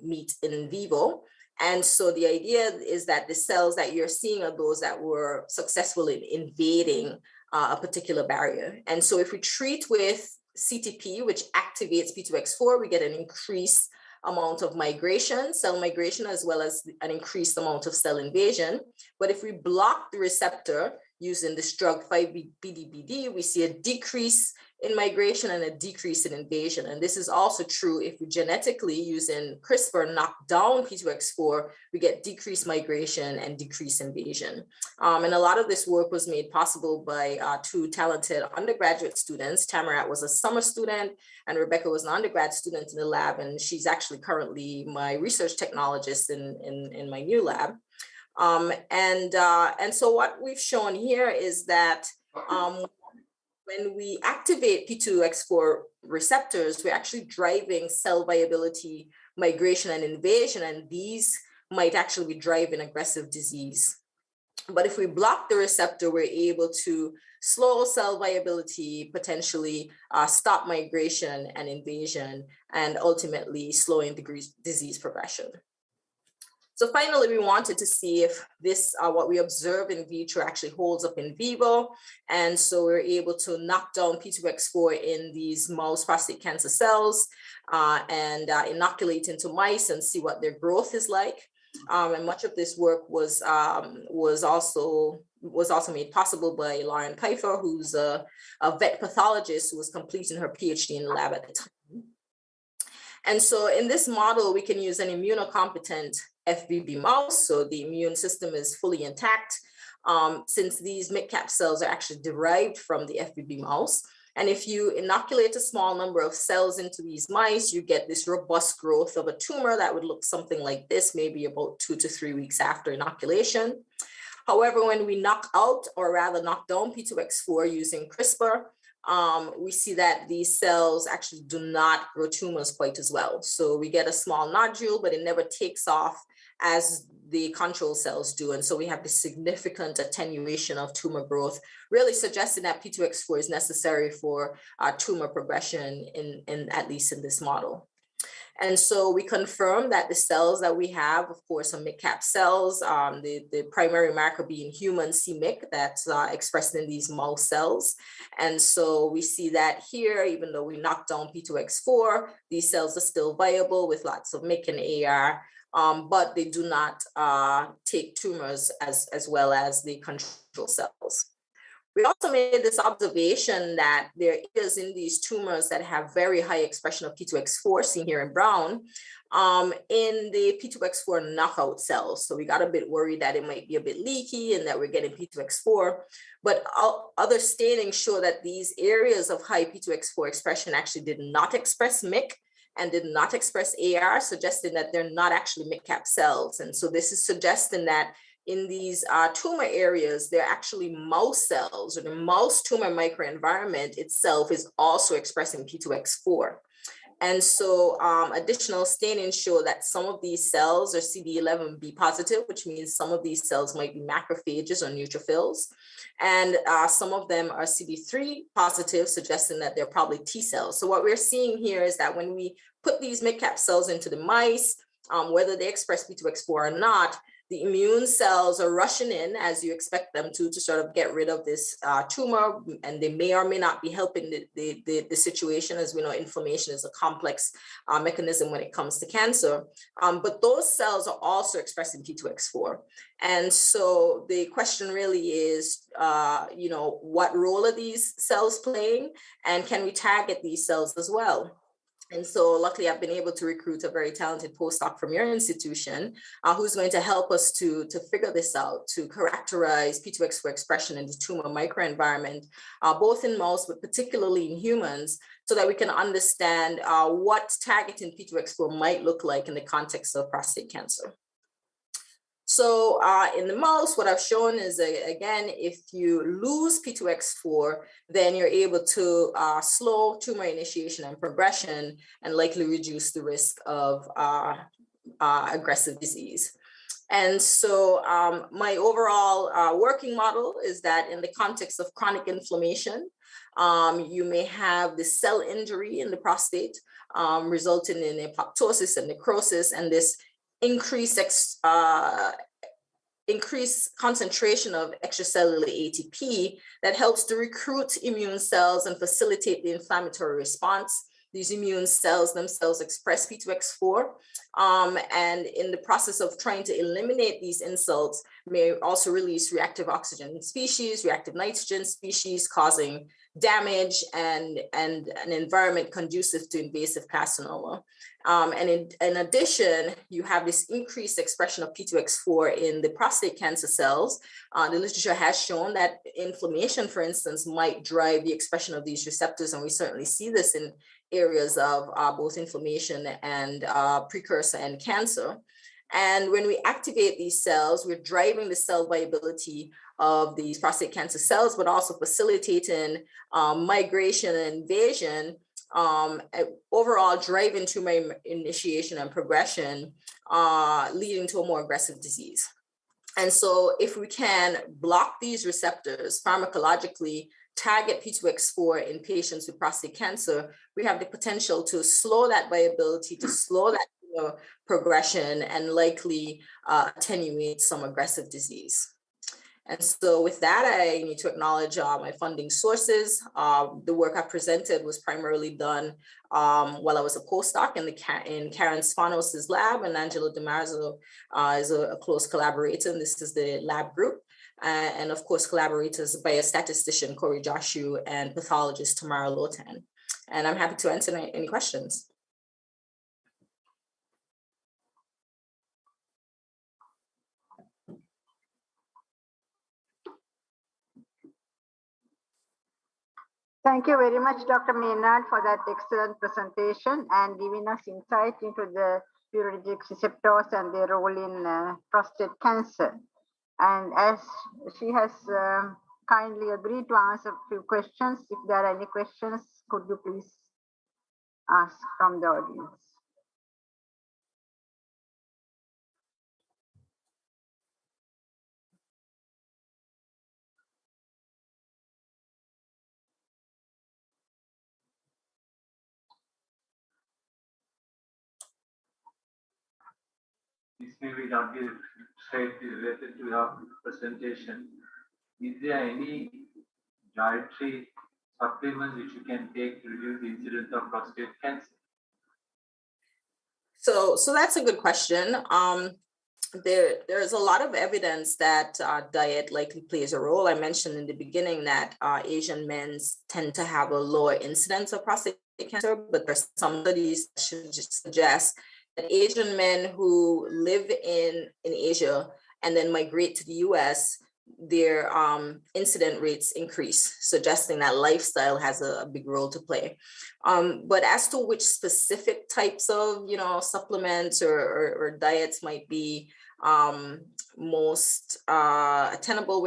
meet in vivo. And so the idea is that the cells that you're seeing are those that were successful in invading a particular barrier. And so if we treat with CTP, which activates P2X4, we get an increased amount of migration, cell migration, as well as an increased amount of cell invasion. But if we block the receptor using this drug 5-BDBD, we see a decrease in migration and a decrease in invasion. And this is also true if we genetically, using CRISPR, knock down P2X4, we get decreased migration and decreased invasion. And a lot of this work was made possible by two talented undergraduate students. Tamarat was a summer student and Rebecca was an undergrad student in the lab. And she's actually currently my research technologist in my new lab. And so what we've shown here is that when we activate P2X4 receptors, we're actually driving cell viability, migration, and invasion, and these might actually be driving aggressive disease. But if we block the receptor, we're able to slow cell viability, potentially stop migration and invasion, and ultimately slowing the disease progression. So finally, we wanted to see if this, what we observe in vitro actually holds up in vivo. And so we're able to knock down P2X4 in these mouse prostate cancer cells and inoculate into mice and see what their growth is like. And much of this work was also made possible by Lauren Kiefer, who's a vet pathologist who was completing her PhD in the lab at the time. And so in this model, we can use an immunocompetent FBB mouse, so the immune system is fully intact, since these MICCAP cells are actually derived from the FBB mouse. And if you inoculate a small number of cells into these mice, you get this robust growth of a tumor that would look something like this, maybe about 2 to 3 weeks after inoculation. However, when we knock out, or rather knock down P2X4 using CRISPR, we see that these cells actually do not grow tumors quite as well. So we get a small nodule, but it never takes off as the control cells do. And so we have this significant attenuation of tumor growth, really suggesting that P2X4 is necessary for tumor progression at least in this model. And so we confirm that the cells that we have, of course, are MICCAP cells, the primary marker being human c-MYC that's expressed in these mouse cells. And so we see that here, even though we knocked down P2X4, these cells are still viable with lots of MYC and AR. but they do not take tumors as well as the control cells. We also made this observation that there is in these tumors that have very high expression of P2X4, seen here in brown, in the P2X4 knockout cells. So we got a bit worried that it might be a bit leaky and that we're getting P2X4, but other stainings show that these areas of high P2X4 expression actually did not express MYC and did not express AR, suggesting that they're not actually MYC-cap cells. And so this is suggesting that in these tumor areas, they're actually mouse cells, or the mouse tumor microenvironment itself is also expressing P2X4. And so additional stainings show that some of these cells are CD11B positive, which means some of these cells might be macrophages or neutrophils. And some of them are CD3 positive, suggesting that they're probably T cells. So what we're seeing here is that when we put these MYC-cap cells into the mice, whether they express P2X4 or not, the immune cells are rushing in, as you expect them to sort of get rid of this tumor, and they may or may not be helping the situation. As we know, inflammation is a complex mechanism when it comes to cancer, but those cells are also expressing P2X4. And so the question really is, what role are these cells playing, and can we target these cells as well? And so luckily, I've been able to recruit a very talented postdoc from your institution who's going to help us to figure this out, to characterize P2X4 expression in the tumor microenvironment, both in mouse, but particularly in humans, so that we can understand what targeting P2X4 might look like in the context of prostate cancer. So in the mouse, what I've shown is, again, if you lose P2X4, then you're able to slow tumor initiation and progression and likely reduce the risk of aggressive disease. And so my overall working model is that in the context of chronic inflammation, you may have the cell injury in the prostate resulting in apoptosis and necrosis, and this increased concentration of extracellular ATP that helps to recruit immune cells and facilitate the inflammatory response. These immune cells themselves express P2X4, and in the process of trying to eliminate these insults, may also release reactive oxygen species, reactive nitrogen species, causing damage and an environment conducive to invasive carcinoma. And in addition, you have this increased expression of P2X4 in the prostate cancer cells. The literature has shown that inflammation, for instance, might drive the expression of these receptors, and we certainly see this in areas of both inflammation and precursor and cancer. And when we activate these cells, we're driving the cell viability of these prostate cancer cells, but also facilitating migration and invasion, overall driving tumor initiation and progression, leading to a more aggressive disease. And so if we can block these receptors pharmacologically, target P2X4 in patients with prostate cancer, we have the potential to slow that viability, to slow that progression, and likely attenuate some aggressive disease. And so with that, I need to acknowledge my funding sources. The work I presented was primarily done while I was a postdoc in Karen Spanos's lab, and Angelo DiMarzo is a close collaborator, and this is the lab group. And of course, collaborators, biostatistician Corey Joshu and pathologist Tamara Lotan. And I'm happy to answer any questions. Thank you very much, Dr. Maynard, for that excellent presentation and giving us insight into the puridic receptors and their role in prostate cancer. And as she has kindly agreed to answer a few questions, if there are any questions, could you please ask from the audience? This may be not be straight related to your presentation. Is there any dietary supplements which you can take to reduce the incidence of prostate cancer? So that's a good question. There's a lot of evidence that diet likely plays a role. I mentioned in the beginning that Asian men tend to have a lower incidence of prostate cancer, but there's some studies that should suggest that Asian men who live in Asia and then migrate to the US, their incident rates increase, suggesting that lifestyle has a big role to play. But as to which specific types of, supplements or diets might be most attainable,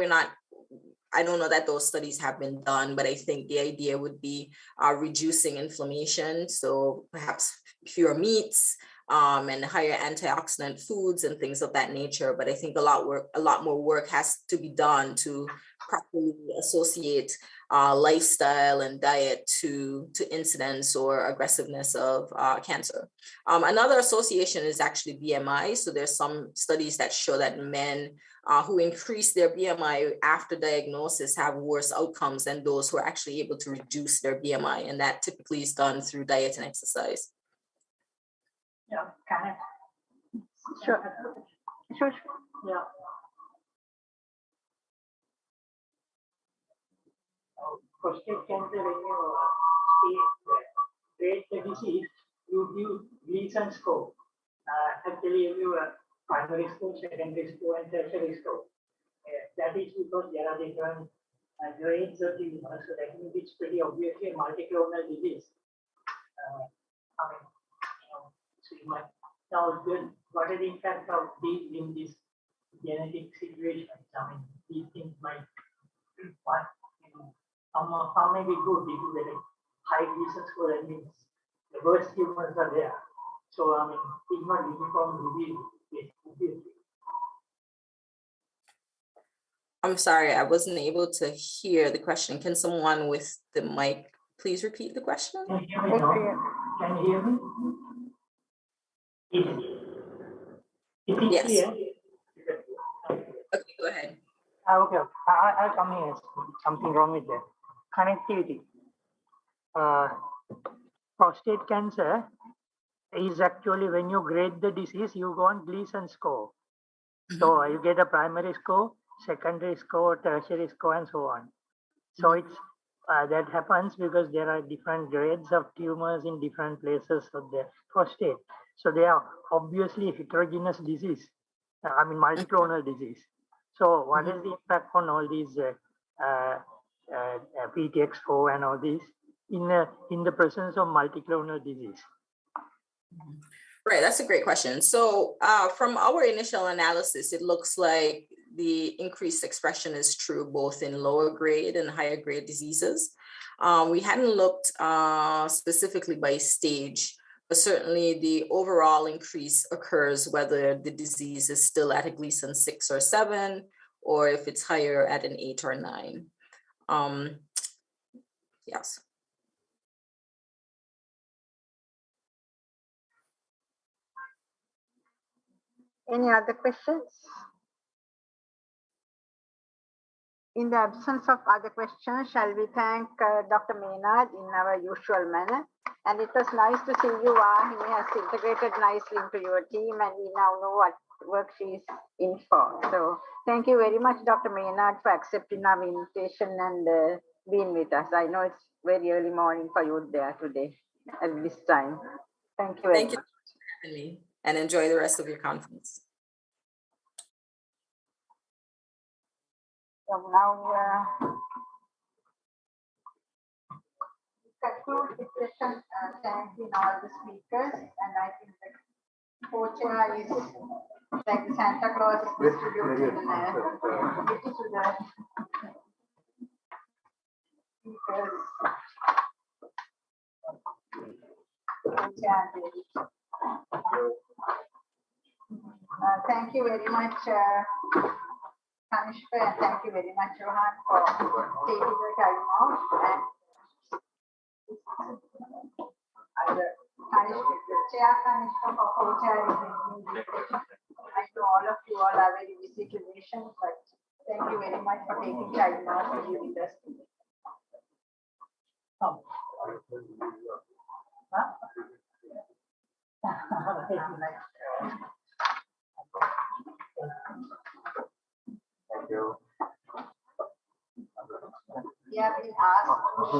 I don't know that those studies have been done, but I think the idea would be reducing inflammation. So perhaps pure meats, and higher antioxidant foods and things of that nature. But I think a lot more work has to be done to properly associate lifestyle and diet to incidence or aggressiveness of cancer. Another association is actually BMI. So there's some studies that show that men who increase their BMI after diagnosis have worse outcomes than those who are actually able to reduce their BMI. And that typically is done through diet and exercise. Yeah, can I? Sure. Yeah. Prostate cancer, when you treat the disease, you give Gleason score. Actually, you give primary score, secondary score, and tertiary score. That is because there are different grades of tumor, so that means it's pretty obviously a multiclonal disease. So you might now what is the impact of these in this genetic situation? These things might some may be good if you get a high Gleason score. That means the worst tumors are there. So it's not uniform disease, obviously. I'm sorry, I wasn't able to hear the question. Can someone with the mic please repeat the question? Can you hear me now? Can you hear me? Yes. Clear? Okay, go ahead. Okay, I'll come here. Something wrong with that. Connectivity. Prostate cancer is actually when you grade the disease, you go on Gleason score. So you get a primary score, secondary score, tertiary score, and so on. So it's that happens because there are different grades of tumors in different places of the prostate. So they are obviously heterogeneous disease. Multiclonal disease. So what is the impact on all these PTX4 and all these in the presence of multiclonal disease? Right, that's a great question. So from our initial analysis, it looks like the increased expression is true both in lower grade and higher grade diseases. We hadn't looked specifically by stage, but certainly the overall increase occurs whether the disease is still at a Gleason 6 or 7, or if it's higher at an 8 or 9. Yes. Any other questions? In the absence of other questions, shall we thank Dr. Maynard in our usual manner? And it was nice to see you. He has integrated nicely into your team, and we now know what work she is in for. So thank you very much, Dr. Maynard, for accepting our invitation and being with us. I know it's very early morning for you there today at this time. Thank you very much. Thank you for having me, and enjoy the rest of your conference. So now conclude the session, thanking all the speakers, and I think the co-chair is like the Santa Claus distributing to the speakers. Thank you very much, Kanishka, and thank you very much, Rohan, for taking the time off. And Kanishka, the chair Kanishka for co-chairing the meeting. I know all of you all are very busy clinicians, but thank you very much for taking time off to be with us today. Thank you. We have been asked to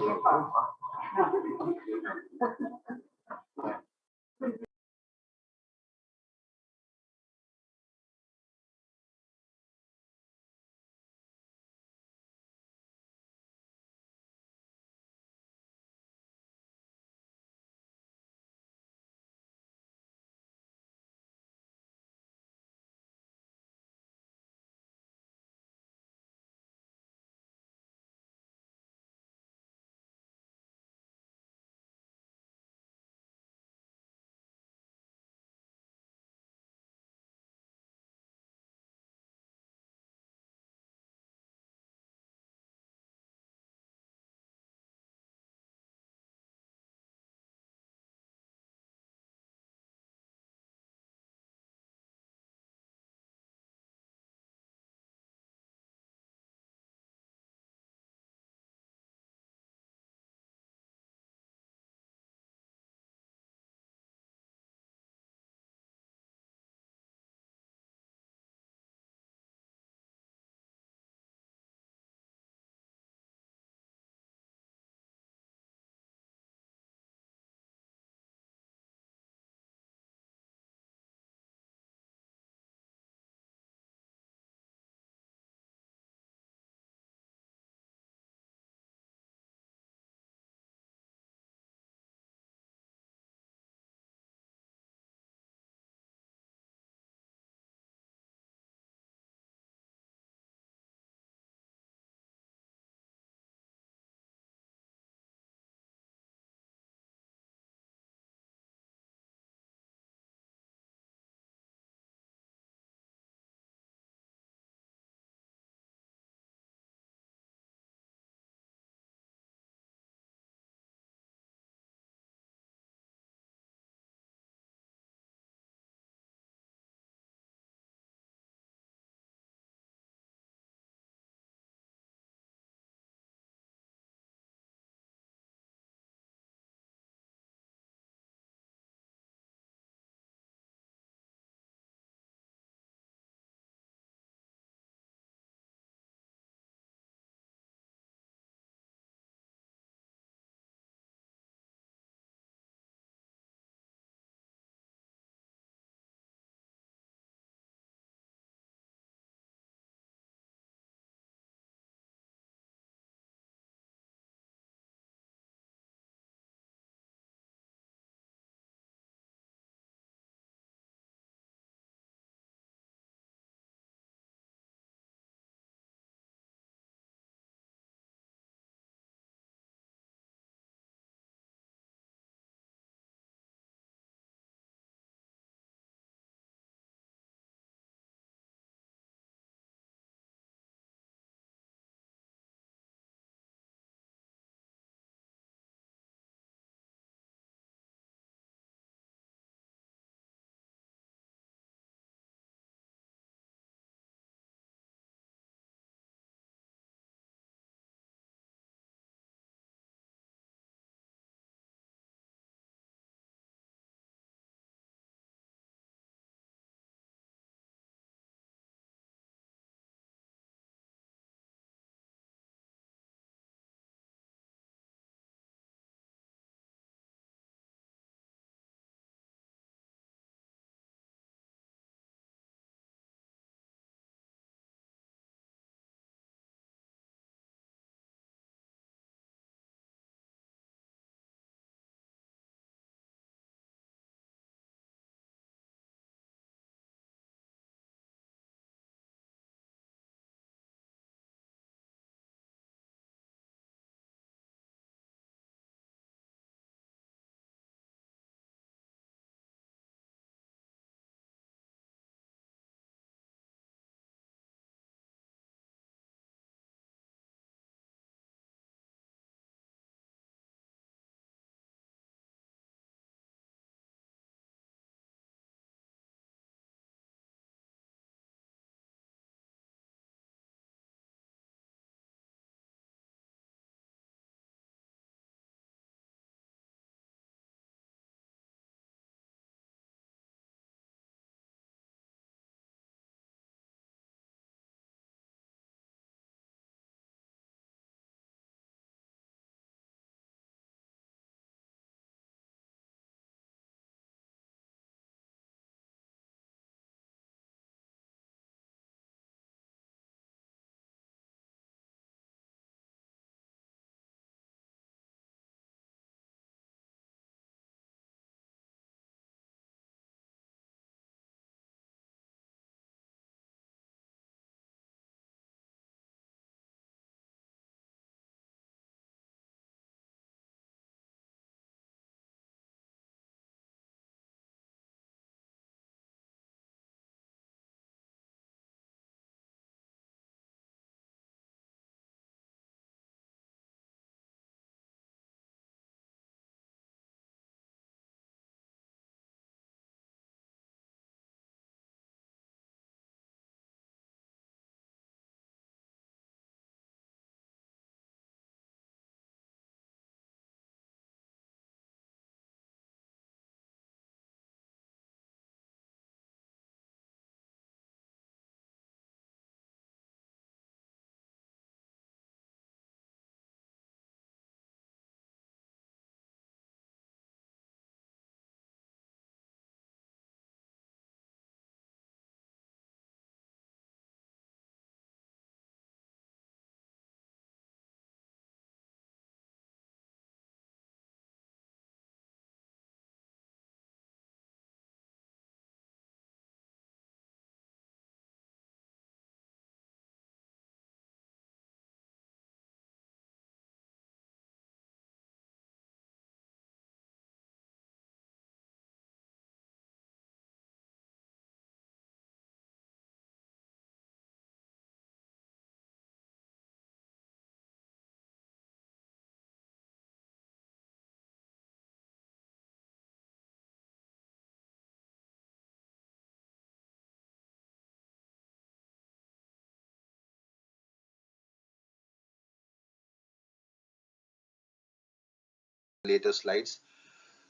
later slides.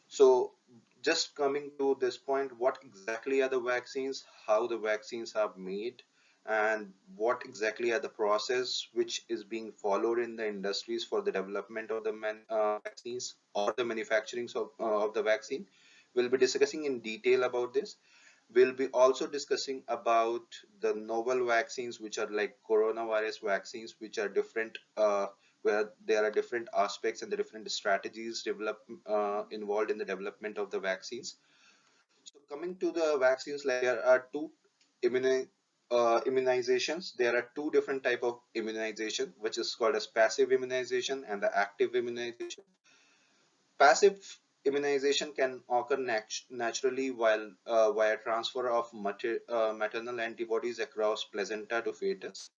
So just coming to this point, what exactly are the vaccines, how the vaccines are made, and what exactly are the process which is being followed in the industries for the development of the vaccines or the manufacturing of the vaccine. We'll be discussing in detail about this. We'll be also discussing about the novel vaccines, which are like coronavirus vaccines, which are different, where there are different aspects and the different strategies involved in the development of the vaccines. So coming to the vaccines, like there are two immunizations. There are two different type of immunization, which is called as passive immunization and the active immunization. Passive immunization can occur naturally while via transfer of maternal antibodies across placenta to fetus.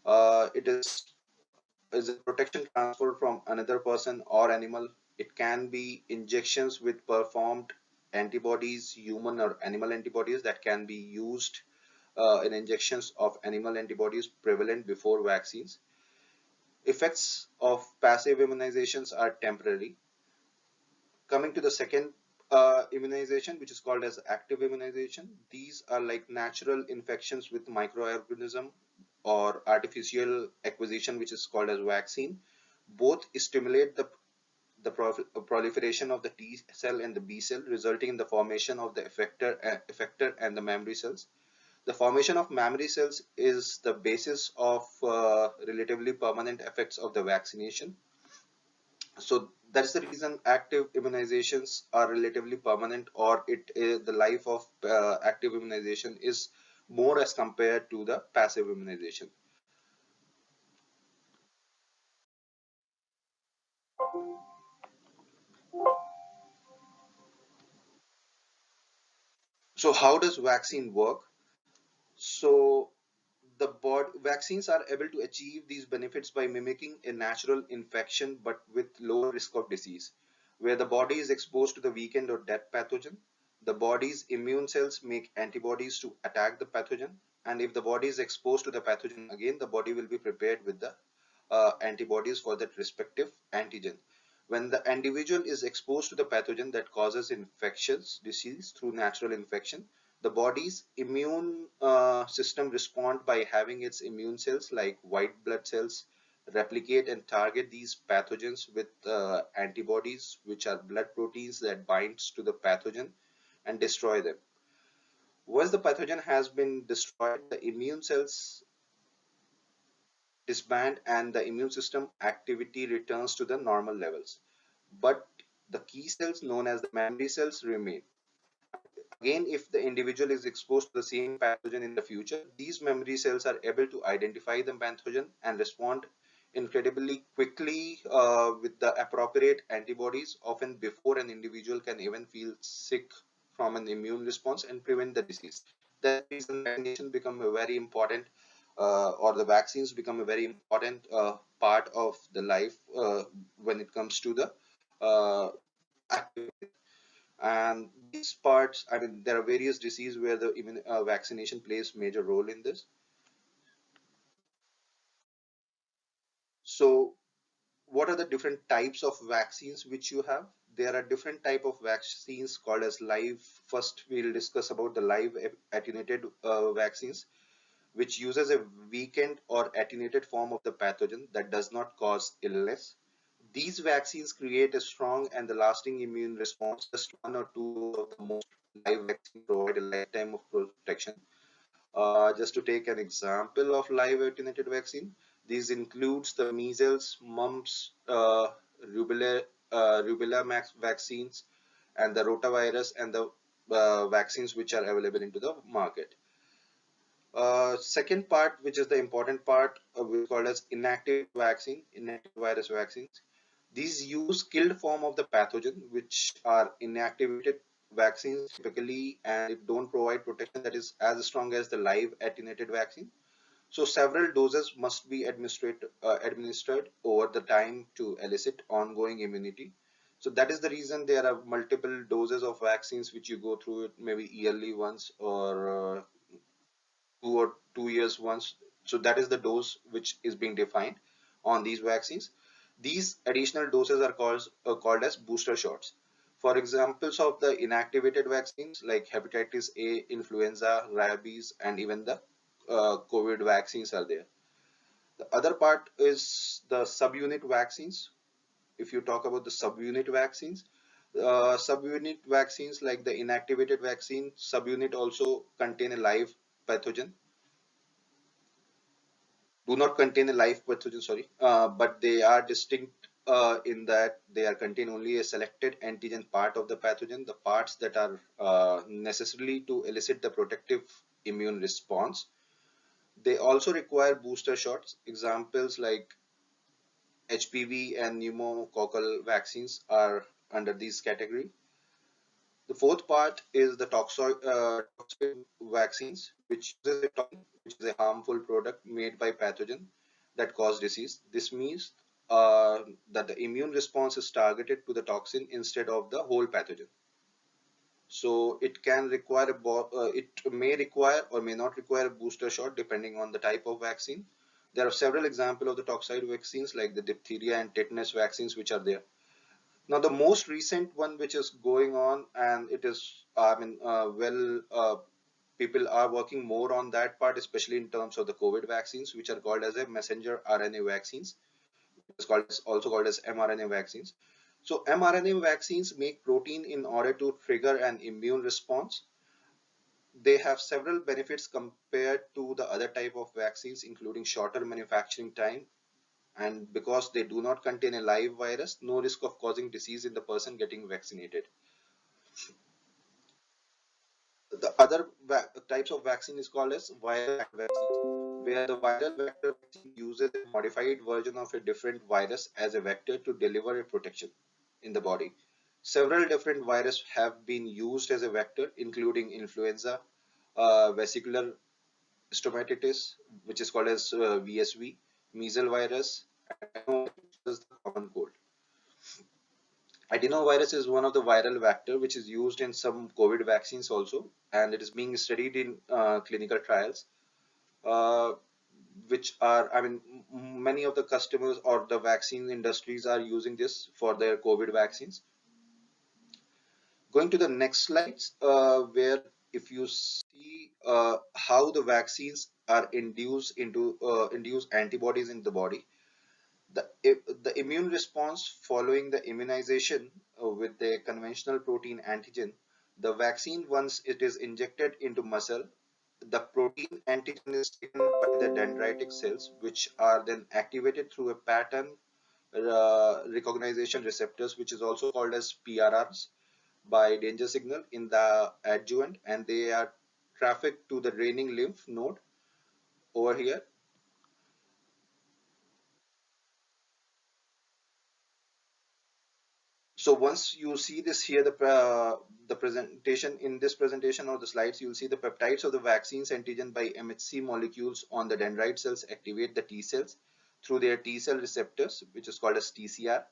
It is a protection transfer from another person or animal. It can be injections with performed antibodies, human or animal antibodies that can be used in injections of animal antibodies prevalent before vaccines. Effects of passive immunizations are temporary. Coming to the second immunization, which is called as active immunization, these are like natural infections with microorganism or artificial acquisition, which is called as vaccine. Both stimulate the proliferation of the T cell and the B cell, resulting in the formation of the effector and the memory cells. The formation of memory cells is the basis of relatively permanent effects of the vaccination. So that's the reason active immunizations are relatively permanent, or the life of active immunization is more as compared to the passive immunization. So how does vaccine work? So the vaccines are able to achieve these benefits by mimicking a natural infection but with lower risk of disease. Where the body is exposed to the weakened or dead pathogen, the body's immune cells make antibodies to attack the pathogen, and if the body is exposed to the pathogen again, the body will be prepared with the antibodies for that respective antigen. When the individual is exposed to the pathogen that causes infectious disease through natural infection, the body's immune system respond by having its immune cells like white blood cells replicate and target these pathogens with antibodies, which are blood proteins that binds to the pathogen and destroy them. Once the pathogen has been destroyed, the immune cells disband and the immune system activity returns to the normal levels. But the key cells known as the memory cells remain. Again, if the individual is exposed to the same pathogen in the future, these memory cells are able to identify the pathogen and respond incredibly quickly with the appropriate antibodies, often before an individual can even feel sick from an immune response and prevent the disease. That reason vaccination become a very important or the vaccines become a very important part of the life when it comes to the activity. And these parts, I mean, there are various diseases where the vaccination plays major role in this. So what are the different types of vaccines which you have? There are different type of vaccines called as live. First, we'll discuss about the live attenuated vaccines, which uses a weakened or attenuated form of the pathogen that does not cause illness. These vaccines create a strong and the lasting immune response. Just one or two of the most live vaccines provide a lifetime of protection. Just to take an example of live attenuated vaccine, these includes the measles, mumps, rubella vaccines, and the rotavirus and the vaccines which are available into the market. Second part, which is the important part, we call as inactive vaccine, inactive virus vaccines. These use killed form of the pathogen, which are inactivated vaccines typically, and it don't provide protection that is as strong as the live attenuated vaccine. So several doses must be administered over the time to elicit ongoing immunity. So that is the reason there are multiple doses of vaccines which you go through it maybe yearly once or 2 years once. So that is the dose which is being defined on these vaccines. These additional doses are called as booster shots. For examples of the inactivated vaccines like hepatitis A, influenza, rabies, and even the COVID vaccines are there. The other part is the subunit vaccines. If you talk about the subunit vaccines, subunit vaccines like the inactivated vaccine, subunit also contain a live pathogen, do not contain a live pathogen, sorry, but they are distinct in that they are contain only a selected antigen part of the pathogen, the parts that are necessarily to elicit the protective immune response. They also require booster shots. Examples like HPV and pneumococcal vaccines are under this category. The fourth part is the toxoid vaccines, which uses a toxin, which is a harmful product made by pathogen that cause disease. This means that the immune response is targeted to the toxin instead of the whole pathogen. So it can require it may require or may not require a booster shot depending on the type of vaccine. There are several examples of the toxoid vaccines like the diphtheria and tetanus vaccines which are there. Now, the most recent one which is going on, and it is, people are working more on that part, especially in terms of the COVID vaccines, which are called as a messenger RNA vaccines. It's also called as mRNA vaccines. So, mRNA vaccines make protein in order to trigger an immune response. They have several benefits compared to the other type of vaccines, including shorter manufacturing time, and because they do not contain a live virus, no risk of causing disease in the person getting vaccinated. The other types of vaccine is called as viral vaccine, where the viral vector vaccine uses a modified version of a different virus as a vector to deliver a protection in the body. Several different viruses have been used as a vector, including influenza, vesicular stomatitis, which is called as VSV, measles virus, and the common cold. Adenovirus is one of the viral vector which is used in some COVID vaccines also, and it is being studied in clinical trials, which are, many of the customers or the vaccine industries are using this for their COVID vaccines. Going to the next slides, where if you see how the vaccines are induce antibodies in the body. The immune response following the immunization with the conventional protein antigen, the vaccine, once it is injected into muscle, the protein antigen is taken by the dendritic cells, which are then activated through a pattern recognition receptors, which is also called as PRRs, by danger signal in the adjuvant, and they are trafficked to the draining lymph node over here. So once you see this here, the presentation, in this presentation or the slides, you'll see the peptides of the vaccines antigen by MHC molecules on the dendrite cells activate the T cells through their T cell receptors, which is called as TCR,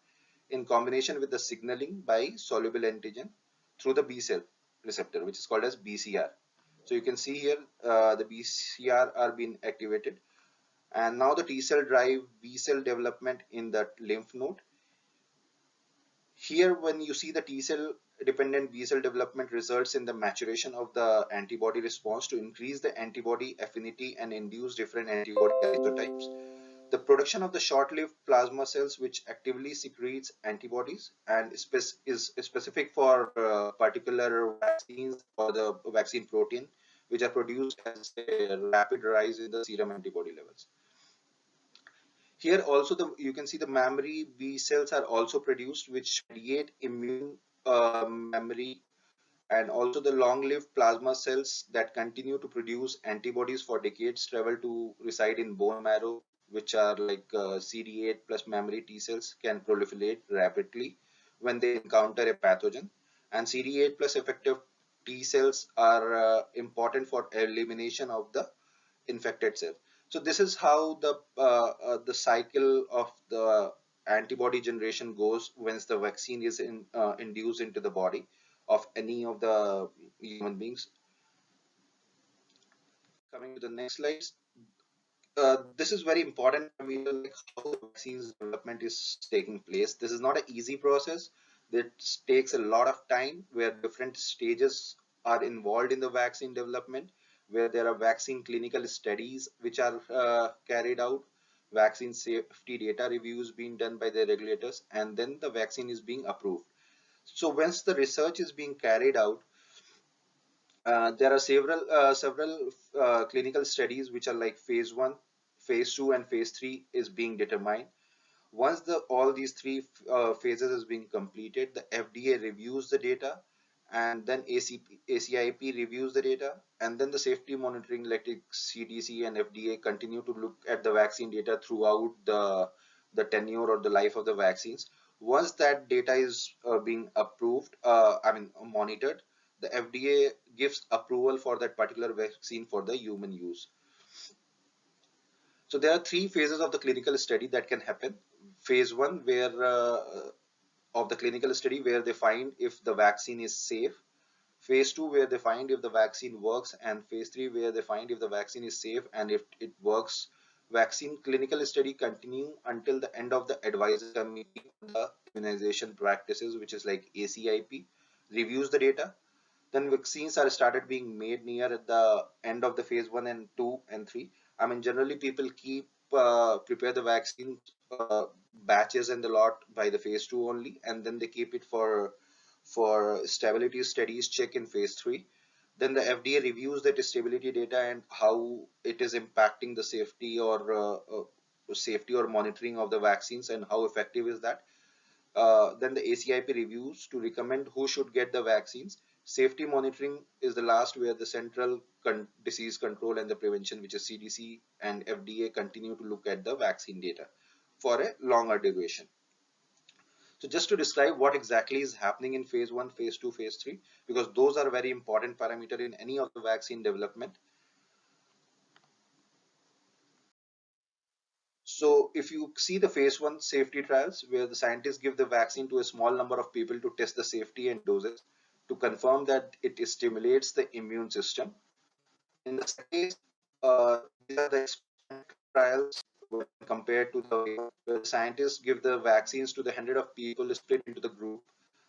in combination with the signaling by soluble antigen through the B cell receptor, which is called as BCR. So you can see here the BCR are being activated, and now the T cell drive B cell development in the lymph node. Here, when you see the T cell dependent B cell development results in the maturation of the antibody response to increase the antibody affinity and induce different antibody isotypes. The production of the short-lived plasma cells which actively secretes antibodies and is specific for particular vaccines or the vaccine protein, which are produced as a rapid rise in the serum antibody levels. Here also you can see the mammary B cells are also produced, which mediate immune memory, and also the long-lived plasma cells that continue to produce antibodies for decades travel to reside in bone marrow, which are like CD8 plus memory T cells can proliferate rapidly when they encounter a pathogen, and CD8 plus effective T cells are important for elimination of the infected cell. So this is how the cycle of the antibody generation goes once the vaccine is induced into the body of any of the human beings. Coming to the next slides, this is very important. I mean, like how the vaccines development is taking place. This is not an easy process. That takes a lot of time, where different stages are involved in the vaccine development, where there are vaccine clinical studies which are carried out, vaccine safety data reviews being done by the regulators, and then the vaccine is being approved. So once the research is being carried out, there are several clinical studies which are like phase 1, phase 2, and phase 3 is being determined. Once all these three phases is being completed, the FDA reviews the data, and then ACIP reviews the data, and then the safety monitoring like CDC and FDA continue to look at the vaccine data throughout the tenure or the life of the vaccines. Once that data is being approved, monitored, the FDA gives approval for that particular vaccine for the human use. So there are three phases of the clinical study that can happen. Phase 1, where of the clinical study, where they find if the vaccine is safe. Phase 2, where they find if the vaccine works, and phase 3, where they find if the vaccine is safe and if it works. Vaccine clinical study continue until the end of the advisory committee on the immunization practices, which is like ACIP, reviews the data. Then vaccines are started being made near at the end of the phase 1 and 2 and 3. I mean, generally people keep prepare the vaccine batches and the lot by the phase 2 only, and then they keep it for stability studies check in phase 3. Then the FDA reviews that stability data and how it is impacting the safety or monitoring of the vaccines and how effective is that. Then the ACIP reviews to recommend who should get the vaccines. Safety monitoring is the last, where the Central Disease Control and the Prevention, which is CDC and FDA, continue to look at the vaccine data for a longer duration. So just to describe what exactly is happening in phase 1, phase 2, phase 3, because those are very important parameter in any of the vaccine development. So if you see the phase 1 safety trials, where the scientists give the vaccine to a small number of people to test the safety and doses to confirm that it stimulates the immune system. In the second case, these are the experimental trials when compared to the way where the scientists give the vaccines to the 100 of people split into the group.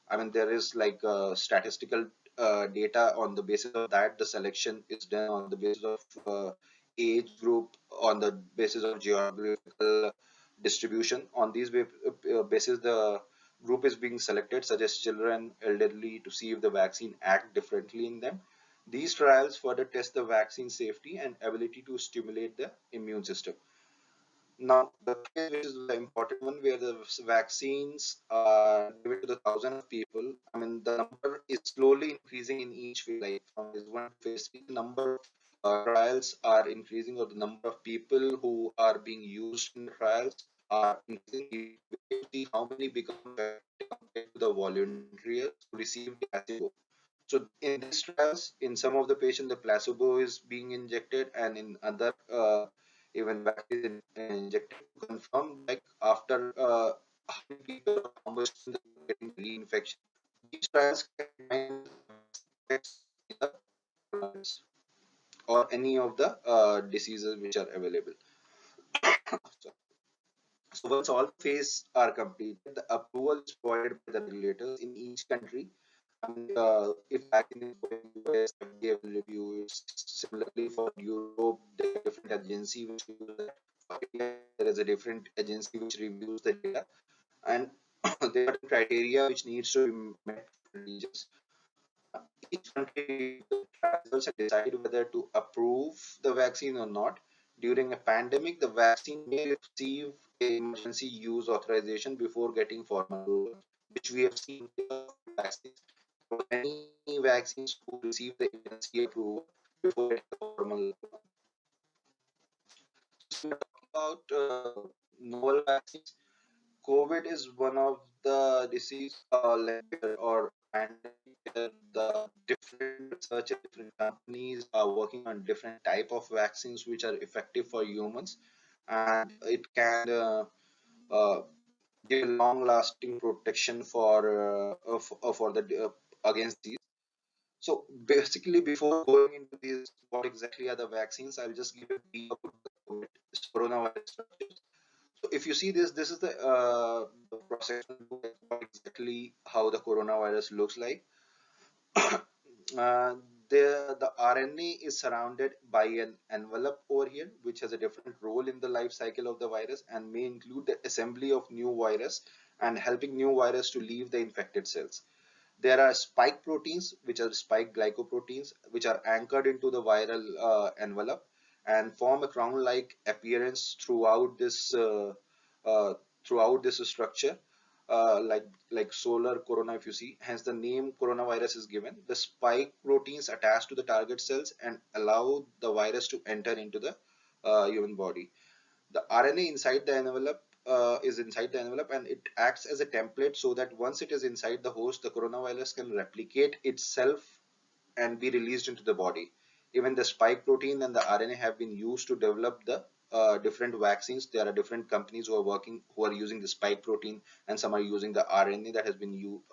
I mean, there is like statistical data on the basis of that. The selection is done on the basis of age group, on the basis of geographical distribution. On these basis, the group is being selected, such as children, elderly, to see if the vaccine act differently in them. These trials further test the vaccine safety and ability to stimulate the immune system. Now, the phase which is the important one, where the vaccines are given to the thousand of people. I mean, the number is slowly increasing in each phase. Like from phase 1 to phase 3, the number of trials are increasing, or the number of people who are being used in the trials are increasing. We see how many become effective compared to the volunteers who receive the placebo. So in these trials, in some of the patients, the placebo is being injected, and in other, even vaccine injected to confirm, like after how many people or how much are getting reinfection. These trials can find effects in the coronavirus or any of the diseases which are available. So once all phases are completed, the approval is provided by the regulators in each country. And if vaccine is going to US, FDA will review it. Similarly, for Europe, there are different agency which review that. For India, there is a different agency which reviews the data, and there are criteria which needs to be met for regions. Each country tries to decide whether to approve the vaccine or not. During a pandemic, the vaccine may receive emergency use authorization before getting formal approval, which we have seen with vaccines. Many vaccines who receive the emergency approval before getting formal approval. So we're talking about novel vaccines. COVID is one of the disease or pandemic where the different researchers, different companies are working on different type of vaccines which are effective for humans, and it can uh, give long-lasting protection for the against these. So basically, before going into these, what exactly are the vaccines? I'll just give a brief about the COVID. coronavirus structures. So if you see this, this is the process exactly how the coronavirus looks like. uh, the RNA is surrounded by an envelope over here, which has a different role in the life cycle of the virus and may include the assembly of new virus and helping new virus to leave the infected cells. There are spike proteins, which are spike glycoproteins, which are anchored into the viral envelope and form a crown-like appearance uh, throughout this structure, like solar corona. If you see, hence the name coronavirus is given. The spike proteins attach to the target cells and allow the virus to enter into the human body. The RNA inside the envelope is inside the envelope, and it acts as a template so that once it is inside the host, the coronavirus can replicate itself and be released into the body. Even the spike protein and the RNA have been used to develop the different vaccines. There are different companies who are using the spike protein, and some are using the RNA that has been used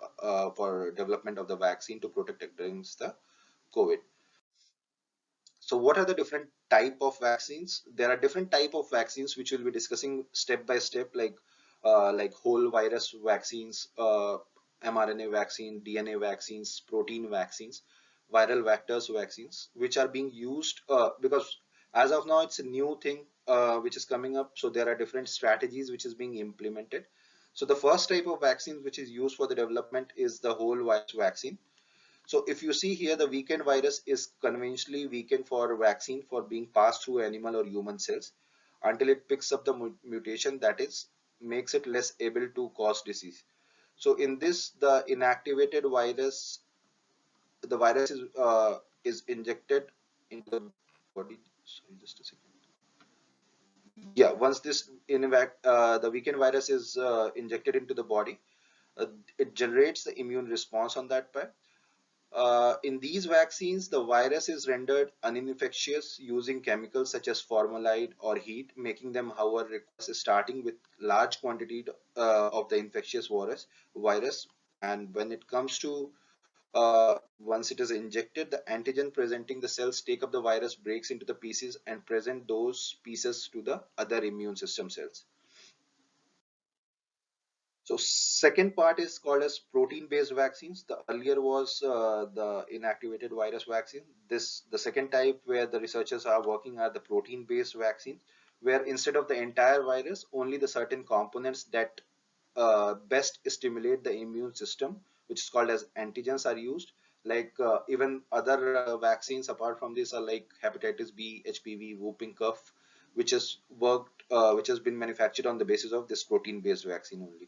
for development of the vaccine to protect against the COVID. So what are the different type of vaccines? There are different type of vaccines which we'll be discussing step by step, like whole virus vaccines, mRNA vaccine, DNA vaccines, protein vaccines, viral vectors vaccines, which are being used because as of now it's a new thing which is coming up. So there are different strategies which is being implemented. So the first type of vaccine which is used for the development is the whole virus vaccine. So if you see here, the weakened virus is conventionally weakened for vaccine for being passed through animal or human cells until it picks up the mutation that is makes it less able to cause disease. So in this, the inactivated virus, the virus is injected into the body. Sorry, just a second. Yeah, once this the weakened virus is injected into the body, it generates the immune response on that part. In these vaccines, the virus is rendered uninfectious using chemicals such as formaldehyde or heat, making them, however, requires starting with large quantity of the infectious virus. And when it comes to once it is injected, the antigen presenting the cells take up the virus, breaks into the pieces, and present those pieces to the other immune system cells. So second part is called as protein-based vaccines. The earlier was the inactivated virus vaccine. The second type where the researchers are working are the protein-based vaccines, where instead of the entire virus, only the certain components that best stimulate the immune system, which is called as antigens, are used. Like even other vaccines apart from this are like hepatitis B, HPV, whooping cough, which has been manufactured on the basis of this protein-based vaccine only.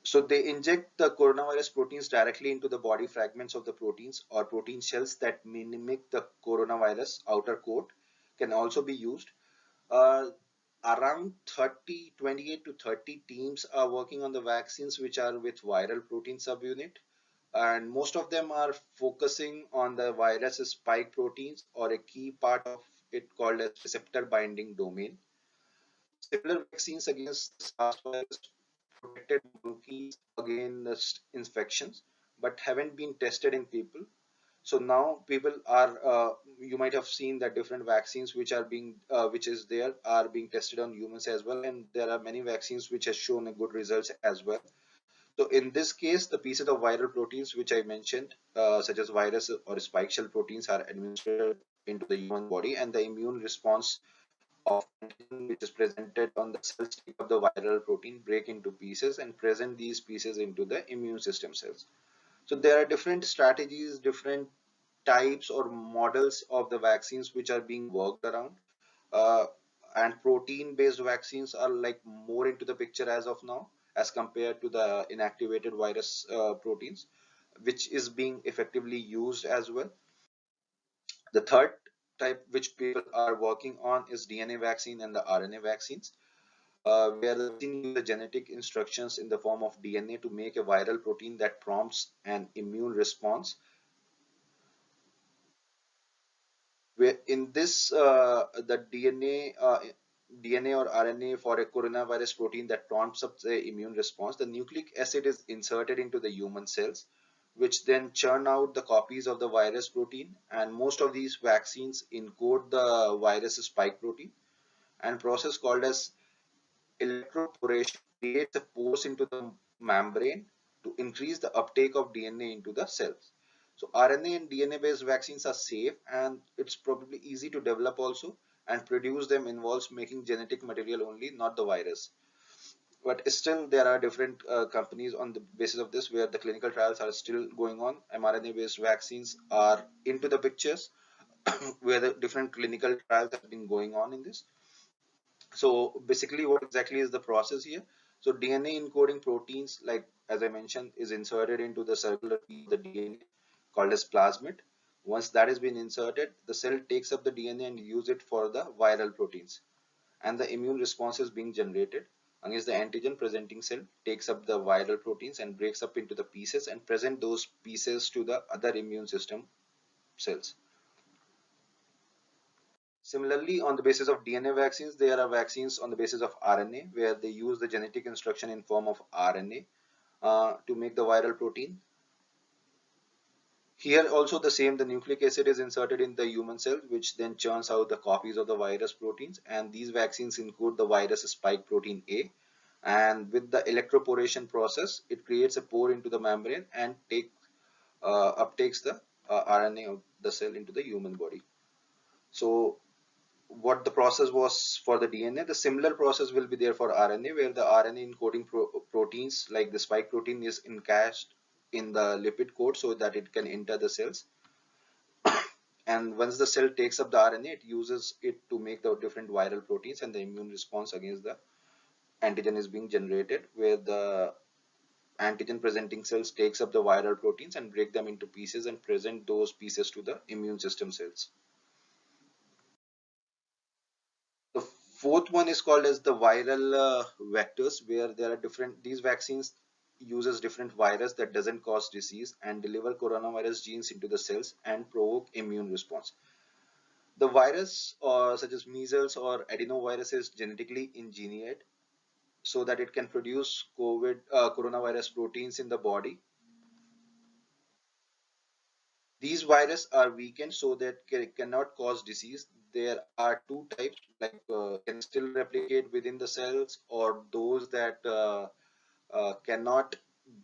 So they inject the coronavirus proteins directly into the body fragments of the proteins or protein shells that mimic the coronavirus outer coat can also be used. Around 28 to 30 teams are working on the vaccines which are with viral protein subunit, and most of them are focusing on the virus spike proteins or a key part of it called as receptor binding domain. Similar vaccines against SARS virus protected monkeys against infections, but haven't been tested in people. So now people are, you might have seen that different vaccines which are being, which is there, are being tested on humans as well, and there are many vaccines which have shown a good results as well. So in this case, the pieces of viral proteins which I mentioned, such as virus or spike shell proteins, are administered into the human body, and the immune response of antigen which is presented on the cells take up the viral protein, break into pieces, and present these pieces into the immune system cells. So there are different strategies, different types or models of the vaccines which are being worked around. Uh, and protein-based vaccines are like more into the picture as of now, as compared to the inactivated virus proteins, which is being effectively used as well. The third type which people are working on is DNA vaccine and the RNA vaccines, where the vaccine uses the genetic instructions in the form of DNA to make a viral protein that prompts an immune response. Where in this, the DNA or RNA for a coronavirus protein that prompts up the immune response, the nucleic acid is inserted into the human cells which then churn out the copies of the virus protein. And most of these vaccines encode the virus spike protein. And process called as electroporation creates a pores into the membrane to increase the uptake of DNA into the cells. So RNA and DNA based vaccines are safe, and it's probably easy to develop also, and produce them involves making genetic material only, not the virus. But still there are different companies on the basis of this where the clinical trials are still going on. mRNA based vaccines are into the pictures where the different clinical trials have been going on in this. So basically what exactly is the process here? So DNA encoding proteins, like as I mentioned, is inserted into the circular piece of the DNA called as plasmid. Once that has been inserted, the cell takes up the DNA and use it for the viral proteins, and the immune response is being generated against the antigen presenting cell, takes up the viral proteins and breaks up into the pieces and present those pieces to the other immune system cells. Similarly, on the basis of DNA vaccines, there are vaccines on the basis of RNA, where they use the genetic instruction in form of RNA to make the viral protein. Here also the same, the nucleic acid is inserted in the human cell, which then churns out the copies of the virus proteins, and these vaccines include the virus spike protein A. And with the electroporation process, it creates a pore into the membrane and uptakes the RNA of the cell into the human body. So what the process was for the DNA, the similar process will be there for RNA, where the RNA encoding proteins like the spike protein is encased in the lipid coat so that it can enter the cells. And once the cell takes up the RNA, it uses it to make the different viral proteins, and the immune response against the antigen is being generated, where the antigen presenting cells takes up the viral proteins and break them into pieces and present those pieces to the immune system cells. The fourth one is called as the viral vectors, where there are different, these vaccines uses different virus that doesn't cause disease and deliver coronavirus genes into the cells and provoke immune response. The virus such as measles or adenovirus is genetically engineered so that it can produce coronavirus proteins in the body. These viruses are weakened so that cannot cause disease. There are two types, like can still replicate within the cells, or those that cannot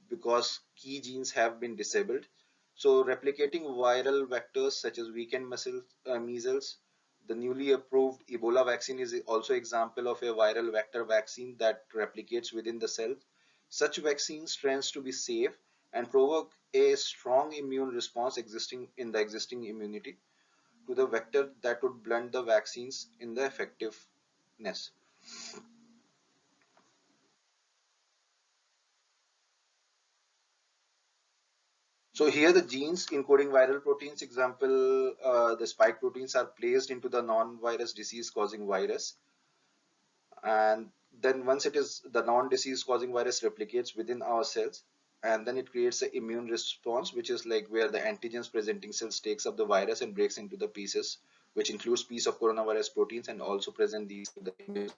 because key genes have been disabled. So replicating viral vectors such as weakened measles, the newly approved Ebola vaccine is also example of a viral vector vaccine that replicates within the cell. Such vaccines tends to be safe and provoke a strong immune response existing in the existing immunity to the vector that would blunt the vaccines in the effectiveness. So here the genes encoding viral proteins, example, the spike proteins are placed into the non-virus disease causing virus. And then once it is, the non-disease causing virus replicates within our cells, and then it creates an immune response, which is like where the antigens presenting cells takes up the virus and breaks into the pieces, which includes piece of coronavirus proteins and also present these to the immune.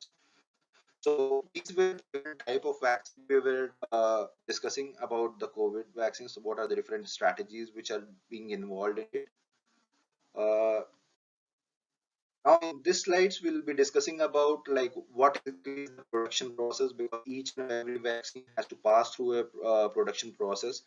So these were different type of vaccine we were discussing about the COVID vaccines. So what are the different strategies which are being involved in it? Now in this slides, we'll be discussing about like what is the production process, because each and every vaccine has to pass through a production process.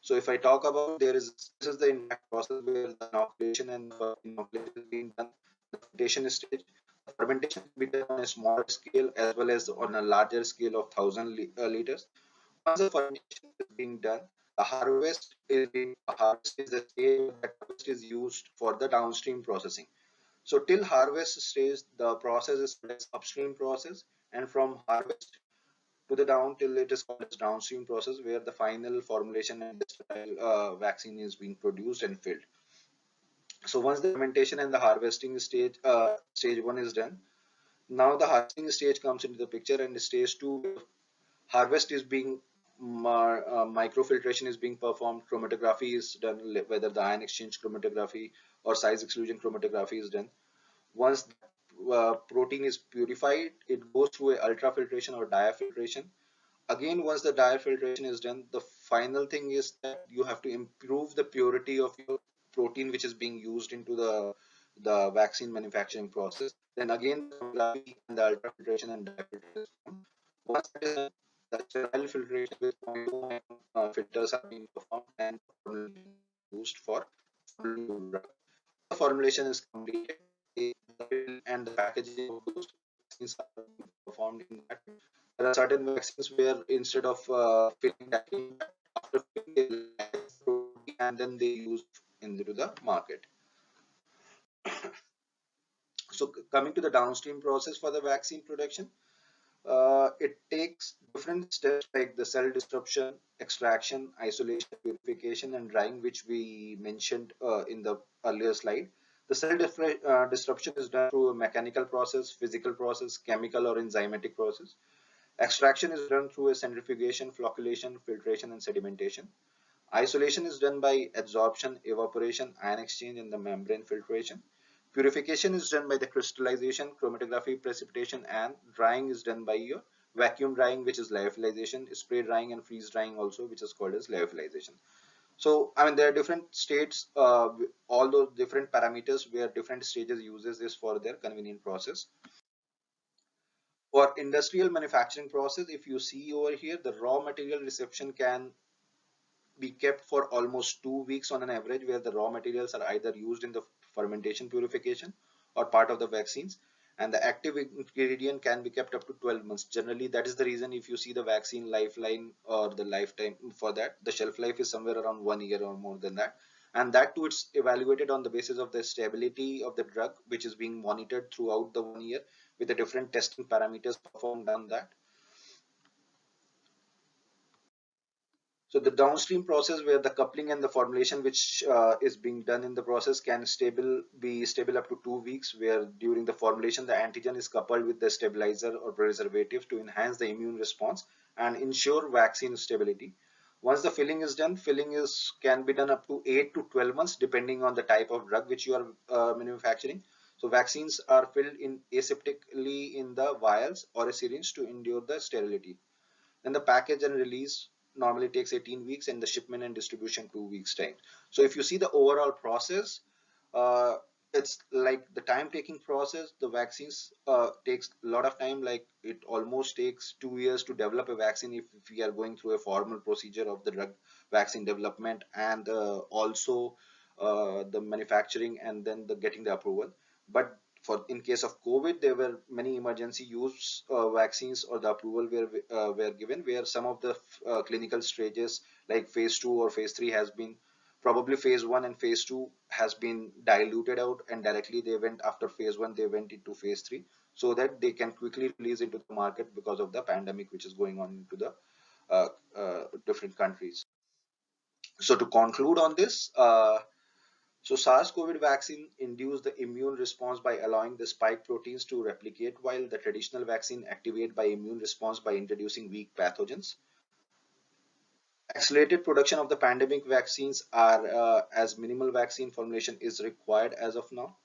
So if I talk about this is the intact process where the inoculation and inoculation is being done, the fermentation stage. The fermentation can be done on a smaller scale as well as on a larger scale of 1,000 liters. Once the fermentation is being done, the harvest is the stage that harvest is used for the downstream processing. So till harvest stage, the process is called as upstream process, and from harvest to the down till it is called as downstream process, where the final formulation and the vaccine is being produced and filled. So once the fermentation and the harvesting stage, stage 1 is done, now the harvesting stage comes into the picture, and stage 2, harvest is being microfiltration is being performed, chromatography is done, whether the ion exchange chromatography or size exclusion chromatography is done. Once protein is purified, it goes through a ultrafiltration or diafiltration. Again, once the diafiltration is done, the final thing is that you have to improve the purity of your protein which is being used into the vaccine manufacturing process. Then again, the chromatography and the ultrafiltration and diafiltration is done. Once that is done, the sterile filtration with 0.2 filters are being performed and used for formulating the drug. The formulation is completed, and the packaging of those vaccines are performed in that. There are certain vaccines where instead of filling that in, after filling they and then they use into the market. So coming to the downstream process for the vaccine production, it takes different steps like the cell disruption, extraction, isolation, purification, and drying, which we mentioned in the earlier slide. The cell disruption is done through a mechanical process, physical process, chemical or enzymatic process. Extraction is done through a centrifugation, flocculation, filtration, and sedimentation. Isolation is done by adsorption, evaporation, ion exchange, and the membrane filtration. Purification is done by the crystallization, chromatography, precipitation, and drying is done by your vacuum drying, which is lyophilization, spray drying, and freeze drying also, which is called as lyophilization. So, I mean, there are different states, all those different parameters where different stages uses this for their convenient process. For industrial manufacturing process, if you see over here, the raw material reception can be kept for almost 2 weeks on an average, where the raw materials are either used in the fermentation purification or part of the vaccines, and the active ingredient can be kept up to 12 months. Generally, that is the reason if you see the vaccine lifeline or the lifetime for that, the shelf life is somewhere around 1 year or more than that. And that too, it's evaluated on the basis of the stability of the drug, which is being monitored throughout the 1 year with the different testing parameters performed on that. So the downstream process where the coupling and the formulation which is being done in the process can be stable up to 2 weeks, where during the formulation the antigen is coupled with the stabilizer or preservative to enhance the immune response and ensure vaccine stability. Once the filling is done, can be done up to 8 to 12 months depending on the type of drug which you are manufacturing. So vaccines are filled in aseptically in the vials or a syringe to endure the sterility. Then the package and release normally takes 18 weeks, and the shipment and distribution 2 weeks time. So if you see the overall process, it's like the time taking process. The vaccines takes a lot of time, like it almost takes 2 years to develop a vaccine if we are going through a formal procedure of the drug vaccine development and also the manufacturing and then the getting the approval. But for in case of COVID, there were many emergency use vaccines or the approval were given, where some of the clinical stages like phase 2 or phase 3 has been probably phase 1 and phase 2 has been diluted out, and directly they went after phase 1 they went into phase 3 so that they can quickly release into the market because of the pandemic which is going on into the different countries. So to conclude on this, so SARS-CoV vaccine induced the immune response by allowing the spike proteins to replicate, while the traditional vaccine activate by immune response by introducing weak pathogens. Accelerated production of the pandemic vaccines are as minimal vaccine formulation is required as of now.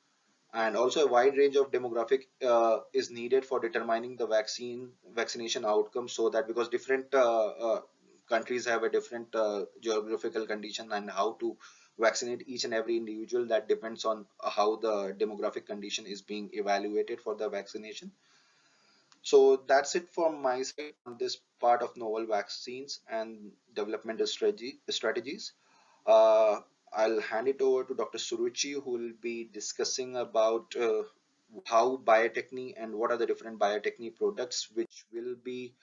And also a wide range of demographic is needed for determining the vaccination outcome, so that because different countries have a different geographical condition and how to vaccinate each and every individual, that depends on how the demographic condition is being evaluated for the vaccination. So that's it from my side on this part of novel vaccines and development strategies. I'll hand it over to Dr. Suruchi, who will be discussing about how biotechnology and what are the different biotechnology products which will be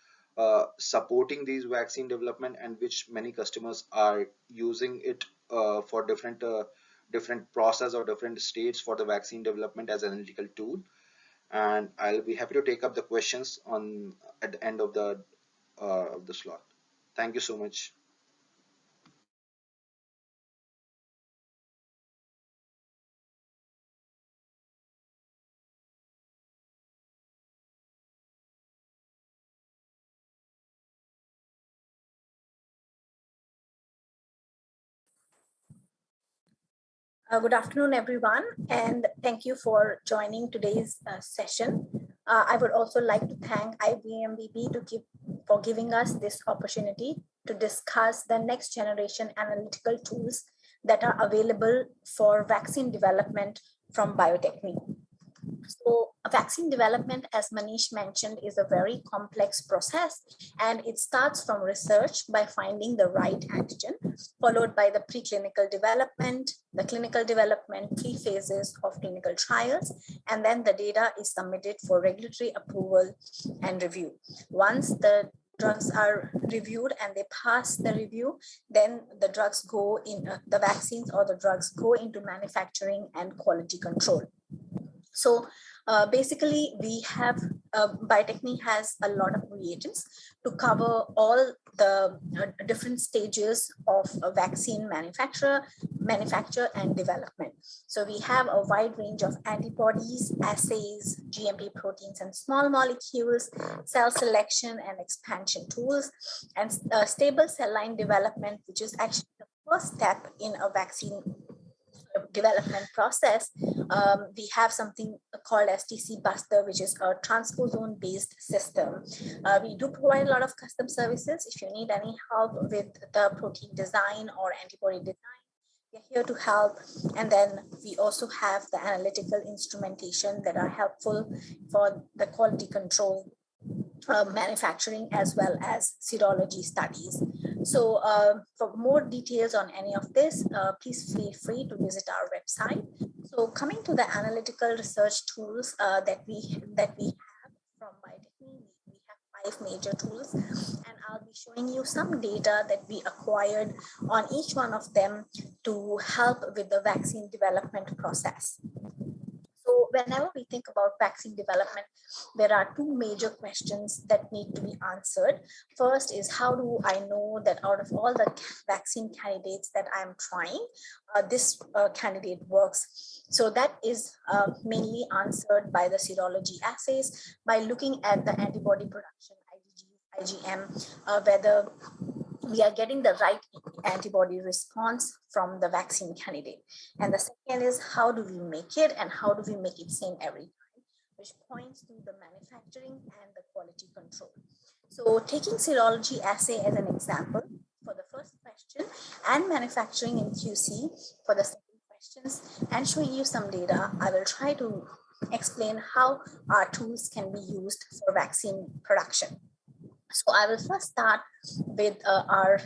supporting these vaccine development and which many customers are using it for different process or different states for the vaccine development as an analytical tool. And I'll be happy to take up the questions at the end of the slot. Thank you so much. Good afternoon, everyone, and thank you for joining today's session. I would also like to thank IBMBB for giving us this opportunity to discuss the next generation analytical tools that are available for vaccine development from Biotechnology. So vaccine development, as Manish mentioned, is a very complex process, and it starts from research by finding the right antigen, followed by the preclinical development, the clinical development, 3 phases of clinical trials, and then the data is submitted for regulatory approval and review. Once the drugs are reviewed and they pass the review, then the drugs go in, the vaccines or the drugs go into manufacturing and quality control. So basically, we have, Biotechnology has a lot of reagents to cover all the different stages of a vaccine manufacture and development. So we have a wide range of antibodies, assays, GMP proteins and small molecules, cell selection and expansion tools, and stable cell line development, which is actually the first step in a vaccine development process. We have something called as TC Buster, which is a transposon based system. We do provide a lot of custom services. If you need any help with the protein design or antibody design, we're here to help. And then we also have the analytical instrumentation that are helpful for the quality control, manufacturing, as well as serology studies. So for more details on any of this, please feel free to visit our website. So coming to the analytical research tools that we have from Biotechnology, we have 5 major tools, and I'll be showing you some data that we acquired on each one of them to help with the vaccine development process. So whenever we think about vaccine development, there are 2 major questions that need to be answered. First is, how do I know that out of all the vaccine candidates that I'm trying, this candidate works? So that is mainly answered by the serology assays, by looking at the antibody production, IgM, whether we are getting the right antibody response from the vaccine candidate. And the second is, how do we make it, and how do we make it same every time, which points to the manufacturing and the quality control. So taking serology assay as an example for the first question, and manufacturing in QC for the second questions, and showing you some data, I will try to explain how our tools can be used for vaccine production. So I will first start with our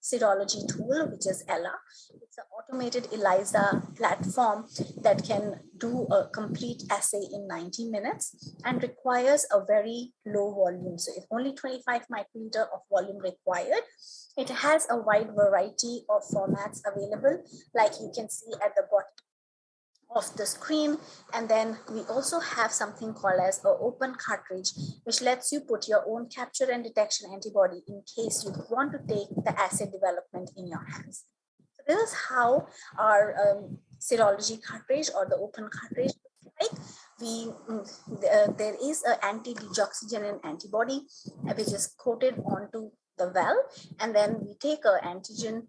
serology tool, which is Ella. It's an automated ELISA platform that can do a complete assay in 90 minutes and requires a very low volume. So it's only 25 microliter of volume required. It has a wide variety of formats available, like you can see at the bottom of the screen. And then we also have something called as an open cartridge, which lets you put your own capture and detection antibody in case you want to take the assay development in your hands. So this is how our serology cartridge or the open cartridge looks like. There is an anti-deoxygenin antibody which is coated onto the valve, and then we take an antigen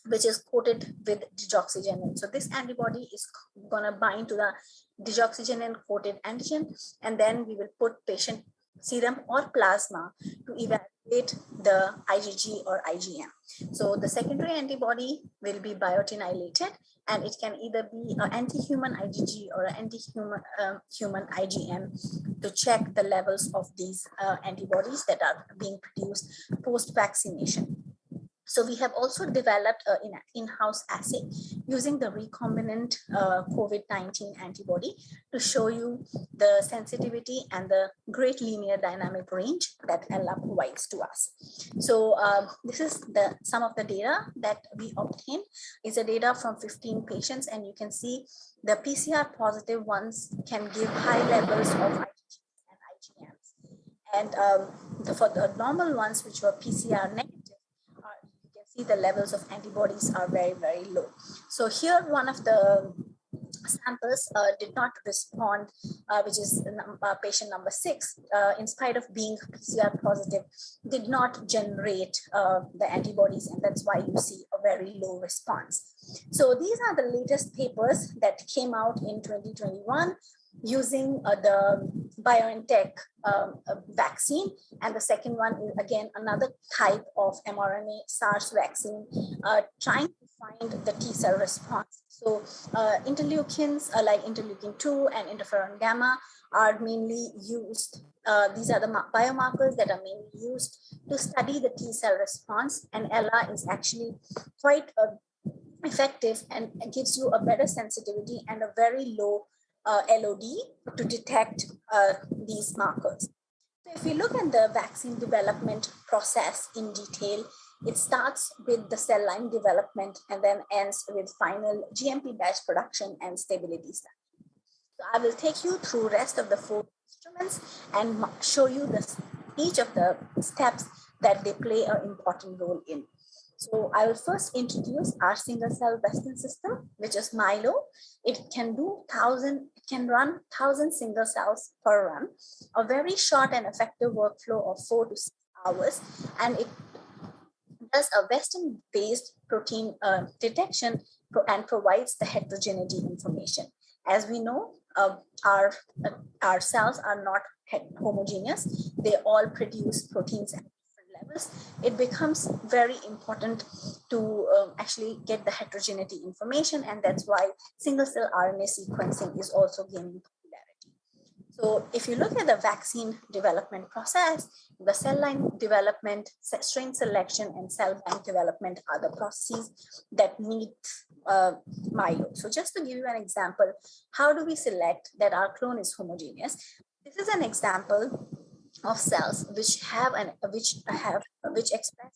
which is coated with deoxygenin. So this antibody is going to bind to the deoxygenin coated antigen, and then we will put patient serum or plasma to evaluate the IgG or IgM. So the secondary antibody will be biotinylated, and it can either be an anti-human IgG or an anti-human human IgM to check the levels of these antibodies that are being produced post-vaccination. So we have also developed an in-house assay using the recombinant COVID-19 antibody to show you the sensitivity and the great linear dynamic range that ELA provides to us. So this is some of the data that we obtained. Is the data from 15 patients, and you can see the PCR positive ones can give high levels of IgG and IgMs. And for the normal ones, which were PCR negative, see the levels of antibodies are very, very low. So here one of the samples did not respond, which is patient number 6, in spite of being PCR positive, did not generate the antibodies, and that's why you see a very low response. So these are the latest papers that came out in 2021. using the BioNTech vaccine. And the second one is again another type of mRNA SARS vaccine, trying to find the T cell response. So interleukins like interleukin 2 and interferon gamma are mainly used. These are the biomarkers that are mainly used to study the T cell response, and ELA is actually quite effective and gives you a better sensitivity and a very low LOD to detect these markers. So if we look at the vaccine development process in detail, it starts with the cell line development and then ends with final GMP batch production and stability study. So I will take you through rest of the 4 instruments and show you each of the steps that they play an important role in. So I will first introduce our single cell Western system, which is Milo. It can run 1,000 single cells per run, a very short and effective workflow of 4 to 6 hours. And it does a Western-based protein detection and provides the heterogeneity information. As we know, our cells are not homogeneous. They all produce proteins at different levels. It becomes very important to actually get the heterogeneity information, and that's why single-cell RNA sequencing is also gaining popularity. So if you look at the vaccine development process, the cell line development, strain selection, and cell bank development are the processes that need Milo. So just to give you an example, how do we select that our clone is homogeneous? This is an example of cells which express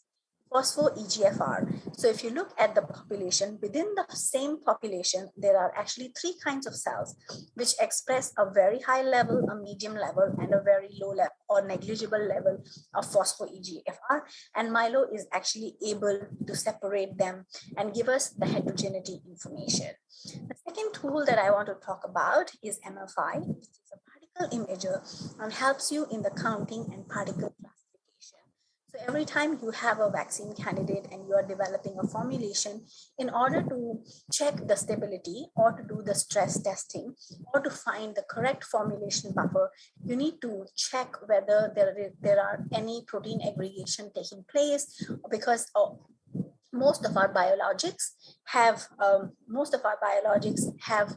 phospho-EGFR. So if you look at the population, within the same population, there are actually 3 kinds of cells which express a very high level, a medium level, and a very low level or negligible level of phospho-EGFR. And Milo is actually able to separate them and give us the heterogeneity information. The second tool that I want to talk about is MFI, which is a particle imager and helps you in the counting and particle classification. So every time you have a vaccine candidate and you are developing a formulation, in order to check the stability or to do the stress testing or to find the correct formulation buffer, you need to check whether there are any protein aggregation taking place, because most of our biologics have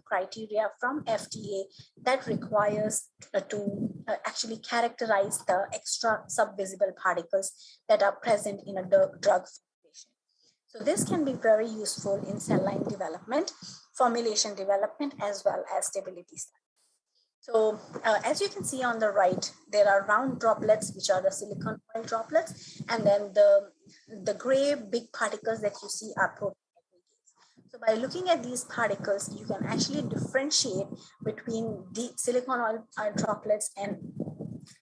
criteria from FDA that requires to actually characterize the extra subvisible particles that are present in a drug formulation. So this can be very useful in cell line development, formulation development, as well as stability study. So as you can see on the right, there are round droplets, which are the silicon oil droplets, and then the gray big particles that you see are protein aggregates. So by looking at these particles, you can actually differentiate between the silicon oil droplets and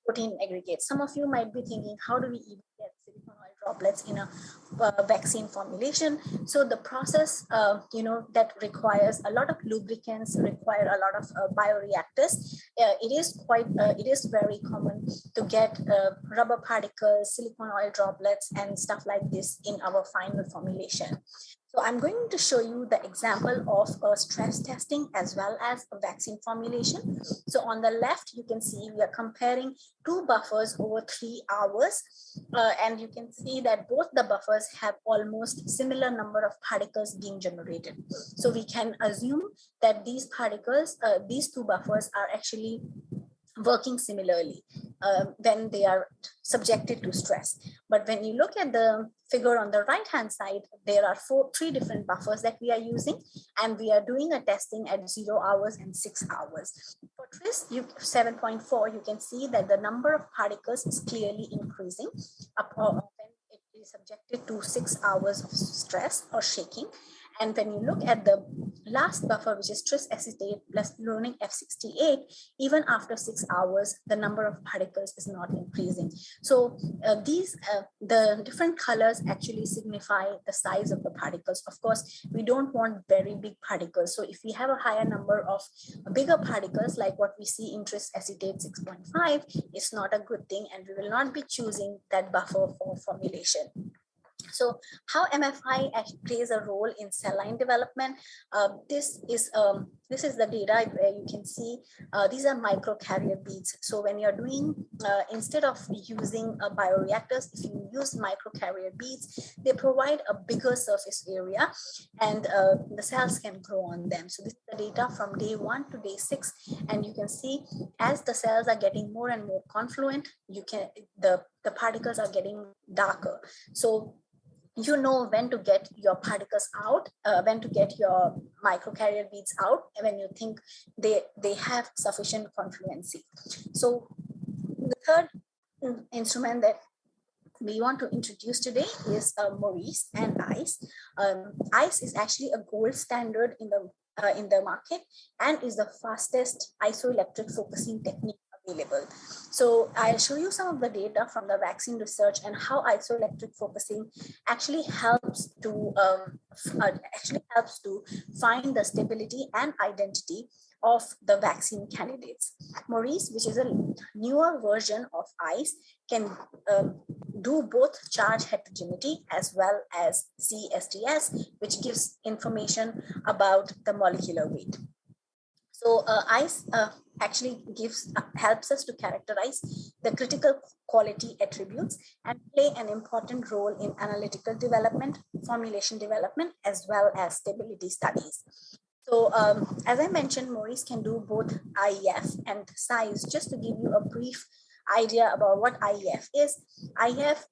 protein aggregates. Some of you might be thinking, how do we even get silicon oil droplets in a vaccine formulation? So the process, that requires a lot of lubricants, require a lot of bioreactors. It is very common to get rubber particles, silicon oil droplets, and stuff like this in our final formulation. So I'm going to show you the example of a stress testing as well as a vaccine formulation. So on the left, you can see we are comparing 2 buffers over 3 hours. And you can see that both the buffers have almost similar number of particles being generated. So we can assume that these particles, these 2 buffers are actually working similarly when they are subjected to stress. But when you look at the figure on the right hand side, there are 3 different buffers that we are using, and we are doing a testing at 0 hours and 6 hours. For TRIS 7.4, you can see that the number of particles is clearly increasing when it is subjected to 6 hours of stress or shaking. And when you look at the last buffer, which is tris acetate plus pluronic F68, even after 6 hours, the number of particles is not increasing. So the different colors actually signify the size of the particles. Of course, we don't want very big particles. So if we have a higher number of bigger particles, like what we see in tris acetate 6.5, it's not a good thing, and we will not be choosing that buffer for formulation. So how MFI plays a role in cell line development? This is the data where you can see these are microcarrier beads. So when you're doing, instead of using bioreactors, if you use microcarrier beads, they provide a bigger surface area and the cells can grow on them. So this is the data from day 1 to day 6. And you can see as the cells are getting more and more confluent, the particles are getting darker. So you know when to get your particles out, when to get your microcarrier beads out, and when you think they have sufficient confluency. So the third instrument that we want to introduce today is Maurice and ICE. ICE is actually a gold standard in the market and is the fastest isoelectric focusing technique available. So I'll show you some of the data from the vaccine research and how isoelectric focusing actually helps to find the stability and identity of the vaccine candidates. Maurice, which is a newer version of ICE, can do both charge heterogeneity as well as CSTS, which gives information about the molecular weight. So ICE actually helps us to characterize the critical quality attributes and play an important role in analytical development, formulation development, as well as stability studies. So as I mentioned, Maurice can do both IEF and size. Just to give you a brief idea about what IEF is, IEF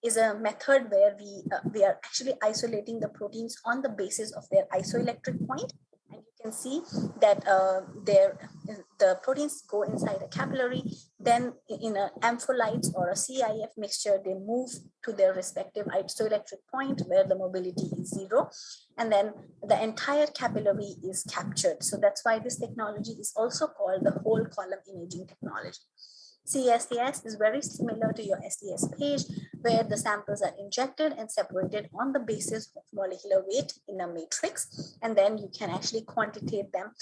is a method where we are actually isolating the proteins on the basis of their isoelectric point. And you can see that the proteins go inside a capillary, then in an ampholytes or a CIF mixture, they move to their respective isoelectric point where the mobility is 0. And then the entire capillary is captured. So that's why this technology is also called the whole column imaging technology. CSTS is very similar to your STS page, where the samples are injected and separated on the basis of molecular weight in a matrix, and then you can actually quantitate them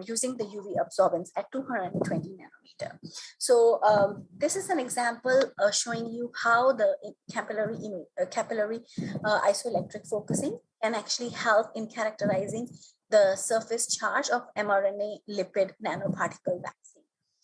using the UV absorbance at 220 nanometer. So this is an example showing you how the capillary isoelectric focusing can actually help in characterizing the surface charge of mRNA lipid nanoparticle vaccine.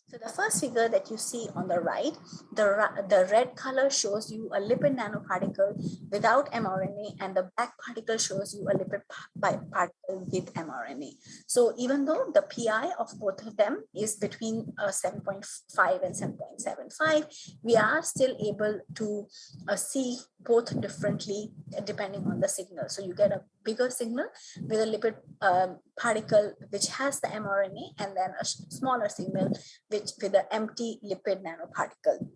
So the first figure that you see on the right, the red color shows you a lipid nanoparticle without mRNA, and the black particle shows you a lipid particle with mRNA. So even though the PI of both of them is between 7.5 and 7.75, we are still able to see both differently depending on the signal. So you get a bigger signal with a lipid particle which has the mRNA, and then a smaller signal with the empty lipid nanoparticle.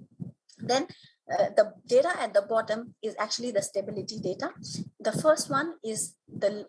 Then the data at the bottom is actually the stability data. The first one is the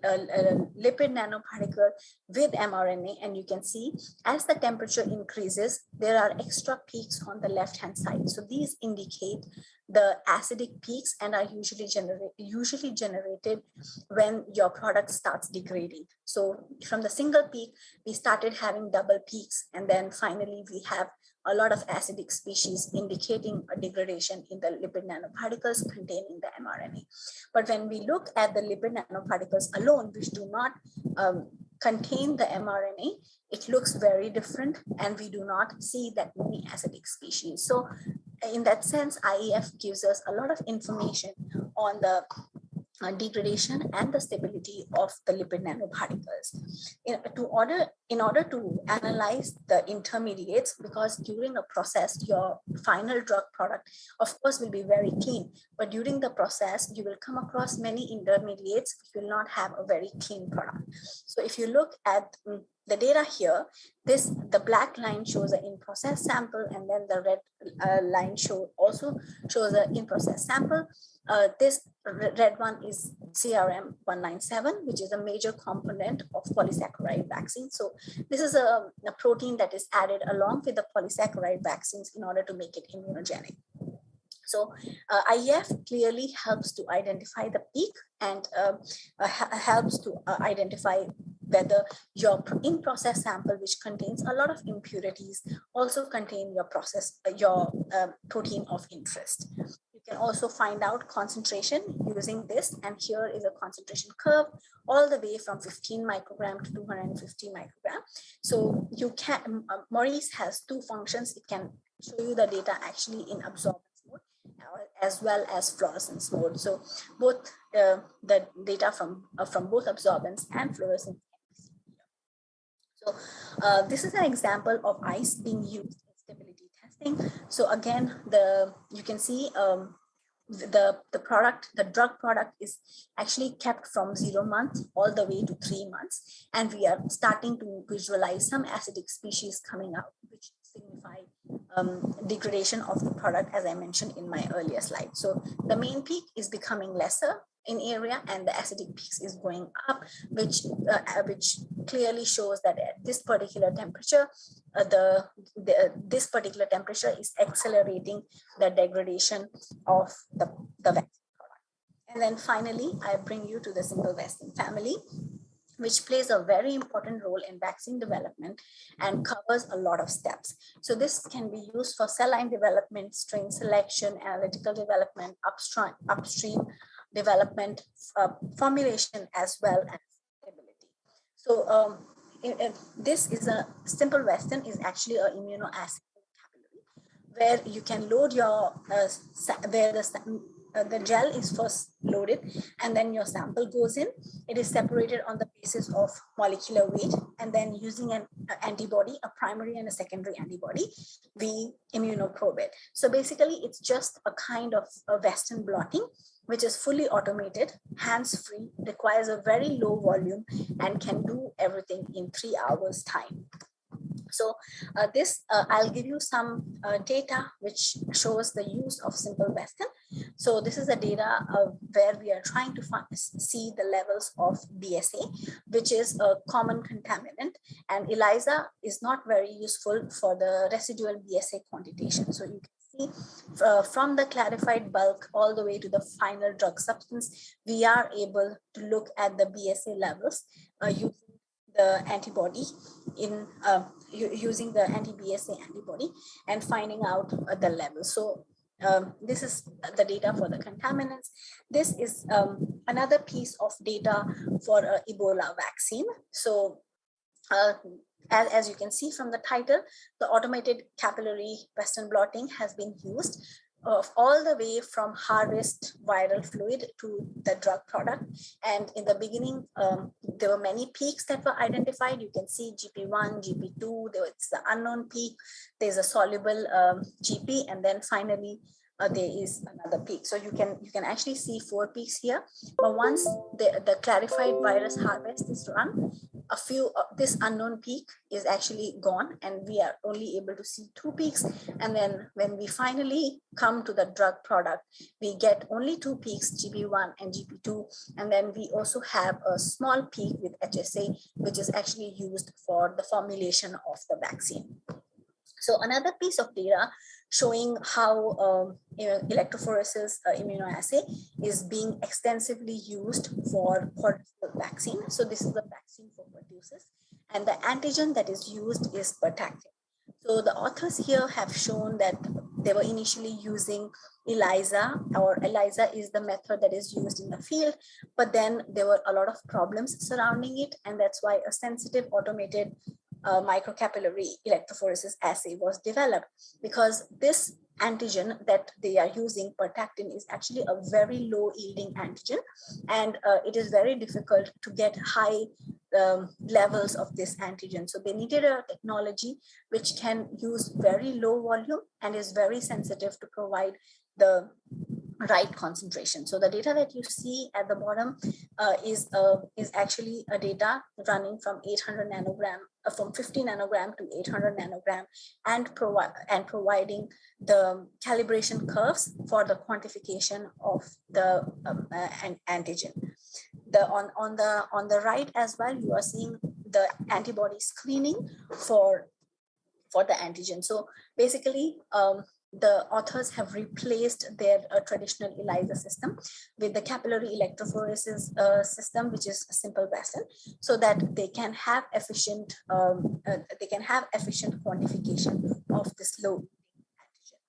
lipid nanoparticle with mRNA, and you can see as the temperature increases, there are extra peaks on the left-hand side. So these indicate the acidic peaks and are usually generated when your product starts degrading. So from the single peak, we started having double peaks, and then finally we have a lot of acidic species indicating a degradation in the lipid nanoparticles containing the mRNA. But when we look at the lipid nanoparticles alone, which do not contain the mRNA, it looks very different, and we do not see that many acidic species. So in that sense, IEF gives us a lot of information on the degradation and the stability of the lipid nanoparticles. In order to analyze the intermediates, because during a process, your final drug product, of course, will be very clean, but during the process, you will come across many intermediates which will not have a very clean product. So if you look at the data here, the black line shows an in-process sample, and then the red line also shows an in-process sample. This red one is CRM 197, which is a major component of polysaccharide vaccine. So this is a protein that is added along with the polysaccharide vaccines in order to make it immunogenic. So IEF clearly helps to identify the peak and helps to identify whether your in-process sample, which contains a lot of impurities, also contain your protein of interest. You can also find out concentration using this. And here is a concentration curve all the way from 15 microgram to 250 microgram. So you can, Maurice has two functions. It can show you the data actually in absorbance mode as well as fluorescence mode. So both the data from both absorbance and fluorescence. So this is an example of ice being used in stability testing. So again, you can see the drug product is actually kept from 0 months all the way to 3 months. And we are starting to visualize some acidic species coming out, which signify degradation of the product, as I mentioned in my earlier slide. So the main peak is becoming lesser in area and the acidic peaks is going up, which clearly shows that at this particular temperature, this particular temperature is accelerating the degradation of the vaccine product. And then finally, I bring you to the simple vaccine family, which plays a very important role in vaccine development and covers a lot of steps. So this can be used for cell line development, strain selection, analytical development, upstream development, formulation, as well as stability. So this is a simple Western is actually an immunoassay capillary where you can load your where the gel is first loaded and then your sample goes in. It is separated on the basis of molecular weight, and then using an antibody, a primary and a secondary antibody, we immunoprobe it. So basically it's just a kind of a Western blotting, which is fully automated, hands-free, requires a very low volume, and can do everything in 3 hours time. So I'll give you some data which shows the use of simple Western. So this is the data where we are trying to see the levels of BSA, which is a common contaminant, and ELISA is not very useful for the residual BSA quantitation. So you can see from the clarified bulk all the way to the final drug substance, we are able to look at the BSA levels using the antibody using the anti-BSA antibody and finding out the level. So this is the data for the contaminants. This is another piece of data for Ebola vaccine. So as you can see from the title, the automated capillary Western blotting has been used all the way from harvest viral fluid to the drug product. And in the beginning, there were many peaks that were identified. You can see GP1, GP2, there was the unknown peak, there's a soluble GP, and then finally there is another peak. So you can actually see 4 peaks here. But once the clarified virus harvest is run, this unknown peak is actually gone, and we are only able to see 2 peaks. And then when we finally come to the drug product, we get only 2 peaks, GP1 and GP2. And then we also have a small peak with HSA, which is actually used for the formulation of the vaccine. So another piece of data showing how electrophoresis immunoassay is being extensively used for cortisol vaccine. So this is the vaccine for pertussis, and the antigen that is used is pertactin. So the authors here have shown that they were initially using ELISA, or ELISA is the method that is used in the field, but then there were a lot of problems surrounding it, and that's why a sensitive automated microcapillary electrophoresis assay was developed, because this antigen that they are using, pertactin, is actually a very low yielding antigen, and it is very difficult to get high levels of this antigen. So they needed a technology which can use very low volume and is very sensitive to provide the right concentration. So the data that you see at the bottom is actually a data running from 800 nanogram, from 50 nanogram to 800 nanogram, and providing the calibration curves for the quantification of the antigen. On the right as well, you are seeing the antibody screening for the antigen. So basically, the authors have replaced their traditional ELISA system with the capillary electrophoresis system, which is a simple Western, so that they can have efficient quantification of this low antigen.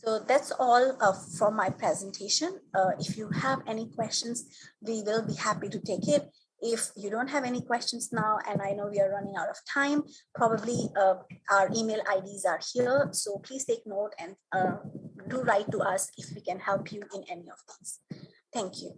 So that's all from my presentation. If you have any questions, we will be happy to take it. If you don't have any questions now, and I know we are running out of time, probably our email IDs are here. So please take note and do write to us if we can help you in any of these. Thank you.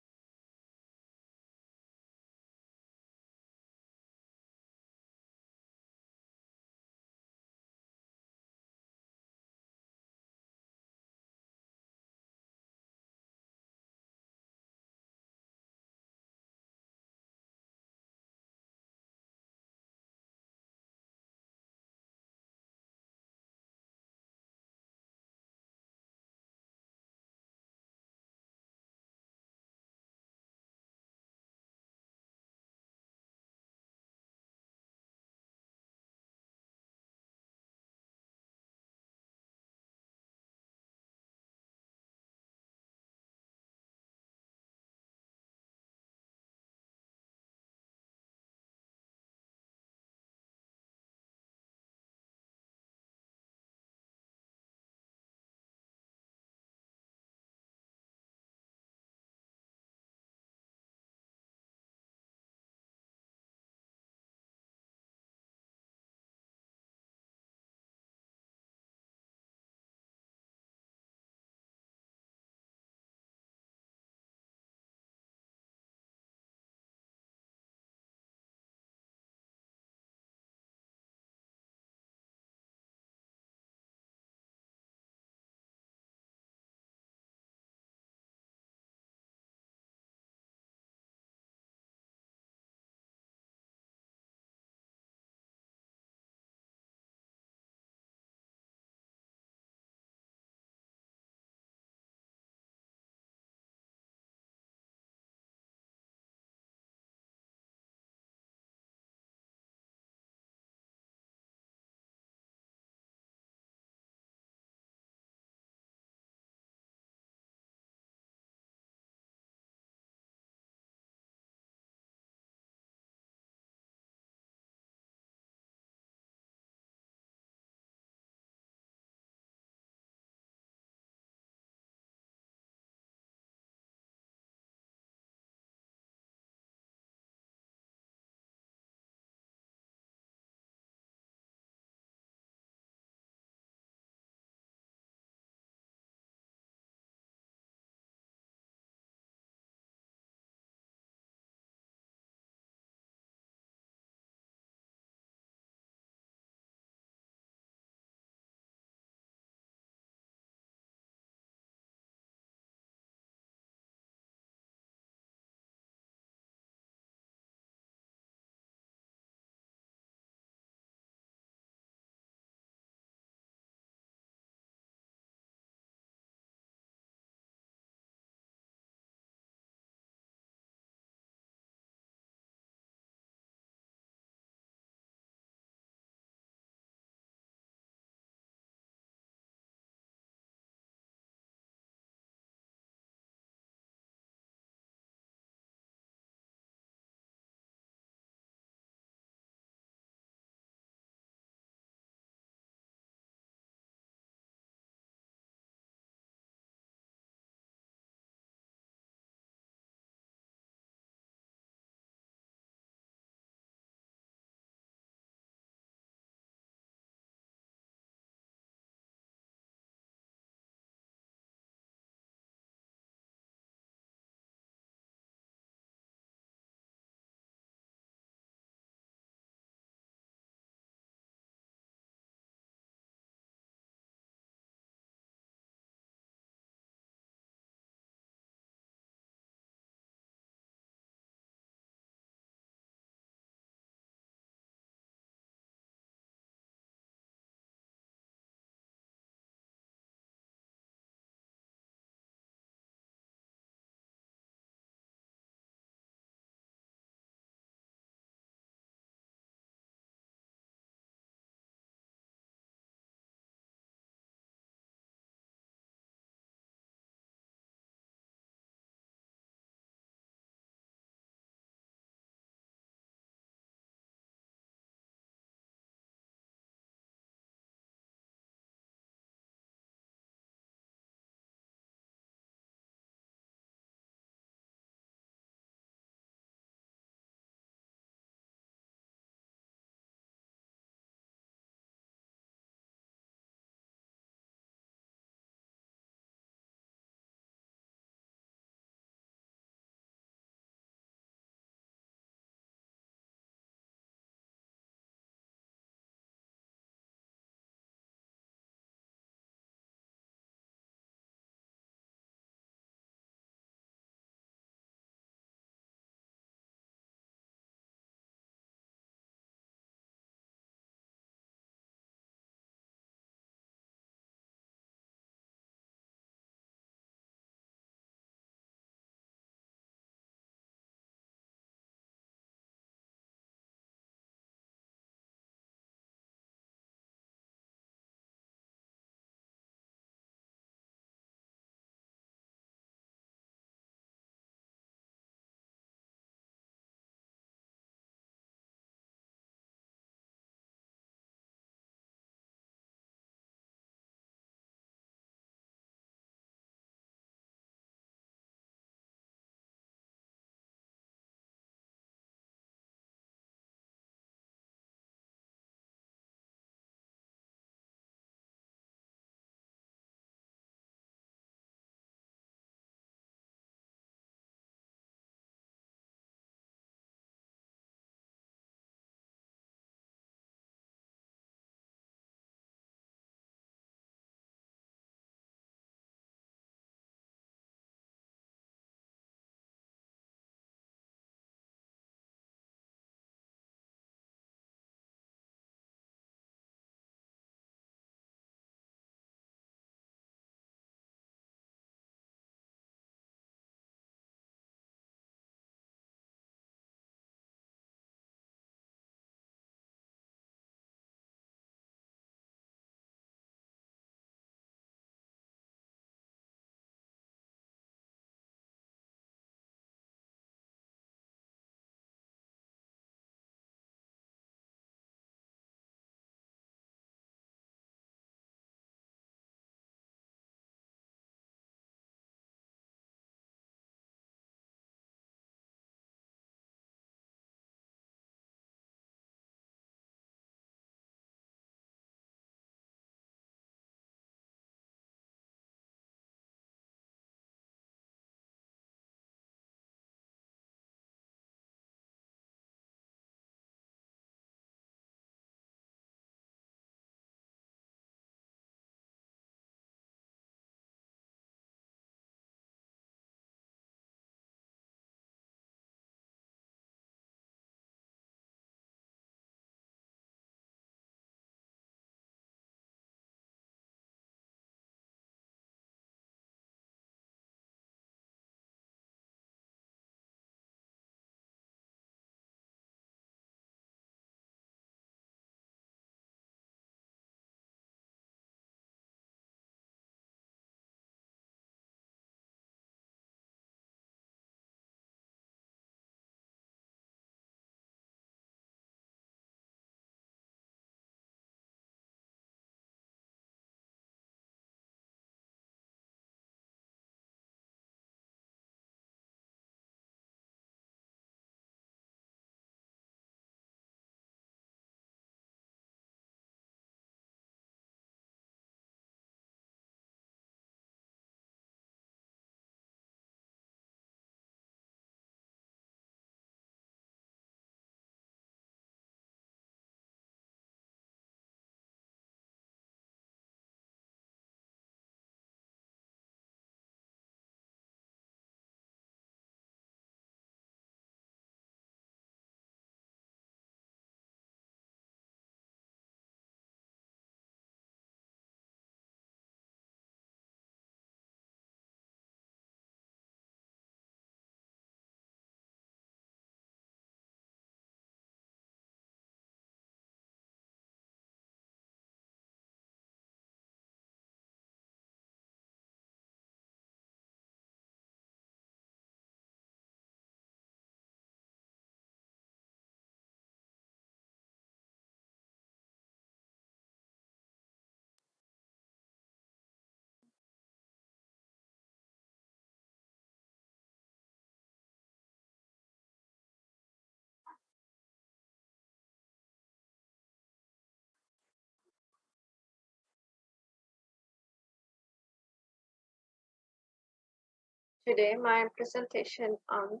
Today, my presentation on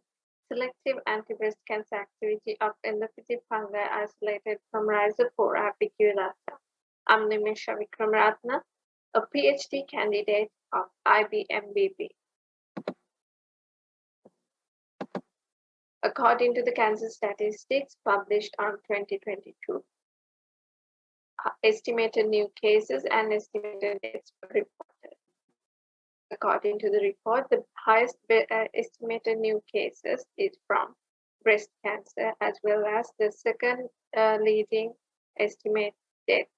selective anti-breast cancer activity of endophytic fungi isolated from Rhizophora apiculata. I'm Nimesha Vikramratna, a PhD candidate of IBMBB. According to the cancer statistics published on 2022, estimated new cases and estimated deaths were reported. According to the report, the highest estimated new cases is from breast cancer, as well as the second leading estimate deaths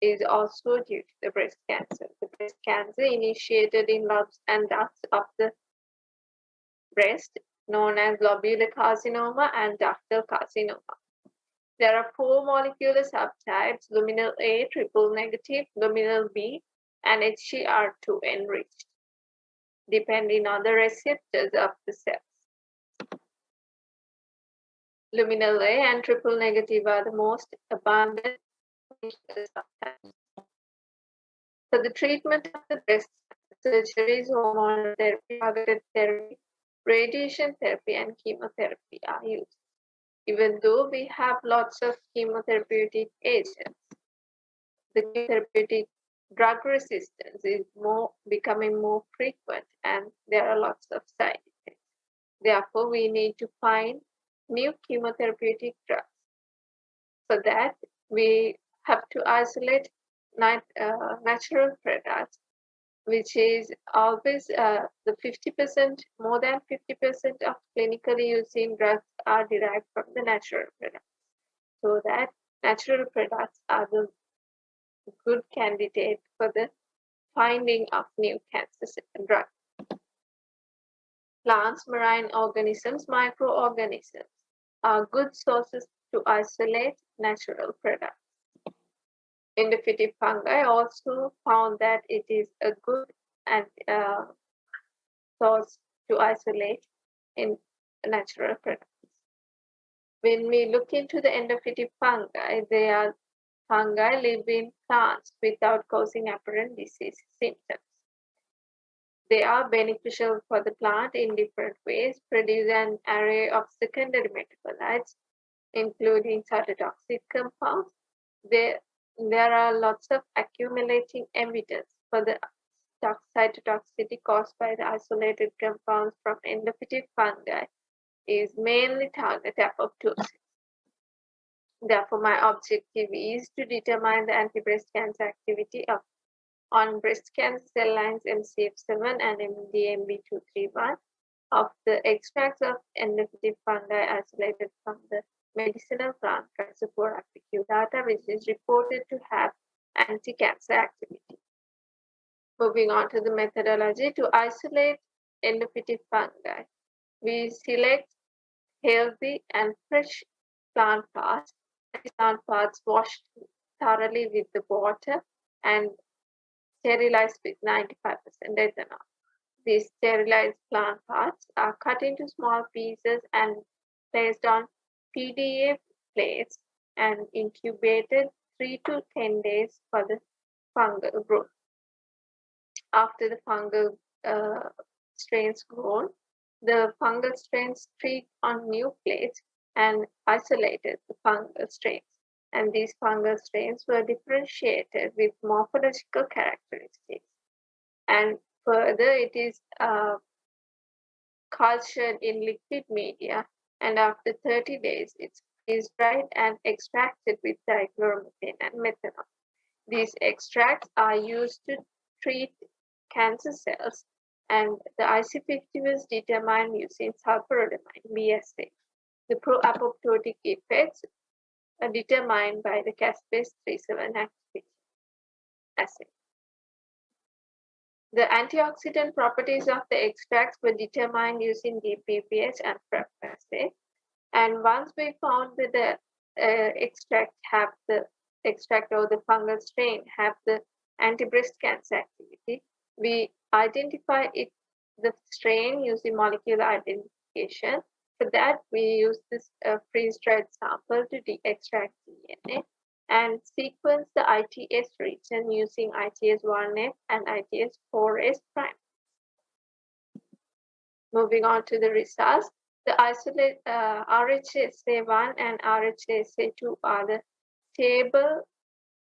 is also due to the breast cancer. The breast cancer initiated in lobes and ducts of the breast, known as lobular carcinoma and ductal carcinoma. There are 4 molecular subtypes: luminal A, triple negative, luminal B, and HCR2 enriched, depending on the receptors of the cells. Luminal A and triple negative are the most abundant subtypes. For the treatment of the breast, surgeries, hormonal therapy, targeted therapy, radiation therapy, and chemotherapy are used. Even though we have lots of chemotherapeutic agents, the chemotherapeutic drug resistance is becoming more frequent, and there are lots of side effects. Therefore, we need to find new chemotherapeutic drugs. For that, we have to isolate natural products, which is always the 50%, more than 50% of clinically using drugs are derived from the natural products. So that natural products are the good candidate for the finding of new cancer drugs. Plants, marine organisms, microorganisms are good sources to isolate natural products. Endophytic fungi also found that it is a good source to isolate in natural products. When we look into the endophytic fungi, they are fungi live in plants without causing apparent disease symptoms. They are beneficial for the plant in different ways, produce an array of secondary metabolites, including cytotoxic compounds. There are lots of accumulating evidence for the cytotoxicity caused by the isolated compounds from endophytic fungi is mainly target apoptosis. Therefore, my objective is to determine the anti-breast cancer activity on breast cancer cell lines MCF7 and MDMB231 of the extracts of endophytic fungi isolated from the medicinal plant Rhizophora apiculata, which is reported to have anti-cancer activity. Moving on to the methodology, to isolate endophytic fungi, we select healthy and fresh plant parts. Plant parts washed thoroughly with the water and sterilized with 95% ethanol. These sterilized plant parts are cut into small pieces and placed on PDA plates and incubated 3 to 10 days for the fungal growth. After the fungal strains grown, the fungal strains treat on new plates and isolated the fungal strains. And these fungal strains were differentiated with morphological characteristics. And further, it is cultured in liquid media, and after 30 days, it is dried and extracted with dichloromethane and methanol. These extracts are used to treat cancer cells, and the IC50 was determined using sulfurodamine BSA. The pro-apoptotic effects are determined by the caspase-37 activity assay. The antioxidant properties of the extracts were determined using DPPH and PrEP assay. And once we found that the extract or the fungal strain have the anti-breast cancer activity, we identify the strain using molecular identification. For that, we use this freeze-dried sample to extract DNA and sequence the ITS region using ITS1F and ITS4S prime. Moving on to the results, the isolate RHSA1 and RHSA2 are the stable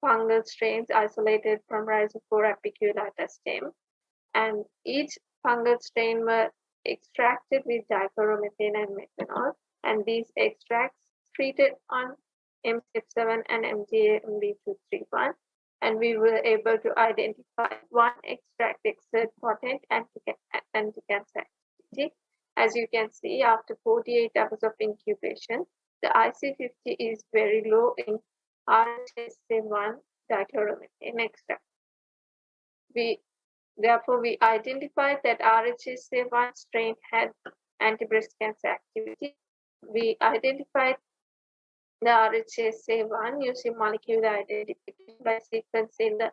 fungal strains isolated from Rhizophora apiculata stem, and each fungal strain were extracted with dichloromethane and methanol, and these extracts treated on MCF7 and MGMB231, and we were able to identify one extract exert potent anti-cancer activity. As you can see, after 48 hours of incubation, the IC50 is very low in RHSA1 dichloromethane extract. Therefore, we identified that RHSA1 strain had anti-breast cancer activity. We identified the RHSA1 using molecular identification by sequencing the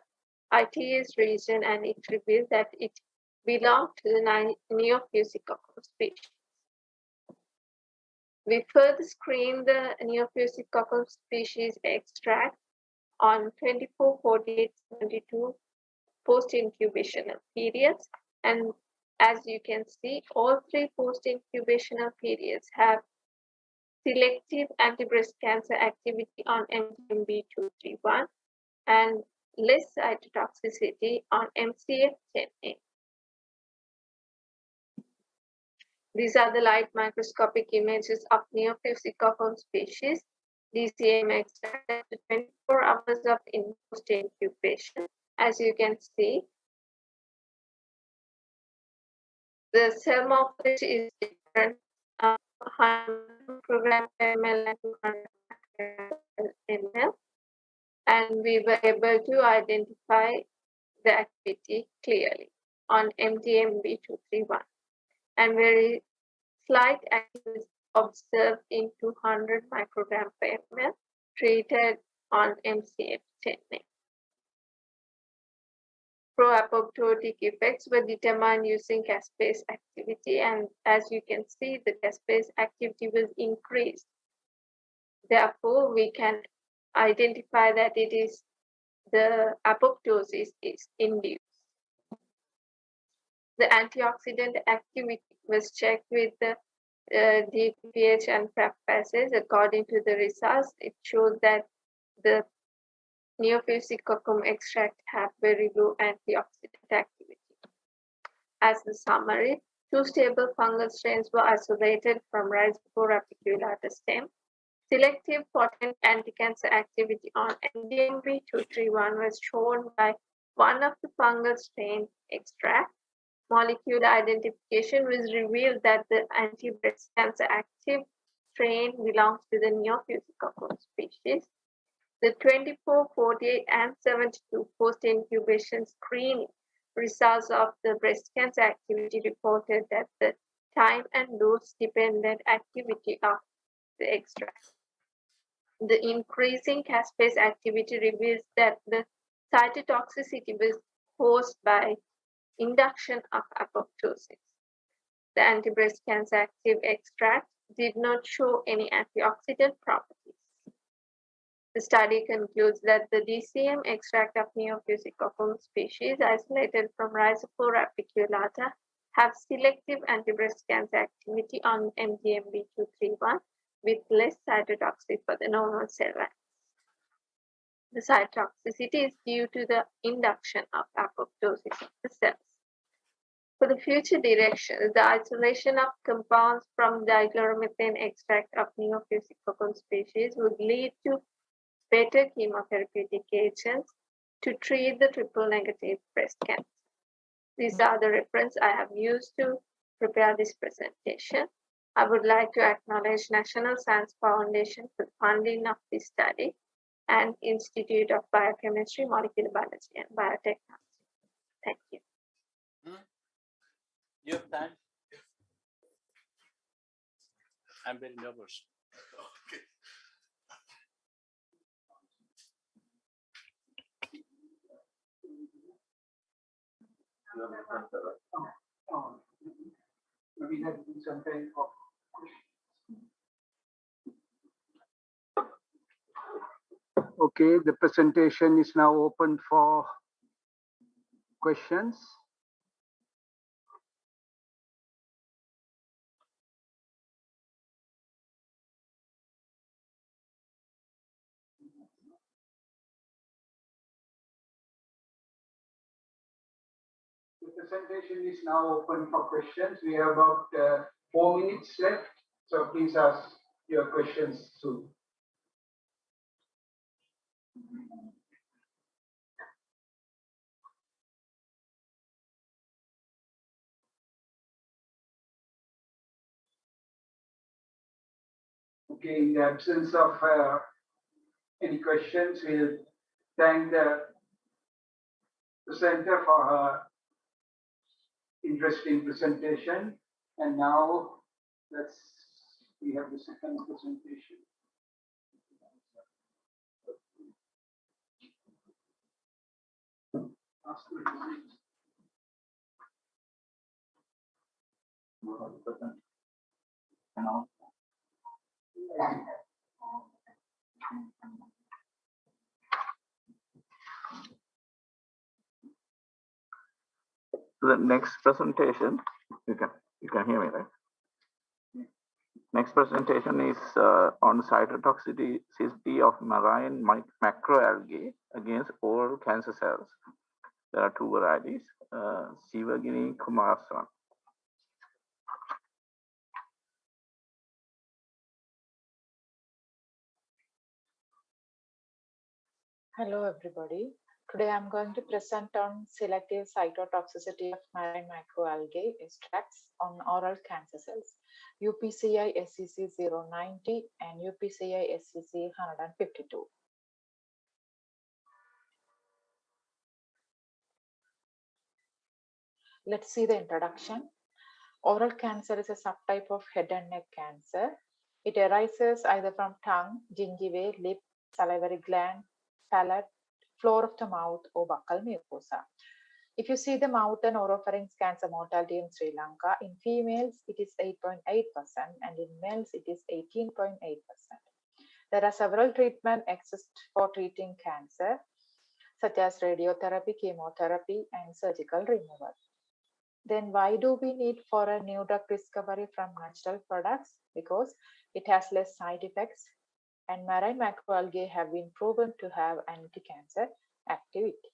ITS region, and it revealed that it belonged to the Neophysicoccus species. We further screened the Neophysicoccus species extract on 24, 48, 72 post-incubational periods, and as you can see, all three post-incubational periods have selective anti-breast cancer activity on MGMB231 and less cytotoxicity on MCF10A. These are the light microscopic images of Neophysicoccus species, DCM extract after 24 hours of post-incubation. As you can see, the cell morphology is different, 100 microgram per ml and 200 ml, and we were able to identify the activity clearly on MGMB231, and very slight activity observed in 200 microgram per ml treated on MCF10A. Pro-apoptotic effects were determined using caspase activity, and as you can see, the caspase activity was increased. Therefore, we can identify that it is the apoptosis is induced. The antioxidant activity was checked with the DPH and PrEP assays. According to the results, it showed that the Neophysicoccus extract have very low antioxidant activity. As the summary, two stable fungal strains were isolated from Rhizophora apiculata stem. Selective potent anti-cancer activity on MGMB231 was shown by one of the fungal strain extract. Molecular identification was revealed that the anti-breast cancer active strain belongs to the Neophysicoccus species. The 24, 48, and 72 post-incubation screening results of the breast cancer activity reported that the time and dose-dependent activity of the extract. The increasing caspase activity reveals that the cytotoxicity was caused by induction of apoptosis. The anti-breast cancer active extract did not show any antioxidant properties. The study concludes that the DCM extract of Neophysicoccus species isolated from Rhizophora apiculata have selective anti-breast cancer activity on MGMB231 with less cytotoxic for the normal cell lines. The cytotoxicity is due to the induction of apoptosis of the cells. For the future directions, the isolation of compounds from dichloromethane extract of Neophysicoccus species would lead to better chemotherapeutic agents to treat the triple-negative breast cancer. These are the references I have used to prepare this presentation. I would like to acknowledge National Science Foundation for the funding of this study and Institute of Biochemistry, Molecular Biology and Biotechnology. Thank you. You have time? I'm very nervous. Okay. Maybe that will be some kind of questions. Okay, the presentation is now open for questions. presentation is now open for questions. We have about 4 minutes left, so please ask your questions soon. Okay, in the absence of any questions, we'll thank the presenter for her interesting presentation. And now we have the second presentation. The next presentation, you can hear me, right? Next presentation is on cytotoxicity of marine macroalgae against oral cancer cells. There are two varieties, Sivagini Kumaraswamy. Hello, everybody. Today I'm going to present on selective cytotoxicity of marine microalgae extracts on oral cancer cells, UPCI SEC 090 and UPCI SEC 152. Let's see the introduction. Oral cancer is a subtype of head and neck cancer. It arises either from tongue, gingiva, lip, salivary gland, palate, floor of the mouth, or buccal mucosa. If you see the mouth and oropharynx cancer mortality in Sri Lanka, in females it is 8.8% and in males it is 18.8%. There are several treatments exist for treating cancer, such as radiotherapy, chemotherapy, and surgical removal. Then why do we need for a new drug discovery from natural products? Because it has less side effects and marine macroalgae have been proven to have anti-cancer activity.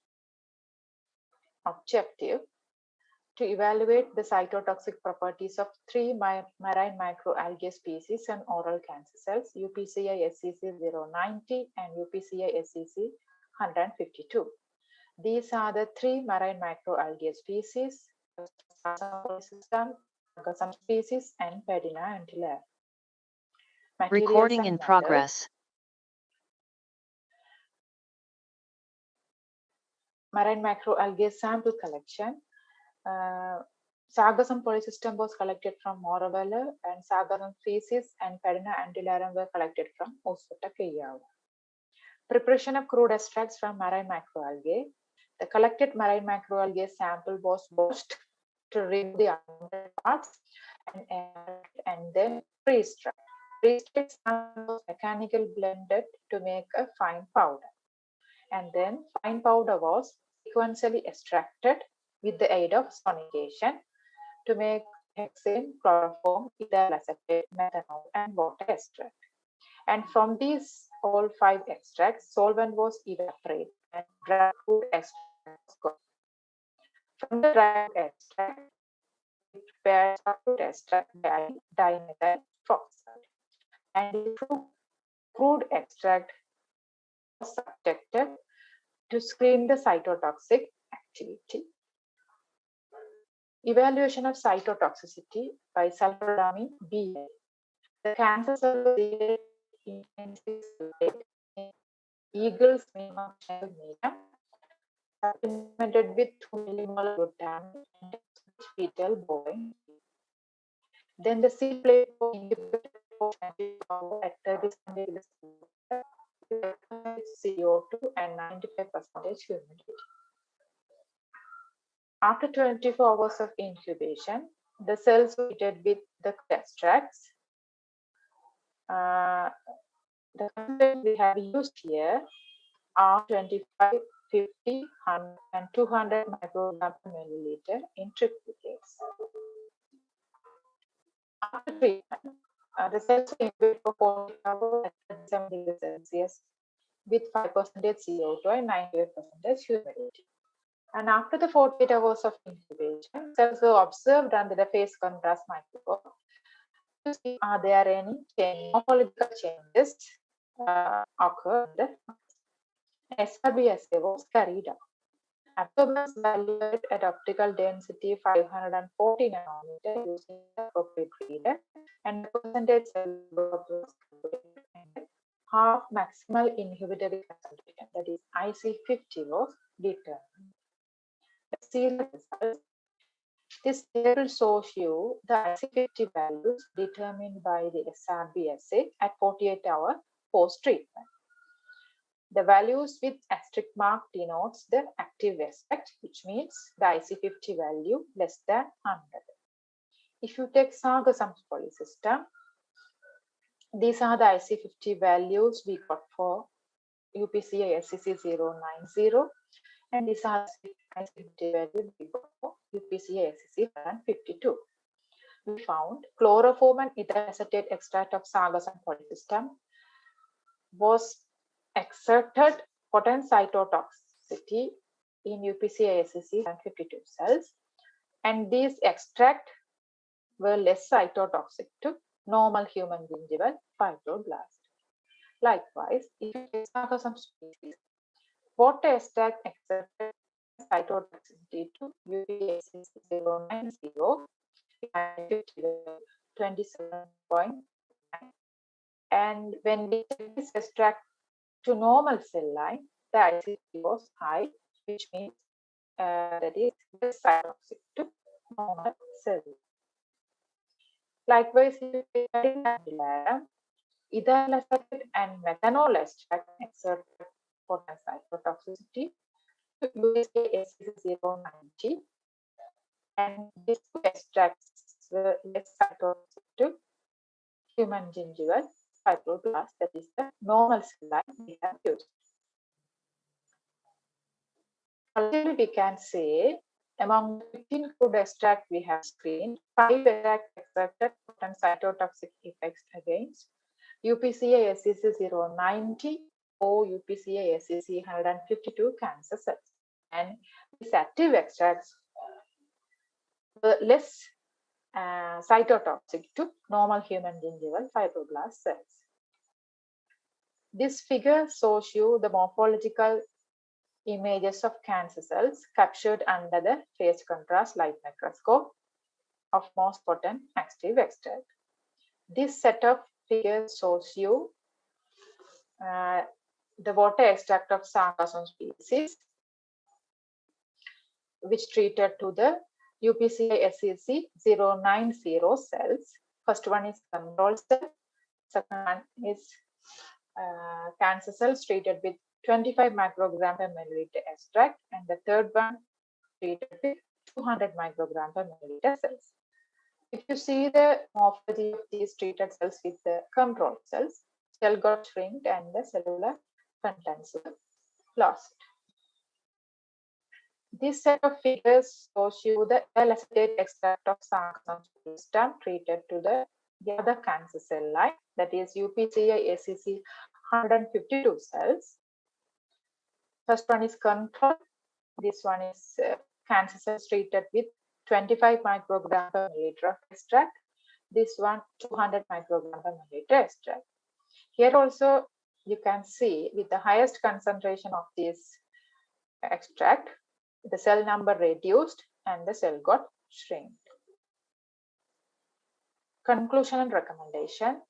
Objective: to evaluate the cytotoxic properties of 3 marine microalgae species on oral cancer cells, UPCI SEC 090 and UPCI SEC 152. These are the 3 marine microalgae species, some species, and Pedina antillaria. Recording in progress. Marine macroalgae sample collection. Sargassum polysystem was collected from Morabella, and Sargassum feces and Pedina antillarum were collected from Oswata Keyawa. Preparation of crude extracts from marine macroalgae. The collected marine macroalgae sample was washed to remove the unwanted parts and then freeze-dried. Freeze-dried sample was mechanically blended to make a fine powder. And then fine powder was sequentially extracted with the aid of sonation to make hexane, chloroform, ethyl acetate, methanol, and water extract. And from these all 5 extracts, solvent was evaporated and dry food extract was got. From the dry extract, we prepared substitute extract by dimethyl phosphate. And the crude extract was subjected to screen the cytotoxic activity. Evaluation of cytotoxicity by sulfurlamine BA. The cancer cell in Eagle's minimum medium supplemented with 2 millimolar glutamate and fetal bovine. Then the C plate was incubated for 20 hours at 30 centimeters CO2 and 95% humidity. After 24 hours of incubation, the cells were treated with the extracts. The content we have used here are 25, 50, 100, and 200 micrograms per milliliter in triplicates. After treatment, the cells were incubated for 40 hours at 70 degrees Celsius with 5% CO2 and 98% humidity. And after the 48 hours of incubation, cells were observed under the phase contrast microscope to see are there any morphological changes occurred. SRB assay was carried out. Absorbance valued at optical density 540 nanometer using the appropriate reader, and the percentage cell growth was calculated. Half maximal inhibitory concentration, that is IC50, was determined. Let's see the results. This table shows you the IC50 values determined by the SRB assay at 48-hour post-treatment. The values with asterisk mark denotes the active extract, which means the IC50 value less than 100. If you take Sargassum's polysystem, these are the IC50 values we got for UPCA SEC 090, and these are the IC50 values we got for UPCA SEC 152. We found chloroform and ethyl acetate extract of Sargassum polysystem was exerted potent cytotoxicity in UPCA SEC 152 cells, and these extracts were less cytotoxic to normal human gingival fibroblast. Likewise, if you take Sargassum species, water extract exerted cytotoxicity to UPCA SEC 090 27.9, and when we take this extract to normal cell line, the IC was high, which means that is less cytotoxic to normal cell. Likewise, if you take ethyl acetate and methanol extract exerted potent cytotoxicity to UPCA SEC 090, and these two extracts were less cytotoxic to human gingival fibroblast, that is the normal cell line we have used. Ultimately, we can say among the 15 crude extracts we have screened, 5 extracts exerted potent cytotoxic effects against UPCA SEC 090 or UPCA SEC 152 cancer cells. And these active extracts were less cytotoxic to normal human gingival fibroblast cells. This figure shows you the morphological images of cancer cells captured under the phase contrast light microscope of most potent active extract. This set of figures shows you the water extract of Sargassum species, which treated to the UPCA SEC 090 cells. First one is control cell, second one is cancer cells treated with 25 microgram per milliliter extract, and the third one treated with 200 microgram per milliliter cells. If you see the morphology of these treated cells with the control cells, cell got shrinked and the cellular contents were lost. This set of figures shows you the ethyl acetate extract of Sargassum system treated to the other cancer cell line, that is UPCA SEC 152 cells. First one is control. This one is cancer cells treated with 25 microgram per milliliter of extract. This one 200 microgram per milliliter extract. Here also you can see with the highest concentration of this extract, the cell number reduced and the cell got shrinked. Conclusion and recommendation.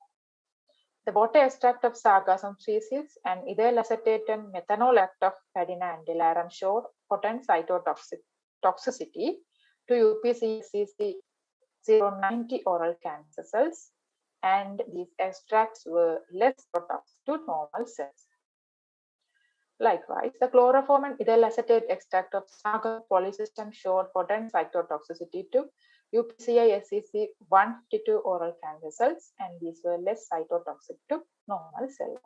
The water extract of Sargassum species and ethyl acetate and methanol extract of Padina and Dilarum showed potent cytotoxicity to UPCA SEC 090 oral cancer cells, and these extracts were less toxic to normal cells. Likewise, the chloroform and ethyl acetate extract of Sargassum polysystem showed potent cytotoxicity to UPCA SEC 152 oral cancer cells, and these were less cytotoxic to normal cells.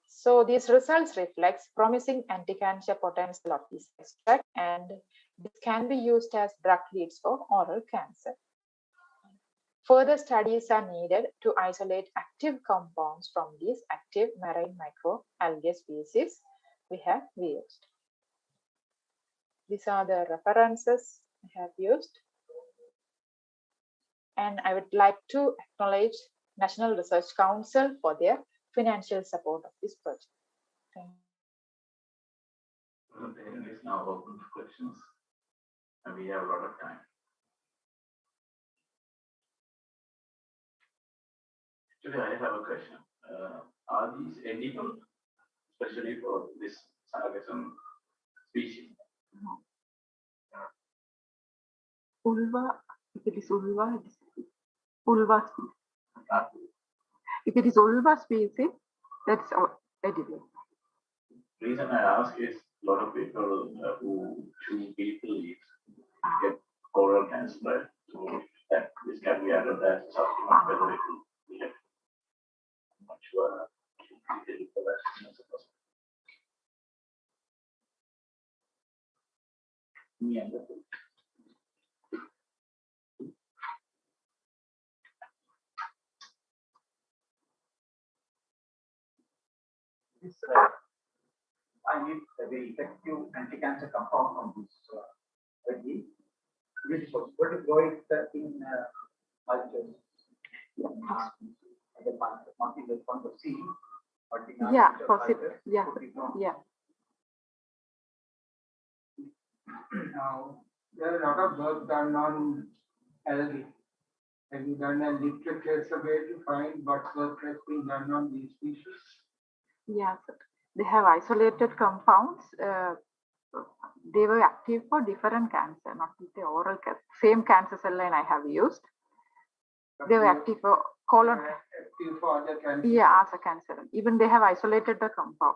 So these results reflect promising anti-cancer potential of this extract, and this can be used as drug leads for oral cancer. Further studies are needed to isolate active compounds from these active marine microalgae species we have used. These are the references I have used. And I would like to acknowledge National Research Council for their financial support of this project. Thank you. The hearing is now open for questions, and we have a lot of time. Actually, I have a question. Are these edible, especially for this sargassum species? Ulva, if it is ulva, it is ulva species. If it is ulva species, that's edible. The reason I ask is a lot of people who chew betel leaves get oral cancer, right? So that this can be added as a supplement, whether it will be much for that. This, I need a very effective anti-cancer compound from this algae, which is possible to grow it in cultures. Not in the front of sea, but in yeah, possible. Yeah, yeah. Now, there are a lot of work done on algae. Have you done a literature survey to find what work has been done on these species? Yes, they have isolated compounds. They were active for different cancer, not with the oral cancer. Same cancer cell line I have used. They were active for colon. Active for other cancer. Yeah, as a cancer. Even they have isolated the compound.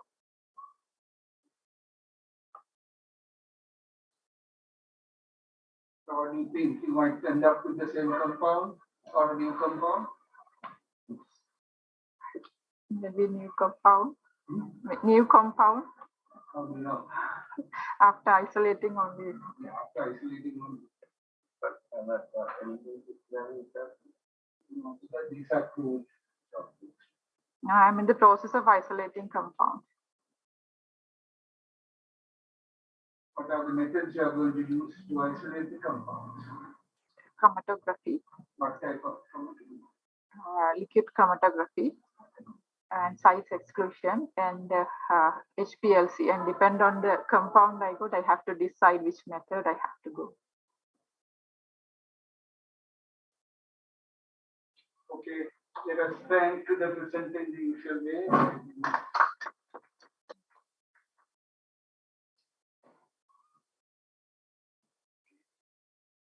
So what do you think? You might end up with the same compound or a new compound? Maybe new compound. New compound. How do you know? After isolating only. Yeah, after isolating only. These are crude. I'm in the process of isolating compounds. What are the methods you are going to use to isolate the compounds? Chromatography. What type of chromatography? Liquid chromatography and size exclusion and HPLC. And depend on the compound I got, I have to decide which method I have to go. Okay, let us turn to the present in the usual way.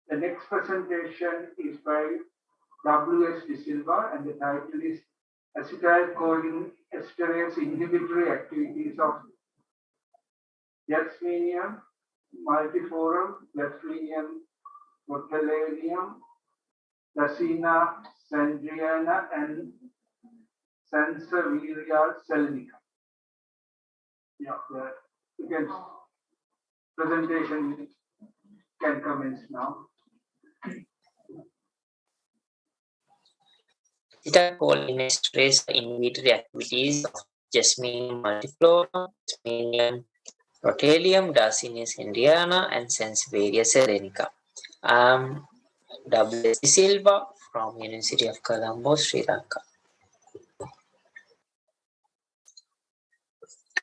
The next presentation is by W.S. De Silva, and the title is Acetylcholine Esterase Inhibitory Activities of Jasminium multiforum, Jasminium botulinum, Lacina sandriana, and Sansevieria selenica. Yeah, the presentation can commence now. Acetylcholine esterase inhibitory activities of Jasminium multiflorum, Jasminium rotalium, Dacinia sandriana, and Sansevieria selenica. I'm W.S. De Silva from University of Colombo, Sri Lanka.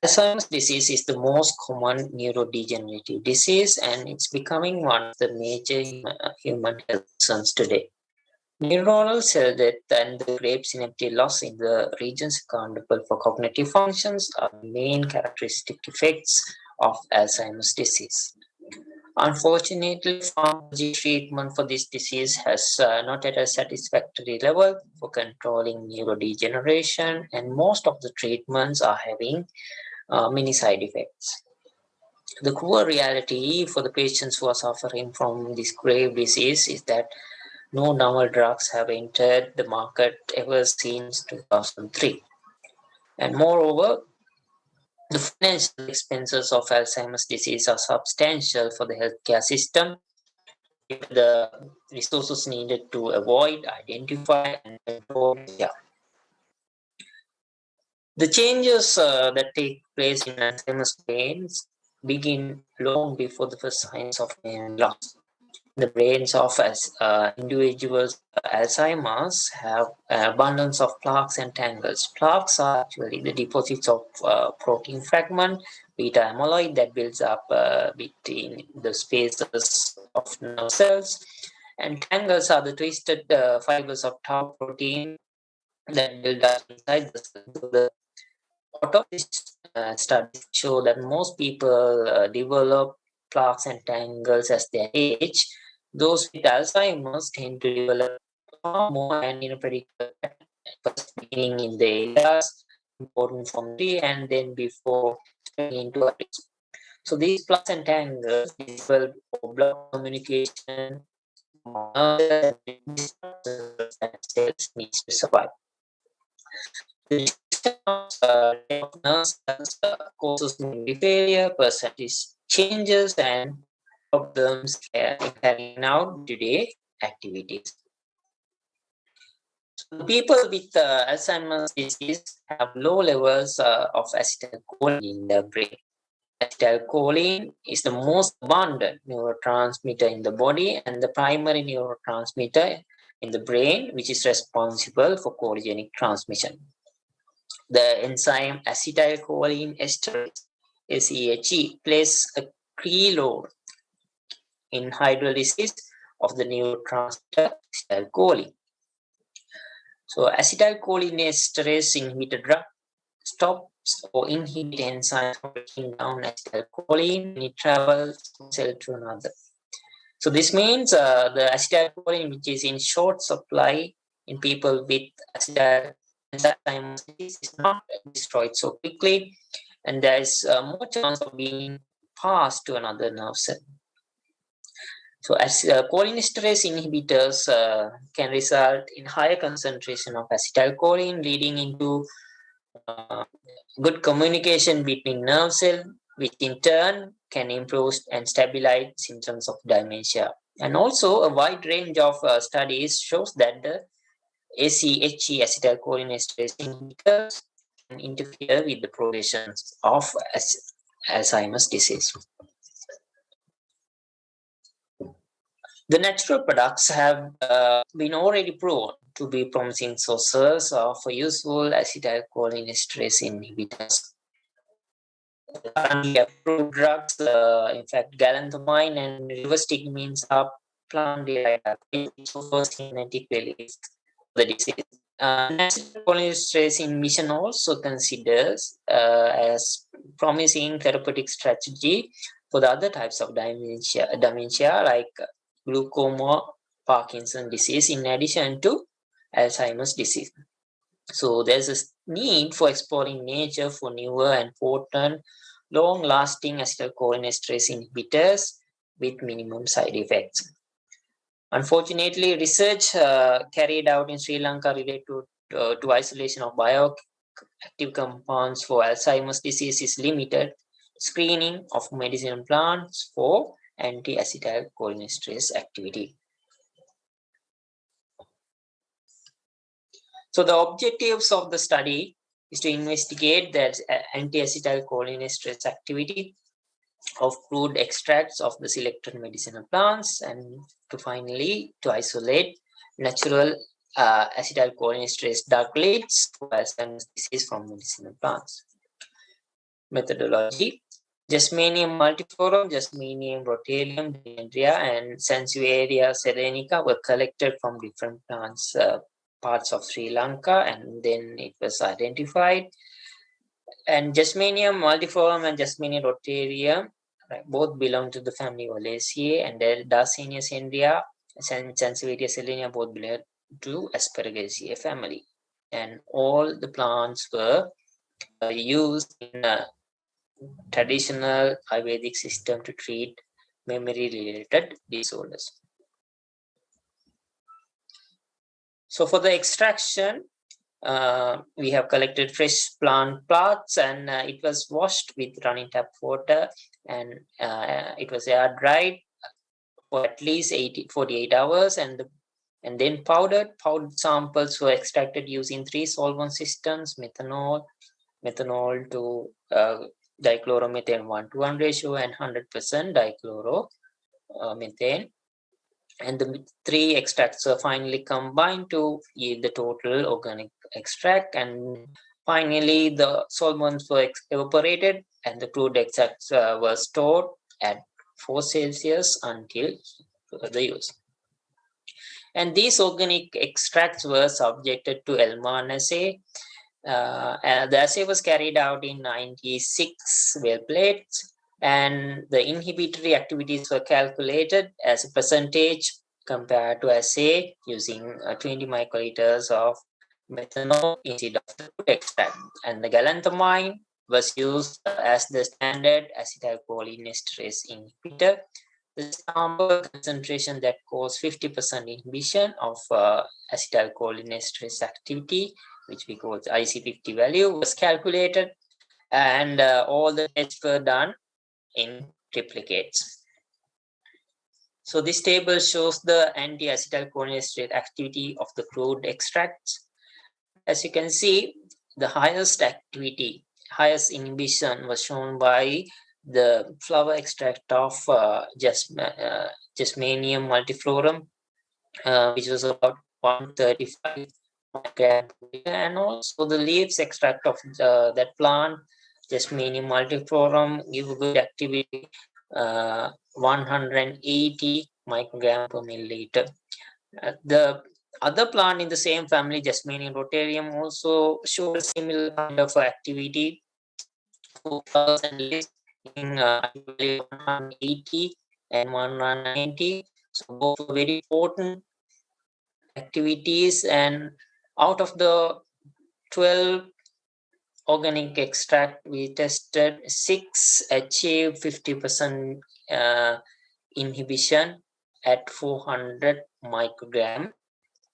Alzheimer's disease is the most common neurodegenerative disease, and it's becoming one of the major human health concerns today. Neuronal cell death and the great synaptic loss in the regions accountable for cognitive functions are the main characteristic effects of Alzheimer's disease. Unfortunately, pharmacology treatment for this disease has not at a satisfactory level for controlling neurodegeneration, and most of the treatments are having many side effects. The cruel reality for the patients who are suffering from this grave disease is that no novel drugs have entered the market ever since 2003. And moreover, the financial expenses of Alzheimer's disease are substantial for the healthcare system. The resources needed to avoid, identify, and control. The changes that take place in Alzheimer's brains begin long before the first signs of memory loss. The brains of individuals Alzheimer's have an abundance of plaques and tangles. Plaques are actually the deposits of protein fragment, beta amyloid, that builds up between the spaces of nerve cells. And tangles are the twisted fibers of tau protein that build up inside the cell. The autopsy studies show that most people develop plaques and tangles as they age. Those with Alzheimer's tend to develop far more and in a predictable pattern, first beginning in the areas important from the and then before spreading into others. So these plaques and tangles develop blood communication that cells needs to survive. The nerve cells causes memory failure, personality changes, and problems carrying out day-to-day activities. So people with Alzheimer's disease have low levels of acetylcholine in the brain. Acetylcholine is the most abundant neurotransmitter in the body and the primary neurotransmitter in the brain, which is responsible for cholinergic transmission. The enzyme acetylcholine esterase, ACHE, plays a key role in hydrolysis of the neurotransmitter acetylcholine. So acetylcholine esterase inhibitor drug stops or inhibits enzymes from breaking down acetylcholine when it travels from cell to another. So this means the acetylcholine, which is in short supply in people with Alzheimer's disease, is not destroyed so quickly, and there is more chance of being passed to another nerve cell. So as cholinesterase inhibitors can result in higher concentration of acetylcholine, leading into good communication between nerve cells, which in turn can improve and stabilize symptoms of dementia. And also a wide range of studies shows that the ACHE, acetylcholinesterase inhibitors, can interfere with the progression of Alzheimer's disease. The natural products have been already proven to be promising sources of useful acetylcholinesterase inhibitors. Currently approved drugs, in fact, galantamine and rivastigmine are plant-derived which offers genetic relief for the disease. Acetylcholinesterase inhibition also considers as promising therapeutic strategy for the other types of dementia like glaucoma, Parkinson's disease, in addition to Alzheimer's disease. So there's a need for exploring nature for newer and potent, long-lasting acetylcholinesterase inhibitors with minimum side effects. Unfortunately, research carried out in Sri Lanka related to isolation of bioactive compounds for Alzheimer's disease is limited. Screening of medicinal plants for anti-acetylcholinesterase activity. So the objectives of the study is to investigate the anti-acetylcholinesterase activity of crude extracts of the selected medicinal plants, and to finally to isolate natural acetylcholinesterase drug leads for Alzheimer's disease from medicinal plants. Methodology: Jasminium multiforum, Jasminium rotalium, Dendria, and Sansevieria serenica were collected from different plants, parts of Sri Lanka, and then it was identified. And Jasminium multiforum and Jasminium rotalium, both belong to the family Olaceae, and Darsenia sendria and Sansevieria serenica both belong to Aspergillus family. And all the plants were used in traditional Ayurvedic system to treat memory-related disorders. So for the extraction, we have collected fresh plant parts, and it was washed with running tap water, and it was air dried for at least 48 hours, and then powdered. Powdered samples were extracted using 3 solvent systems: methanol to dichloromethane 1:1 ratio and 100% dichloromethane. And the 3 extracts are finally combined to yield the total organic extract. And finally, the solvents were evaporated and the crude extracts were stored at 4 Celsius until further use. And these organic extracts were subjected to Elman assay. The assay was carried out in 96 well plates, and the inhibitory activities were calculated as a percentage compared to assay using 20 microliters of methanol instead of the crude extract. And the galantamine was used as the standard acetylcholinesterase inhibitor. The sample concentration that caused 50% inhibition of acetylcholinesterase activity, which we call the IC50 value, was calculated, and all the tests were done in triplicates. So this table shows the anti-acetylcholinesterase activity of the crude extracts. As you can see, the highest activity, highest inhibition was shown by the flower extract of Jasmanium multiflorum, which was about 135 micrograms, and also the leaves extract of that plant, Jasmanium multiflorum, give a good activity, 180 microgram per milliliter. The other plant in the same family, Jasmanium rotarium, also showed a similar kind of activity for flowers and leaves in 180 and 190. So both were very important activities, and out of the 12 organic extract we tested, 6 achieved 50% inhibition at 400 microgram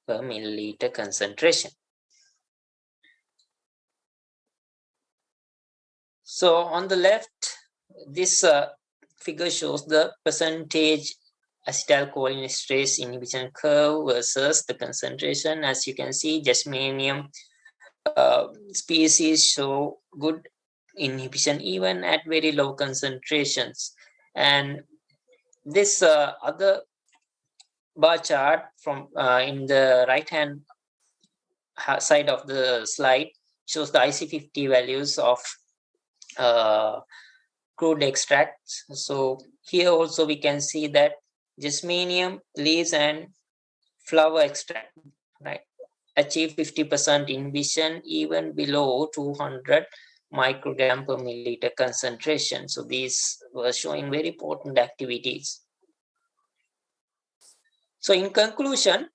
per milliliter concentration. So on the left, this figure shows the percentage acetylcholinesterase inhibition curve versus the concentration. As you can see, Jasmanium species show good inhibition even at very low concentrations. And this other bar chart from in the right hand side of the slide shows the IC50 values of crude extracts. So here also we can see that Jasmanium leaves and flower extract, right, achieve 50% inhibition even below 200 microgram per milliliter concentration. So these were showing very potent activities. So in conclusion,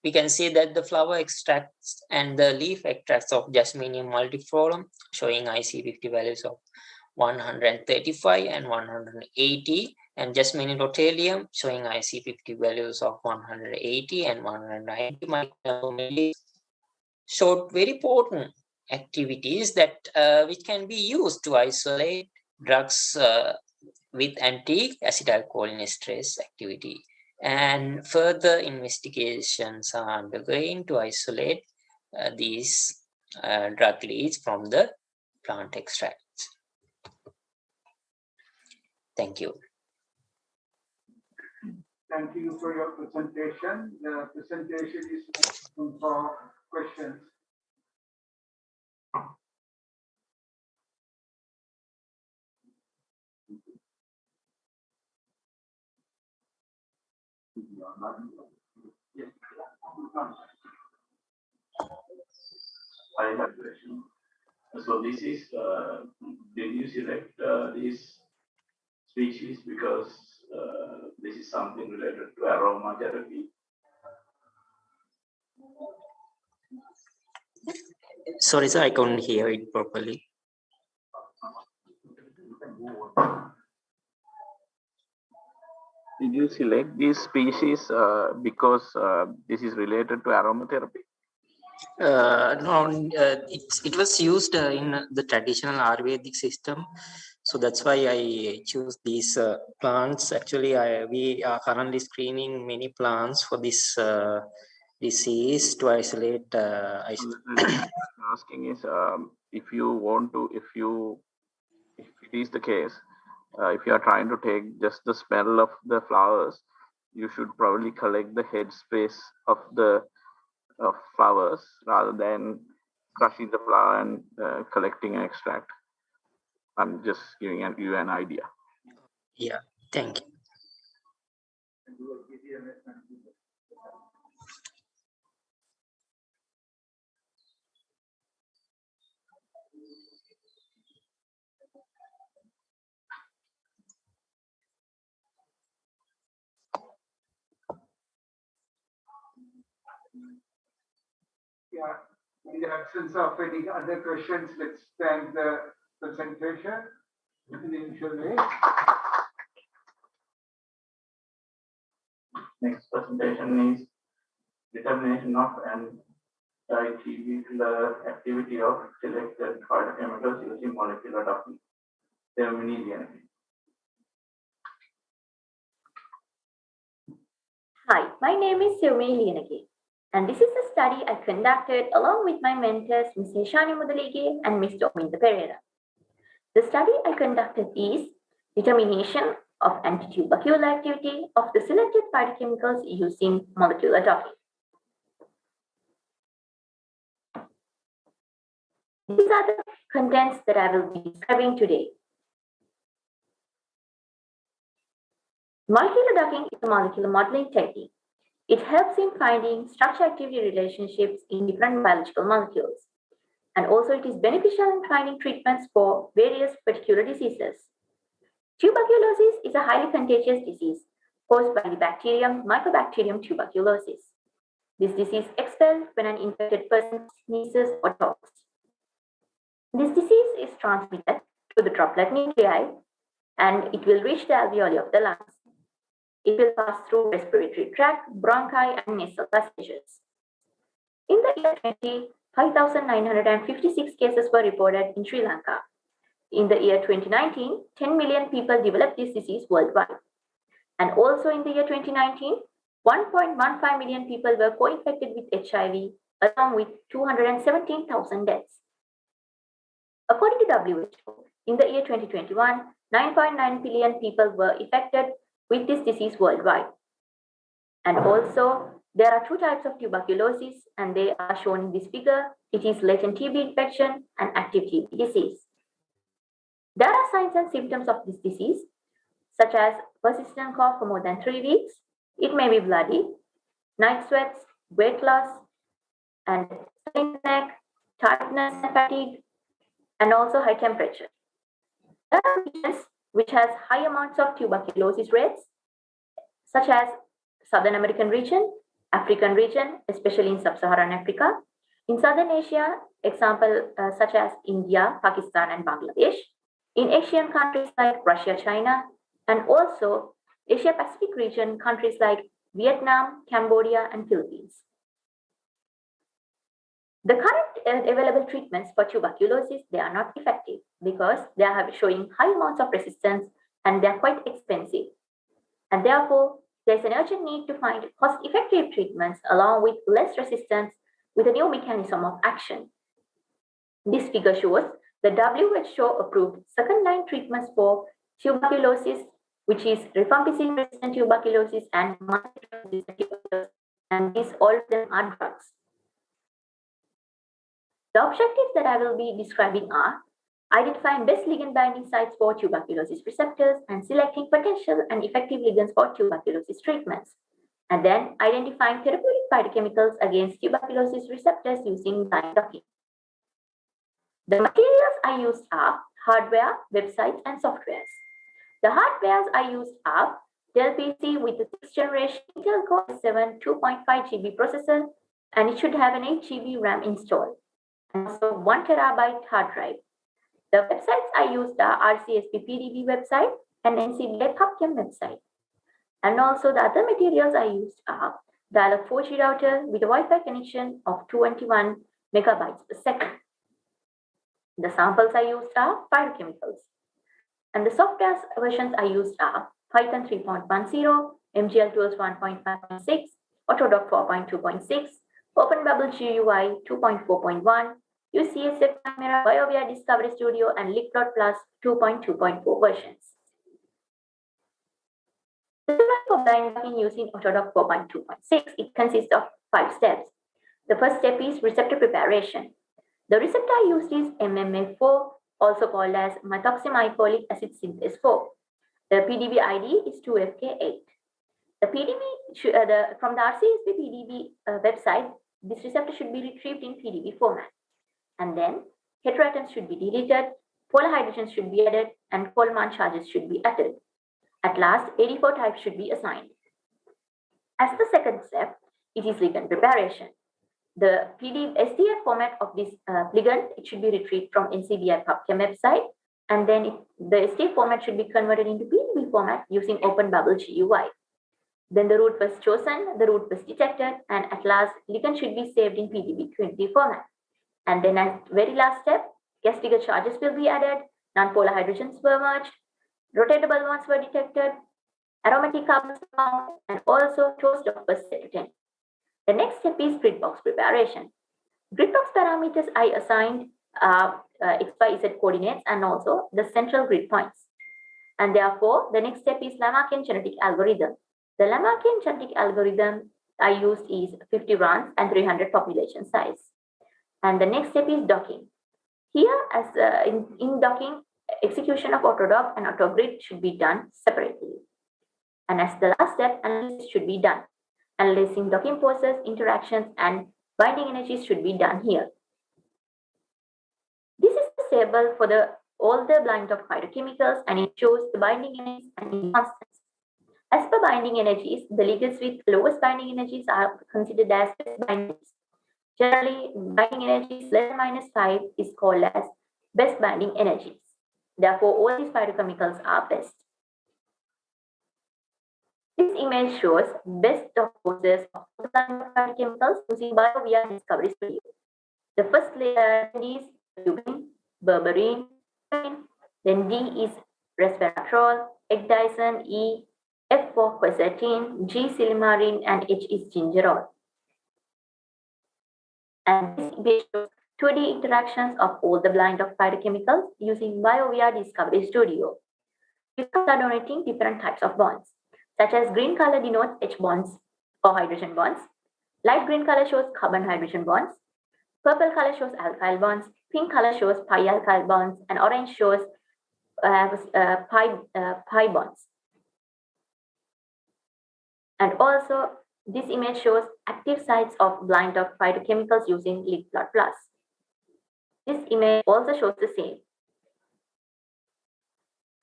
we can say that the flower extracts and the leaf extracts of Jasmanium multiflorum showing IC50 values of 135 and 180, and Jasmanium rotarium showing IC50 values of 180 and 190 microgram showed very potent activities that which can be used to isolate drugs with anti-acetylcholinesterase activity. And further investigations are undergoing to isolate these drug leads from the plant extracts. Thank you. Thank you for your presentation. The presentation is open for questions. I have a question. So this is, did you select this species because this is something related to aromatherapy? Sorry, sir, I couldn't hear it properly. Did you select this species because this is related to aromatherapy? No, it was used in the traditional Ayurvedic system. So that's why I choose these plants. Actually, we are currently screening many plants for this disease to isolate. Asking is if it is the case, if you are trying to take just the smell of the flowers, you should probably collect the headspace of the flowers rather than crushing the flower and collecting an extract. I'm just giving you an idea. Yeah, thank you. Yeah, in the absence of any other questions, let's thank the presentation in the usual way. Next presentation is determination of an anti-tubular activity of selected phytochemicals using molecular docking. Hi, my name is Syumi Lianage, and this is a study I conducted along with my mentors, Ms. Heshani Mudalige and Mr. Ominda Pereira. The study I conducted is determination of antitubercular activity of the selected phytochemicals using molecular docking. These are the contents that I will be describing today. Molecular docking is a molecular modeling technique. It helps in finding structure-activity relationships in different biological molecules. And also it is beneficial in finding treatments for various particular diseases. Tuberculosis is a highly contagious disease caused by the bacterium Mycobacterium tuberculosis. This disease expels when an infected person sneezes or talks. This disease is transmitted through the droplet nuclei and it will reach the alveoli of the lungs. It will pass through respiratory tract, bronchi, and nasal passages. In the year 2020, 5,956 cases were reported in Sri Lanka. In the year 2019, 10 million people developed this disease worldwide. And also in the year 2019, 1.15 million people were co-infected with HIV, along with 217,000 deaths. According to WHO, in the year 2021, 9.9 billion people were affected with this disease worldwide. And also, there are two types of tuberculosis, and they are shown in this figure. It is latent TB infection and active TB disease. There are signs and symptoms of this disease, such as persistent cough for more than 3 weeks. It may be bloody, night sweats, weight loss, and neck, tiredness and fatigue, and also high temperature. There are regions which has high amounts of tuberculosis rates, such as Southern American region, African region, especially in Sub-Saharan Africa. In Southern Asia, example such as India, Pakistan, and Bangladesh. In Asian countries like Russia, China, and also Asia Pacific region, countries like Vietnam, Cambodia, and Philippines. The current available treatments for tuberculosis, they are not effective because they are showing high amounts of resistance and they are quite expensive. And therefore, there's an urgent need to find cost-effective treatments along with less resistance with a new mechanism of action. This figure shows the WHO approved second-line treatments for tuberculosis, which is rifampicin-resistant tuberculosis and multi-resistant tuberculosis, and these all of them are drugs. The objectives that I will be describing are identifying best ligand binding sites for tuberculosis receptors and selecting potential and effective ligands for tuberculosis treatments, and then identifying therapeutic phytochemicals against tuberculosis receptors using line docking. The materials I used are hardware, websites, and softwares. The hardwares I used are Dell PC with a 6th generation Intel Core i7 2.5 GB processor, and it should have an 8 GB RAM installed, and also 1 TB hard drive. The websites I used are RCSP PDB website and NCBI PubChem website. And also the other materials I used are dial-up 4G router with a Wi-Fi connection of 221 megabytes per second. The samples I used are phytochemicals. And the software versions I used are Python 3.10, MGL Tools 1.5.6, Autodoc 4.2.6, Open Bubble GUI 2.4.1, UCSF Camera, BioVia Discovery Studio, and LickPlot Plus 2.2.4 versions. The for blind docking using Autodoc 4.2.6, it consists of 5 steps. The first step is receptor preparation. The receptor used is MMA4, also called as methoxymycolic acid synthase 4. The PDB ID is 2FK8. The PDB from the RCSB PDB website, this receptor should be retrieved in PDB format. And then heteroatoms should be deleted, polar hydrogens should be added, and Coleman charges should be added. At last, 84 types should be assigned. As the second step, it is ligand preparation. The SDF format of this ligand, it should be retrieved from NCBI PubChem website, and then the SDF format should be converted into PDB format using Open Bubble GUI. Then the route was chosen, the route was detected, and at last, ligand should be saved in PDB format. And then as very last step, gas trigger charges will be added, non-polar hydrogens were merged, rotatable bonds were detected, aromatic carbons found, and also toast was set to 10. The next step is grid box preparation. Grid box parameters I assigned X, Y, Z coordinates and also the central grid points. And therefore, the next step is Lamarckian genetic algorithm. The Lamarckian genetic algorithm I used is 50 runs and 300 population size. And the next step is docking. Here, as in docking, execution of Autodoc and AutoGrid should be done separately. And as the last step, analysis should be done. Analyzing docking process, interactions, and binding energies should be done here. This is the table for all the blind of phytochemicals, and it shows the binding energies and constants. As per binding energies, the ligands with lowest binding energies are considered as best bindings. Generally, binding energies less than -5 is called as best binding energies. Therefore, all these phytochemicals are best. This image shows best of process of phytochemicals using BioVia Discovery Studio. The first layer is tubulin, berberine, then D is resveratrol, ecdysone, E, F for quercetin, G silimarin, and H is gingerol. And this image shows 2D interactions of all the blind of phytochemicals using BioVia Discovery Studio. You are donating different types of bonds, such as green color denotes H bonds or hydrogen bonds, light green color shows carbon hydrogen bonds, purple color shows alkyl bonds, pink color shows pi alkyl bonds, and orange shows pi bonds. And also, this image shows active sites of blind of phytochemicals using LickPlot Plus. This image also shows the same.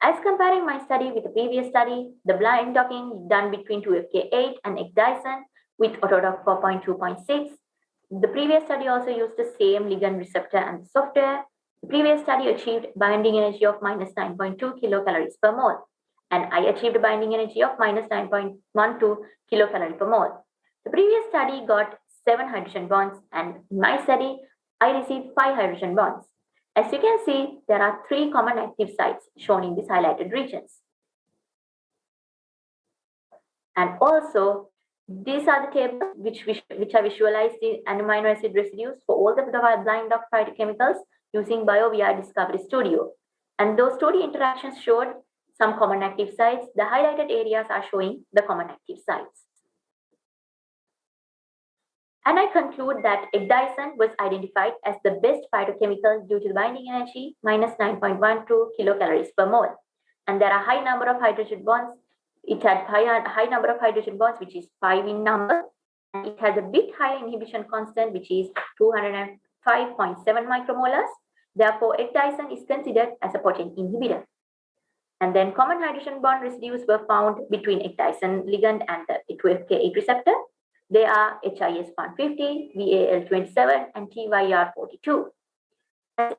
As comparing my study with the previous study, the blind docking done between 2FK8 and ecdysone with Autodoc 4.2.6. The previous study also used the same ligand receptor and software. The previous study achieved binding energy of -9.2 kilocalories per mole, and I achieved a binding energy of -9.12 kilocalories per mole. The previous study got 7 hydrogen bonds, and in my study, I received 5 hydrogen bonds. As you can see, there are 3 common active sites shown in these highlighted regions. And also, these are the tables which are visualized the amino acid residues for all the blind of phytochemicals using BioVia Discovery Studio. And those 2D interactions showed some common active sites. The highlighted areas are showing the common active sites. And I conclude that ecdysone was identified as the best phytochemical due to the binding energy -9.12 kilocalories per mole. And there are high number of hydrogen bonds. It had high number of hydrogen bonds, which is 5 in number. And it has a bit higher inhibition constant, which is 205.7 micromolars. Therefore, ecdysone is considered as a potent inhibitor. And then common hydrogen bond residues were found between ecdysone ligand and the 2FK8 receptor. They are HIS-150, VAL-27, and TYR-42. It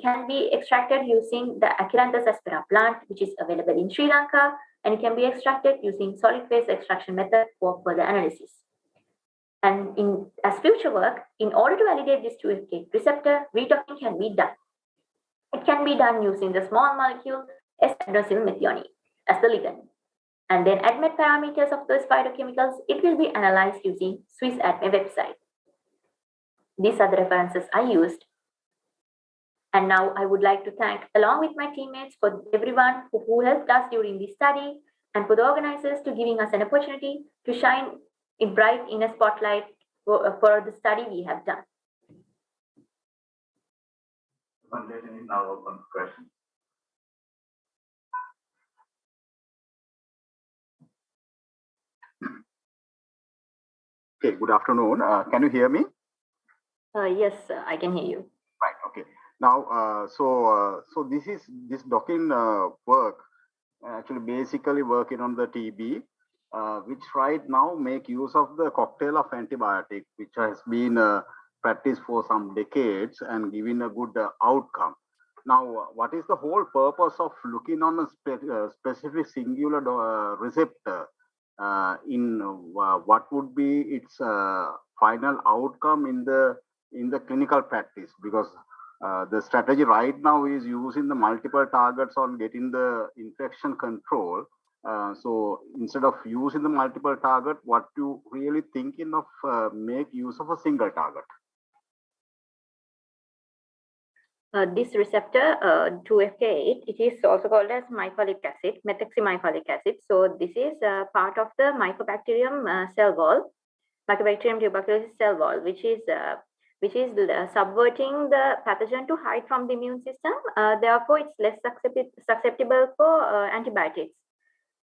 can be extracted using the Acheranthus aspera plant, which is available in Sri Lanka, and it can be extracted using solid phase extraction method for further analysis. And as future work, in order to validate this 2FK8 receptor, redocking can be done. It can be done using the small molecule S-adenosylmethionine as the ligand. and then admit parameters of those phytochemicals, it will be analyzed using Swiss ADME website. These are the references I used. And now I would like to thank, along with my teammates, for everyone who helped us during this study, and for the organizers to giving us an opportunity to shine it bright in a spotlight for the study we have done. Foundation is now open for questions. Okay, good afternoon. Can you hear me? Yes, I can hear you. Right. Okay. Now, so this docking work actually basically working on the TB, which right now make use of the cocktail of antibiotic, which has been practiced for some decades and giving a good outcome. Now, what is the whole purpose of looking on a specific singular receptor in what would be its final outcome in the clinical practice? Because the strategy right now is using the multiple targets on getting the infection control. So instead of using the multiple target, what you really thinking of make use of a single target? This receptor 2FK8, it is also called as mycolic acid, methoxymycolic acid. So this is part of the Mycobacterium cell wall, Mycobacterium tuberculosis cell wall, which is subverting the pathogen to hide from the immune system. Therefore, it's less susceptible for antibiotics.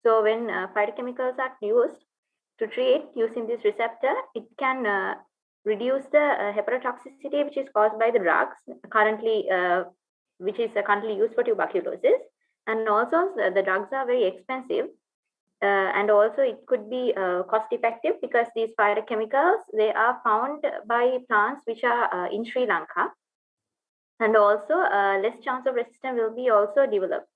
So when phytochemicals are used to treat using this receptor, it can reduce the hepatotoxicity, which is caused by the drugs currently, which is currently used for tuberculosis. And also the drugs are very expensive. And also it could be cost effective because these phytochemicals, they are found by plants which are in Sri Lanka. And also less chance of resistance will be also developed.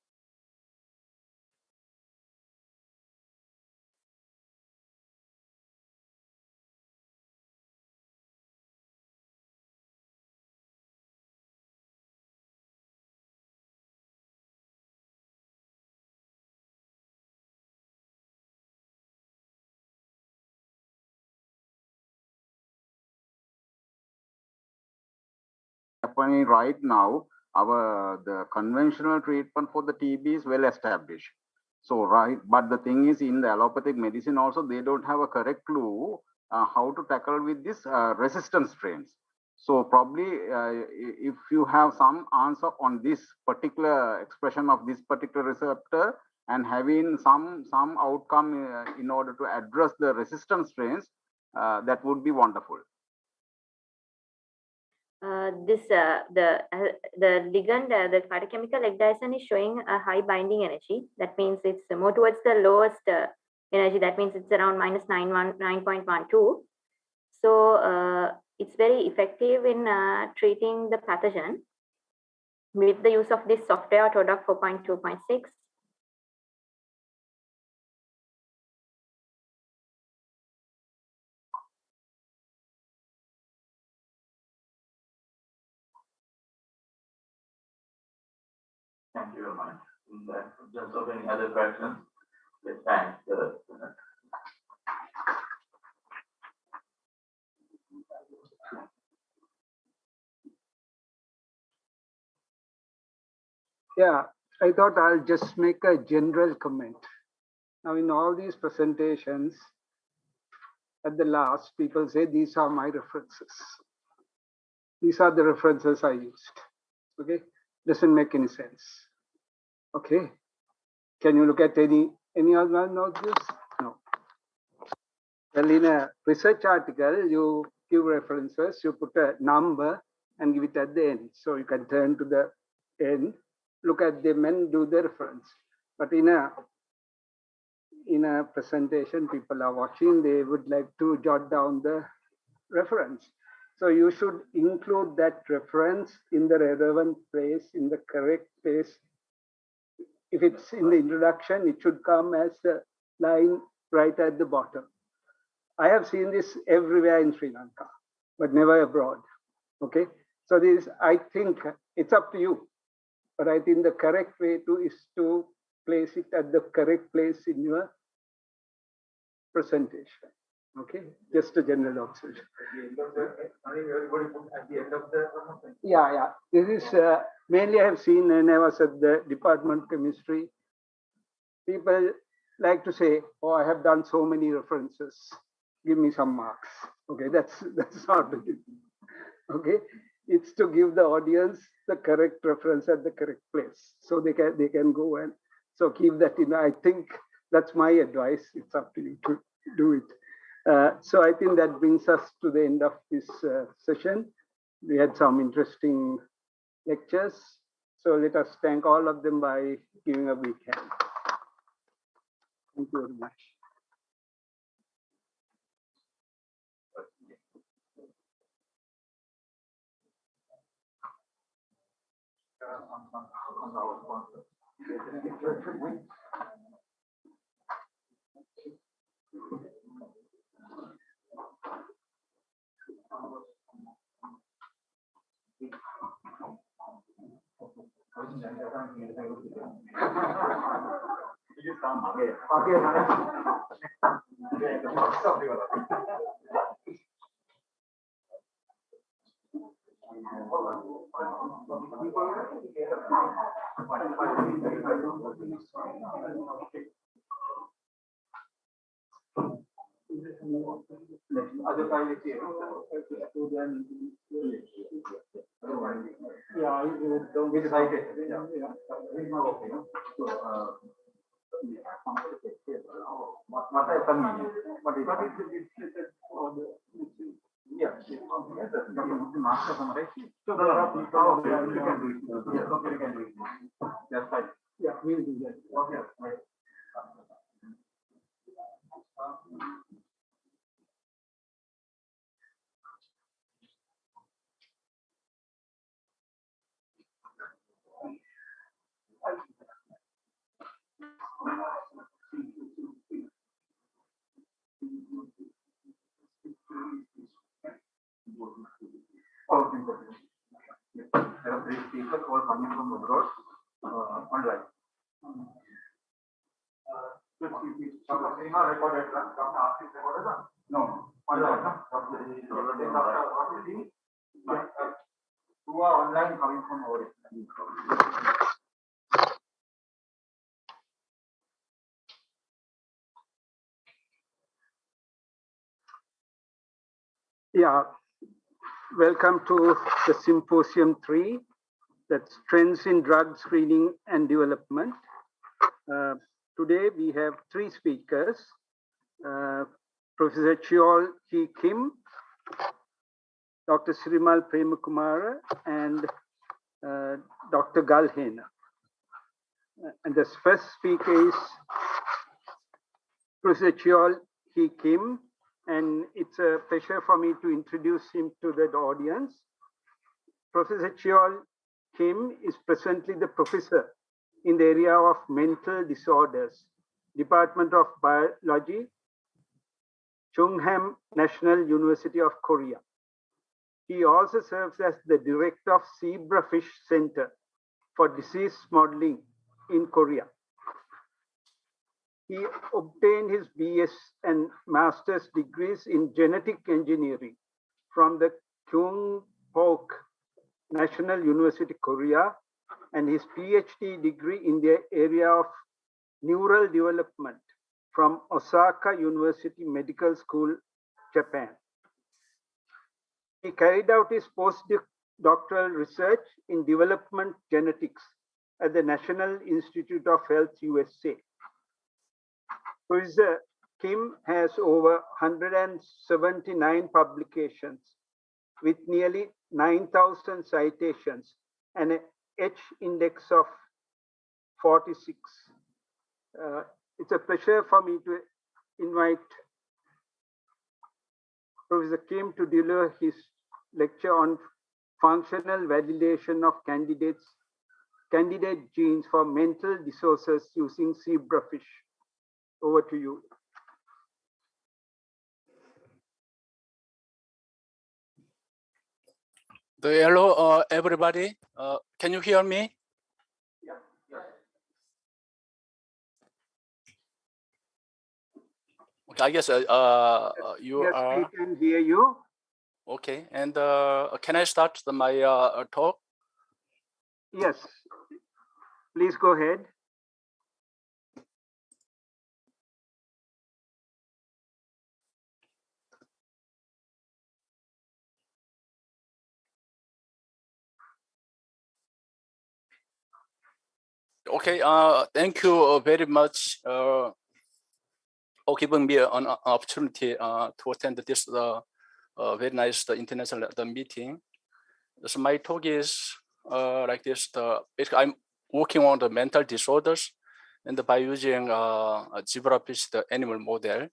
Happening right now, the conventional treatment for the TB is well established. So but the thing is, in the allopathic medicine also, they don't have a correct clue how to tackle with this resistant strains. So probably if you have some answer on this particular expression of this particular receptor and having some outcome in order to address the resistant strains, that would be wonderful. The ligand, the phytochemical ecdysone is showing a high binding energy. That means it's more towards the lowest energy. That means it's around -9.12. So it's very effective in treating the pathogen with the use of this software, Todoc 4.2.6. Thank you very much. In the absence of any other questions, let's thank the Yeah, I thought I'll just make a general comment. Now, in all these presentations, at the last, people say, these are my references. These are the references I used. Okay, doesn't make any sense. Okay, can you look at any other one of this? No. Well, in a research article, you give references, you put a number and give it at the end. So you can turn to the end, look at them and do the reference. But in a presentation, people are watching, they would like to jot down the reference. So you should include that reference in the relevant place, in the correct place. If it's in the introduction, it should come as a line right at the bottom. I have seen this everywhere in Sri Lanka, but never abroad. Okay, so this, I think it's up to you, but I think the correct way is to place it at the correct place in your presentation. Okay, just a general observation. Yeah. This is mainly I have seen when I was at the Department of Chemistry. People like to say, "Oh, I have done so many references. Give me some marks." Okay, that's not it. Okay, it's to give the audience the correct reference at the correct place, so they can go and so keep that in. I think that's my advice. It's up to you to do it. So I think that brings us to the end of this session. We had some interesting lectures. So let us thank all of them by giving a big hand. Thank you very much. There are 3 speakers who are coming from abroad online. No, online. Who are online coming from our Yeah, welcome to the Symposium 3, that's Trends in Drug Screening and Development. Today we have 3 speakers, Professor Cheol Hee Kim, Dr. Srimal Premakumara, and Dr. Galhena. And the first speaker is Professor Cheol Hee Kim, and it's a pleasure for me to introduce him to the audience. Professor Cheol Kim is presently the professor in the area of mental disorders, Department of Biology, Chungham National University of Korea. He also serves as the director of Zebrafish Center for Disease Modeling in Korea. He obtained his BS and master's degrees in genetic engineering from the Kyungpook National University, Korea, and his PhD degree in the area of neural development from Osaka University Medical School, Japan. He carried out his postdoctoral research in development genetics at the National Institute of Health, USA. Professor Kim has over 179 publications with nearly 9,000 citations and an H index of 46. It's a pleasure for me to invite Professor Kim to deliver his lecture on functional validation of candidate genes for mental disorders using zebrafish. Over to you. Hello, everybody. Can you hear me? I guess you yes, are. we can hear you. Okay, and can I start my talk? Yes, please go ahead. Okay, thank you very much for giving me an opportunity to attend this very nice international meeting. So my talk is like this. I'm working on the mental disorders and by using a zebrafish, the animal model.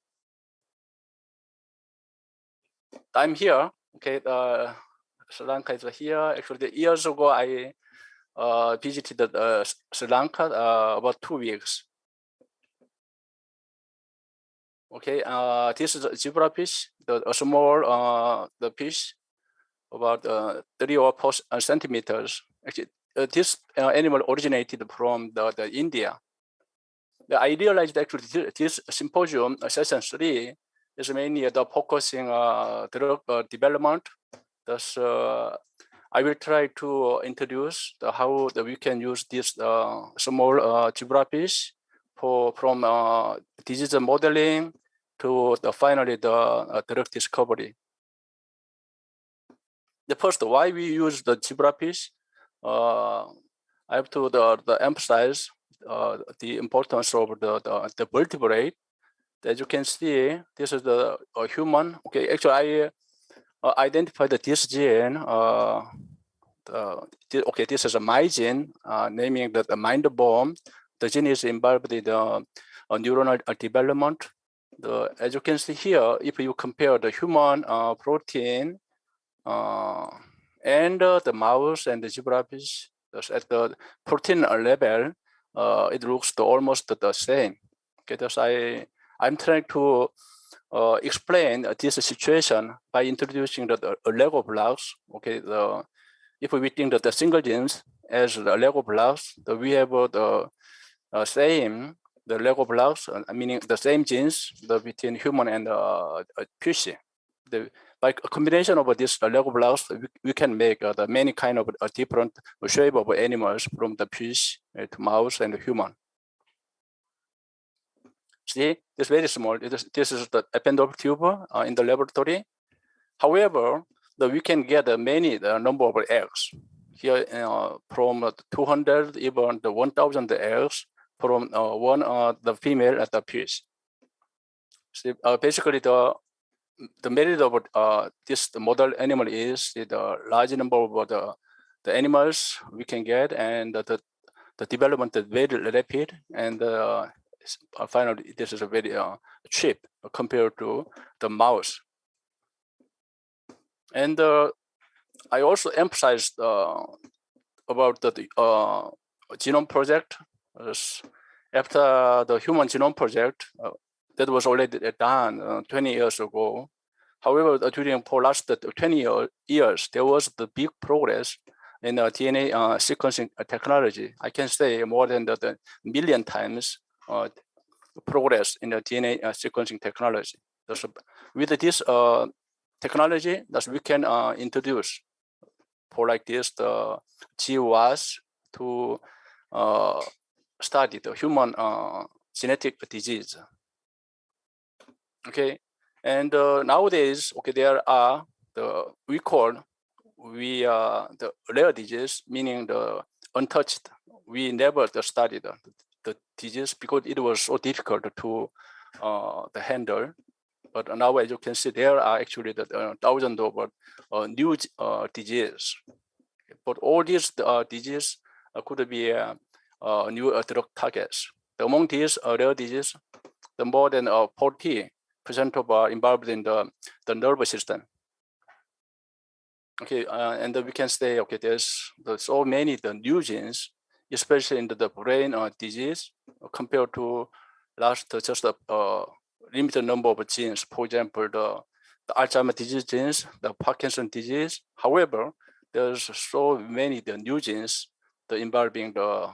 I'm here, okay, Sri Lanka is here. Actually, years ago, I visited Sri Lanka about 2 weeks. Okay, this is a zebrafish, a small the fish, about 3 or 4 centimeters. Actually, this animal originated from the India. The idealized actually this symposium session 3 is mainly the focusing drug development. Thus, I will try to introduce how we can use this small zebrafish from disease modeling to finally the drug discovery. The first, why we use the zebrafish, I have to emphasize the importance of the vertebrate. As you can see, this is the human. Okay, actually, I identified this gene. Okay, this is a my gene, naming the mind bomb. The gene is involved in the neuronal development. As you can see here, if you compare the human protein and the mouse and the zebrafish at the protein level, it looks almost the same. Okay, thus I'm trying to explain this situation by introducing the Lego blocks. Okay, if we think that the single genes as the Lego blocks, we have the same Lego blocks, meaning the same genes between human and fish. By a combination of these Lego blocks, we can make the many kind of different shape of animals from the fish to mouse and human. See, it's very small. This is the Eppendorf tube in the laboratory. However, we can get many number of eggs here from 200 even the 1,000 eggs from the female at the fish. See, basically the merit of this model animal is the large number of the animals we can get, and the development is very rapid, and finally this is a very cheap compared to the mouse. And I also emphasized about the genome project. After the human genome project, that was already done 20 years ago. However, during the last 20 years, there was the big progress in DNA sequencing technology. I can say more than the million times progress in the DNA sequencing technology. With this technology, we can introduce for like this the GWAS to study the human genetic disease. Okay, and nowadays, okay, there are the rare disease, meaning the untouched. We never studied the disease because it was so difficult to handle. But now, as you can see, there are actually thousands of new diseases. But all these diseases could be new drug targets. Among these rare diseases, the more than 40% of involved in the nervous system. Okay, and we can say, okay, there's so many new genes, especially in the brain disease, compared to just a limited number of genes. For example, the Alzheimer's disease genes, the Parkinson disease. However, there's so many new genes involving the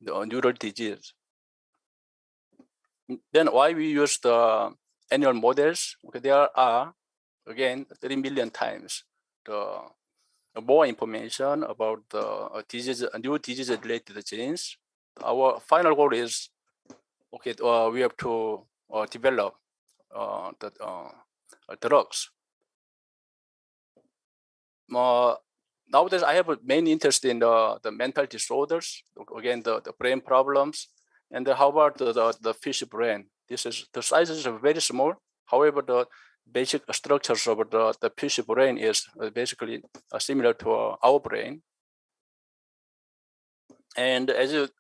neural disease. Then why we use the animal models, okay, there are again 30 million times the more information about the disease, new disease-related genes. Our final goal is, okay, we have to develop the drugs. Nowadays, I have a main interest in the mental disorders, again, the brain problems, and how about the fish brain? The size is very small. However, the basic structures of the fish brain is basically similar to our brain. And as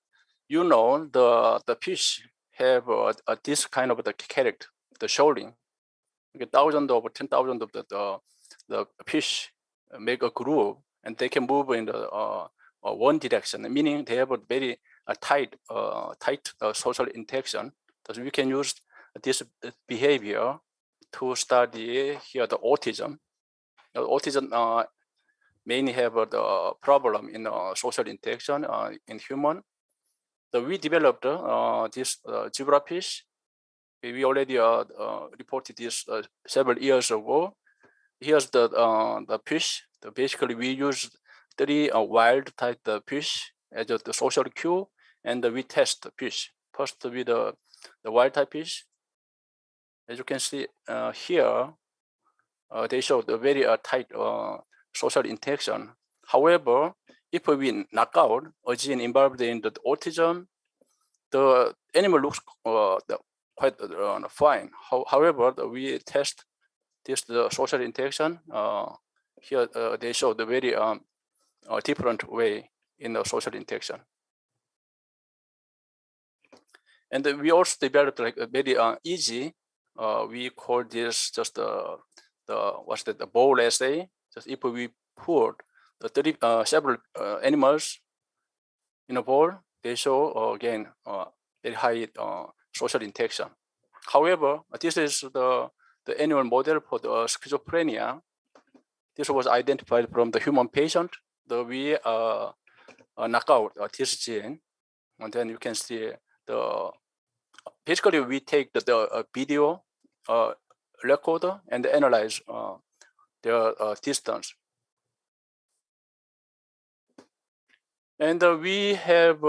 you know, the fish have this kind of the character, the shoaling. Thousands of 10,000 of the fish make a group, and they can move in the one direction, meaning they have a very tight social interaction. So we can use this behavior to study here the autism. Autism mainly have the problem in social interaction in human. So we developed this zebrafish. We already reported this several years ago. Here's the fish. Basically, we use 3 wild type fish as the social cue, and we test the fish first with the wild type fish. As you can see here, they show the very tight social interaction. However, if we knock out a gene involved in the autism, the animal looks quite fine. However, we test the social interaction. Here they show the very different way in the social interaction. And we also developed like a very easy. We call this just the bowl assay. Just if we put the several animals in a bowl, they show again very high social interaction. However, this is the animal model for the schizophrenia. This was identified from the human patient. We knock out this gene, and then you can see basically we take the video recorder and analyze their distance. And we have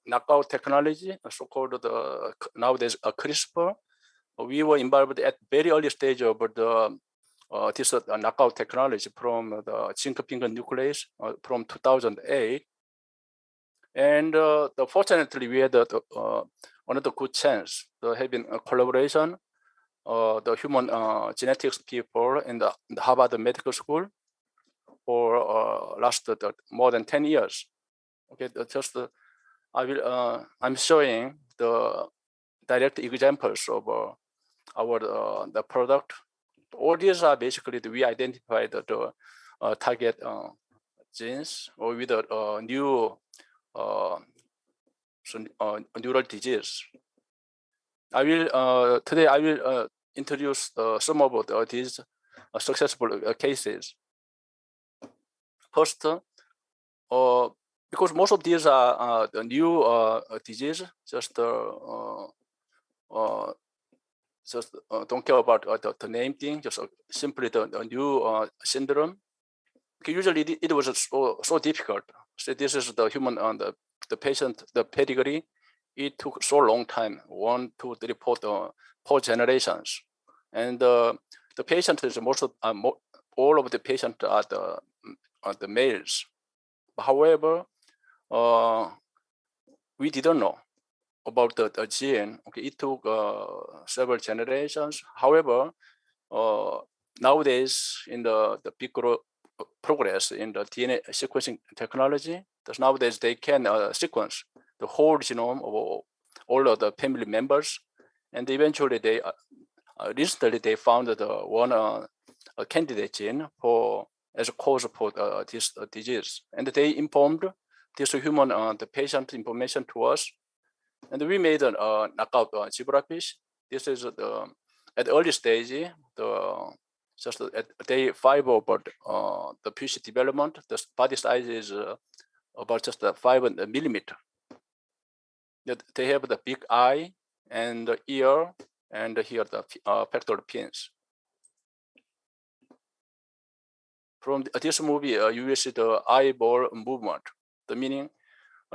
knockout technology, so-called nowadays CRISPR. We were involved at very early stage of this knockout technology from the zinc finger nuclease from 2008. And fortunately, we had another good chance to having a collaboration. The human genetics people in the Harvard Medical School for last more than 10 years. Okay, just I'm showing the direct examples of the product. All these are basically we identified the target genes or with a new neural disease. Today I will introduce some of these successful cases. First, because most of these are the new disease, just don't care about the name thing, just simply the new syndrome. Okay, usually it was so difficult. So this is the human the patient, the pedigree. It took so long time, 1, 2, 3, 4 generations, and the patient is all of the patients are the males. However, we didn't know about the gene. Okay, it took several generations. However, nowadays in the big progress in the DNA sequencing technology, because nowadays they can sequence the whole genome of all of the family members, and eventually they recently they found one a candidate gene as a cause for this disease, and they informed this human the patient information to us, and we made a knockout zebrafish. This is at the early stage, just at day 5 of the fish development. The body size is about just 5 millimeter. They have the big eye and the ear and here the pectoral pins. From this movie, you will see the eyeball movement. The meaning,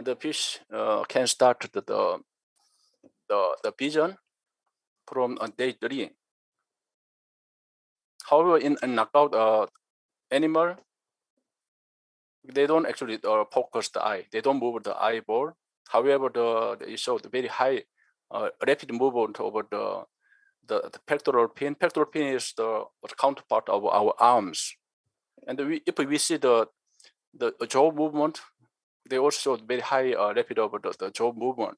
the fish can start the vision from day 3. However, in a knockout animal, they don't actually focus the eye. They don't move the eyeball. However, they show the very high rapid movement over the pectoral pin. Pectoral pin is the counterpart of our arms. And if we see the jaw movement, they also very high rapid over the jaw movement.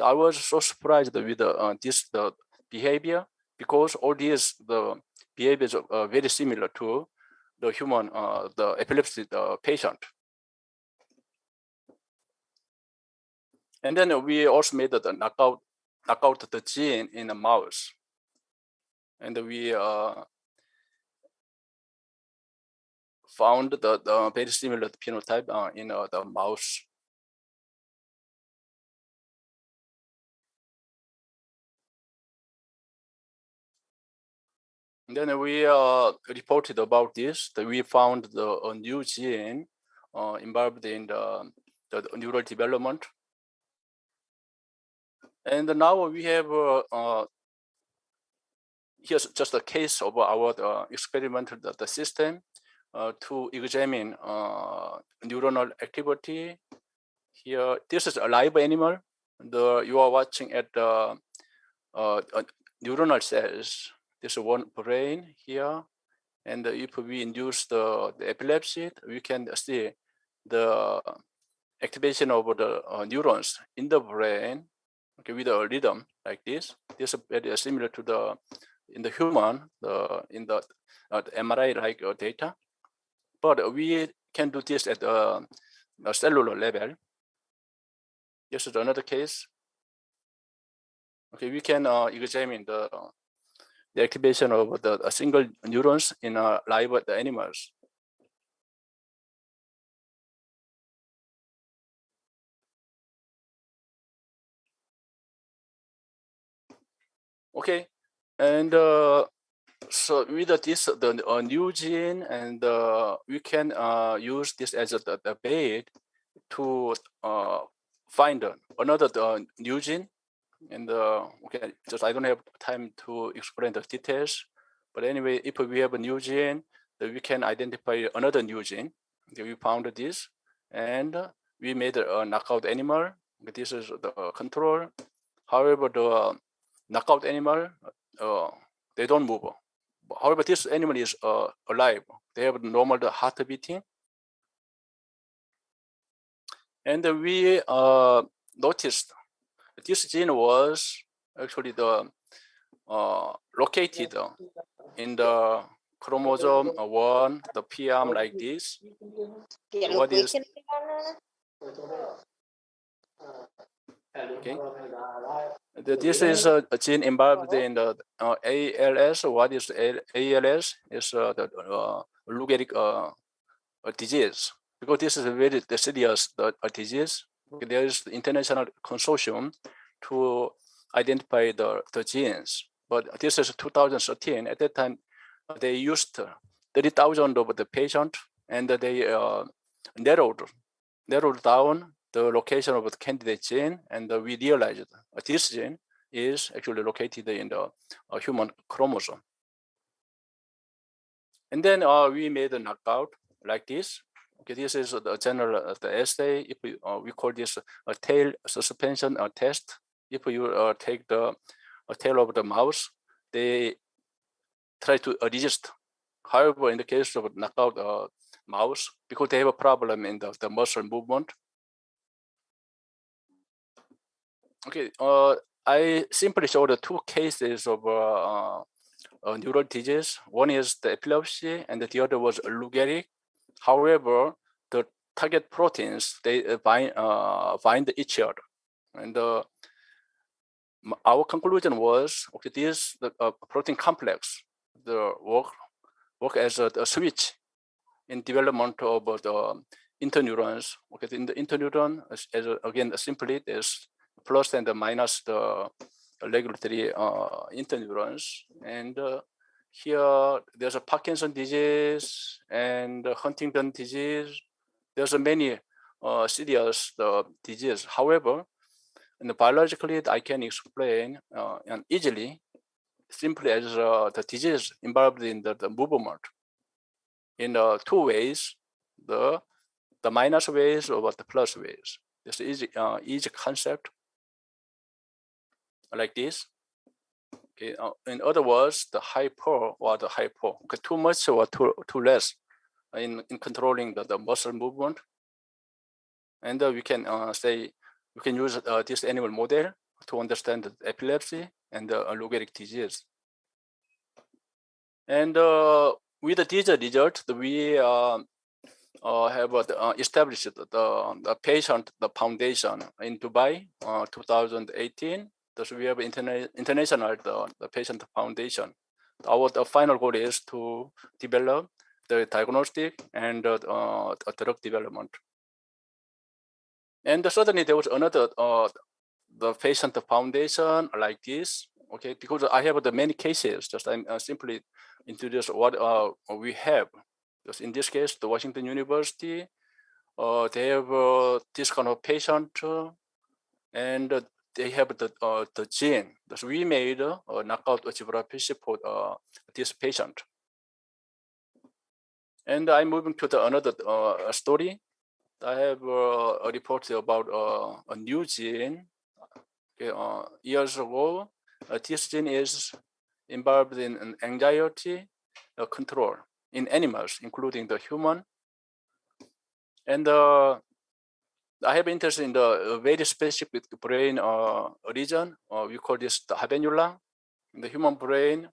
I was so surprised with this behavior, because all these the behaviors are very similar to the human, the epilepsy patient. And then we also made the knockout the gene in a mouse, and we found the very similar phenotype in the mouse. And then we reported about this, that we found a new gene involved in the neural development. And now we have, here's just a case of our experiment, the system to examine neuronal activity. Here, this is a live animal. You are watching at the neuronal cells. There's one brain here, and if we induce the epilepsy, we can see the activation of the neurons in the brain, okay, with a rhythm like this. This is very similar to in the human, in the MRI-like data, but we can do this at a cellular level. This is another case. Okay, we can examine the activation of the single neurons in live animals. Okay, and so with this the new gene, and we can use this as the bait to find another new gene. And okay, just I don't have time to explain the details, but anyway, if we have a new gene, then we can identify another new gene. Okay, we found this, and we made a knockout animal. This is the control. However, the knockout animal, they don't move. However, this animal is alive. They have normal heart beating. And we noticed this gene was actually located in the chromosome 1, the P arm like this. What is? Okay. This is a gene involved in the ALS. What is ALS? It's the Lou Gehrig disease. Because this is a very serious disease. There is the international consortium to identify the genes. But this is 2013. At that time, they used 30,000 of the patient, and they narrowed down the location of the candidate gene, and we realized this gene is actually located in the human chromosome. And then we made a knockout like this. Okay, this is the general the assay. If we call this a tail suspension test. If you take the tail of the mouse, they try to resist. However, in the case of knockout mouse, because they have a problem in the muscle movement. Okay, I simply showed the two cases of neural disease. One is the epilepsy, and the other was Lou Gehrig. However, the target proteins, they bind each other. And our conclusion was, okay, this protein complex, the work as a switch in development of the interneurons. Okay, in the interneuron, again, simply there's plus and minus the regulatory interneurons. And here there's a Parkinson disease and Huntington disease. There's a many serious disease. However, biologically, I can explain and easily, simply as the disease involved in the movement in two ways, the minus ways or the plus ways. This is easy concept like this. Okay. In other words, the hyper or the hypo. Okay, too much or too less in controlling the muscle movement. And we can say we can use this animal model to understand the epilepsy and the logoric disease. And with this result, we have established the patient foundation in Dubai, 2018. Thus, we have international the patient foundation. Our final goal is to develop the diagnostic and drug development. And suddenly there was another the patient foundation like this. Okay, because I have the many cases. Just I'm simply introduce what we have. Just in this case, the Washington University, they have this kind of patient, and they have the gene. So we made a knockout geography for this patient. And I'm moving to the another story. I have a report about a new gene. Okay, years ago, this gene is involved in anxiety control in animals, including the human. And I have interest in the very specific brain region. We call this the habenula. In the human brain,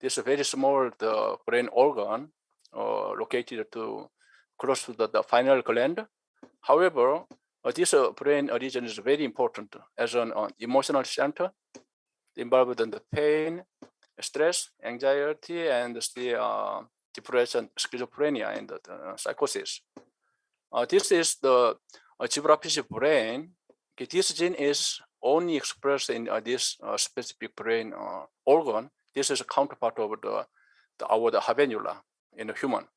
this is a very small the brain organ located close to the final gland. However, this brain region is very important as an emotional center involved in the pain, stress, anxiety, and the depression, schizophrenia, and the psychosis. This is the zebrafish brain. Okay, this gene is only expressed in this specific brain organ. This is a counterpart of the habenula in a human.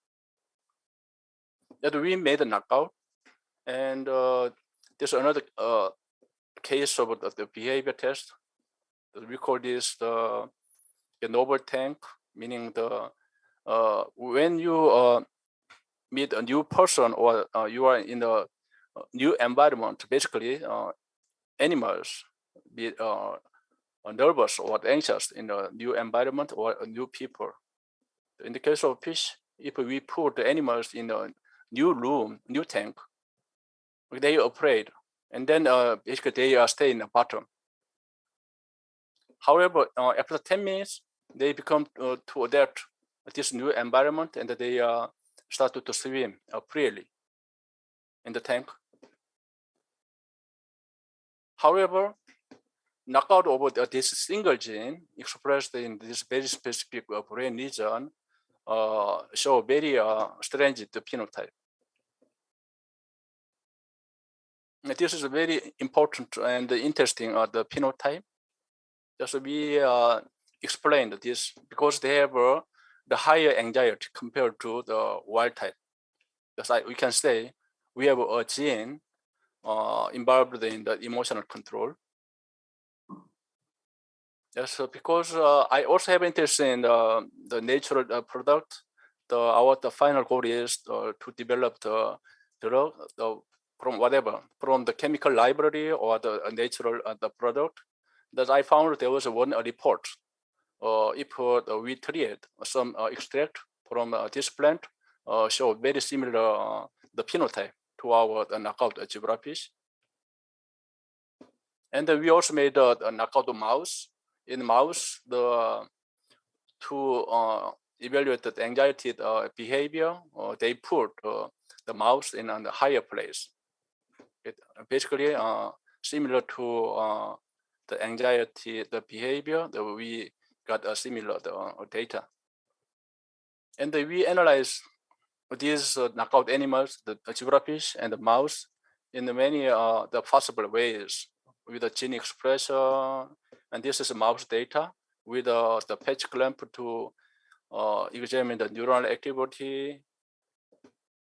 That we made a knockout, and there's another case of the behavior test. We call this the novel tank, meaning when you meet a new person or you are in a new environment, basically animals be nervous or anxious in a new environment or a new people. In the case of fish, if we put the animals in a new room, new tank, they are afraid, and then basically they stay in the bottom. However, after 10 minutes, they become to adapt this new environment, and they started to swim freely in the tank. However, knockout over this single gene expressed in this very specific brain region show very strange phenotype. This is very important and interesting the phenotype. Just we explained this because they have the higher anxiety compared to the wild type. Just like we can say we have a gene involved in the emotional control. Yes, because I also have interest in the natural product. Our final goal is to develop the drug from the chemical library or the natural the product. That I found there was one report. If we treat some extract from this plant, show very similar the phenotype to our knockout zebrafish. And we also made a knockout mouse. In mouse, to evaluate the anxiety behavior, they put the mouse in a higher place. It basically similar to the anxiety, the behavior that we got a similar data. And we analyze these knockout animals, the zebrafish and the mouse, in many the possible ways. with the gene expression, and this is mouse data with the patch clamp to examine the neural activity.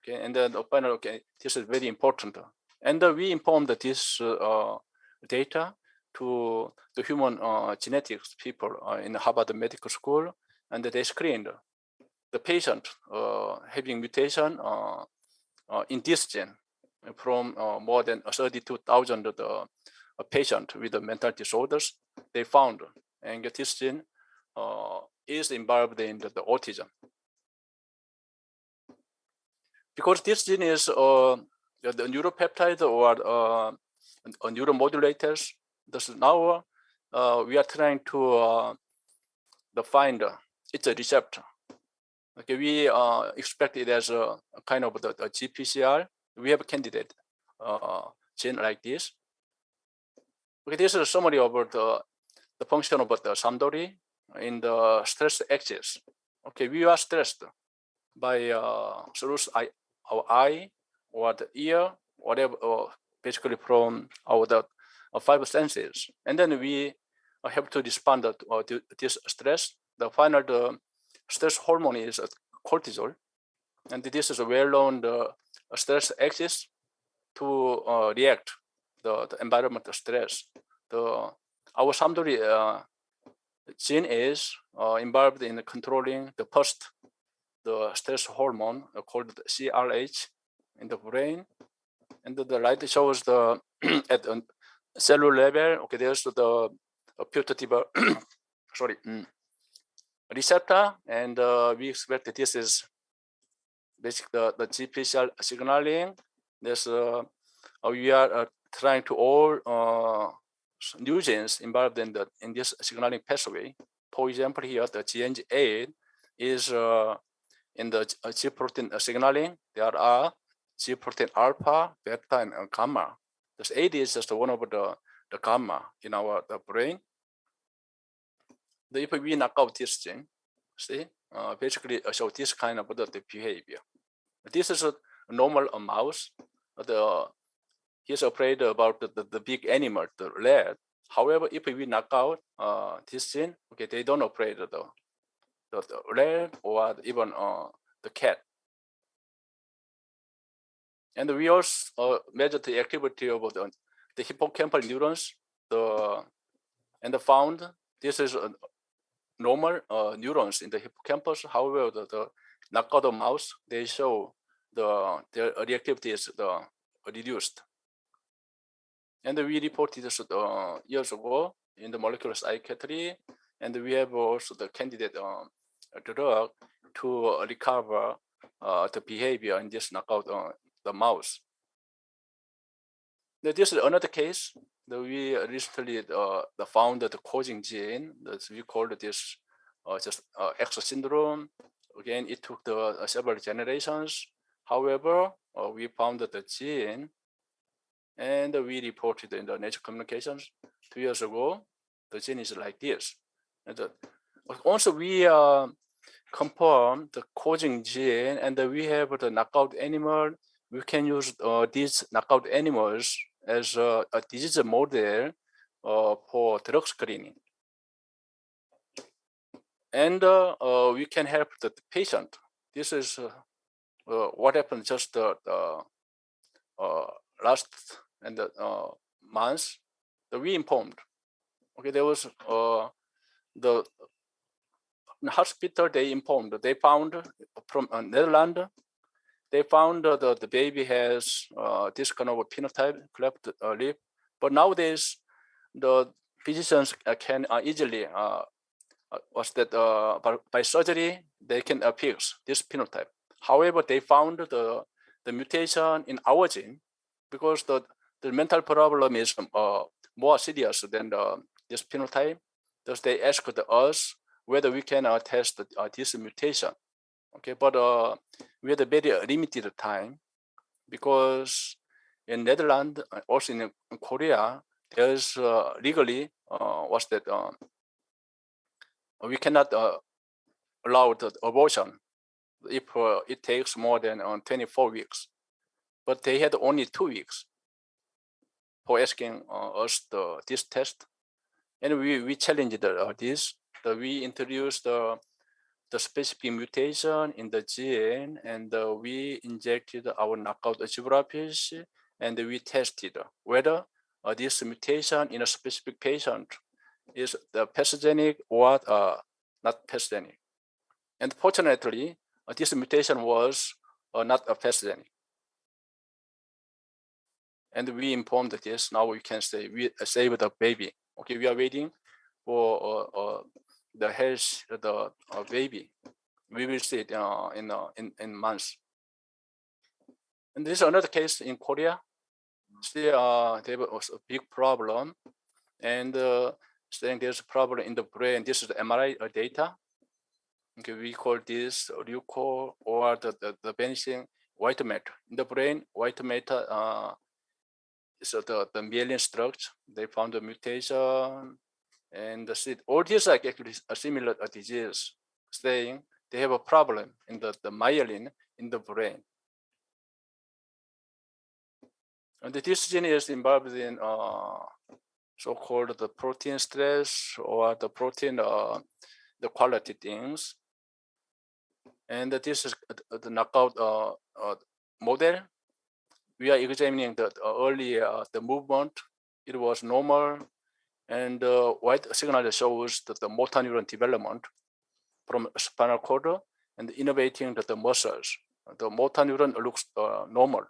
Okay, and then the final, okay, this is very important. And we informed this data to the human genetics people in Harvard Medical School, and they screened the patient having mutation in this gene from more than 32,000 patients with mental disorders. They found, and this gene is involved in the autism. Because this gene is the neuropeptide or neuromodulators. Thus now we are trying to find its a receptor. Okay, we expect it as a kind of a GPCR. We have a candidate gene like this. Okay, this is a summary of the function of the samdori in the stress axis. Okay, we are stressed by through our eye or the ear, whatever, basically from our five senses, and then we have to respond to this stress. The final stress hormone is cortisol, and this is a well-known stress axis to react the environmental stress. Our samdori gene is involved in controlling the stress hormone called CRH in the brain, and the light shows the at the cellular level. Okay, there's the putative sorry receptor, and we expect that this is basically the GPCR signaling. There's we are trying to all new genes involved in this signaling pathway. For example, here the GNG8 is in the G protein signaling. There are G protein alpha, beta, and gamma. This 8 is just one of the gamma in our brain. If we knock out this gene, see, basically show this kind of the behavior. This is a normal mouse. He's afraid about the big animal, the rat. However, if we knock out this gene, okay, they don't afraid of the rat or even the cat. And we also measure the activity of the hippocampal neurons, and found this is normal neurons in the hippocampus. However, the knockout mouse, they show their reactivity is reduced. And we reported this years ago in the molecular psychiatry, and we have also the candidate drug to recover the behavior in this knockout the mouse. Now, this is another case that we recently found the causing gene that we called this just X syndrome. Again, it took several generations. However, we found the gene, and we reported in the Nature Communications 2 years ago. The gene is like this. And also, we confirm the causing gene, and we have the knockout animal. We can use these knockout animals as a disease model for drug screening. And we can help the patient. This is what happened just last month. We informed. Okay, there was the hospital. They informed. They found from Netherlands. They found the baby has this kind of a phenotype, cleft lip. But nowadays, the physicians can easily by surgery they can fix this phenotype. However, they found the mutation in our gene because the mental problem is more serious than this phenotype. Thus, they asked us whether we can test this mutation. Okay, but we had a very limited time because in Netherlands, also in Korea, there's legally we cannot allow the abortion if it takes more than 24 weeks. But they had only 2 weeks. for asking us this test. And we challenged this. We introduced the specific mutation in the gene, and we injected our knockout zebrafish, and we tested whether this mutation in a specific patient is the pathogenic or not pathogenic. And fortunately, this mutation was not pathogenic. And we informed this. Now we can say we saved the baby. Okay, we are waiting for the health of the baby. We will see it in months. And this is another case in Korea. Still, there was a big problem, and saying there's a problem in the brain. This is the MRI data. Okay, we call this leuco or the vanishing white matter in the brain. White matter is the myelin structure. They found a mutation, and all these are actually a similar disease, saying they have a problem in the myelin in the brain. And this gene is involved in so-called the protein stress or the protein the quality things. And this is the knockout model. We are examining the early the movement. It was normal, and white signal shows that the motor neuron development from spinal cord and innervating the muscles. The motor neuron looks normal.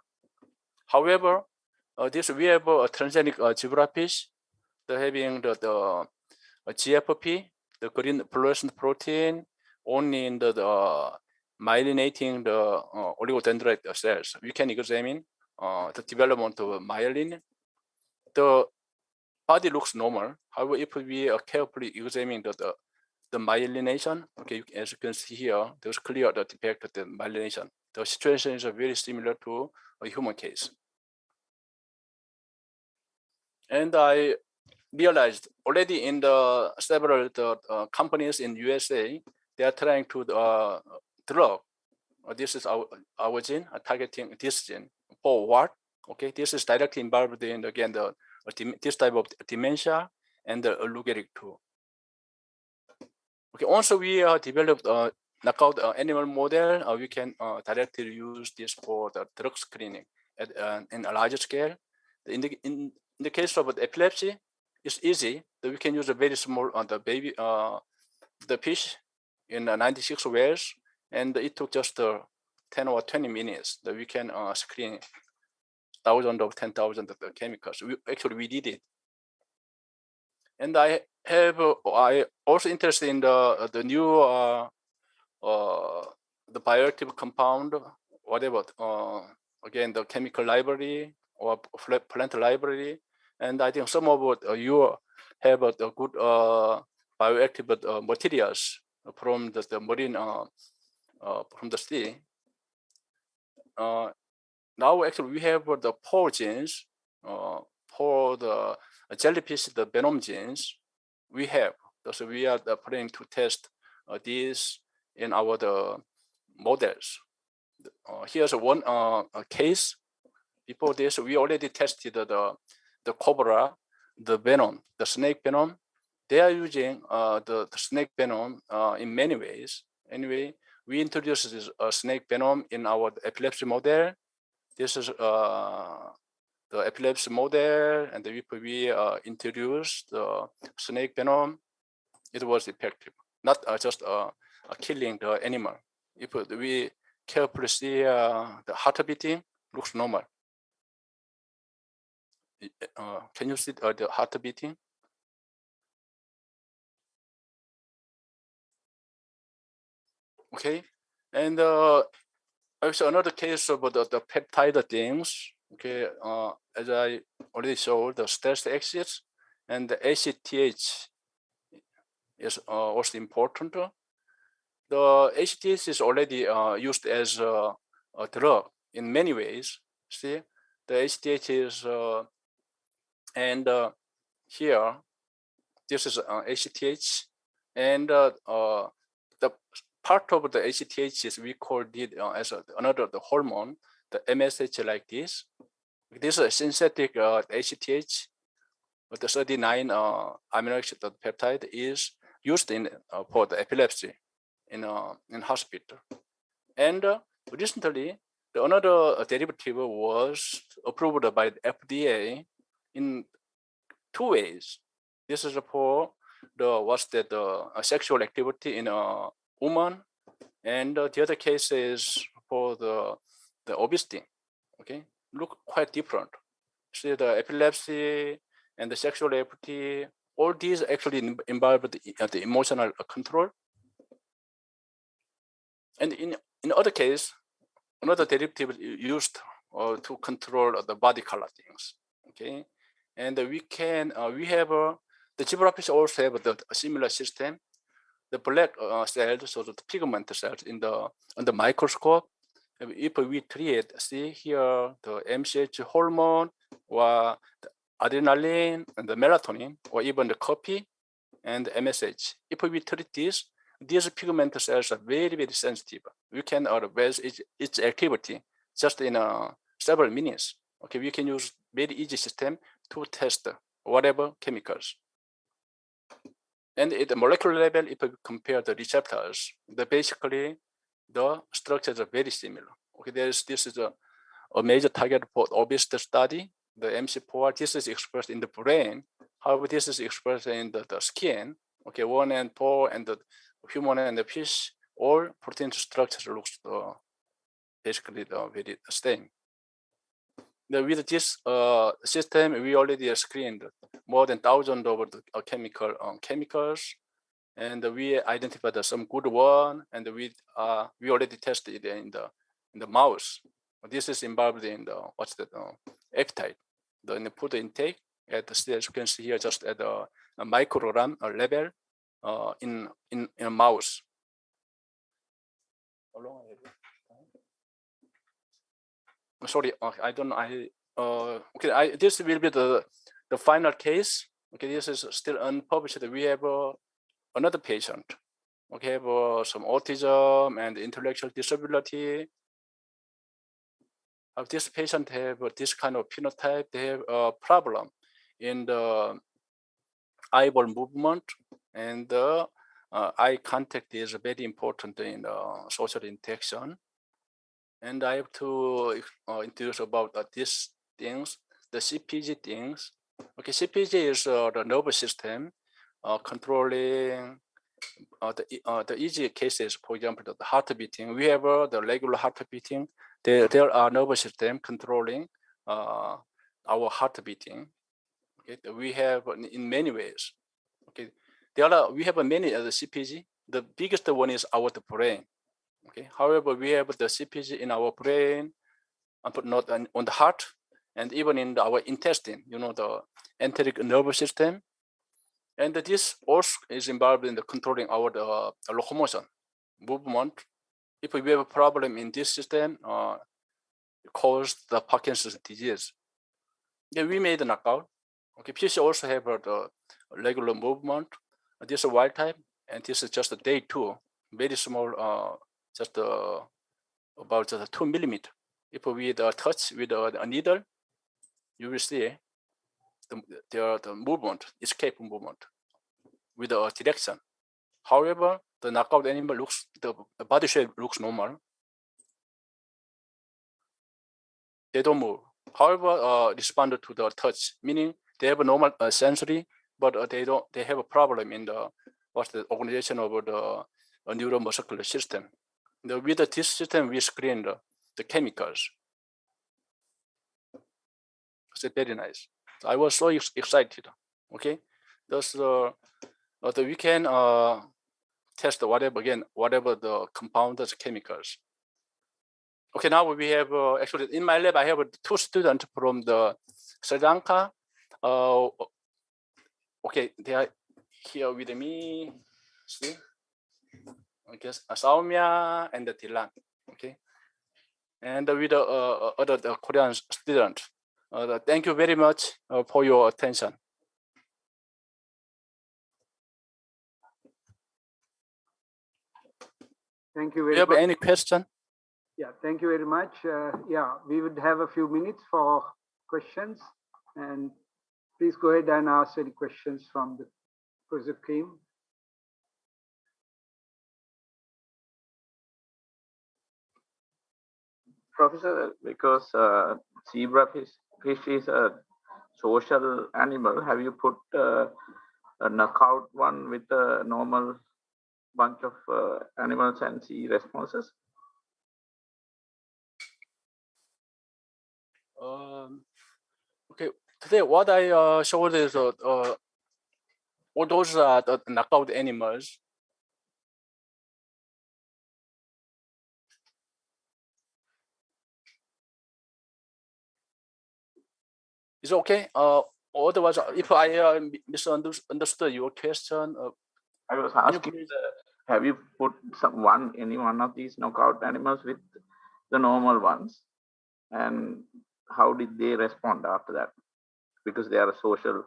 However, this we have a transgenic zebrafish, having the GFP, the green fluorescent protein, only in the myelinating the oligodendrocyte cells. We can examine the development of myelin. The body looks normal. However, if we carefully examine the myelination, okay, as you can see here, there's clear the defect of the myelination. The situation is very similar to a human case. And I realized already in the several companies in USA, they are trying to drug. This is our gene, targeting this gene. For what? Okay, this is directly involved in, again, this type of dementia and the Lou Gehrig too. Okay, also we developed a knockout animal model. We can directly use this for the drug screening in a larger scale. In the case of epilepsy, it's easy. We can use a very small the fish in 96 wells, and it took just 10 or 20 minutes that we can screen thousands of 10,000 of the chemicals. We did it. And I also interested in the new the bioactive compound, whatever. Again, the chemical library or plant library, and I think some of you have a good bioactive materials from the marine from the sea. Now actually we have the 4 genes for the jellyfish, the venom genes we have. So we are planning to test these in our models. Here's one case. Before this, we already tested the cobra, the venom, the snake venom. They are using the snake venom in many ways. Anyway, we introduced this snake venom in our epilepsy model. This is the epilepsy model, and we introduced the snake venom. It was effective, not just killing the animal. If we carefully see the heart beating, looks normal. Can you see the heart beating? Okay, and also another case of the peptide things. Okay, as I already showed, the stealth axis and the ACTH is also important. The ACTH is already used as a drug in many ways. See, the ACTH is, and here, this is ACTH, and the part of the ACTH is we call it as another the hormone, the MSH like this. This is a synthetic ACTH, the 39 amino acid peptide is used in for the epilepsy in hospital. And recently, another derivative was approved by the FDA in 2 ways. This is for the sexual activity in a woman, and the other case is for the obesity. Okay, look quite different. See, the epilepsy and the sexual activity, all these actually involve the emotional control. And in other case, another derivative used to control the body color things. Okay, and we have the zebrafish also have a similar system. The black cells, so the pigment cells on the microscope. If we treat, see here, the MCH hormone or the adrenaline and the melatonin, or even the coffee and the MSH. If we treat these pigment cells are very, very sensitive. We can advance its activity just in several minutes. Okay, we can use very easy system to test whatever chemicals. And at the molecular level, if we compare the receptors, basically the structures are very similar. Okay, this is a major target for obesity study. The MC4, this is expressed in the brain. However, this is expressed in the skin. Okay, 1 and 4 and the human and the fish, all protein structures looks basically very same. With this system, we already screened more than thousands of chemicals, and we identified some good one, and we already tested it in the mouse. This is involved in the appetite, the food intake. As you can see here, just at a microgram level in a mouse. How long I have? Sorry, I don't know. Okay, this will be the final case. Okay, this is still unpublished. We have another patient. Okay, have some autism and intellectual disability. This patient have this kind of phenotype. They have a problem in the eyeball movement, and the eye contact is very important in social interaction. And I have to introduce about these things, the CPG things. Okay, CPG is the nervous system controlling the easy cases. For example, the heart beating. We have the regular heart beating. There are nervous system controlling our heart beating. Okay, we have in many ways. Okay, we have many other CPG. The biggest one is our brain. Okay. However, we have the CPG in our brain, but not on the heart, and even in our intestine. You know, the enteric nervous system, and this also is involved in the controlling our locomotion, movement. If we have a problem in this system, it causes the Parkinson's disease. Yeah, we made a knockout. Okay, fish also have the regular movement. This is wild type, and this is just a day 2, very small. Just about 2 millimeters. If we touch with a needle, you will see the movement, escape movement with the direction. However, the knockout animal the body shape looks normal. They don't move. However, respond to the touch, meaning they have a normal sensory, but they have a problem in the organization of the neuromuscular system. With this system, we screened the chemicals. It's very nice. I was so excited. Okay, thus we can test whatever the compounds, chemicals. Okay, now we have actually in my lab I have 2 students from the Sri Lanka. Okay, they are here with me. See. Okay, Saumya and the Tilan, okay, and with the other Korean student. Thank you very much for your attention. Thank you very much. Do you have any question? Yeah, thank you very much. Yeah, we would have a few minutes for questions. And please go ahead and ask any questions from the Professor Kim. Professor, because fish is a social animal, have you put a knockout one with a normal bunch of animals and see responses? Okay, today what I showed is all those are the knockout animals. Is it okay? Otherwise, if I misunderstood your question, I was asking, have you put any one of these knockout animals with the normal ones, and how did they respond after that? Because they are a social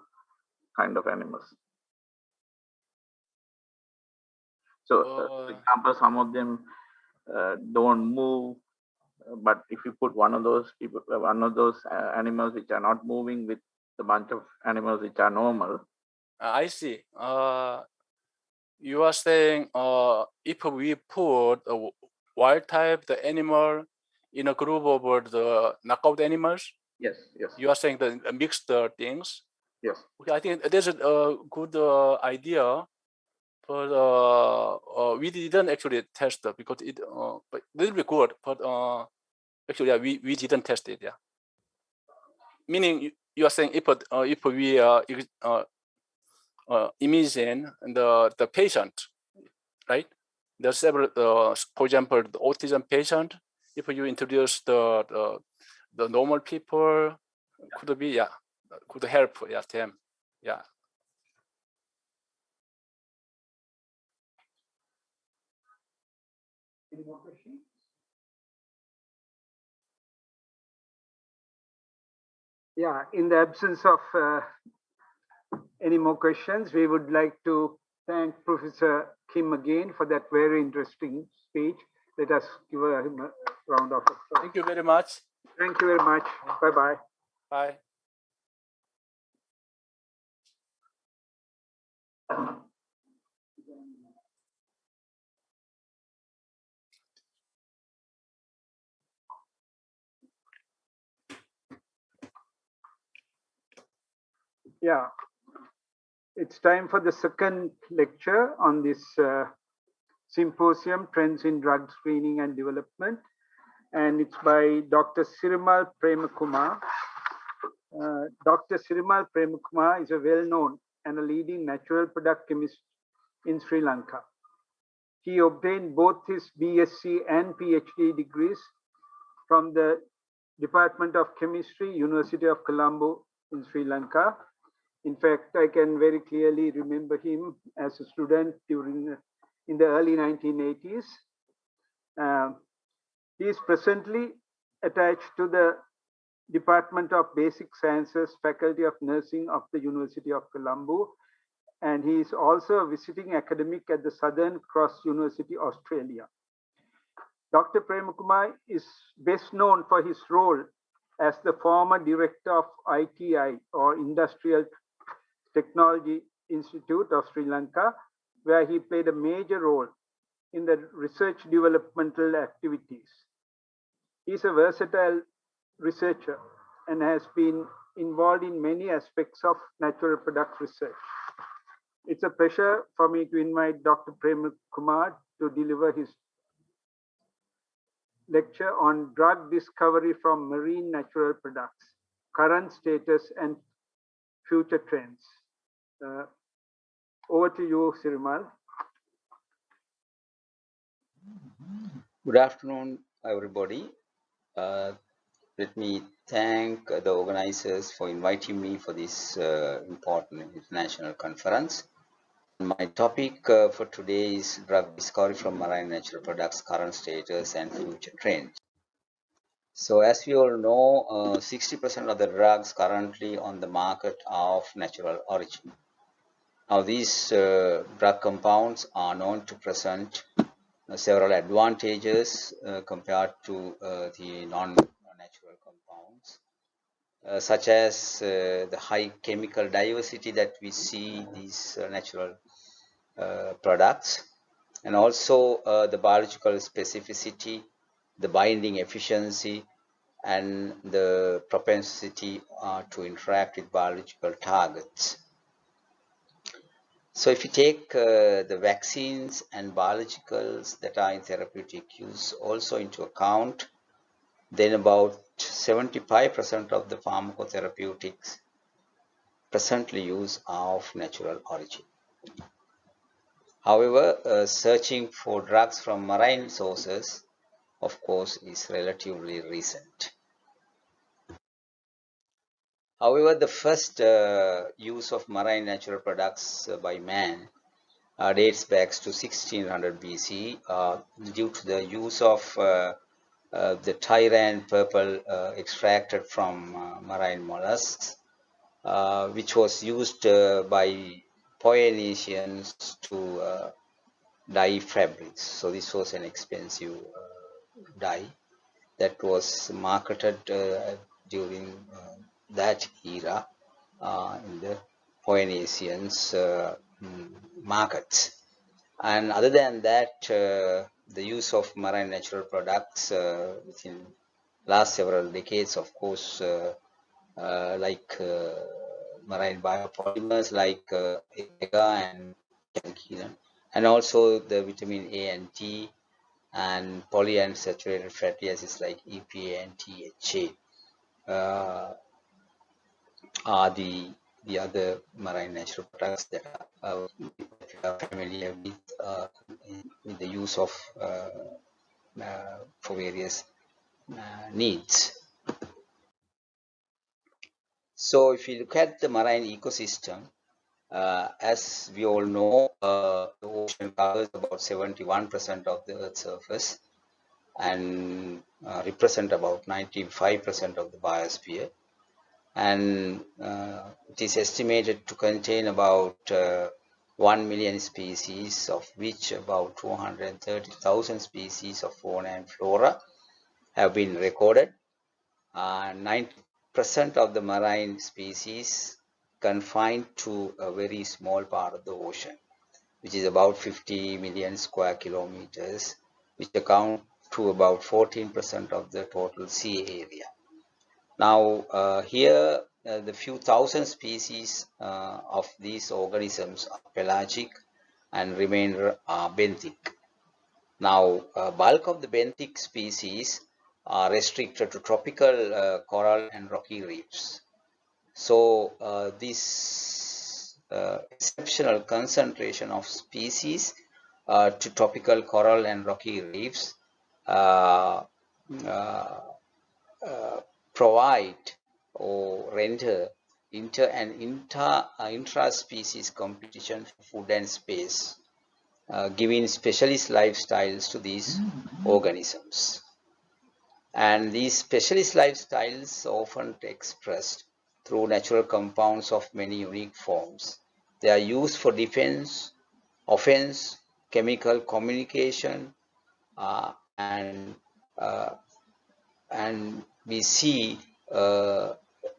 kind of animals. So, for example, some of them don't move, but if you put one of those animals which are not moving with the bunch of animals which are normal. I see. You are saying if we put a wild type the animal in a group of the knockout animals? Yes, yes. You are saying the mixed things? Yes. Okay, I think there's a good idea, but we didn't actually test it because it will be good, but actually yeah, we didn't test it. Yeah. Meaning you are saying if we imagine the patient, right? There's several, for example, the autism patient. If you introduce the normal people, could be could help them. Yeah. Any more questions? Yeah, in the absence of any more questions, we would like to thank Professor Kim again for that very interesting speech. Let us give him a round of applause. Thank you very much. Thank you very much. Bye-bye. Bye. Yeah, it's time for the second lecture on this symposium, Trends in Drug Screening and Development. And it's by Dr. Sirimal Premakumar. Dr. Sirimal Premakumar is a well-known and a leading natural product chemist in Sri Lanka. He obtained both his BSc and PhD degrees from the Department of Chemistry, University of Colombo in Sri Lanka. In fact, I can very clearly remember him as a student in the early 1980s. He is presently attached to the Department of Basic Sciences, Faculty of Nursing of the University of Colombo, and he is also a visiting academic at the Southern Cross University, Australia. Dr. Premakumar is best known for his role as the former director of ITI, or Industrial Technology Institute of Sri Lanka, where he played a major role in the research developmental activities. He is a versatile researcher and has been involved in many aspects of natural product research. It's a pleasure for me to invite Dr. Premakumar to deliver his lecture on drug discovery from marine natural products, current status and future trends. Over to you, Sirimal. Good afternoon, everybody. Let me thank the organizers for inviting me for this important international conference. My topic for today is drug discovery from marine natural products, current status and future trends. So as we all know, 60% of the drugs currently on the market are of natural origin. Now these drug compounds are known to present several advantages compared to the non-natural compounds. such as the high chemical diversity that we see in these natural products, and also the biological specificity, the binding efficiency, and the propensity to interact with biological targets. So if you take the vaccines and biologicals that are in therapeutic use also into account, then about 75% of the pharmacotherapeutics presently used are of natural origin. However, searching for drugs from marine sources, of course, is relatively recent. However, the first use of marine natural products by man dates back to 1600 BC due to the use of the Tyran purple extracted from marine mollusks, which was used by Polynesians to dye fabrics. So this was an expensive dye that was marketed during that era in the Polynesians markets. And other than that, the use of marine natural products within last several decades, of course, like marine biopolymers like EGA and canchinan, and also the vitamin A and T, and polyunsaturated fatty acids like EPA and THA are the other marine natural products that are familiar with the use of for various needs. So if you look at the marine ecosystem, as we all know, the ocean covers about 71% of the Earth's surface and represent about 95% of the biosphere. And it is estimated to contain about 1 million species, of which about 230,000 species of fauna and flora have been recorded. 90% of the marine species confined to a very small part of the ocean, which is about 50 million square kilometers, which account to about 14% of the total sea area. Now, here, the few thousand species of these organisms are pelagic and remainder are benthic. Now, bulk of the benthic species are restricted to tropical coral and rocky reefs. So, this exceptional concentration of species to tropical coral and rocky reefs provide or render inter and intra-species competition for food and space, giving specialist lifestyles to these organisms. And these specialist lifestyles are often expressed through natural compounds of many unique forms. They are used for defense, offense, chemical communication, and we see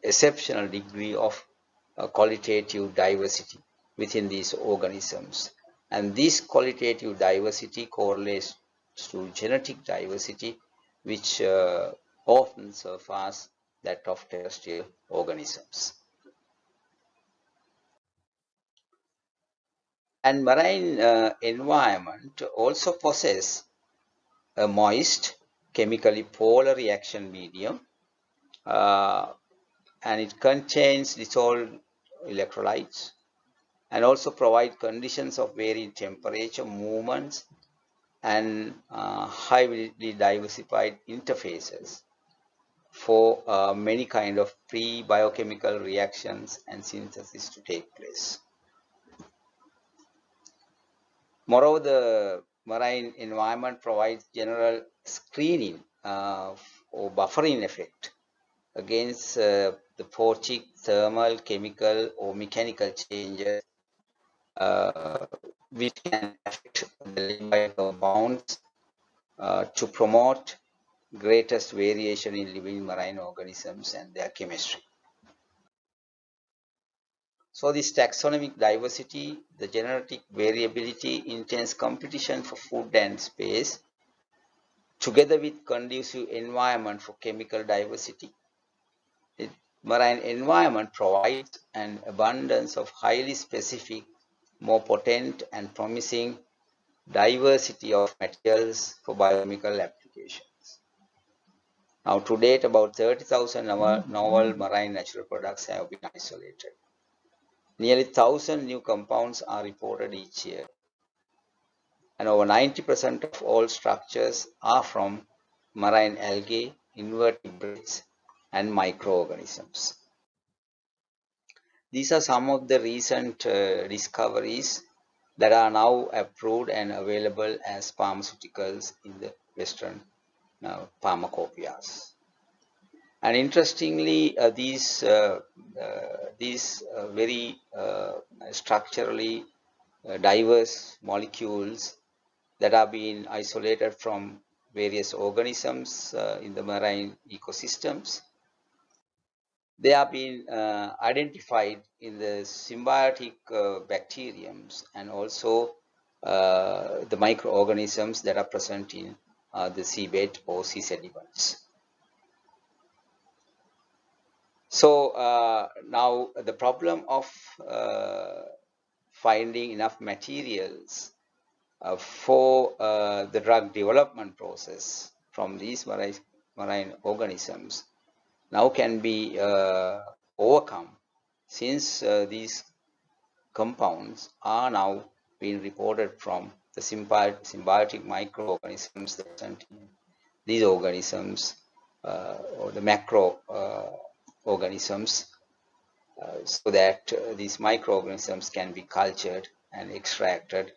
exceptional degree of qualitative diversity within these organisms. And this qualitative diversity correlates to genetic diversity, which often surpass that of terrestrial organisms. And marine environment also possess a moist, chemically polar reaction medium, and it contains dissolved electrolytes, and also provide conditions of varying temperature, movements, and highly diversified interfaces for many kind of pre-biochemical reactions and synthesis to take place. Moreover, the marine environment provides general screening or buffering effect against the photic, thermal, chemical, or mechanical changes which can affect the lipid compounds to promote greatest variation in living marine organisms and their chemistry. So this taxonomic diversity, the genetic variability, intense competition for food and space, together with conducive environment for chemical diversity. The marine environment provides an abundance of highly specific, more potent and promising diversity of materials for biochemical applications. Now, to date, about 30,000 novel marine natural products have been isolated. Nearly 1,000 new compounds are reported each year, and over 90% of all structures are from marine algae, invertebrates, and microorganisms. These are some of the recent discoveries that are now approved and available as pharmaceuticals in the Western pharmacopoeias. And interestingly, these very structurally diverse molecules that are being isolated from various organisms in the marine ecosystems, they are being identified in the symbiotic bacteriums and also the microorganisms that are present in the seabed or sea sediments. So now the problem of finding enough materials for the drug development process from these marine organisms now can be overcome, since these compounds are now being reported from the symbiotic microorganisms that present in these organisms or the macro organisms, so that these microorganisms can be cultured and extracted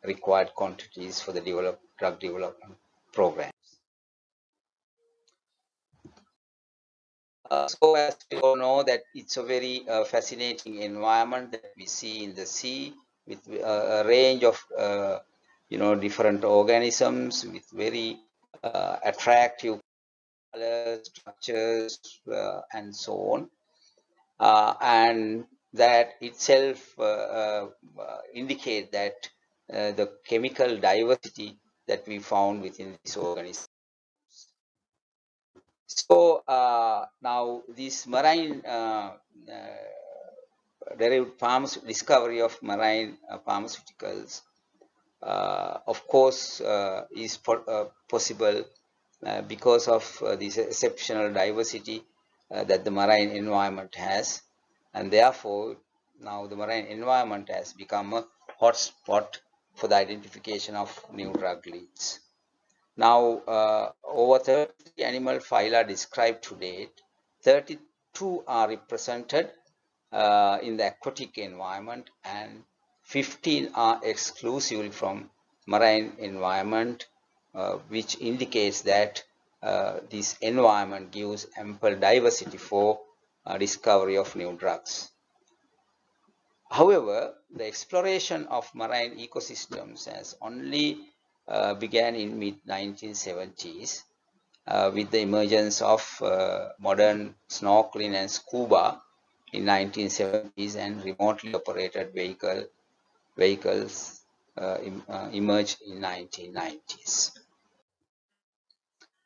required quantities for the drug development program. So as we all know that it's a very fascinating environment that we see in the sea, with a range of different organisms with very attractive colors, structures, and so on, and that itself indicate that the chemical diversity that we found within this organism. So now this marine derived discovery of marine pharmaceuticals, of course, is possible because of this exceptional diversity that the marine environment has, and therefore now the marine environment has become a hotspot for the identification of new drug leads. Now, over 30 animal phyla described to date, 32 are represented in the aquatic environment, and 15 are exclusively from marine environment, which indicates that this environment gives ample diversity for discovery of new drugs. However, the exploration of marine ecosystems has only began in mid-1970s with the emergence of modern snorkeling and scuba in 1970s, and remotely operated vehicles emerged in 1990s.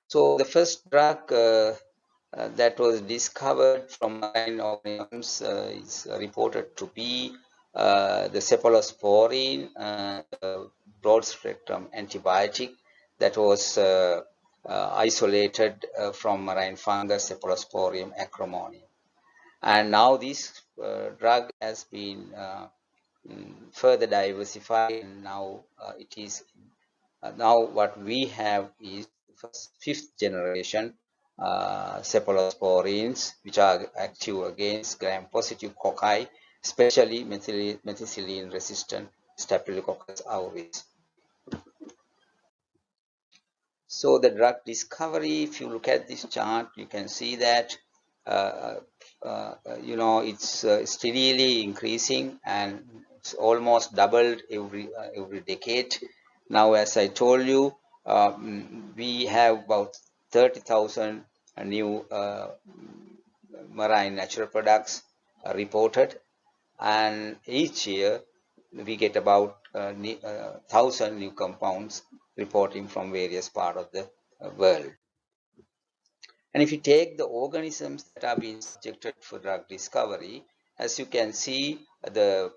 So the first drug that was discovered from marine organisms is reported to be the cephalosporin, broad spectrum antibiotic that was isolated from marine fungus Cephalosporium acromonium. And now this drug has been further diversified, and now it is now what we have is fifth generation cephalosporins, which are active against gram-positive cocci, especially methicillin-resistant Staphylococcus aureus. So the drug discovery, if you look at this chart, you can see that it's steadily increasing, and it's almost doubled every decade. Now, as I told you, we have about 30,000 new marine natural products reported, and each year we get about 1,000 new compounds reporting from various parts of the world. And if you take the organisms that are being subjected for drug discovery, as you can see,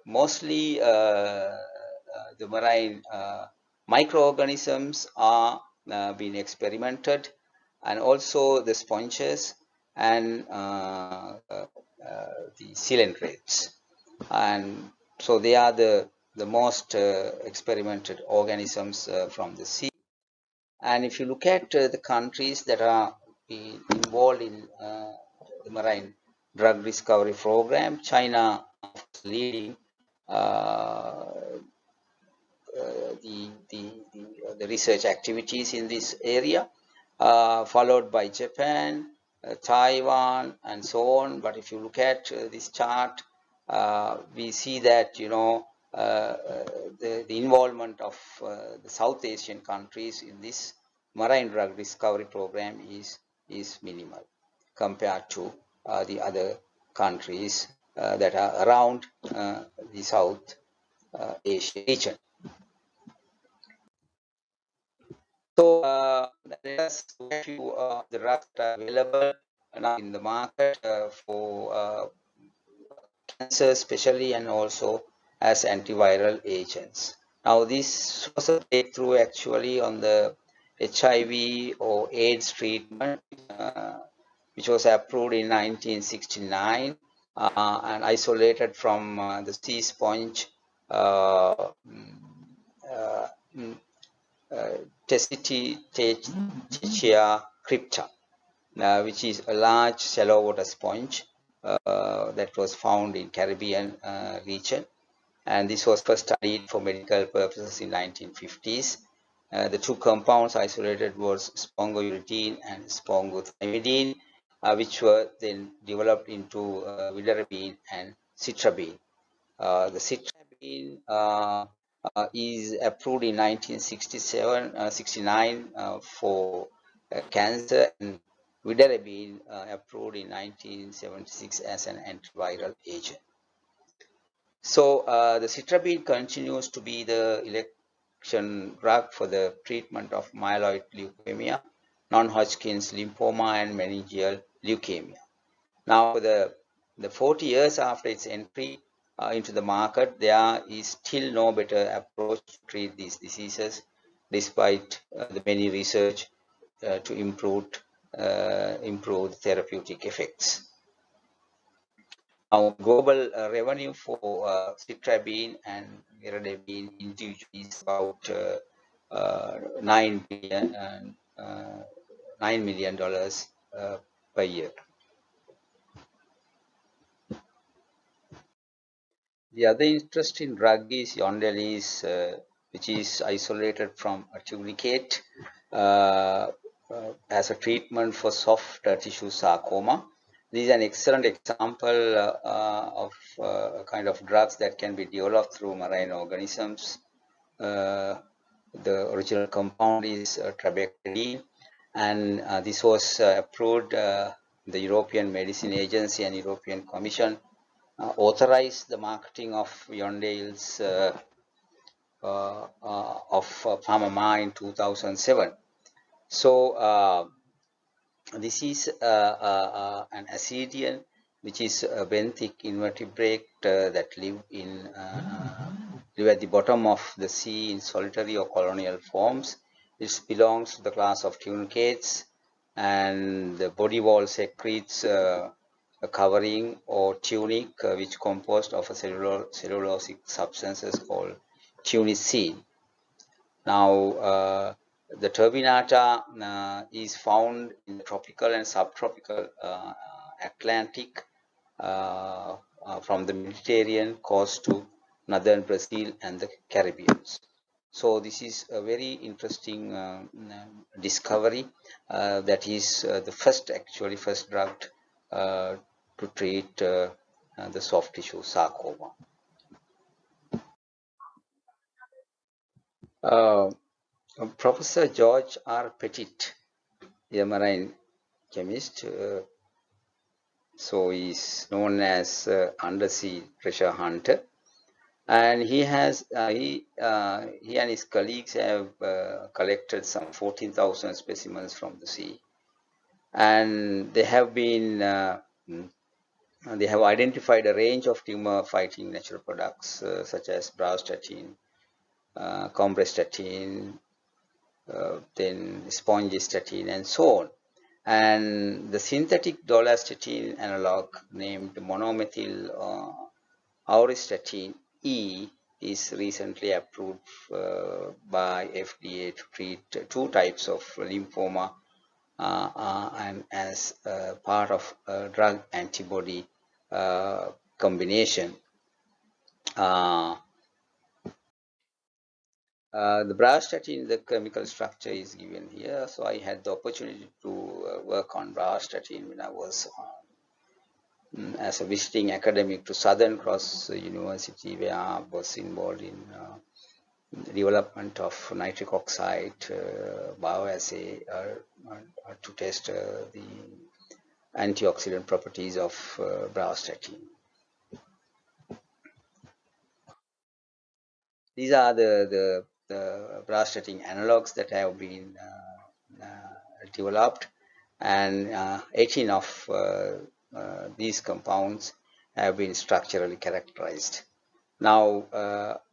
mostly the marine microorganisms are being experimented, and also the sponges and the coelacanths. And so they are the most experimented organisms from the sea. And if you look at the countries that are involved in the marine drug discovery program, China is leading the research activities in this area, followed by Japan, Taiwan, and so on. But if you look at this chart, we see that the involvement of the South Asian countries in this marine drug discovery program is minimal compared to the other countries that are around the South Asia region. So let us look at the drugs that are available now in the market for cancer especially, and also as antiviral agents. Now this was a breakthrough actually on the HIV or AIDS treatment, which was approved in 1969 and isolated from the sea sponge Tessitia crypta, which is a large shallow water sponge that was found in Caribbean region. And this was first studied for medical purposes in 1950s. The two compounds isolated was spongouridine and spongothymidine, which were then developed into vidarabine and citrabine. The citrabine is approved in 1969 for cancer, and vidarabine approved in 1976 as an antiviral agent. So the citrabine continues to be the election drug for the treatment of myeloid leukemia, non-Hodgkin's lymphoma, and meningeal leukemia. Now, for the 40 years after its entry into the market, there is still no better approach to treat these diseases, despite the many research to improve therapeutic effects. Now, global revenue for citrabine and vidarabine individually is about $9 million per year. The other interesting drug is Yondelis, which is isolated from tunicate as a treatment for soft tissue sarcoma. This is an excellent example of a kind of drugs that can be developed through marine organisms. The original compound is trabectedin, and this was approved. The European Medicine Agency and European Commission authorized the marketing of Yondelis of Pharma in 2007. So this is an ascidian, which is a benthic invertebrate that live at the bottom of the sea in solitary or colonial forms. It belongs to the class of tunicates, and the body wall secretes a covering or tunic which composed of a cellulosic substances called tunicine. Now, the turbinata is found in the tropical and subtropical Atlantic from the Mediterranean coast to northern Brazil and the Caribbean. So this is a very interesting discovery that is the first drug to treat the soft tissue sarcoma. Professor George R. Petit, a marine chemist, So he's known as undersea treasure hunter, and he and his colleagues have collected some 14,000 specimens from the sea, and they have identified a range of tumor-fighting natural products such as bravastatin, combrestatin, then spongistatin, and so on. And the synthetic dolastatin analog named monomethyl auristatin E is recently approved by FDA to treat two types of lymphoma and as part of a drug antibody combination. The bravastatin, the chemical structure is given here. So I had the opportunity to work on bravastatin when I was as a visiting academic to Southern Cross University, where I was involved in development of nitric oxide bioassay to test the antioxidant properties of bravastatin. These are the bravastatin analogs that have been developed, and 18 of these compounds have been structurally characterized. Now,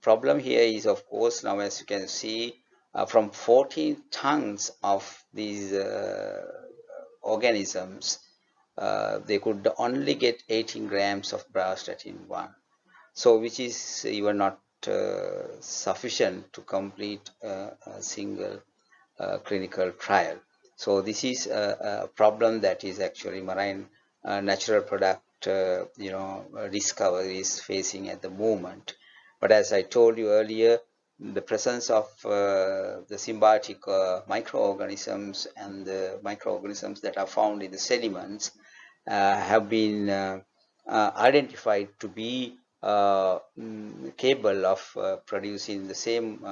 problem here is, of course, now as you can see, from 14 tons of these organisms, they could only get 18 grams of bravastatin 1. So, which is even not sufficient to complete a single clinical trial. So this is a problem that is actually marine natural product discovery is facing at the moment. But as I told you earlier, the presence of the symbiotic microorganisms and the microorganisms that are found in the sediments have been identified to be capable of producing the same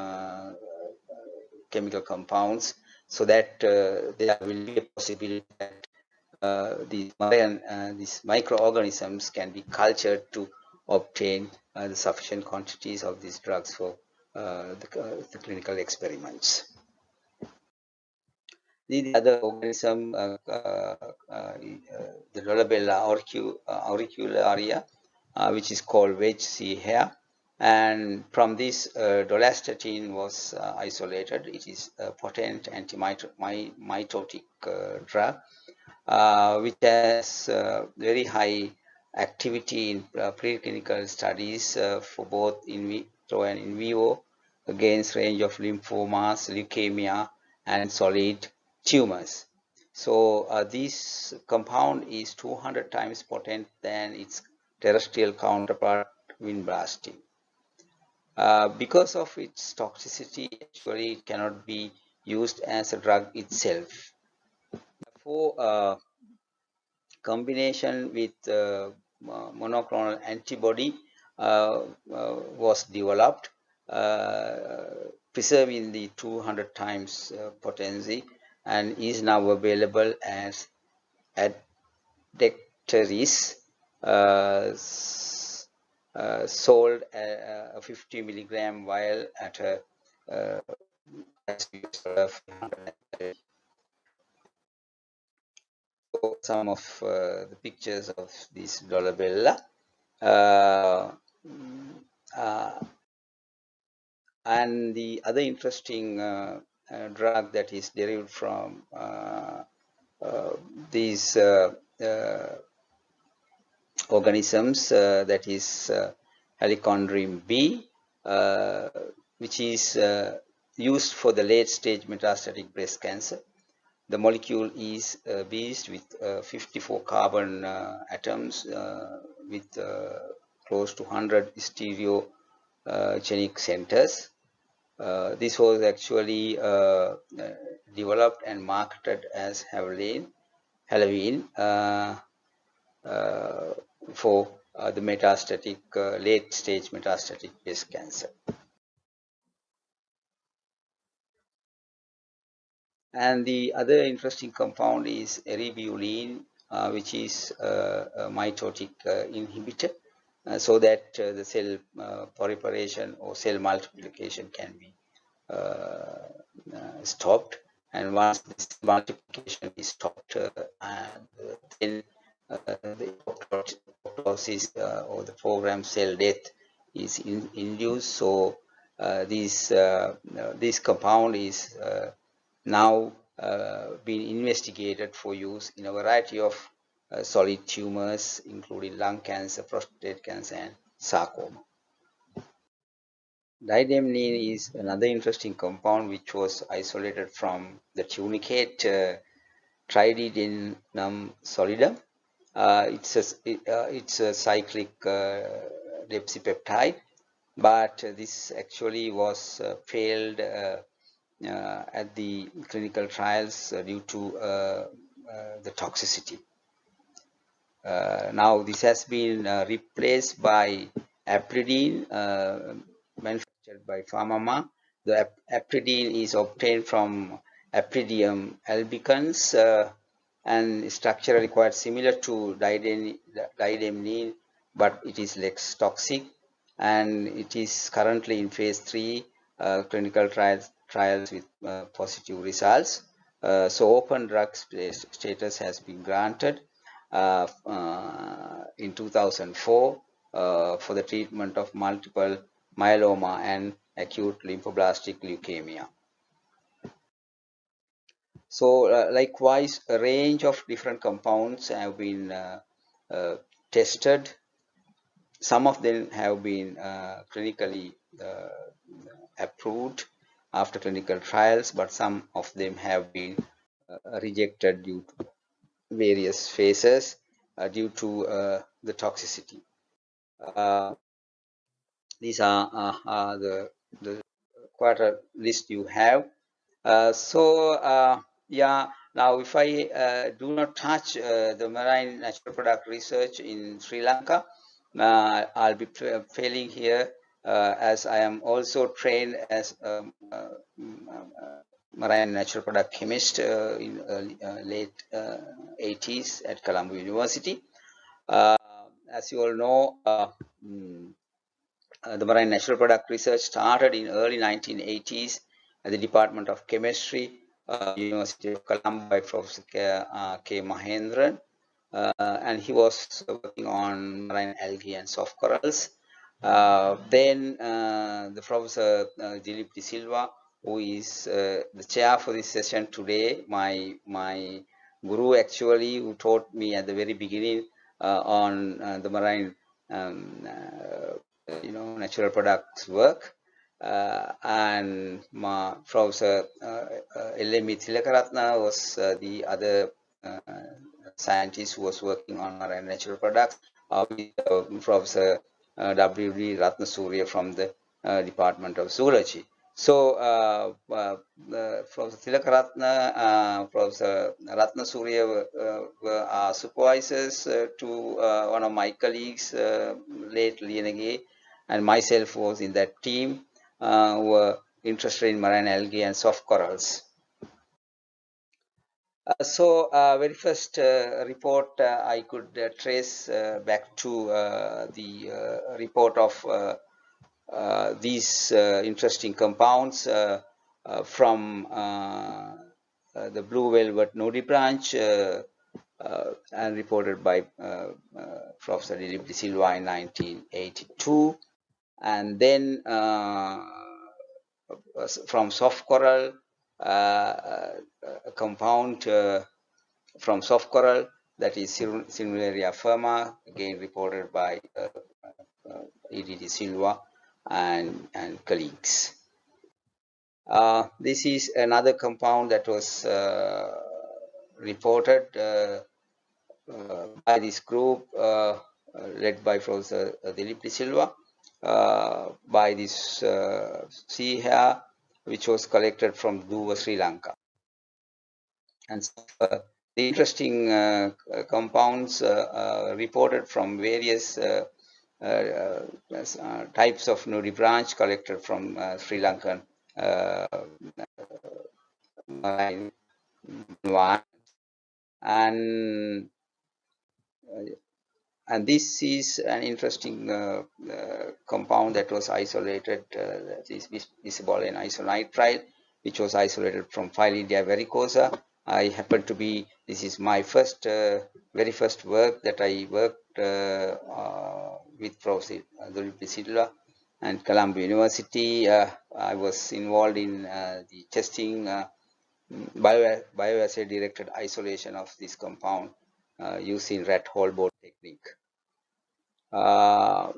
chemical compounds, so that there will be a possibility that these microorganisms can be cultured to obtain the sufficient quantities of these drugs for the clinical experiments. The other organism, the Dolabella auricularia, which is called wedge sea hair, and from this dolastatin was isolated. It is a potent antimitotic drug, which has very high activity in preclinical studies for both in vitro and in vivo against range of lymphomas, leukemia, and solid tumors. So this compound is 200 times potent than its terrestrial counterpart, vinblastine. Because of its toxicity, actually it cannot be used as a drug itself. For combination with monoclonal antibody was developed, preserving the 200 times potency, and is now available as Adecteris, sold a 50 milligram vial at a some of the pictures of this Dolabella. And the other interesting drug that is derived from these organisms, that is Helicondrium B, which is used for the late stage metastatic breast cancer. The molecule is based with 54 carbon atoms with close to 100 stereogenic centers. This was actually developed and marketed as Halloween for the metastatic, late stage metastatic breast cancer. And the other interesting compound is eribulin, which is a mitotic inhibitor, so that the cell proliferation or cell multiplication can be stopped. And once this multiplication is stopped, then the apoptosis or the programmed cell death is induced. So this compound is now being investigated for use in a variety of solid tumors, including lung cancer, prostate cancer, and sarcoma. Didemnine is another interesting compound which was isolated from the tunicate Trididenum solidum. It's a cyclic deoxypeptide, but this actually was failed at the clinical trials due to the toxicity. Now this has been replaced by apridine, manufactured by Pharmama. The apridine is obtained from Apridium albicans and structurally quite similar to didemnine, but it is less toxic, and it is currently in phase 3 clinical trials with positive results. So open drug status has been granted in 2004 for the treatment of multiple myeloma and acute lymphoblastic leukemia. So likewise, a range of different compounds have been tested. Some of them have been clinically approved after clinical trials, but some of them have been rejected due to various phases due to the toxicity. These are the quite a list you have. Yeah, now if I do not touch the marine natural product research in Sri Lanka, I'll be failing here as I am also trained as a marine natural product chemist in late 80s at Colombo University. As you all know, the marine natural product research started in early 1980s at the Department of Chemistry, University of Colombo, by Professor K. Mahendran, and he was working on marine algae and soft corals. Then the Professor Dilip De Silva, who is the chair for this session today, my guru actually, who taught me at the very beginning on the marine natural products work, and Professor L.M.E. Tilakaratna was the other scientist who was working on marine natural products, with Professor W.D. Ratnasurya from the Department of Zoology. So Professor Tilakaratna, Professor Ratnasurya were our supervisors to one of my colleagues, late Lienege, and myself was in that team who were interested in marine algae and soft corals. Very first report I could trace back to the report of these interesting compounds from the blue velvet nudibranch and reported by Professor Dilip De Silva in 1982. And then from soft coral, a compound from soft coral, that is Simularia firma, again reported by E.D. De Silva and colleagues. This is another compound that was reported by this group led by Professor Dilip De Silva, by this sea hare, which was collected from Duva, Sri Lanka. And the interesting compounds reported from various types of nudibranch collected from Sri Lankan marine environment. And and this is an interesting compound that was isolated, that is visible in isonitrile, which was isolated from Phylidia vericosa. I happen to be, this is my very first work that I worked with Professor Dulip Silva and Colombo University. I was involved in the testing bioassay directed isolation of this compound using rat hole board technique. The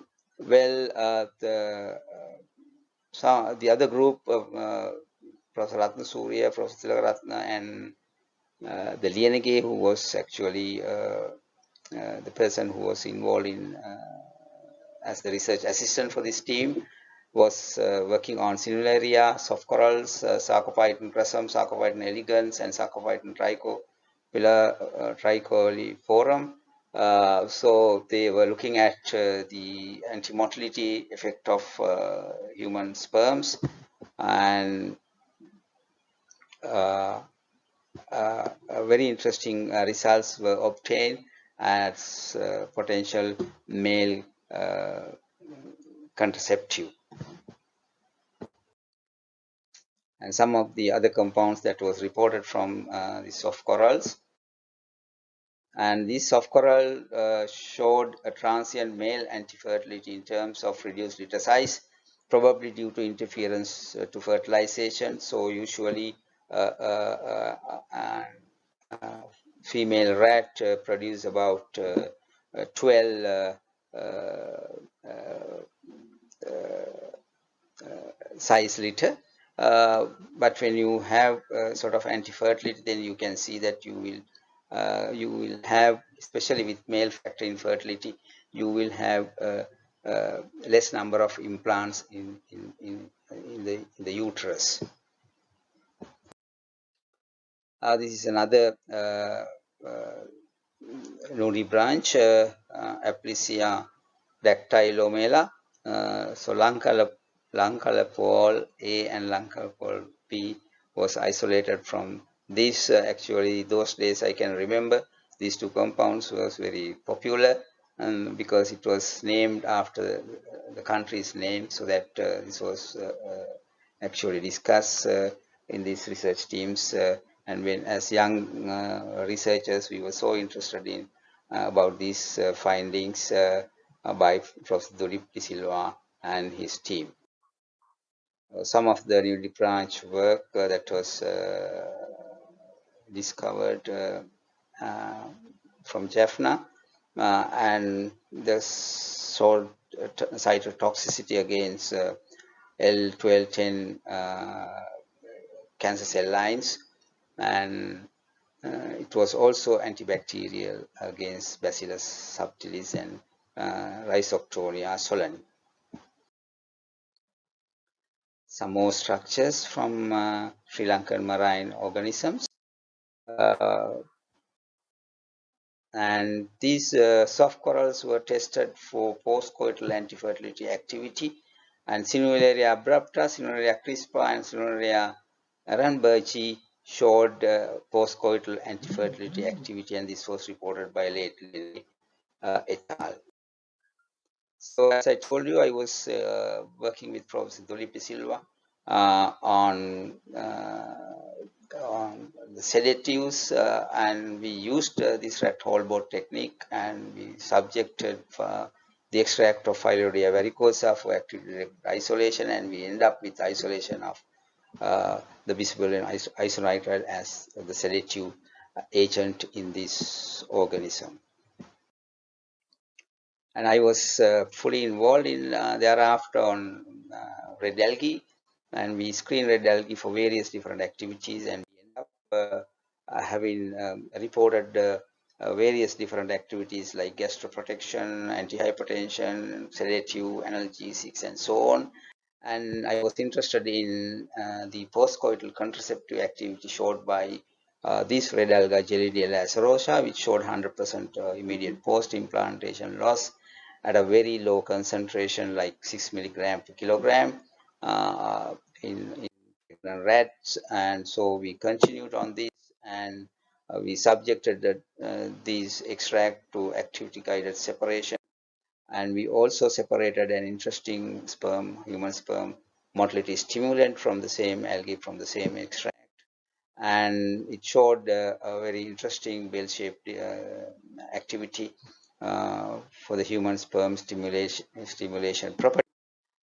other group of Professor Ratna Surya, Professor Tilakaratna, and the Lienege, who was actually the person who was involved in as the research assistant for this team, was working on Sinularia, soft corals, Sarcophyton crescum, Sarcophyton elegans, and Sarcophyton tricoliforum. So they were looking at the antimotility effect of human sperms, and very interesting results were obtained as potential male contraceptive. And some of the other compounds that was reported from the soft corals. And this soft coral showed a transient male anti-fertility in terms of reduced litter size, probably due to interference to fertilization. So usually female rat produce about 12 size liter. But when you have sort of anti-fertility, then you can see that you will have, especially with male factor infertility, you will have less number of implants in the uterus. This is another nodi branch, Aplysia dactylomela. So lung color pole A and lung color pole B was isolated from this. Actually, those days I can remember these two compounds was very popular, and because it was named after the country's name, so that this was actually discussed in these research teams. And when, as young researchers, we were so interested in about these findings by Professor Dulip De Silva and his team. Some of the newly branch work that was discovered from Jaffna, and the cytotoxicity against L1210 cancer cell lines, and it was also antibacterial against Bacillus subtilis and Rhizoctonia solani. Some more structures from Sri Lankan marine organisms. And these soft corals were tested for postcoital antifertility activity, and Sinularia abrupta, Sinularia crispa, and Sinularia runbergi showed postcoital antifertility activity, and this was reported by Lately et al. So as I told you, I was working with Professor Dulip De Silva on the sedatives, and we used this rat hole board technique, and we subjected the extract of Phylodia vericosa for active direct isolation, and we end up with isolation of the bismuth isonitrile as the sedative agent in this organism. And I was fully involved in thereafter on red algae, and we screen red algae for various different activities, and we end up having reported various different activities like gastroprotection, antihypertension, sedative, analgesics, and so on. And I was interested in the postcoital contraceptive activity showed by this red alga Gelidia lacerosa, which showed 100% immediate post-implantation loss at a very low concentration, like 6 milligram per kilogram in rats. And so we continued on this, and we subjected these extract to activity-guided separation, and we also separated an interesting sperm, human sperm motility stimulant from the same algae from the same extract, and it showed a very interesting bell-shaped activity for the human sperm stimulation property.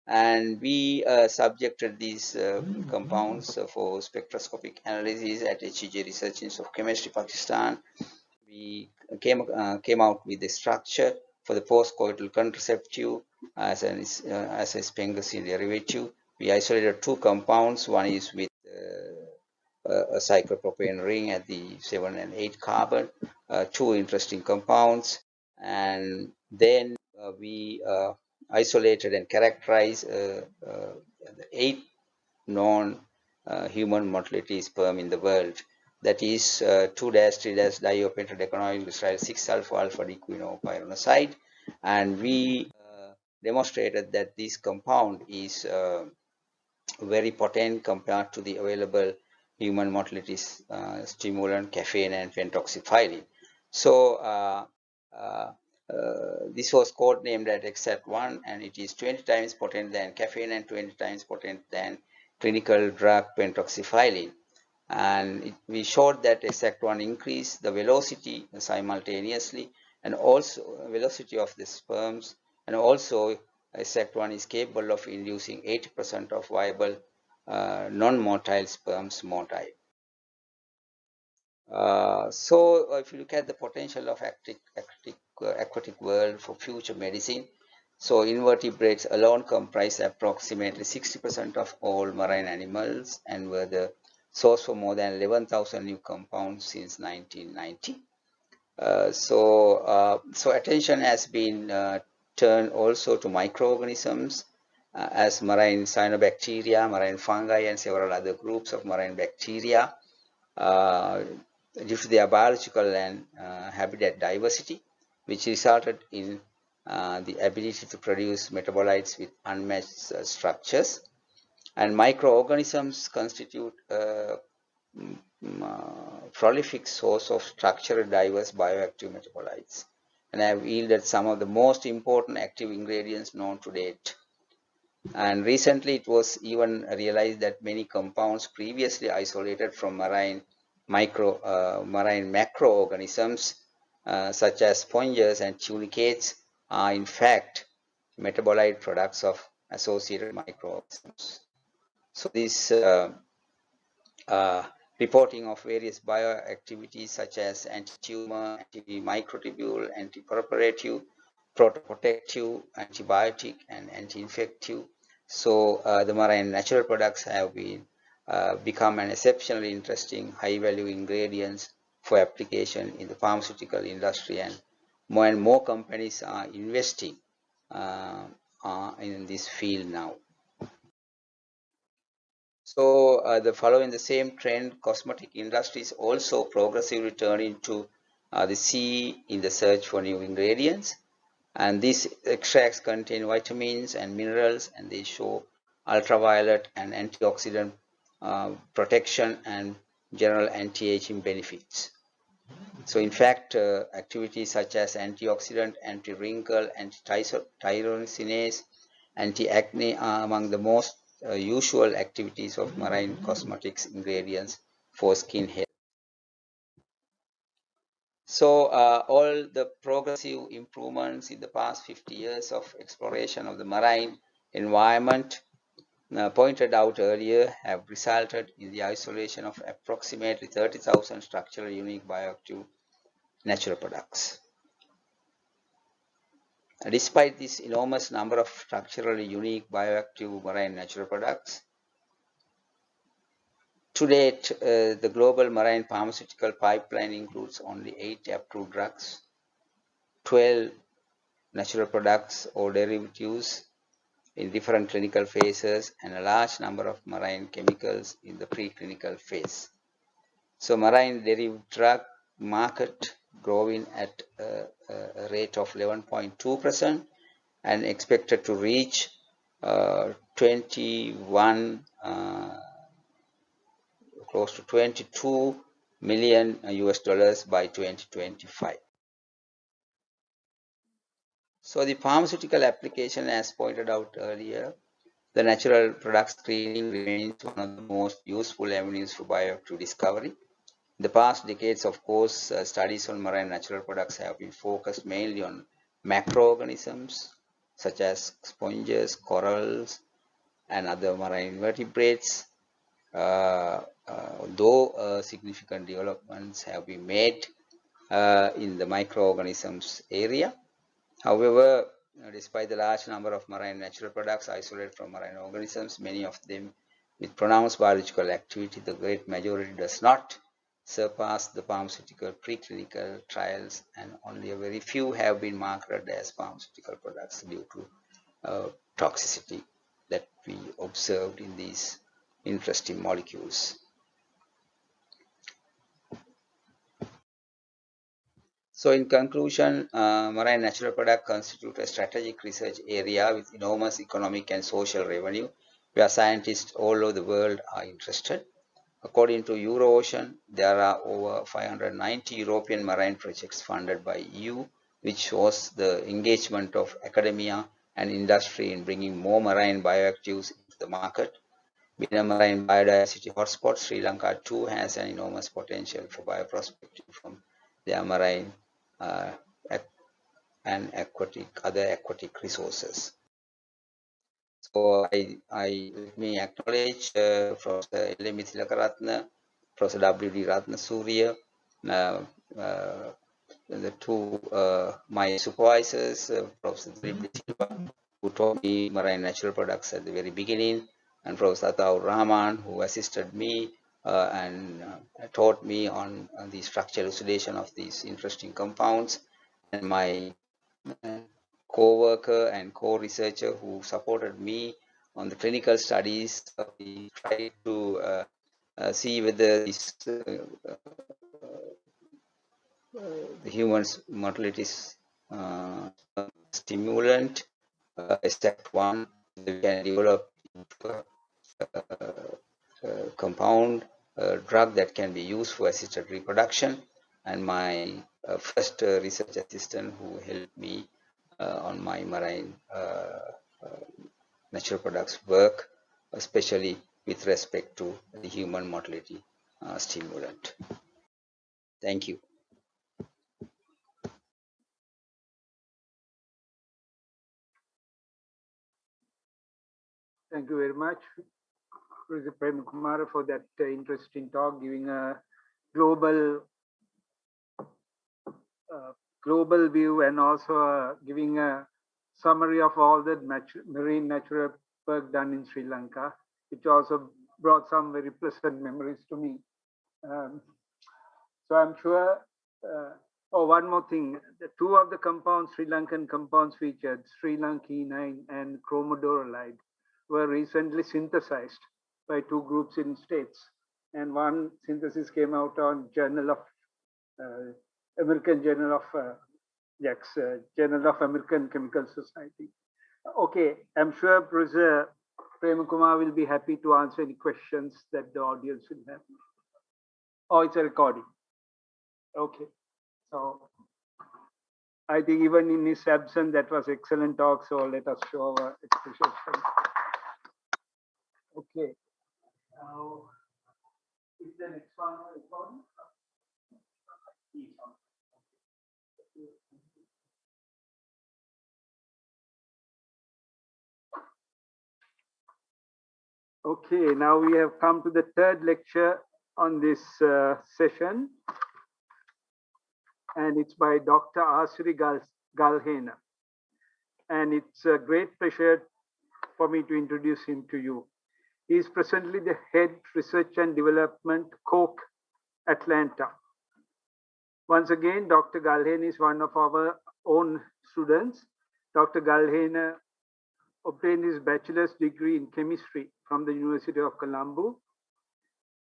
And we subjected these compounds for spectroscopic analysis at HEJ Research Institute of Chemistry, Pakistan. We came out with the structure for the post-coital contraceptive as a sphingosine derivative. We isolated two compounds. One is with a cyclopropane ring at the 7 and 8 carbon, two interesting compounds. And then we isolated and characterized the 8 known human motility sperm in the world. That is 2-3-diopentadecanoyl glycerol 6-alpha-alpha-dequinopyronoside. And we demonstrated that this compound is very potent compared to the available human motility stimulant, caffeine and pentoxyphylline. So this was codenamed as XAT1, and it is 20 times potent than caffeine and 20 times potent than clinical drug pentoxyphylline. And we showed that XAT1 increased the velocity simultaneously, and also velocity of the sperms, and also XAT1 is capable of inducing 80% of viable non-motile sperms motile. So if you look at the potential of aquatic world for future medicine, so invertebrates alone comprise approximately 60% of all marine animals and were the source for more than 11,000 new compounds since 1990. So attention has been turned also to microorganisms as marine cyanobacteria, marine fungi, and several other groups of marine bacteria due to their biological and habitat diversity, which resulted in the ability to produce metabolites with unmatched structures. And microorganisms constitute a prolific source of structurally diverse bioactive metabolites and have yielded some of the most important active ingredients known to date. And recently it was even realized that many compounds previously isolated from marine macroorganisms such as sponges and tunicates are in fact metabolite products of associated microorganisms. So this reporting of various bioactivities such as anti-tumor, anti-microtubule, anti-proliferative, protoprotective, antibiotic, and anti-infective. So the marine natural products have been become an exceptionally interesting high-value ingredients for application in the pharmaceutical industry, and more companies are investing in this field now. So following the same trend, cosmetic industries also progressively turning to the sea in the search for new ingredients. And these extracts contain vitamins and minerals, and they show ultraviolet and antioxidant protection and general anti-aging benefits. So in fact, activities such as antioxidant, anti-wrinkle, anti-tyrosinase, anti-acne are among the most usual activities of marine cosmetics ingredients for skin health. So all the progressive improvements in the past 50 years of exploration of the marine environment pointed out earlier have resulted in the isolation of approximately 30,000 structurally unique bioactive natural products. Despite this enormous number of structurally unique bioactive marine natural products, to date, the global marine pharmaceutical pipeline includes only 8 approved drugs, 12 natural products or derivatives in different clinical phases, and a large number of marine chemicals in the preclinical phase. So marine derived drug market growing at a rate of 11.2% and expected to reach 21 close to 22 million US dollars by 2025. So the pharmaceutical application, as pointed out earlier, the natural product screening remains one of the most useful avenues for bioactive discovery. In the past decades, of course, studies on marine natural products have been focused mainly on macroorganisms such as sponges, corals, and other marine vertebrates. Though significant developments have been made in the microorganisms area. However, despite the large number of marine natural products isolated from marine organisms, many of them with pronounced biological activity, the great majority does not surpass the pharmaceutical preclinical trials, and only a very few have been marketed as pharmaceutical products due to toxicity that we observed in these interesting molecules. So in conclusion, marine natural products constitute a strategic research area with enormous economic and social revenue, where scientists all over the world are interested. According to Euroocean, there are over 590 European marine projects funded by EU, which shows the engagement of academia and industry in bringing more marine bioactives into the market. Being a marine biodiversity hotspot, Sri Lanka too has an enormous potential for bioprospecting from their marine and other aquatic resources. So let me acknowledge Professor L. Mithilakaratne, Professor W.D. Ratnasurya, the two my supervisors, Professor Dribli Silva, who taught me marine natural products at the very beginning, and Professor Ataur Rahman, who assisted me and taught me on the structural elucidation of these interesting compounds, and my co-worker and co-researcher who supported me on the clinical studies. We tried to see whether this the human's mortality stimulant, step 1, we can develop a compound drug that can be used for assisted reproduction. And my first research assistant who helped me on my marine natural products work, especially with respect to the human motility stimulant. Thank you. Thank you very much, Professor Prem Kumar, for that interesting talk, giving a global view and also giving a summary of all the marine natural work done in Sri Lanka, which also brought some very pleasant memories to me. So I'm sure, one more thing, the two of the compounds, Sri Lankan compounds featured, Sri Lankinine and chromodorolide, were recently synthesized by two groups in States. And one synthesis came out on Journal of American Journal of Journal of American Chemical Society. Okay, I'm sure Professor Prem Kumar will be happy to answer any questions that the audience will have. Oh, it's a recording. Okay, so I think even in his absence, that was excellent talk. So let us show our appreciation. Okay, now is the next one recording? Okay, now we have come to the third lecture on this session, and it's by Dr. Asuri Galhena. And it's a great pleasure for me to introduce him to you. He is presently the Head Research and Development, Coke, Atlanta. Once again, Dr. Galhena is one of our own students. Dr. Galhena obtained his bachelor's degree in chemistry from the University of Colombo.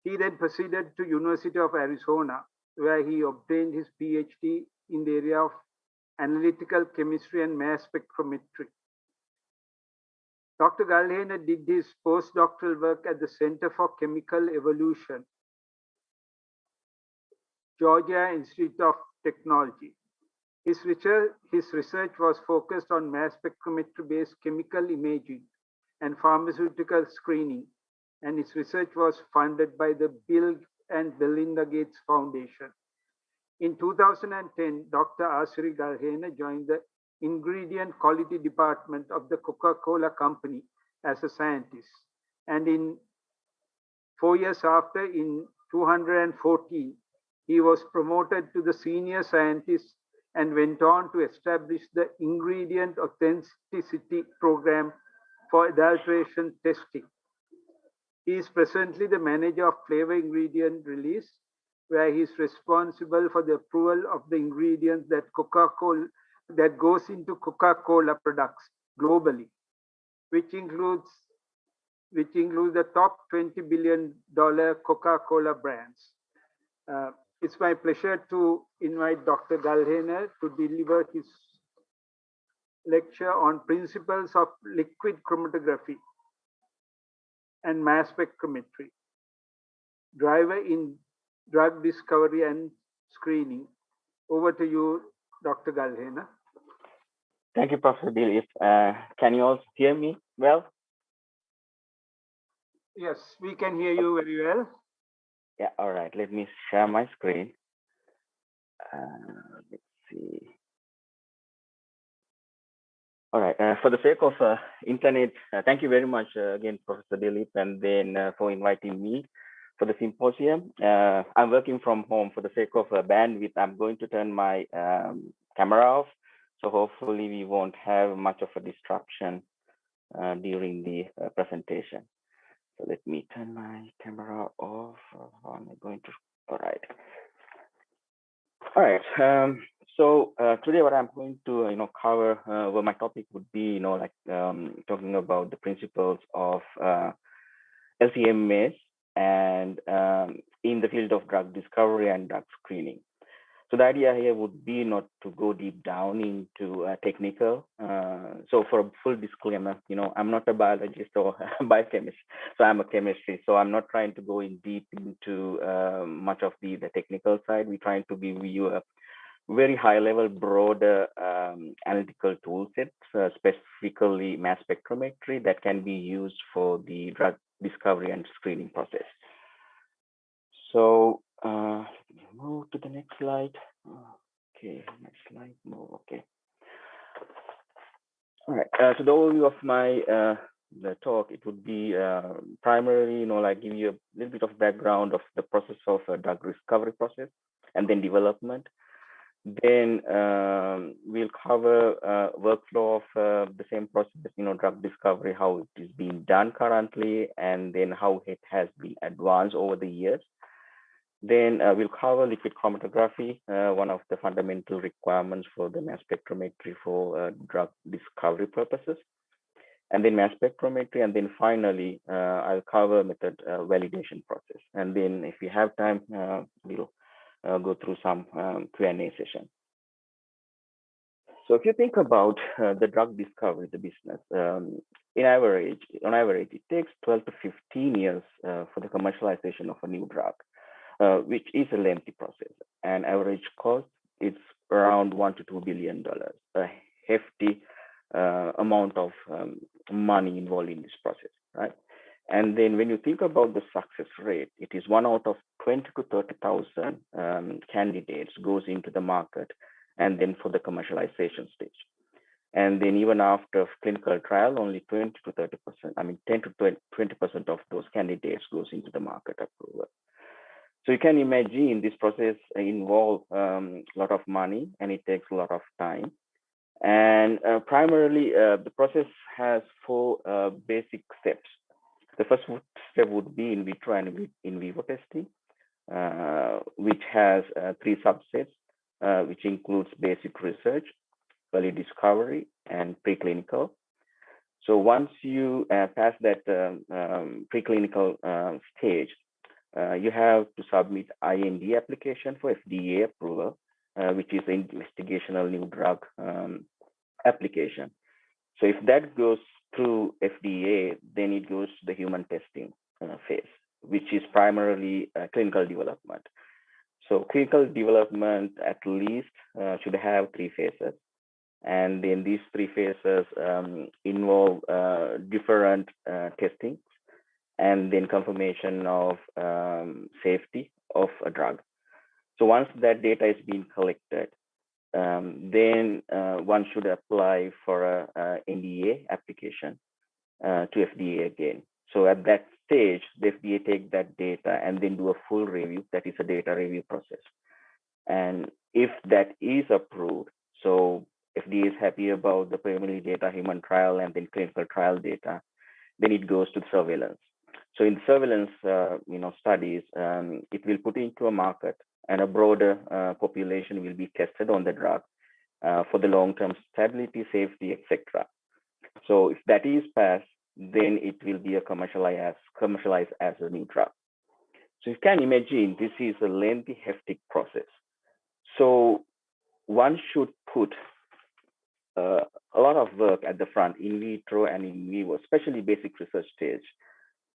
He then proceeded to University of Arizona, where he obtained his PhD in the area of analytical chemistry and mass spectrometry. Dr. Galhena did his postdoctoral work at the Center for Chemical Evolution Georgia Institute of Technology. His research was focused on mass spectrometry-based chemical imaging and pharmaceutical screening, and his research was funded by the Bill and Melinda Gates Foundation. In 2010, Dr. Asri Galhena joined the Ingredient Quality Department of the Coca-Cola Company as a scientist. And in 4 years after, in 2014, he was promoted to the senior scientist and went on to establish the Ingredient Authenticity Program for adulteration testing. He is presently the manager of flavor ingredient release, where he is responsible for the approval of the ingredients that goes into Coca-Cola products globally, which includes the top $20 billion Coca-Cola brands. It's my pleasure to invite Dr. Galhena to deliver his lecture on principles of liquid chromatography and mass spectrometry, driver in drug discovery and screening. Over to you, Dr. Galhena. Thank you, Professor Dilip. Can you all hear me well? Yes, we can hear you very well. Yeah, all right. Let me share my screen. Let's see. All right. For the sake of internet, thank you very much again, Professor Dilip, and then for inviting me for the symposium. I'm working from home. For the sake of bandwidth, I'm going to turn my camera off. So hopefully we won't have much of a disruption during the presentation. So let me turn my camera off. How am I going to? All right. All right. So today, what I'm going to cover, well, my topic would be talking about the principles of LC-MS and in the field of drug discovery and drug screening. So the idea here would be not to go deep down into technical. So for a full disclaimer, I'm not a biologist or a biochemist, so I'm a chemistry. So I'm not trying to go in deep into much of the technical side. We're trying to give you a very high level, broader analytical tool sets, specifically mass spectrometry that can be used for the drug discovery and screening process. So move to the next slide. Okay, next slide. Move. Okay. All right. So the overview of my the talk, it would be primarily, give you a little bit of background of the process of drug discovery process and then development. Then we'll cover workflow of the same process, drug discovery, how it is being done currently, and then how it has been advanced over the years. Then we'll cover liquid chromatography, one of the fundamental requirements for the mass spectrometry for drug discovery purposes, and then mass spectrometry, and then finally I'll cover method validation process. And then if we have time, we'll go through some Q&A session. So if you think about the drug discovery, the business, on average, it takes 12 to 15 years for the commercialization of a new drug. Which is a lengthy process, and average cost is around $1 to $2 billion, a hefty amount of money involved in this process, right? And then when you think about the success rate, it is 1 out of 20 to 30,000 candidates goes into the market, and then for the commercialization stage. And then even after clinical trial, only 20 to 30%, 10 to 20% of those candidates goes into the market approval. So you can imagine this process involves a lot of money, and it takes a lot of time. And primarily, the process has 4 basic steps. The first step would be in vitro and in vivo testing, which has 3 subsets, which includes basic research, early discovery, and preclinical. So once you pass that preclinical stage, you have to submit IND application for FDA approval, which is an investigational new drug application. So if that goes through FDA, then it goes to the human testing phase, which is primarily clinical development. So clinical development at least should have 3 phases. And then these 3 phases involve different testing and then confirmation of safety of a drug. So once that data is being collected, then one should apply for a NDA application to FDA again. So at that stage, the FDA take that data and then do a full review. That is a data review process. And if that is approved, so FDA is happy about the preliminary data, human trial, and then clinical trial data, then it goes to surveillance. So in surveillance, studies, it will put into a market, and a broader population will be tested on the drug for the long-term stability, safety, etc. So if that is passed, then it will be commercialized as a new drug. So you can imagine this is a lengthy, hectic process. So one should put a lot of work at the front, in vitro and in vivo, especially basic research stage,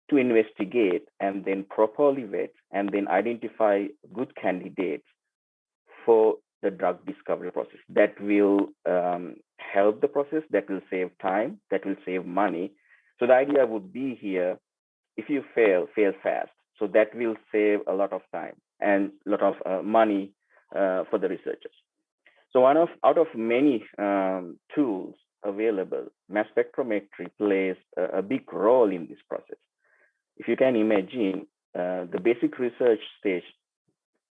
to investigate and then properly vet and then identify good candidates for the drug discovery process. That will help the process, that will save time, that will save money. So the idea would be here, if you fail fast. So that will save a lot of time and a lot of money for the researchers. So out of many tools available, mass spectrometry plays a big role in this process. If you can imagine, the basic research stage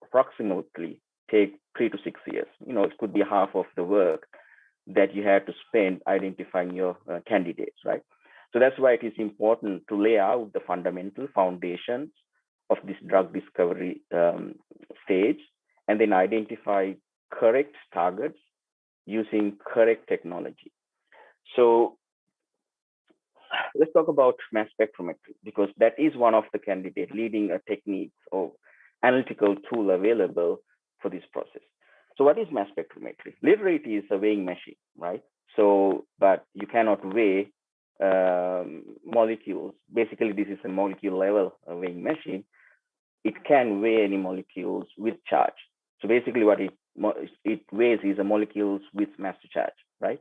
approximately take 3 to 6 years. It could be half of the work that you have to spend identifying your candidates, right? So that's why it is important to lay out the fundamental foundations of this drug discovery stage, and then identify correct targets using correct technology. So let's talk about mass spectrometry, because that is one of the candidate leading techniques or analytical tool available for this process. So what is mass spectrometry? Literally, it is a weighing machine, right? So, but you cannot weigh molecules. Basically, this is a molecule level weighing machine. It can weigh any molecules with charge. So basically what it weighs is a molecules with mass to charge, right?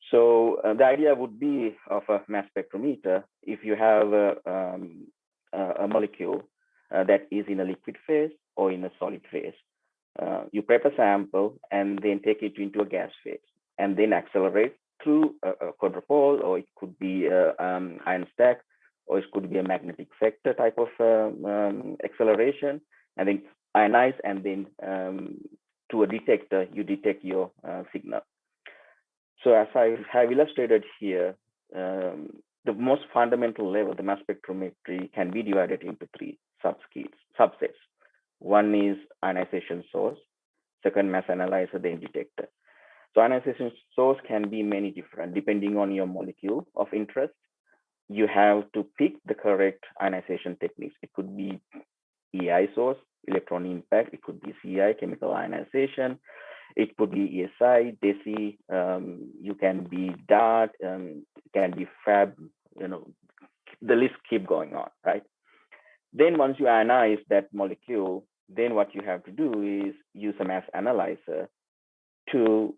So the idea would be of a mass spectrometer, if you have a molecule that is in a liquid phase or in a solid phase, you prep a sample and then take it into a gas phase and then accelerate through a quadrupole, or it could be ion stack, or it could be a magnetic vector type of acceleration, and then ionize, and then to a detector, you detect your signal. So as I have illustrated here, the most fundamental level, the mass spectrometry, can be divided into 3 subsets. One is ionization source, second mass analyzer, then detector. So ionization source can be many different, depending on your molecule of interest. You have to pick the correct ionization techniques. It could be EI source, electron impact. It could be CI, chemical ionization. It could be ESI, DESI. You can be DART. It can be FAB. The list keep going on, right? Then once you ionize that molecule, then what you have to do is use a mass analyzer to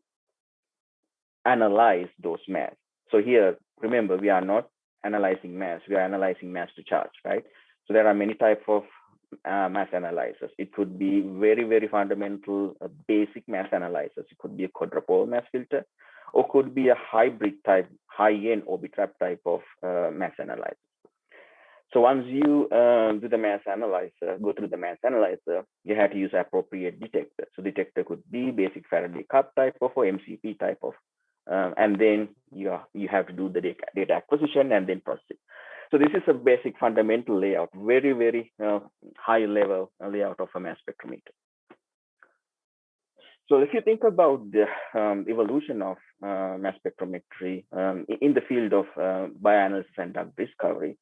analyze those mass. So here, remember, we are not analyzing mass, we are analyzing mass to charge, right? So there are many types of mass analyzers. It could be very, very fundamental, basic mass analyzers. It could be a quadrupole mass filter, or could be a hybrid type, high-end Orbitrap type of mass analyzer. So once you do the mass analyzer, go through the mass analyzer, you have to use appropriate detector. So detector could be basic Faraday cup type of, or MCP type of, and then you have to do the data acquisition and then process. So this is a basic fundamental layout, very, very high level layout of a mass spectrometer. So if you think about the evolution of mass spectrometry in the field of bioanalysis and drug discovery,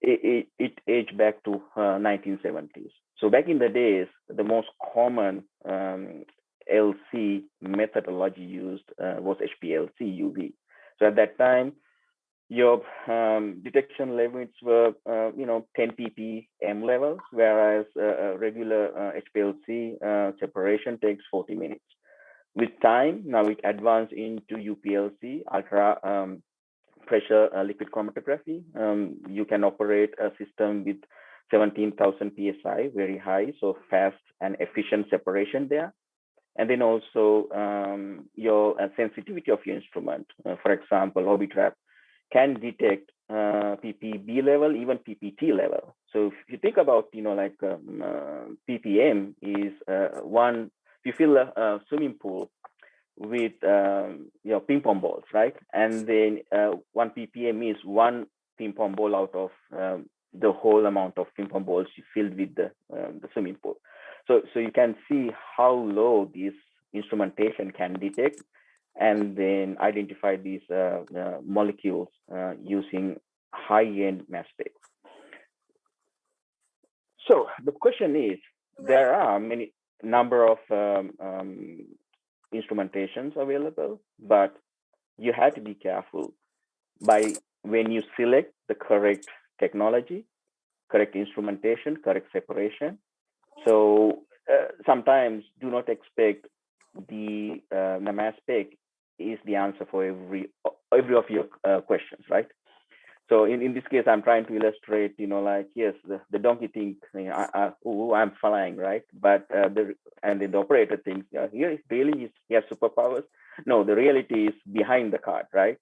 it aged back to 1970s. So back in the days, the most common LC methodology used was HPLC UV. So at that time, Your detection limits were, 10 ppm levels, whereas regular HPLC separation takes 40 minutes. With time, now it advanced into UPLC, ultra pressure liquid chromatography. You can operate a system with 17,000 PSI, very high, so fast and efficient separation there. And then also your sensitivity of your instrument. For example, Orbitrap can detect ppb level, even ppt level. So if you think about, ppm is one, if you fill a swimming pool with ping pong balls, right? And then 1 ppm is 1 ping pong ball out of the whole amount of ping pong balls you filled with the swimming pool. So you can see how low this instrumentation can detect and then identify these molecules using high-end mass spec. So the question is, there are many number of instrumentations available, but you have to be careful by when you select the correct technology, correct instrumentation, correct separation. So sometimes do not expect the mass spec is the answer for every of your questions, right? So in this case, I'm trying to illustrate, yes, the donkey thinks, I'm flying, right? But and then the operator thinks, here really he has superpowers. No, the reality is behind the card, right?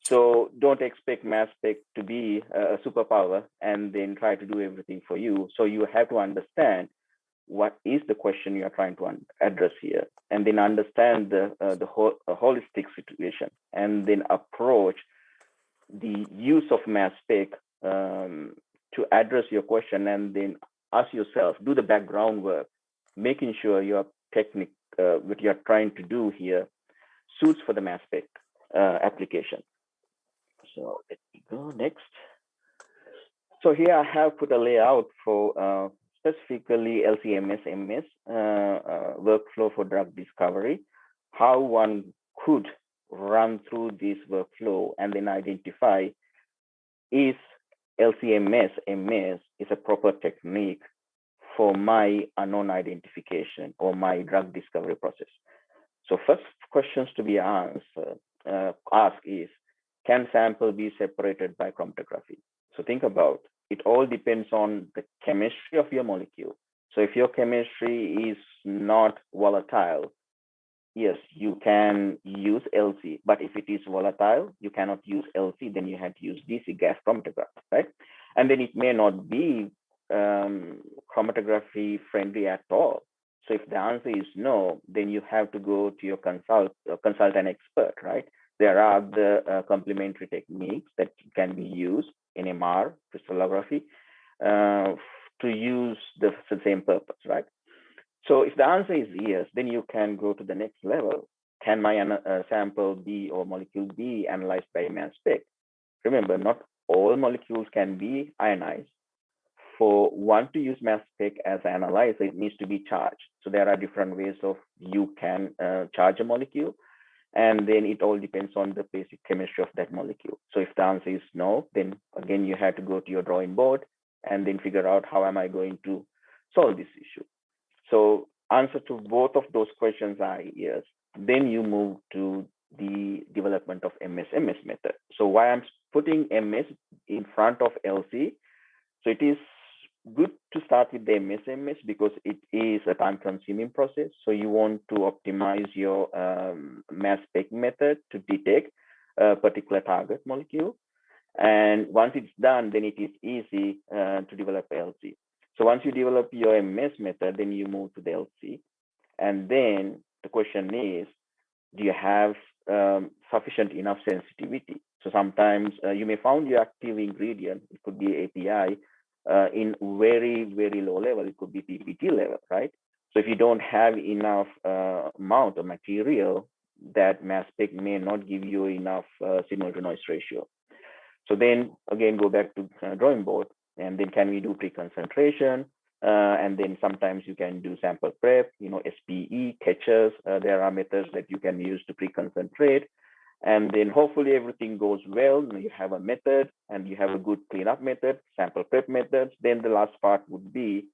So don't expect mass spec to be a superpower and then try to do everything for you. So you have to understand what is the question you are trying to address here, and then understand the holistic situation, and then approach the use of mass spec to address your question, and then ask yourself, do the background work, making sure your technique, what you're trying to do here, suits for the mass spec application. So let me go next. So here I have put a layout for specifically LC-MS workflow for drug discovery, how one could run through this workflow and then identify is LC-MS is a proper technique for my unknown identification or my drug discovery process. So first questions to be asked is, can sample be separated by chromatography? So think about, it all depends on the chemistry of your molecule. So if your chemistry is not volatile, yes, you can use LC, but if it is volatile, you cannot use LC, then you have to use DC gas chromatography, right? And then it may not be chromatography friendly at all. So if the answer is no, then you have to go to your consultant expert, right? There are the complementary techniques that can be used in MR, crystallography, to use the same purpose, right? So if the answer is yes, then you can go to the next level. Can my sample be or molecule be analyzed by mass spec? Remember, not all molecules can be ionized. For one to use mass spec as an analyzer, it needs to be charged. So there are different ways of you can charge a molecule. And then it all depends on the basic chemistry of that molecule. So if the answer is no, then again, you have to go to your drawing board and then figure out how am I going to solve this issue. So answer to both of those questions are yes. Then you move to the development of MS-MS method. So why I'm putting MS in front of LC, so it is good to start with the MS-MS because it is a time-consuming process. So you want to optimize your mass spec method to detect a particular target molecule. And once it's done, then it is easy to develop LC. So once you develop your MS method, then you move to the LC. And then the question is, do you have sufficient enough sensitivity? So sometimes you may find your active ingredient, it could be API, in very, very low level, it could be PPT level, right? So if you don't have enough amount of material, that mass spec may not give you enough signal to noise ratio. So then again, go back to drawing board, and then can we do pre-concentration? And then sometimes you can do sample prep, SPE, catchers. There are methods that you can use to pre-concentrate. And then hopefully everything goes well. You have a method and you have a good cleanup method, sample prep methods. Then the last part would be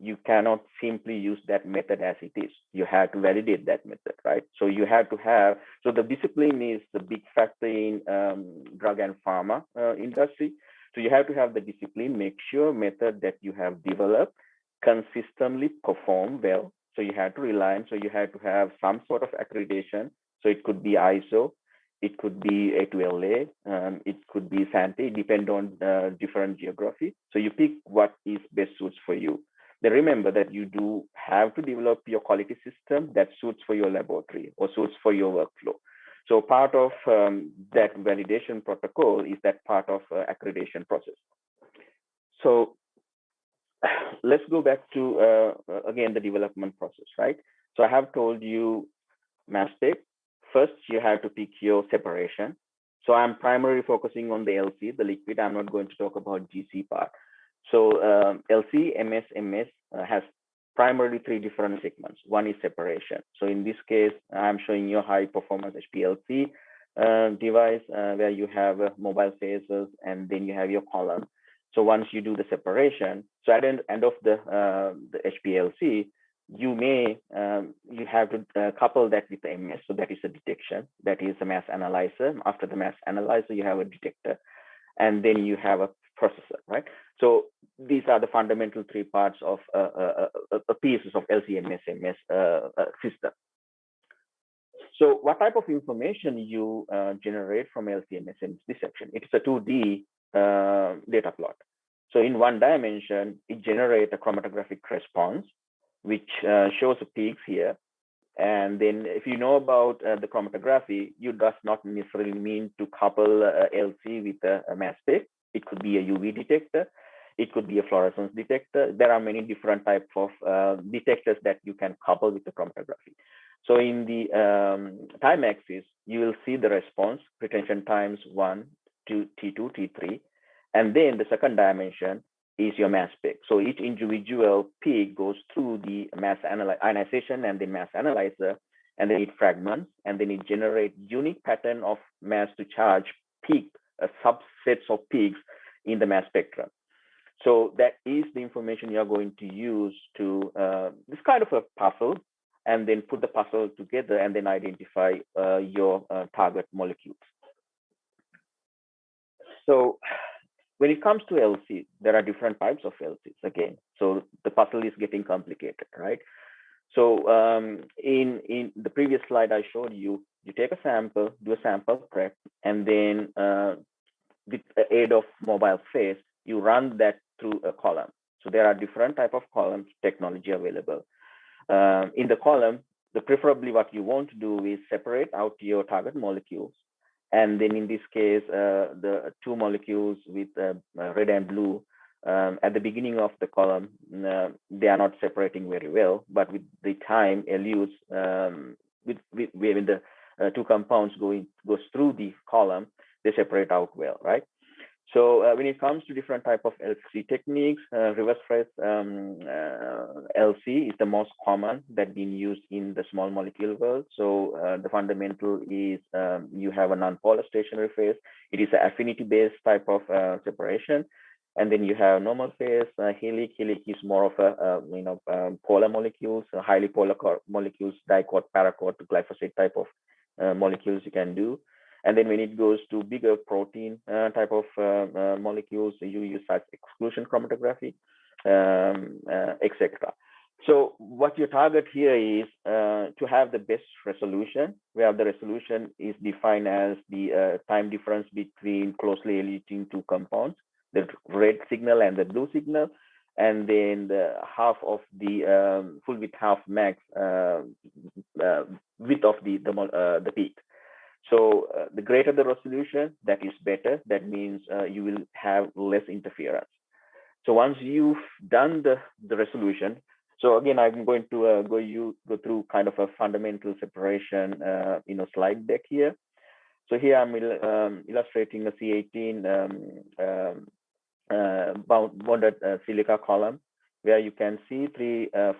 you cannot simply use that method as it is. You have to validate that method, right? So you have to have, so the discipline is the big factor in drug and pharma industry. So you have to have the discipline, make sure method that you have developed consistently perform well. So you have to rely on, so you have to have some sort of accreditation. So it could be ISO, it could be A2LA, it could be SANTE, depend on different geography. So you pick what is best suits for you. Then remember that you do have to develop your quality system that suits for your laboratory or suits for your workflow. So part of that validation protocol is that part of accreditation process. So let's go back to, again, the development process, right? So I have told you mass spec. First, you have to pick your separation. So I'm primarily focusing on the LC, the liquid. I'm not going to talk about GC part. So LC, MS, MS has primarily 3 different segments. One is separation. So in this case, I'm showing you a high performance HPLC device where you have mobile phases and then you have your column. So once you do the separation, so at the end of the HPLC, you may, you have to couple that with the MS. So that is a detection, that is a mass analyzer. After the mass analyzer, you have a detector, and then you have a processor, right? So these are the fundamental 3 parts of pieces of LC-MS system. So what type of information you generate from LC-MS in this section? It is a 2D data plot. So in 1 dimension, it generates a chromatographic response, which shows the peaks here. And then if you know about the chromatography, you does not necessarily mean to couple LC with a mass spec. It could be a UV detector. It could be a fluorescence detector. There are many different types of detectors that you can couple with the chromatography. So in the time axis, you will see the response, retention times 1, 2, T2, T3. And then the second dimension is your mass spec. So each individual peak goes through the mass ionization and the mass analyzer, and then it fragments, and then it generates unique pattern of mass to charge peak, subsets of peaks in the mass spectrum. So that is the information you are going to use to this kind of a puzzle, and then put the puzzle together and then identify your target molecules. So when it comes to LC, there are different types of LCs again. So the puzzle is getting complicated, right? So in the previous slide I showed you, you take a sample, do a sample prep, and then with the aid of mobile phase, you run that through a column. So there are different type of columns technology available. In the column, preferably what you want to do is separate out your target molecules. And then in this case, the 2 molecules with red and blue, at the beginning of the column, they are not separating very well, but with the time LUs, when the 2 compounds goes through the column, they separate out well, right? So when it comes to different type of LC techniques, reverse phase LC is the most common that being used in the small molecule world. So the fundamental is you have a non-polar stationary phase. It is an affinity-based type of separation. And then you have normal phase, helic. Helic is more of a polar molecules, highly polar molecules, dicot, paracot, glyphosate type of molecules you can do. And then when it goes to bigger protein type of molecules, you use such exclusion chromatography, etc. So what your target here is to have the best resolution, where the resolution is defined as the time difference between closely eluting 2 compounds, the red signal and the blue signal, and then the half of the full width half max width of the peak. So the greater the resolution, that is better. That means you will have less interference. So once you've done the resolution, so again, I'm going to go through kind of a fundamental separation slide deck here. So here I'm illustrating a C18 bonded silica column, where you can see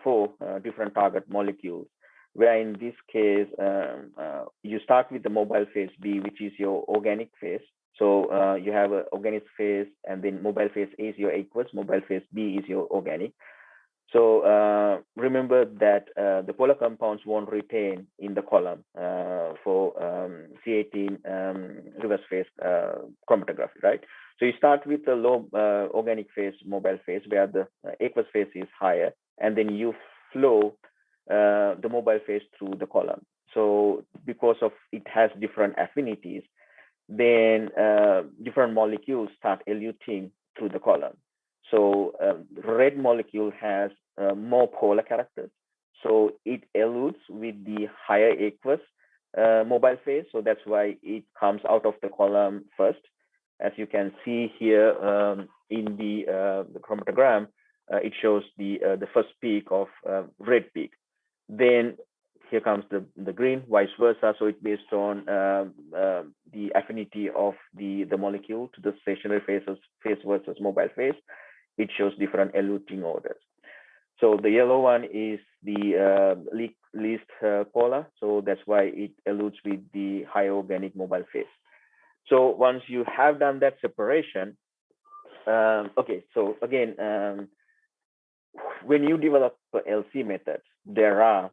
4 different target molecules. where in this case, you start with the mobile phase B, which is your organic phase. So you have an organic phase, and then mobile phase A is your aqueous, mobile phase B is your organic. So remember that the polar compounds won't retain in the column for C18 reverse phase chromatography, right? So you start with the low organic phase, mobile phase, where the aqueous phase is higher, and then you flow the mobile phase through the column. So because of it has different affinities, then different molecules start eluting through the column. So red molecule has more polar characters. So it elutes with the higher aqueous mobile phase. So that's why it comes out of the column first. As you can see here in the chromatogram, it shows the first peak of red peak. Then here comes the green, vice versa. So it's based on the affinity of the molecule to the stationary phase versus mobile phase. It shows different eluting orders. So the yellow one is the least polar. So that's why it elutes with the high organic mobile phase. So once you have done that separation, okay, so again, when you develop LC methods, there are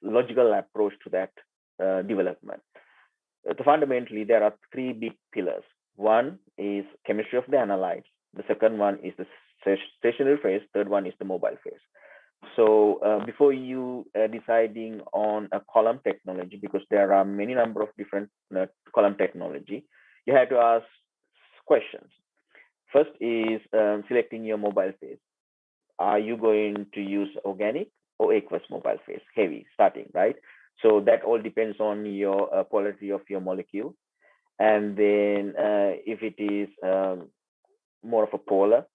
logical approach to that development. Fundamentally, there are three big pillars. One is chemistry of the analytes. The second one is the stationary phase. Third one is the mobile phase. So before you deciding on a column technology, because there are many number of different column technology, you have to ask questions. First is selecting your mobile phase. Are you going to use organic or aqueous mobile phase? Heavy starting, right? So that all depends on your polarity of your molecule. And then if it is more of a polar,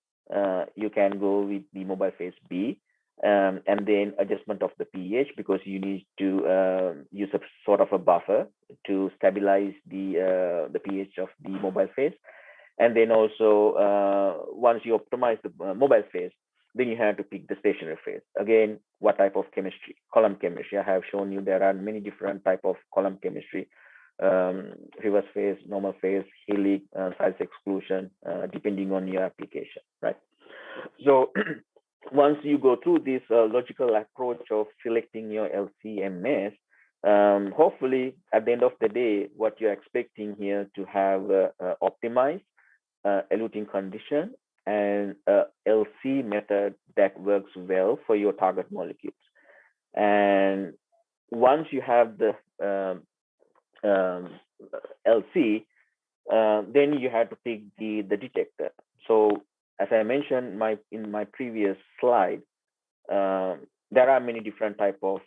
you can go with the mobile phase B. And then adjustment of the pH, because you need to use a sort of a buffer to stabilize the pH of the mobile phase. And then also once you optimize the mobile phase, then you have to pick the stationary phase. Again, what type of chemistry? Column chemistry. I have shown you there are many different type of column chemistry. Reverse phase, normal phase, helix, size exclusion, depending on your application, right? So once you go through this logical approach of selecting your LC-MS, hopefully at the end of the day, what you're expecting here to have optimized eluting condition and LC method that works well for your target molecules. And once you have the LC, then you have to pick the detector. So as I mentioned in my previous slide, there are many different type of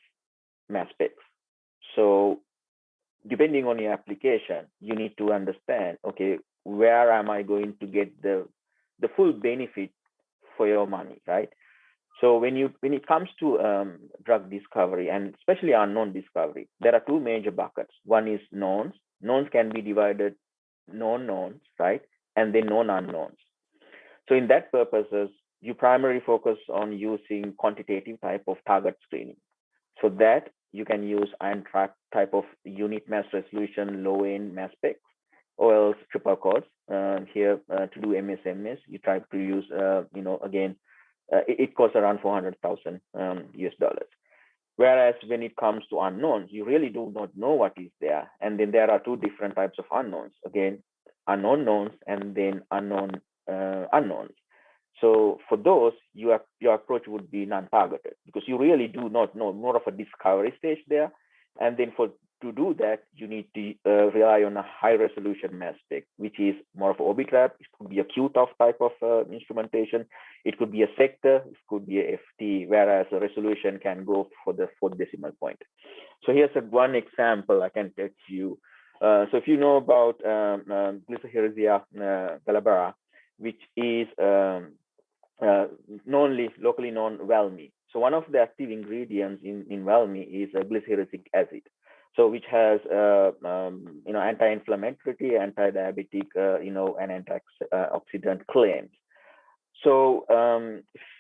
mass specs. So depending on your application, you need to understand, okay, where am I going to get the full benefit for your money, right? So when it comes to drug discovery, and especially unknown discovery, there are two major buckets. One is knowns. Knowns can be divided known knowns, right? And then known unknowns. So in that purposes, you primarily focus on using quantitative type of target screening. So that you can use ion track type of unit mass resolution, low end mass specs, or else triple codes. Here to do MS, you try to use, again, it costs around $400,000 US dollars. Whereas when it comes to unknowns, you really do not know what is there. And then there are two different types of unknowns. Again, unknown knowns and then unknown unknowns. So for those, your approach would be non-targeted, because you really do not know, more of a discovery stage there. And then to do that, you need to rely on a high resolution mass spec, which is more of Orbitrap. It could be a QTOF type of instrumentation. It could be a sector. It could be a FT, whereas a resolution can go for the 4th decimal point. So here's one example I can teach you. So if you know about Glycyrrhizia galabara, which is locally known Valmi. So one of the active ingredients in Valmi is glycyrrhizic acid. So which has anti-inflammatory, anti-diabetic, and antioxidant claims. So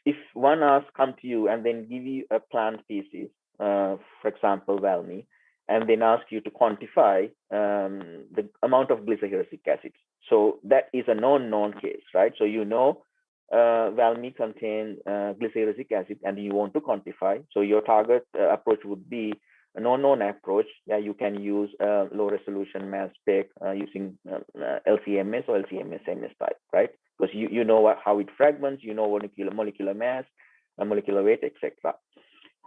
if one come to you and then give you a plant species for example, Valmy, and then ask you to quantify the amount of glyceric acid. So that is a known case, right? So you know Valmy contain glyceric acid and you want to quantify. So your target approach would be a known approach. Yeah, you can use low resolution mass spec using LCMS or LCMS-MS type, right? Because you know how it fragments, you know molecular mass, molecular weight, etc.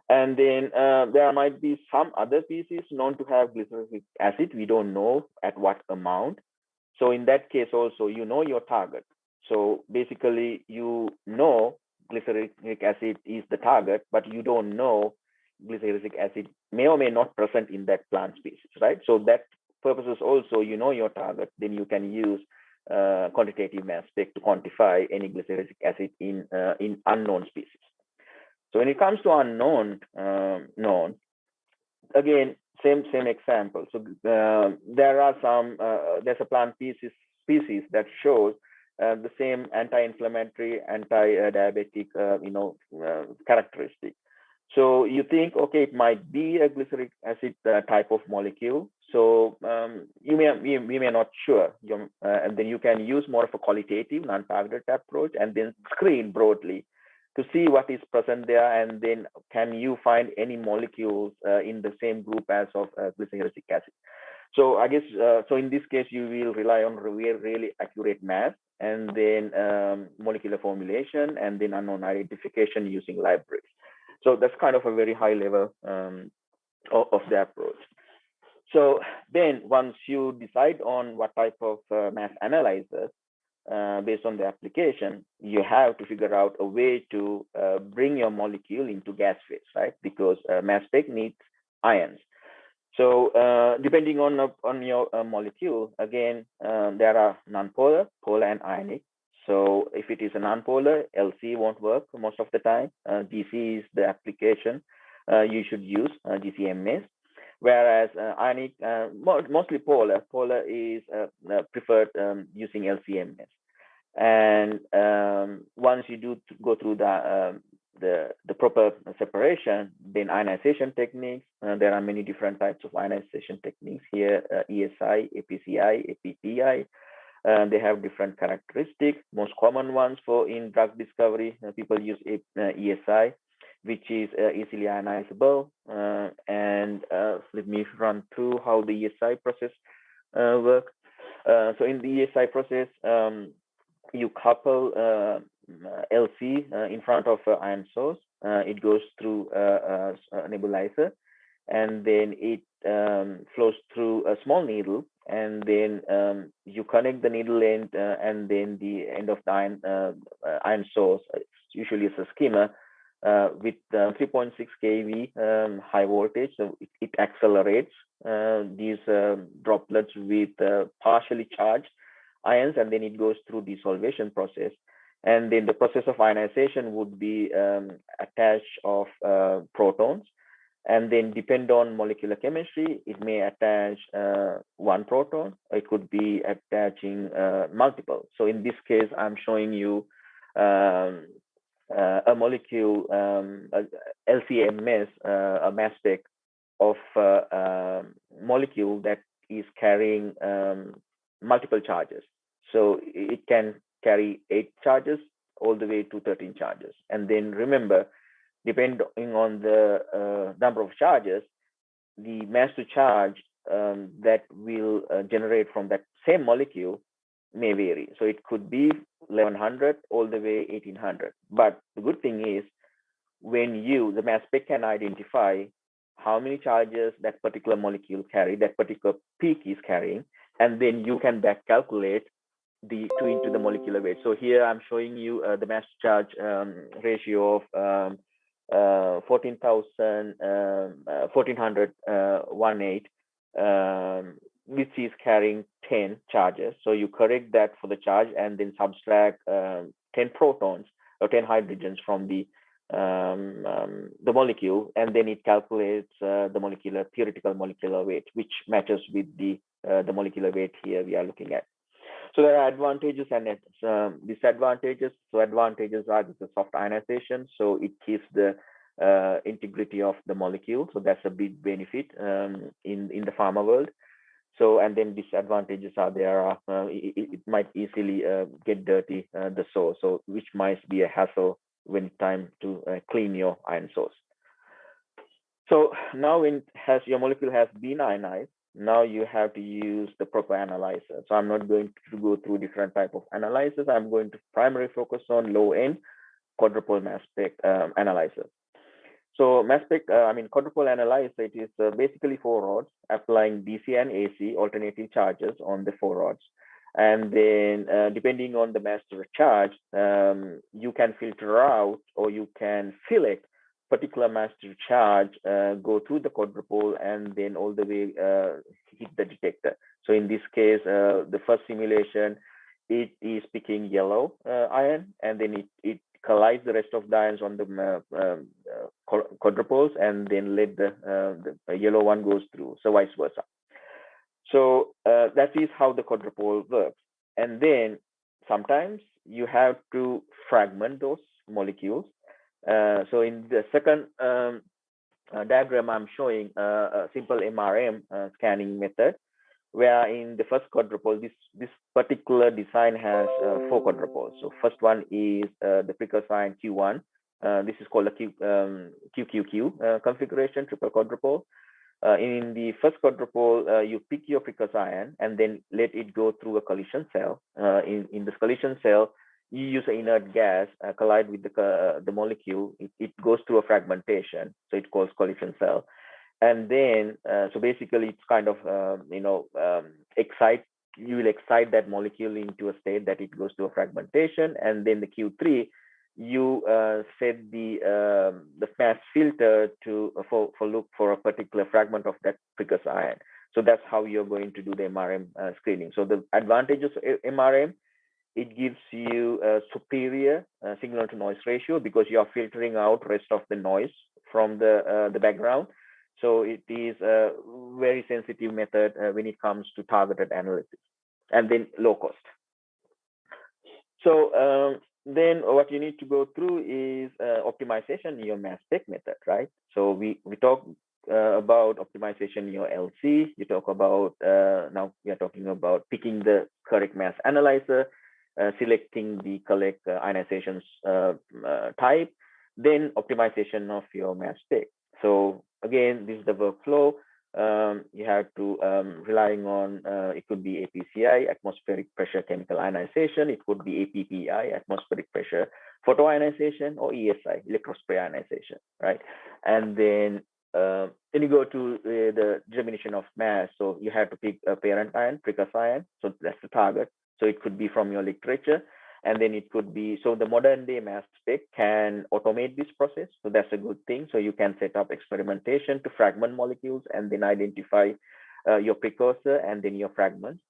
And then there might be some other species known to have glyceric acid. We don't know at what amount. So in that case also, you know your target. So basically, you know glyceric acid is the target, but you don't know glyceric acid may or may not present in that plant species, right? So that purposes also, you know your target, then you can use quantitative mass spec to quantify any glyceric acid in unknown species. So when it comes to unknown, known, again, same example. So there are some, there's a plant species that shows the same anti-inflammatory, anti-diabetic, characteristic. So you think, okay, it might be a glyceric acid type of molecule. So we may not sure, and then you can use more of a qualitative, non-targeted approach, and then screen broadly to see what is present there, and then can you find any molecules in the same group as of glyceric acid. So I guess, so in this case, you will rely on really accurate mass, and then molecular formulation, and then unknown identification using libraries. So that's kind of a very high level of the approach. So then once you decide on what type of mass analyzers, based on the application, you have to figure out a way to bring your molecule into gas phase, right? Because mass spec needs ions. So depending on your molecule, again, there are nonpolar, polar, and ionic. So if it is a nonpolar, LC won't work most of the time. GC is the application you should use, GC-MS. Whereas ionic, mostly polar. Polar is preferred using LC-MS. And once you do go through the proper separation, then ionization techniques. There are many different types of ionization techniques here: ESI, APCI, APPI. They have different characteristics. Most common ones for in drug discovery, people use ESI, which is easily ionizable. And let me run through how the ESI process works. So in the ESI process, you couple LC in front of ion source. It goes through a nebulizer, and then it flows through a small needle, and then you connect the needle end and then the end of the ion source. Usually it's a skimmer with 3.6 kV high voltage. So it accelerates these droplets with partially charged ions, and then it goes through desolvation process. And then the process of ionization would be attached of protons. And then depend on molecular chemistry, it may attach one proton, or it could be attaching multiple. So in this case, I'm showing you a molecule, LCMS, a mass spec of a molecule that is carrying multiple charges. So it can carry 8 charges all the way to 13 charges. And then remember, depending on the number of charges, the mass to charge that will generate from that same molecule may vary. So it could be 1100 all the way 1800. But the good thing is, when the mass spec can identify how many charges that particular molecule carry, that particular peak is carrying, and then you can back calculate the 2 into the molecular weight. So here I'm showing you the mass charge ratio of 1418, which is carrying 10 charges. So you correct that for the charge and then subtract 10 protons or 10 hydrogens from the molecule, and then it calculates the theoretical molecular weight, which matches with the molecular weight here we are looking at. So there are advantages and disadvantages. So advantages are the soft ionization. So it keeps the integrity of the molecule. So that's a big benefit in the pharma world. So, and then disadvantages are there. It might easily get dirty, the source, so which might be a hassle when it's time to clean your ion source. So now when your molecule has been ionized, now you have to use the proper analyzer. So I'm not going to go through different type of analyzers. I'm going to primarily focus on low-end quadrupole mass spec analyzer. So mass spec, quadrupole analyzer, it is basically 4 rods applying DC and AC alternating charges on the 4 rods. And then depending on the master charge, you can filter out or you can select particular master charge, go through the quadrupole and then all the way hit the detector. So in this case, the first simulation, it is picking yellow ion, and then it collides the rest of the ions on the quadrupoles, and then let the yellow one goes through, so vice versa. So that is how the quadrupole works. And then sometimes you have to fragment those molecules. So in the second diagram, I'm showing a simple MRM scanning method, where in the first quadrupole, this particular design has 4 quadrupoles. So first one is the precursor ion Q1. This is called a QQQ configuration, triple quadrupole. In the first quadrupole, you pick your precursor ion and then let it go through a collision cell. In this collision cell, you use an inert gas, collide with the molecule. It goes through a fragmentation, so it calls collision cell. And then, so basically, it's kind of you will excite that molecule into a state that it goes to a fragmentation, and then the Q3, you set the mass filter for look for a particular fragment of that precursor ion. So that's how you're going to do the MRM screening. So the advantages of MRM, it gives you a superior signal to noise ratio because you are filtering out rest of the noise from the background. So it is a very sensitive method when it comes to targeted analysis, and then low cost. So then what you need to go through is optimization in your mass spec method, right? So we talk about optimization in your LC. You talk about, now we are talking about picking the correct mass analyzer, selecting the correct ionization type, then optimization of your mass spec. So again, this is the workflow. You have to relying on, it could be APCI, atmospheric pressure chemical ionization. It could be APPI, atmospheric pressure photoionization, or ESI, electrospray ionization, right? And then you go to the determination of mass. So you have to pick a parent ion, precursor ion. So that's the target. So it could be from your literature. And then it could be, so the modern day mass spec can automate this process. So that's a good thing. So you can set up experimentation to fragment molecules and then identify your precursor and then your fragments.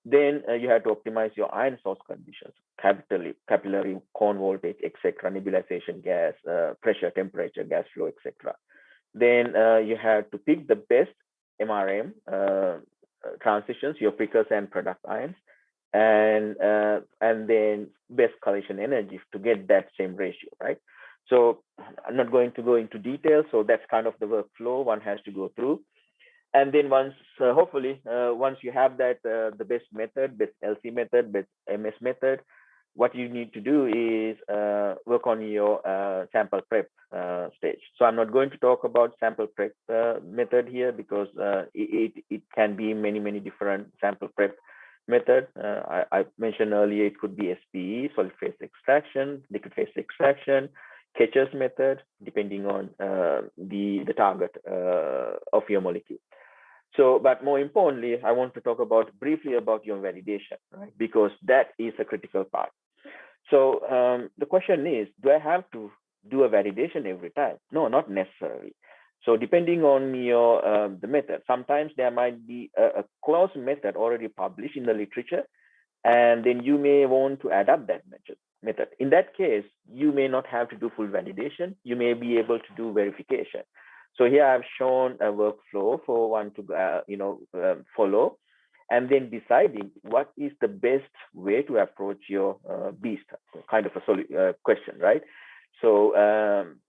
Then you have to optimize your ion source conditions, capillary, cone voltage, etc., nebulization gas, pressure, temperature, gas flow, etc. Then you have to pick the best MRM transitions, your precursor and product ions, and then best collision energy to get that same ratio, right? So I'm not going to go into detail. So that's kind of the workflow one has to go through. And then once, hopefully, once you have that, the best method, best LC method, best MS method, what you need to do is work on your sample prep stage. So I'm not going to talk about sample prep method here because it can be many different sample prep method. I mentioned earlier it could be SPE, solid phase extraction, liquid phase extraction, Ketcher's method, depending on the target of your molecule. So, but more importantly, I want to talk briefly about your validation, right? Because that is a critical part. So the question is, do I have to do a validation every time? No, not necessarily. So depending on your the method, sometimes there might be a close method already published in the literature, and then you may want to adapt that method. In that case, you may not have to do full validation. You may be able to do verification. So here I've shown a workflow for one to follow, and then deciding what is the best way to approach your beast, kind of a question, right? So,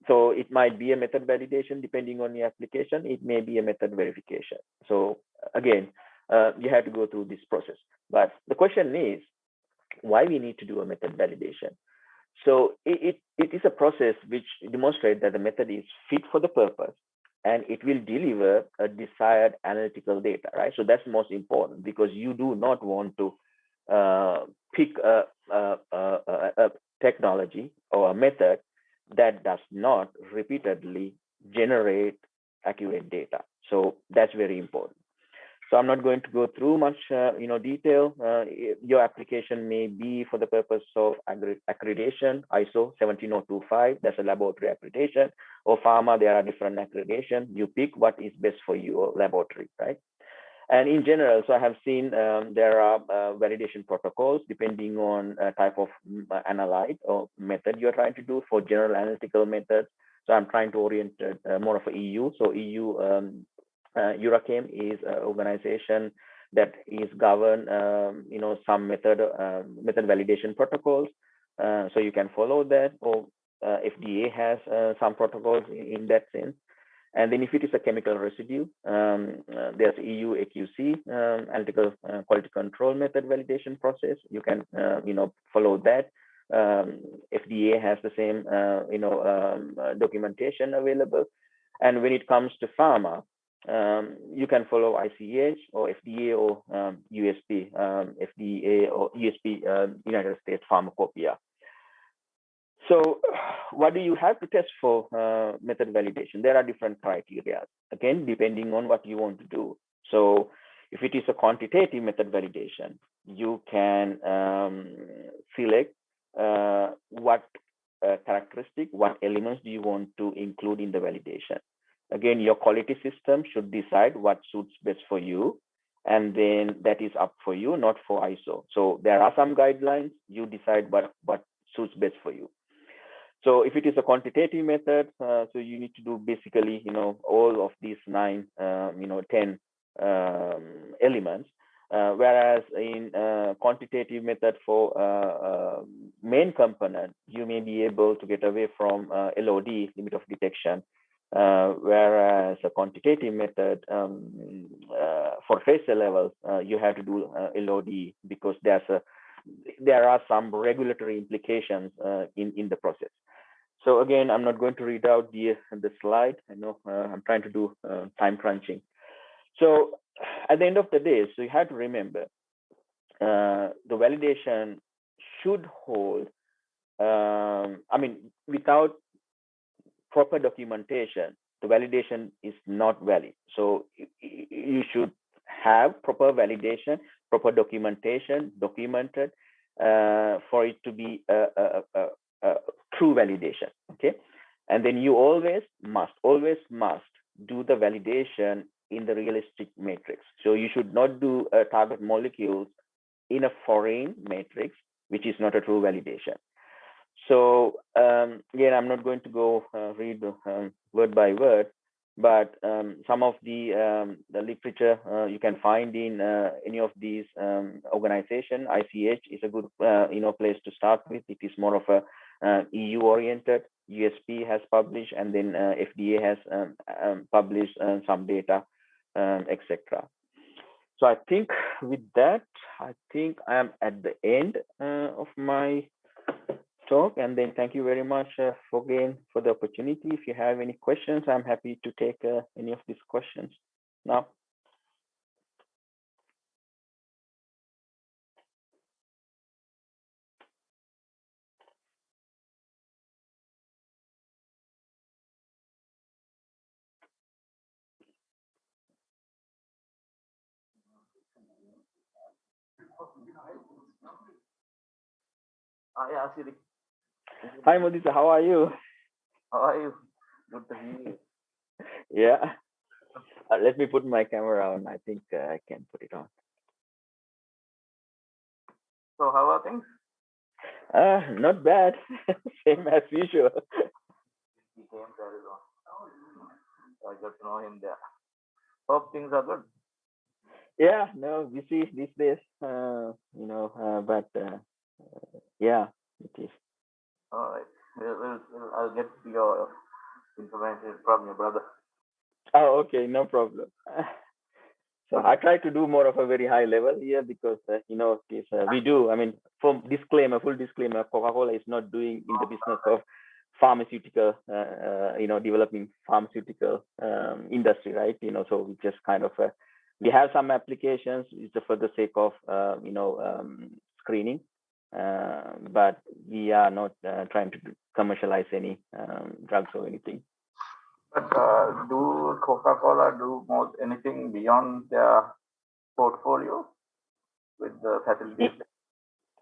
so it might be a method validation depending on your application. It may be a method verification. So again, you have to go through this process. But the question is, why we need to do a method validation? So it is a process which demonstrates that the method is fit for the purpose and it will deliver a desired analytical data, right? So that's most important, because you do not want to pick a technology or a method that does not repeatedly generate accurate data. So that's very important. So I'm not going to go through much detail. Your application may be for the purpose of accreditation, ISO 17025, that's a laboratory accreditation, or pharma, there are different accreditation. You pick what is best for your laboratory, right? And in general, so I have seen there are validation protocols depending on type of analyte or method you're trying to do. For general analytical methods, so I'm trying to orient more of a EU. So EU EURAChem is an organization that is govern some method validation protocols. So you can follow that, or FDA has some protocols in that sense. And then if it is a chemical residue, there's EU AQC, analytical quality control method validation process. You can follow that. FDA has the same documentation available. And when it comes to pharma, you can follow ICH or FDA or USP, FDA or USP, United States Pharmacopoeia. So what do you have to test for method validation? There are different criteria, again, depending on what you want to do. So if it is a quantitative method validation, you can select what characteristic, what elements do you want to include in the validation. Again, your quality system should decide what suits best for you, and then that is up for you, not for ISO. So there are some guidelines, you decide what suits best for you. So if it is a quantitative method, so you need to do basically, all of these 10 elements. Whereas in quantitative method for main component, you may be able to get away from LOD, limit of detection. Whereas a quantitative method for tracer levels, you have to do LOD, because there are some regulatory implications in the process. So again, I'm not going to read out the slide. I know I'm trying to do time crunching. So at the end of the day, so you have to remember, the validation should hold, without proper documentation, the validation is not valid. So you should have proper validation, proper documentation, documented for it to be a true validation, okay? And then you always must do the validation in the realistic matrix. So you should not do target molecules in a foreign matrix, which is not a true validation. So again, I'm not going to go read word by word, but some of the literature you can find in any of these organizations. ICH is a good place to start with. It is more of a EU oriented. USP has published, and then FDA has published some data, etc. So I think with that, I am at the end of my talk, and then thank you very much for the opportunity. If you have any questions, I'm happy to take any of these questions now. Hi, Modisa, how are you? How are you? Good to see you. Yeah. Let me put my camera on. I think I can put it on. So how are things? Not bad. Same as usual. He came very long. I got to know him there. Hope things are good. Yeah, no, busy these days. But yeah, it is. All right. I'll get your information from your brother. Oh, okay, no problem. So I try to do more of a very high level here because, we do, I mean, full disclaimer, Coca-Cola is not doing in the business of pharmaceutical, developing pharmaceutical industry, right? So we just kind of, we have some applications it's for the sake of, screening, but we are not trying to commercialize any drugs or anything. But do Coca-Cola do anything beyond their portfolio with the facilities?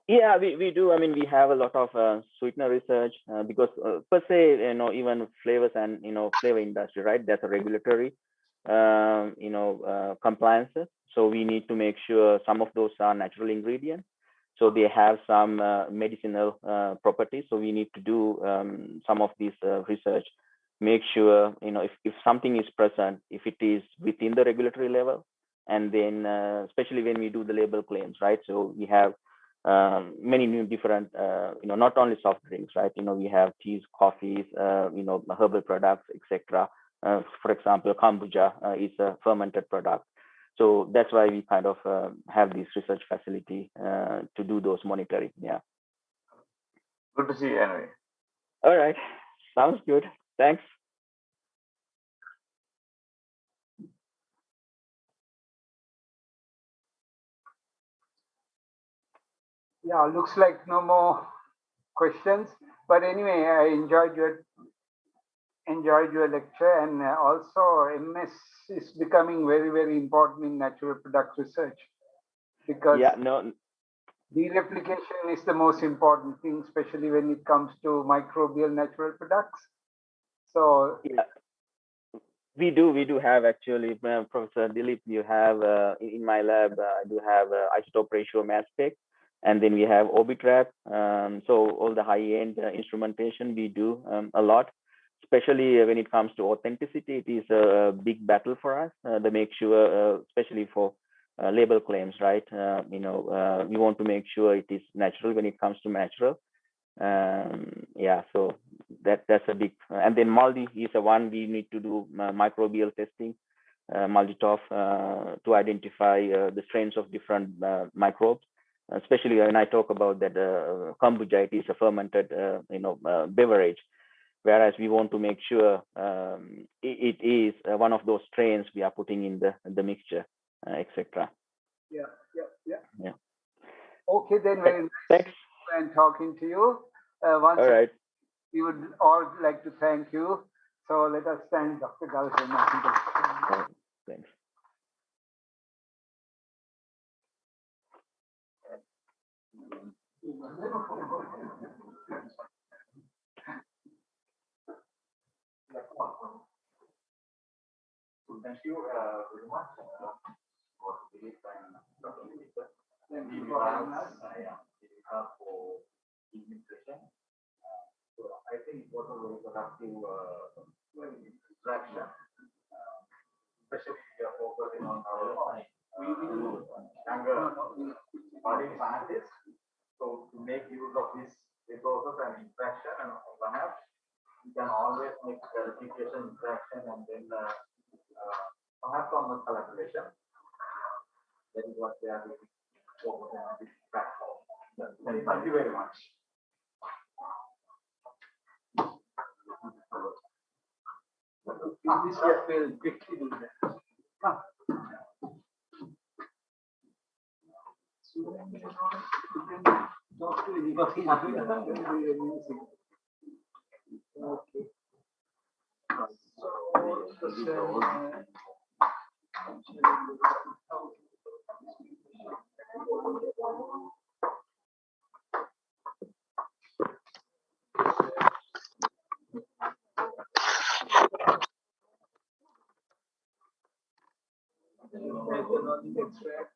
Yeah, we do. I mean, we have a lot of sweetener research because per se, even flavors and, flavor industry, right? That's a regulatory, compliances. So we need to make sure some of those are natural ingredients. So they have some medicinal properties. So we need to do some of these research, make sure, if something is present, if it is within the regulatory level, and then especially when we do the label claims, right? So we have many new different, not only soft drinks, right? We have teas, coffees, herbal products, etc. For example, kombucha is a fermented product. So that's why we kind of have this research facility to do those monitoring. Yeah. Good to see you anyway. All right. Sounds good. Thanks. Yeah, looks like no more questions. But anyway, I enjoyed your lecture, and also MS is becoming very, very important in natural product research because dereplication is the most important thing, especially when it comes to microbial natural products. So yeah, we do have actually, Professor Dilip. You have in my lab, I do have isotope ratio mass spec. And then we have Orbitrap. So all the high-end instrumentation we do a lot, especially when it comes to authenticity. It is a big battle for us to make sure, especially for label claims, right? We want to make sure it is natural when it comes to natural. So that's a big. And then MALDI is the one we need to do microbial testing, MALDI-TOF, to identify the strains of different microbes. Especially when I talk about that kombucha, it is a fermented, beverage. Whereas we want to make sure it is one of those strains we are putting in the mixture, etc. Yeah. Okay, then very nice. Thanks. And talking to you. Once all right. We would all like to thank you. So let us thank Dr. Galhena. Thanks. Thank you very much for Philip and Dr. Lisa. And we have for evening session. So I think it was a very productive interaction, especially focusing on our younger budding scientists. So to make use of these resources and interaction and perhaps you can always make verification, interaction, and then perhaps on the collaboration. That is what they are doing on this platform. Thank you very much. This will quickly do that. Talk to anybody. Okay. Extract.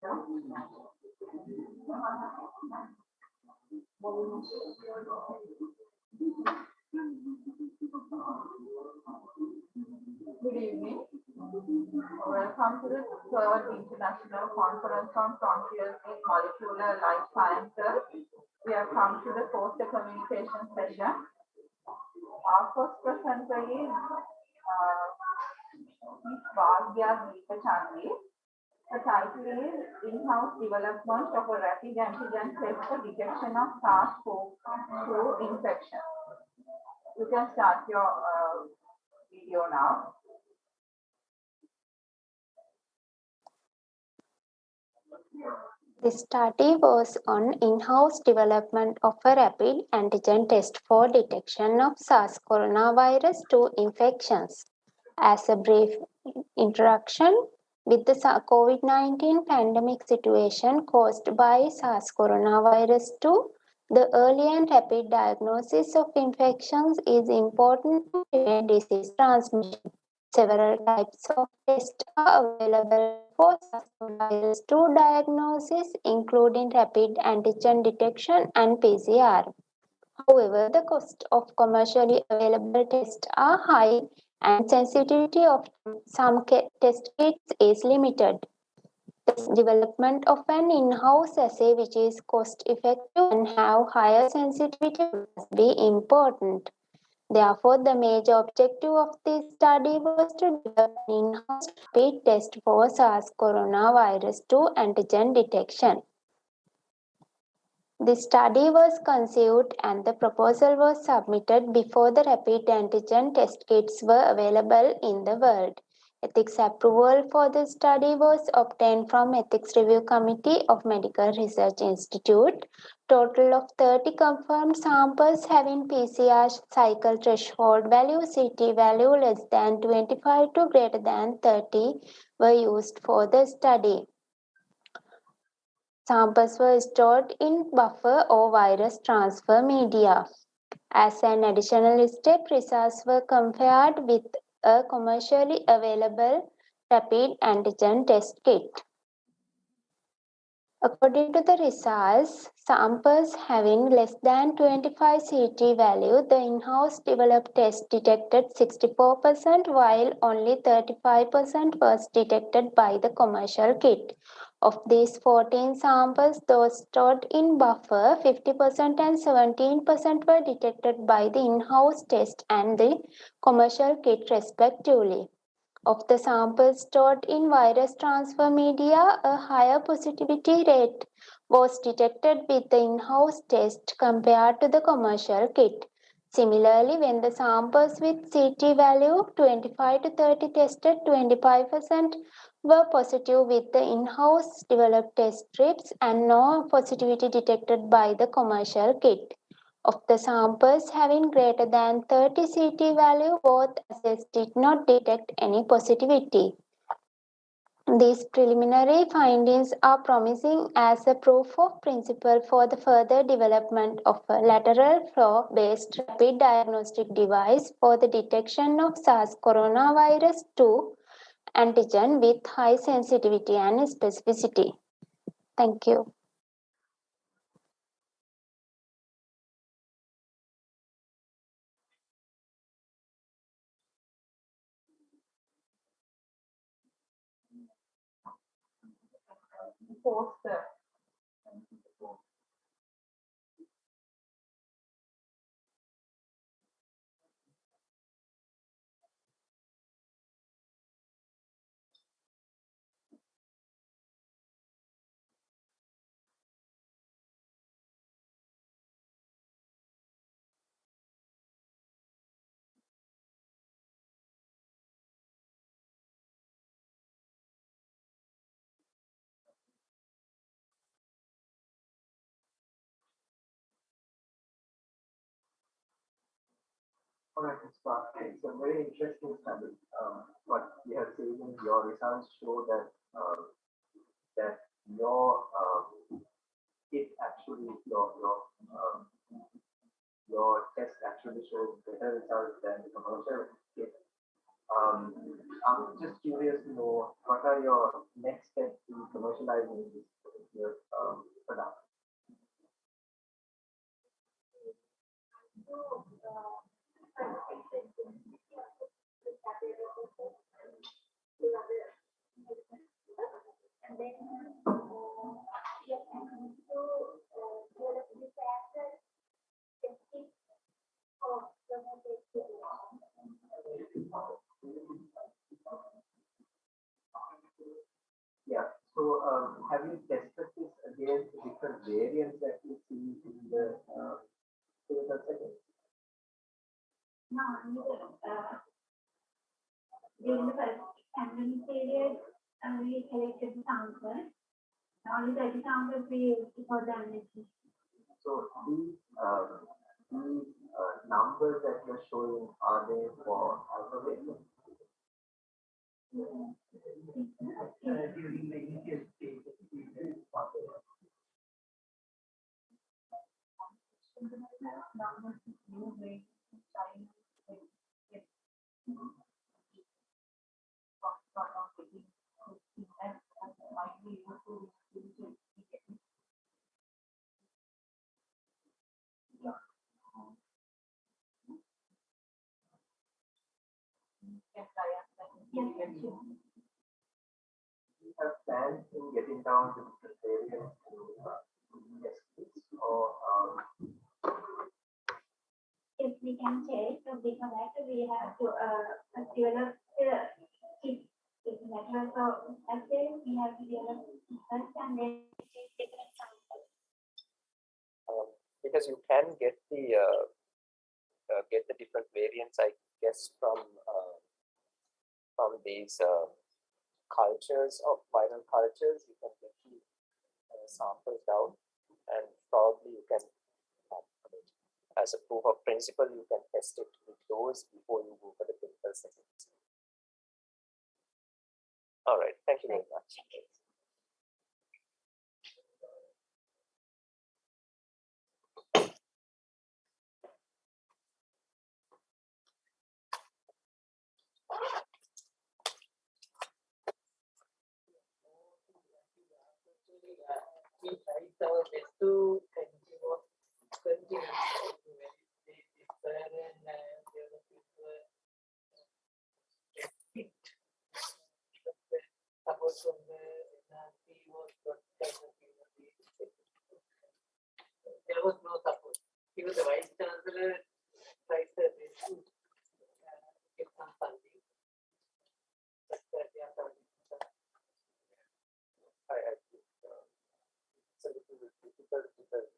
Good evening. Welcome to the third International Conference on Frontiers in Molecular Life Sciences. We have come to the poster communication session. Our first presenter is Ms. Bhavya Deepachandri. The title is In-House Development of a Rapid Antigen Test for Detection of SARS-CoV-2 Infection. You can start your video now. The study was on in-house development of a rapid antigen test for detection of SARS-CoV-2 infections. As a brief introduction, with the COVID-19 pandemic situation caused by SARS-CoV-2, the early and rapid diagnosis of infections is important to prevent disease transmission. Several types of tests are available for SARS-CoV-2 diagnosis, including rapid antigen detection and PCR. However, the cost of commercially available tests are high and sensitivity of some test kits is limited. The development of an in-house assay which is cost-effective and have higher sensitivity must be important. Therefore, the major objective of this study was to develop an in-house rapid test for SARS-CoV-2 antigen detection. The study was conceived and the proposal was submitted before the rapid antigen test kits were available in the world. Ethics approval for the study was obtained from Ethics Review Committee of Medical Research Institute. Total of 30 confirmed samples having PCR cycle threshold value, CT value less than 25 to greater than 30 were used for the study. Samples were stored in buffer or virus transfer media. As an additional step, results were compared with a commercially available rapid antigen test kit. According to the results, samples having less than 25 CT value, the in-house developed test detected 64%, while only 35% was detected by the commercial kit. Of these 14 samples, those stored in buffer, 50% and 17% were detected by the in-house test and the commercial kit respectively. Of the samples stored in virus transfer media, a higher positivity rate was detected with the in-house test compared to the commercial kit. Similarly, when the samples with CT value 25 to 30 tested, 25% were positive with the in-house developed test strips and no positivity detected by the commercial kit. Of the samples having greater than 30 CT value, both assays did not detect any positivity. These preliminary findings are promising as a proof of principle for the further development of a lateral flow-based rapid diagnostic device for the detection of SARS-CoV-2 antigen with high sensitivity and specificity. Thank you. Poster. All right, it's a very interesting study. What we have seen in your results show that that your it actually your test actually shows better results than the commercial kit. I'm just curious to know what are your next steps in commercializing this particular product? Yeah. So, have you tested this against different variants that you see in the clinical setting? No, during the first pandemic period, we collected samples. Only 30 samples we used for the analysis. So these numbers that you're showing, are they for alphabet? During the initial stage of the you have plans in getting down to the variants or if we can check, so before that we have to develop if it's natural, so actually we have to develop first and then take different samples. because you can get the different variants, I guess, from these cultures of viral cultures. You can get the samples down, and probably you can, as a proof of principle, you can test it with those before you go for the clinical settings. All right, thank you very much. We tried our best to continue support from the NRC was not kind of there was no support. Even the Vice Chancellor tried their best to get some funding. But they are funding. I think it's a little bit difficult because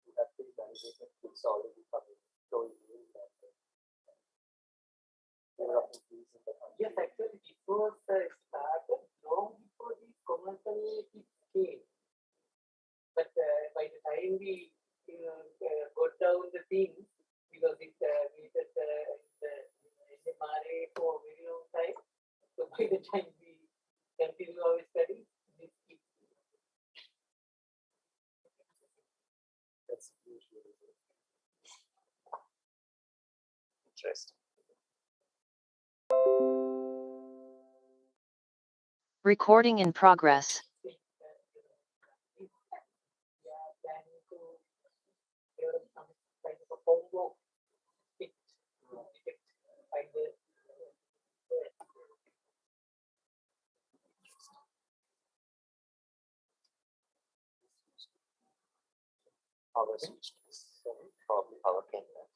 you have to validate it's already coming. So you that yes, actually, it was started long before the commercial came. But by the time we got down the things, because it waited in the MRA for a very long time, so by the time we continue our studies, this keeps. That's usually interesting. Recording in progress. Power switch is probably power cable.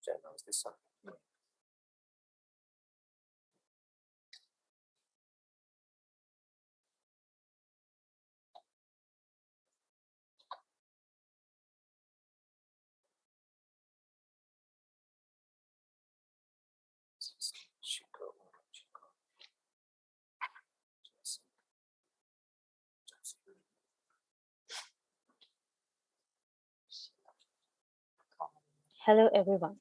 Channels this one. Hello everyone.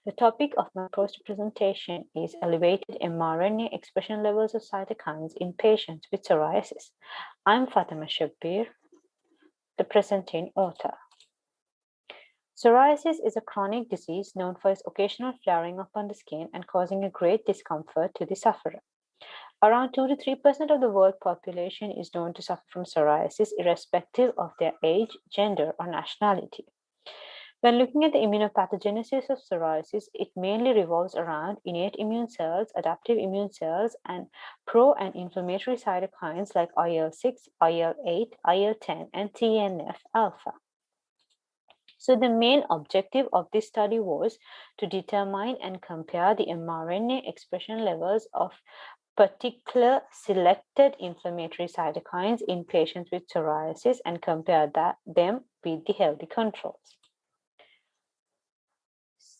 The topic of my poster presentation is elevated mRNA expression levels of cytokines in patients with psoriasis. I'm Fatima Shabbir, the presenting author. Psoriasis is a chronic disease known for its occasional flaring up on the skin and causing a great discomfort to the sufferer. Around 2 to 3% of the world population is known to suffer from psoriasis, irrespective of their age, gender, or nationality. When looking at the immunopathogenesis of psoriasis, it mainly revolves around innate immune cells, adaptive immune cells, and pro and inflammatory cytokines like IL-6, IL-8, IL-10, and TNF-alpha. So the main objective of this study was to determine and compare the mRNA expression levels of particular selected inflammatory cytokines in patients with psoriasis and compare them with the healthy controls.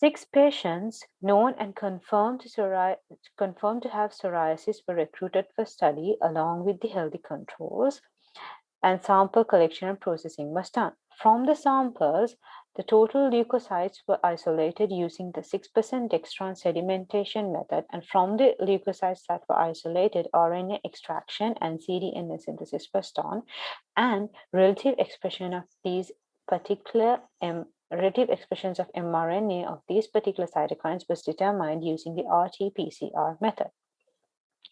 6 patients known and confirmed to have psoriasis were recruited for study along with the healthy controls, and sample collection and processing was done. From the samples, the total leukocytes were isolated using the 6% dextran sedimentation method, and from the leukocytes that were isolated, RNA extraction and cDNA synthesis was done, and relative expression of these particular relative expressions of mRNA of these particular cytokines was determined using the RT-PCR method.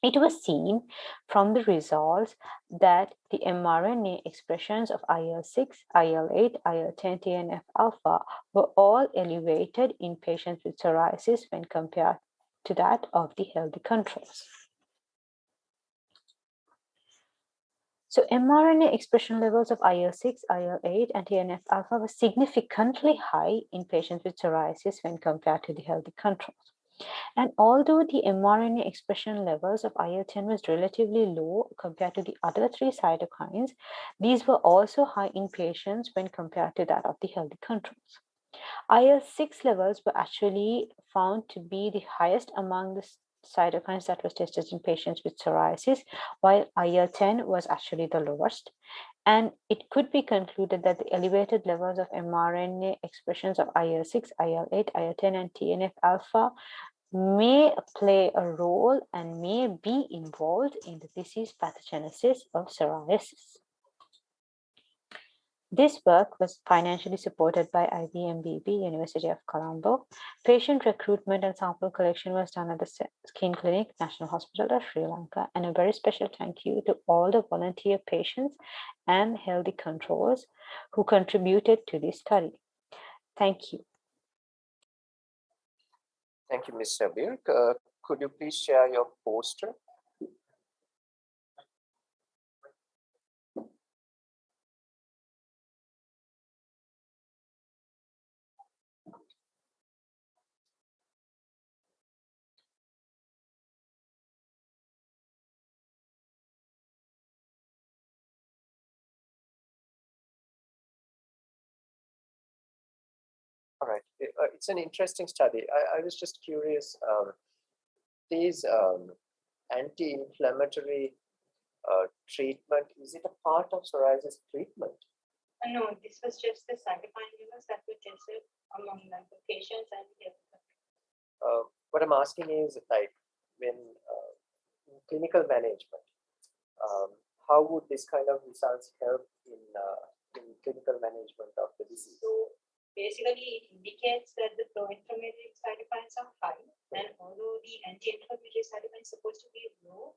It was seen from the results that the mRNA expressions of IL-6, IL-8, IL-10, TNF-alpha were all elevated in patients with psoriasis when compared to that of the healthy controls. So mRNA expression levels of IL-6, IL-8, and TNF-alpha were significantly high in patients with psoriasis when compared to the healthy controls. And although the mRNA expression levels of IL-10 was relatively low compared to the other 3 cytokines, these were also high in patients when compared to that of the healthy controls. IL-6 levels were actually found to be the highest among the cytokines that was tested in patients with psoriasis, while IL-10 was actually the lowest. And it could be concluded that the elevated levels of mRNA expressions of IL-6, IL-8, IL-10, and TNF-alpha may play a role and may be involved in the disease pathogenesis of psoriasis. This work was financially supported by IBMBB, University of Colombo. Patient recruitment and sample collection was done at the Skin Clinic, National Hospital of Sri Lanka. And a very special thank you to all the volunteer patients and healthy controls who contributed to this study. Thank you. Thank you, Ms. Shabbir. Could you please share your poster? All right, it's an interesting study. I was just curious, these anti-inflammatory treatment, is it a part of psoriasis treatment? No, this was just the cytokine levels that were tested among the patients and the What I'm asking is, like, when in clinical management, how would this kind of results help in clinical management of the disease? So basically, it indicates that the pro-inflammatory cytokines are high, and although the anti-inflammatory cytokine is supposed to be low,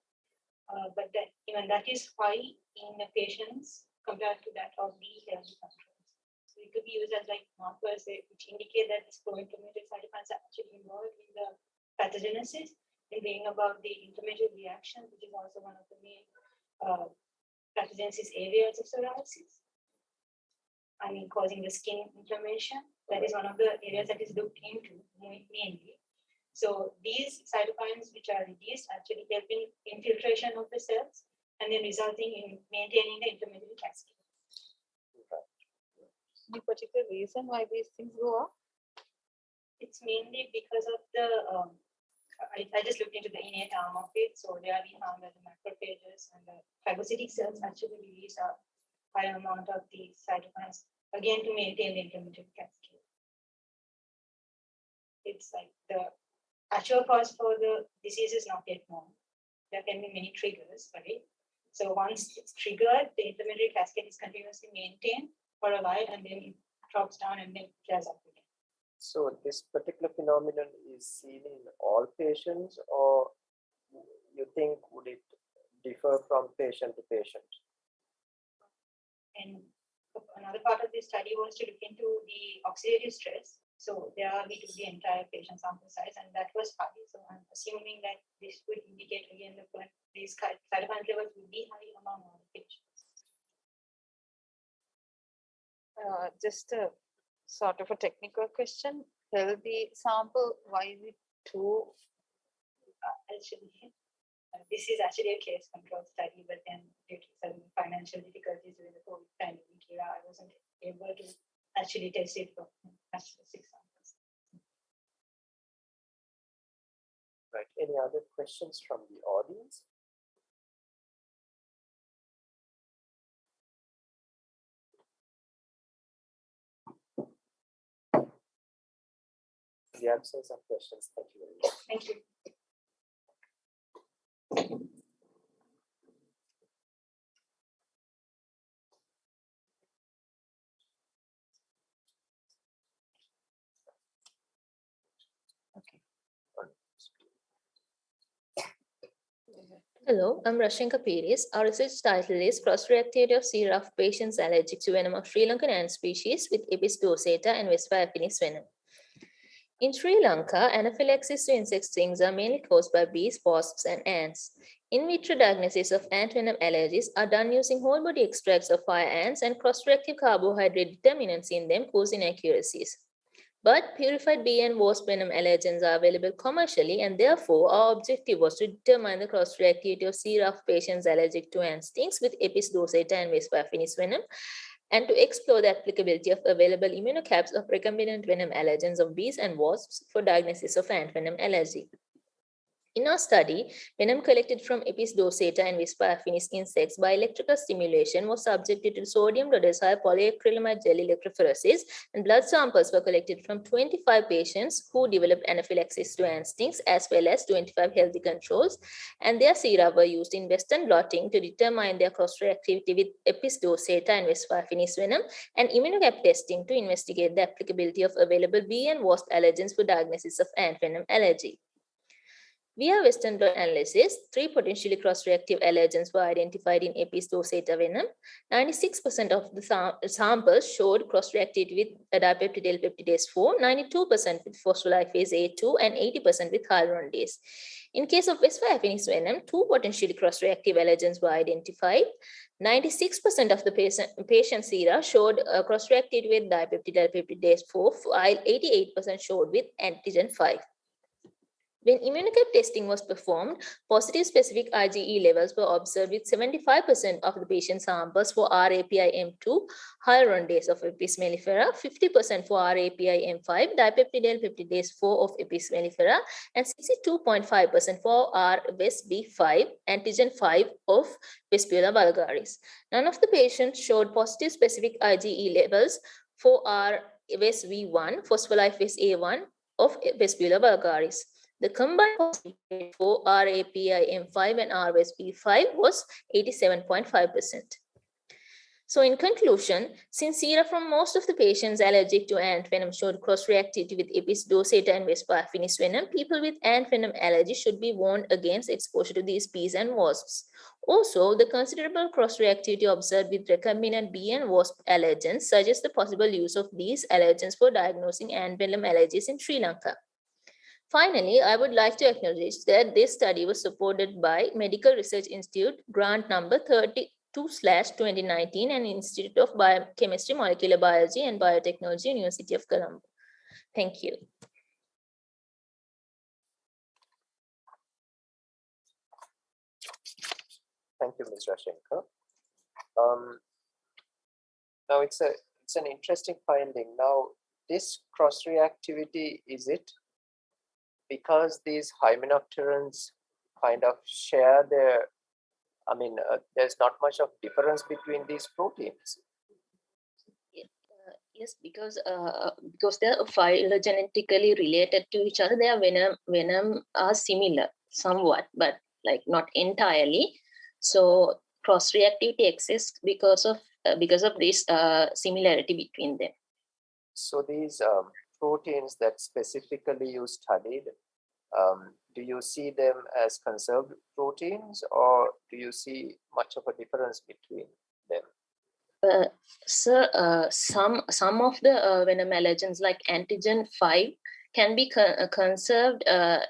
but that even that is high in the patients compared to that of the healthy controls. So it could be used as like markers which indicate that these pro-inflammatory cytokines are actually involved in the pathogenesis and bring about the inflammatory reaction, which is also one of the main pathogenesis areas of psoriasis. I mean, causing the skin inflammation. That is one of the areas that is looked into mainly. So these cytokines, which are reduced, actually help in infiltration of the cells and then resulting in maintaining the inflammatory cascade. Any particular reason why these things go up? It's mainly because of the, I just looked into the innate arm of it. So there we found that the macrophages and the phagocytic cells actually release a high amount of these cytokines, again to maintain the inflammatory cascade. it's like the actual cause for the disease is not yet known. There can be many triggers, right? So once it's triggered, the inflammatory cascade is continuously maintained for a while, and then it drops down and then flares up again. So this particular phenomenon is seen in all patients, or you think would it differ from patient to patient? And another part of this study was to look into the oxidative stress. So there we took the entire patient sample size, and that was high. So I'm assuming that this would indicate again that these cytokine levels would be high among all patients. Just a sort of a technical question. Healthy sample, why is it too? Actually, this is actually a case control study, but then due to some financial difficulties with the COVID pandemic era, I wasn't able to actually test it for actual 6 samples. Right. Any other questions from the audience? In the absence of questions, thank you very much. Thank you. Hello, I'm Rashinka Piris. Our research title is Cross-reactivity of sera of patients allergic to venom of Sri Lankan ant species with Apis dorsata and Vespa affinis venom. In Sri Lanka, anaphylaxis to insect stings are mainly caused by bees, wasps, and ants. In vitro diagnosis of ant venom allergies are done using whole body extracts of fire ants, and cross-reactive carbohydrate determinants in them cause inaccuracies. But purified bee and wasp venom allergens are available commercially, and therefore our objective was to determine the cross-reactivity of sera of patients allergic to ant stings with Apis dorsata and Vespa affinis venom, and to explore the applicability of available immunocaps of recombinant venom allergens of bees and wasps for diagnosis of ant venom allergy. In our study, venom collected from Apis dorsata and Vespa affinis insects by electrical stimulation was subjected to sodium rhodocyl polyacrylamide gel electrophoresis, and blood samples were collected from 25 patients who developed anaphylaxis to ant stings, as well as 25 healthy controls, and their sera were used in Western blotting to determine their cross-reactivity with Apis dorsata and Vespa affinis venom, and immunocap testing to investigate the applicability of available bee and wasp allergens for diagnosis of ant venom allergy. Via Western blot analysis, 3 potentially cross-reactive allergens were identified in Apis dorsata venom. 96% of the samples showed cross-reactivity with dipeptidyl peptidase 4, 92% with phospholipase A2, and 80% with hyaluronidase. In case of Vespa affinis venom, 2 potentially cross-reactive allergens were identified. 96% of the patient sera showed cross-reactivity with dipeptidyl peptidase 4, while 88% showed with antigen 5. When immunocap testing was performed, positive specific IgE levels were observed with 75% of the patient samples for RAPI-M2, hyaluronidase of Apis mellifera, 50% for RAPI-M5, dipeptidyl peptidase 4 of Apis mellifera, and 62.5% for RVesB5, antigen 5 of Vespula vulgaris. None of the patients showed positive specific IgE levels for RVesV1, phospholipase A1 of Vespula vulgaris. The combined positivity for RAPI-M5 and RVesB5 was 87.5%. So in conclusion, since sera from most of the patients allergic to ant venom showed cross-reactivity with Apis dorsata and Vespa affinis venom, people with ant venom allergy should be warned against exposure to these bees and wasps. Also, the considerable cross-reactivity observed with recombinant bee and wasp allergens suggests the possible use of these allergens for diagnosing ant venom allergies in Sri Lanka. Finally, I would like to acknowledge that this study was supported by Medical Research Institute grant number 32/2019 and Institute of Biochemistry, Molecular Biology and Biotechnology, University of Colombo. Thank you. Thank you, Ms. Rashinka. Now it's an interesting finding. Now, this cross-reactivity, is it because these hymenopterans kind of share their, there's not much of difference between these proteins? Yes, because they're phylogenetically related to each other. Their venom are similar somewhat, but like not entirely. So cross-reactivity exists because of this similarity between them. So these proteins that specifically you studied, do you see them as conserved proteins, or do you see much of a difference between them? Some of the venom allergens like antigen 5 can be conserved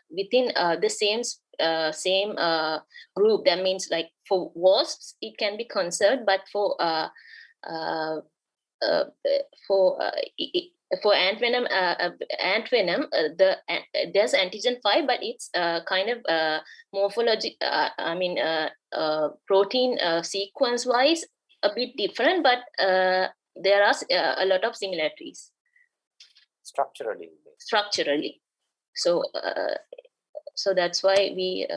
within the same group. That means like for wasps it can be conserved, but for ant venom, there's antigen 5, but it's kind of morphology. Protein sequence wise a bit different, but there are a lot of similarities structurally. So that's why we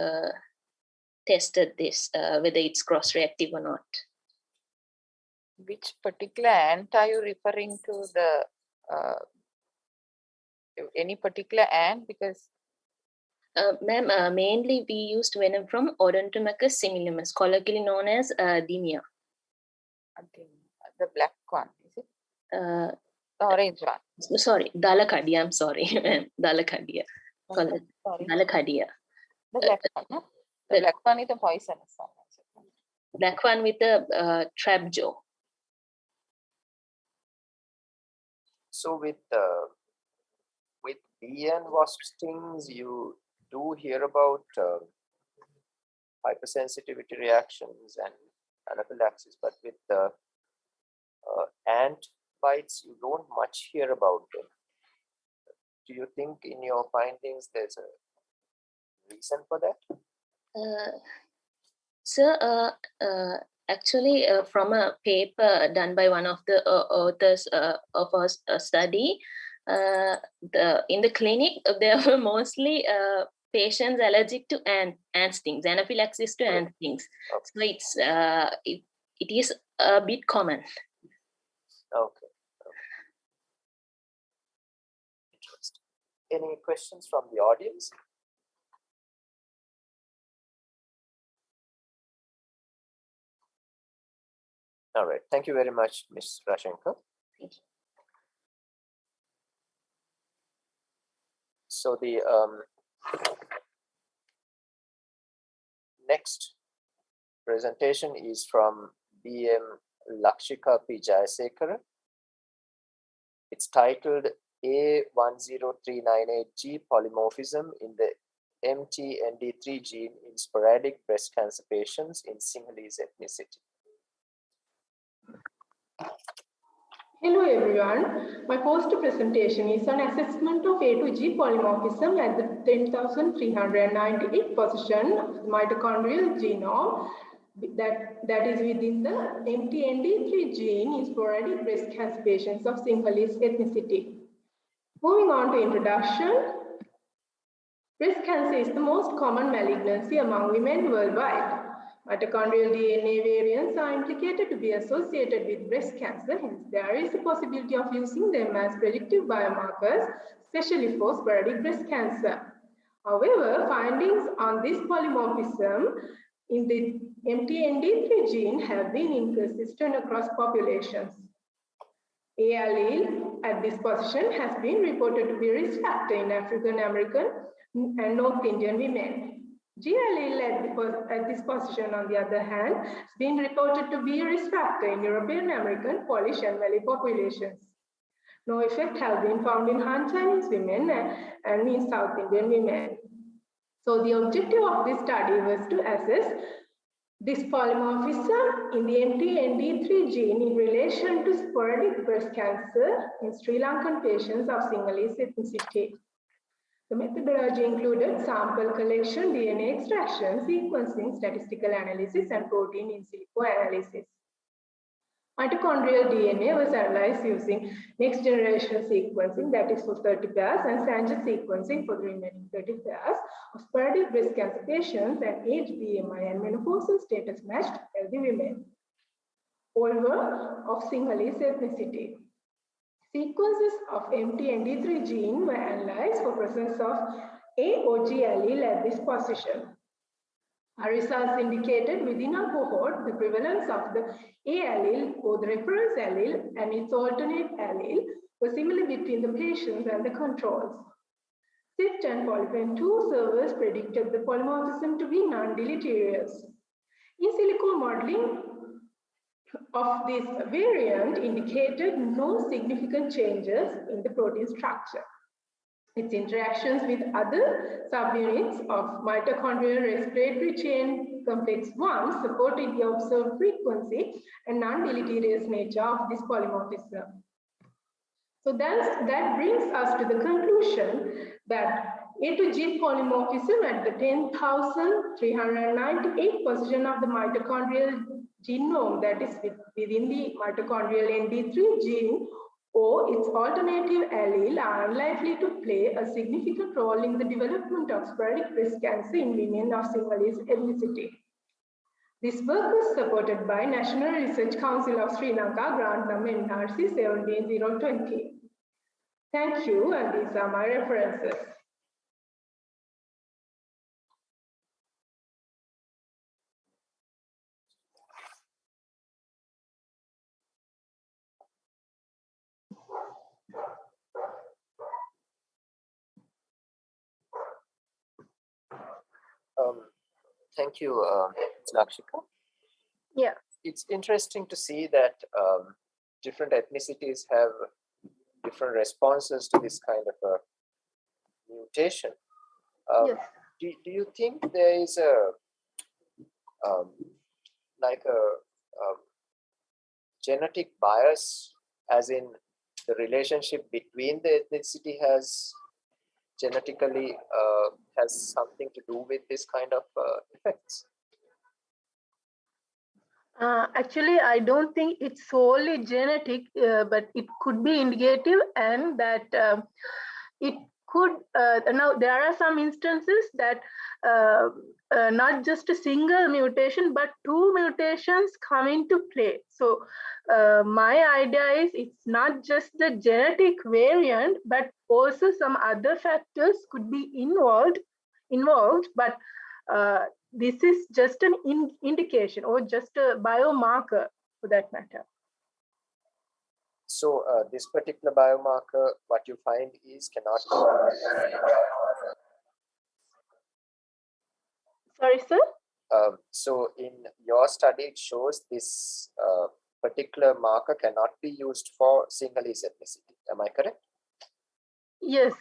tested this, whether it's cross-reactive or not. Which particular ant are you referring to? The any particular ant? Because ma'am, mainly we used venom from Odontomachus similimus, colloquially known as Dimia. The black one, is it? The orange one. Sorry, Dalakadia. I'm sorry, Dalakadia. Dalakadia. The black one, no? The black one is the poisonous one. Black one with the trap jaw. So with bee and wasp stings, you do hear about hypersensitivity reactions and anaphylaxis, but with ant bites, you don't much hear about them. Do you think in your findings there's a reason for that? Actually, from a paper done by one of the authors of our study, in the clinic, there were mostly patients allergic to ant stings, anaphylaxis to ant stings. Okay. So it is a bit common. Okay. Interesting. Any questions from the audience? All right. Thank you very much, Ms. Rashenkar. Thank you. So the next presentation is from BM Lakshika P. Jayasekara. It's titled A10398G polymorphism in the MTND3 gene in sporadic breast cancer patients in Sinhalese ethnicity. Hello everyone, my poster presentation is on assessment of A to G polymorphism at the 10,398 position of the mitochondrial genome that is within the MTND3 gene in sporadic breast cancer patients of Sinhalese ethnicity. Moving on to introduction, breast cancer is the most common malignancy among women worldwide. Mitochondrial DNA variants are implicated to be associated with breast cancer, hence there is a possibility of using them as predictive biomarkers, especially for sporadic breast cancer. However, findings on this polymorphism in the MTND3 gene have been inconsistent across populations. A allele at this position has been reported to be risk factor in African American and North Indian women. G allele at this position, on the other hand, has been reported to be a risk factor in European American, Polish, and Malay populations. No effect has been found in Han Chinese women and in South Indian women. So the objective of this study was to assess this polymorphism in the MTND3 gene in relation to sporadic breast cancer in Sri Lankan patients of Sinhalese ethnicity. The methodology included sample collection, DNA extraction, sequencing, statistical analysis, and protein in silico analysis. Mitochondrial DNA was analyzed using next generation sequencing, that is for 30 pairs, and Sanger sequencing for the remaining 30 pairs of sporadic breast cancer patients and age, BMI, and menopausal status matched healthy women, all were of Sinhalese ethnicity. Sequences of MT-ND3 gene were analyzed for presence of A or G allele at this position. Our results indicated within our cohort the prevalence of the A allele or the reference allele and its alternate allele was similar between the patients and the controls. SIFT and polypen2 servers predicted the polymorphism to be non-deleterious. In silico modeling of this variant indicated no significant changes in the protein structure. Its interactions with other subunits of mitochondrial respiratory chain complex 1 supported the observed frequency and non-deleterious nature of this polymorphism. So that brings us to the conclusion that A to G polymorphism at the 10,398 position of the mitochondrial genome, that is within the mitochondrial ND3 gene or its alternative allele, are unlikely to play a significant role in the development of sporadic breast cancer in women of Sinhalese ethnicity. This work was supported by National Research Council of Sri Lanka, grant number NRC 17020. Thank you, and these are my references. Thank you, Lakshika. Yeah. It's interesting to see that different ethnicities have different responses to this kind of a mutation. Yes. Do you think there is a genetic bias, as in the relationship between the ethnicity has genetically has something to do with this kind of effects? Actually, I don't think it's solely genetic, but it could be indicative, and that it could, now there are some instances that not just a single mutation, but two mutations come into play. So my idea is it's not just the genetic variant, but also some other factors could be involved, but this is just an indication or just a biomarker for that matter. So this particular biomarker, what you find is cannot. Sorry, sir? So in your study, it shows this particular marker cannot be used for Sinhalese ethnicity. Am I correct? Yes,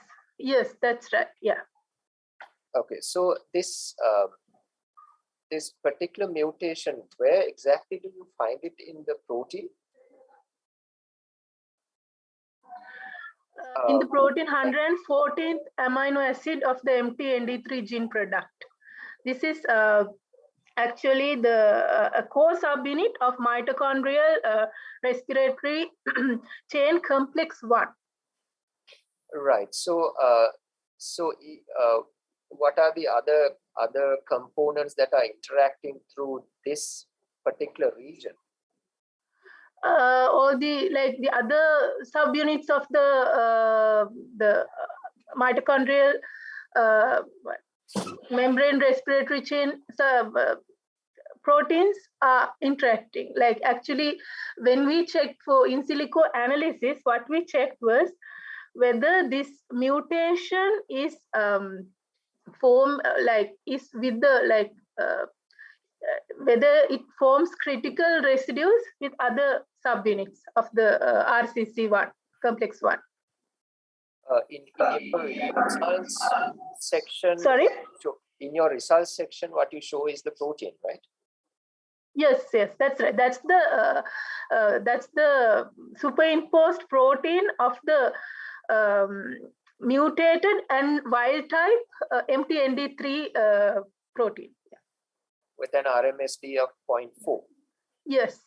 that's right. Yeah. Okay, so this this particular mutation, where exactly do you find it in the protein? In the protein 114th amino acid of the MT-ND3 gene product. This is actually a core subunit of mitochondrial respiratory chain complex 1. Right. So, what are the other components that are interacting through this particular region? Or the other subunits of the mitochondrial membrane respiratory chain proteins are interacting. Like actually, when we checked for in silico analysis, what we checked was whether this mutation is is with the whether it forms critical residues with other subunits of the RCC1 complex 1. In your results section, sorry, in your results section, what you show is the protein, right? Yes, that's right. That's the superimposed protein of the mutated and wild type MT-ND3 protein. Yeah. With an RMSD of 0.4. Yes.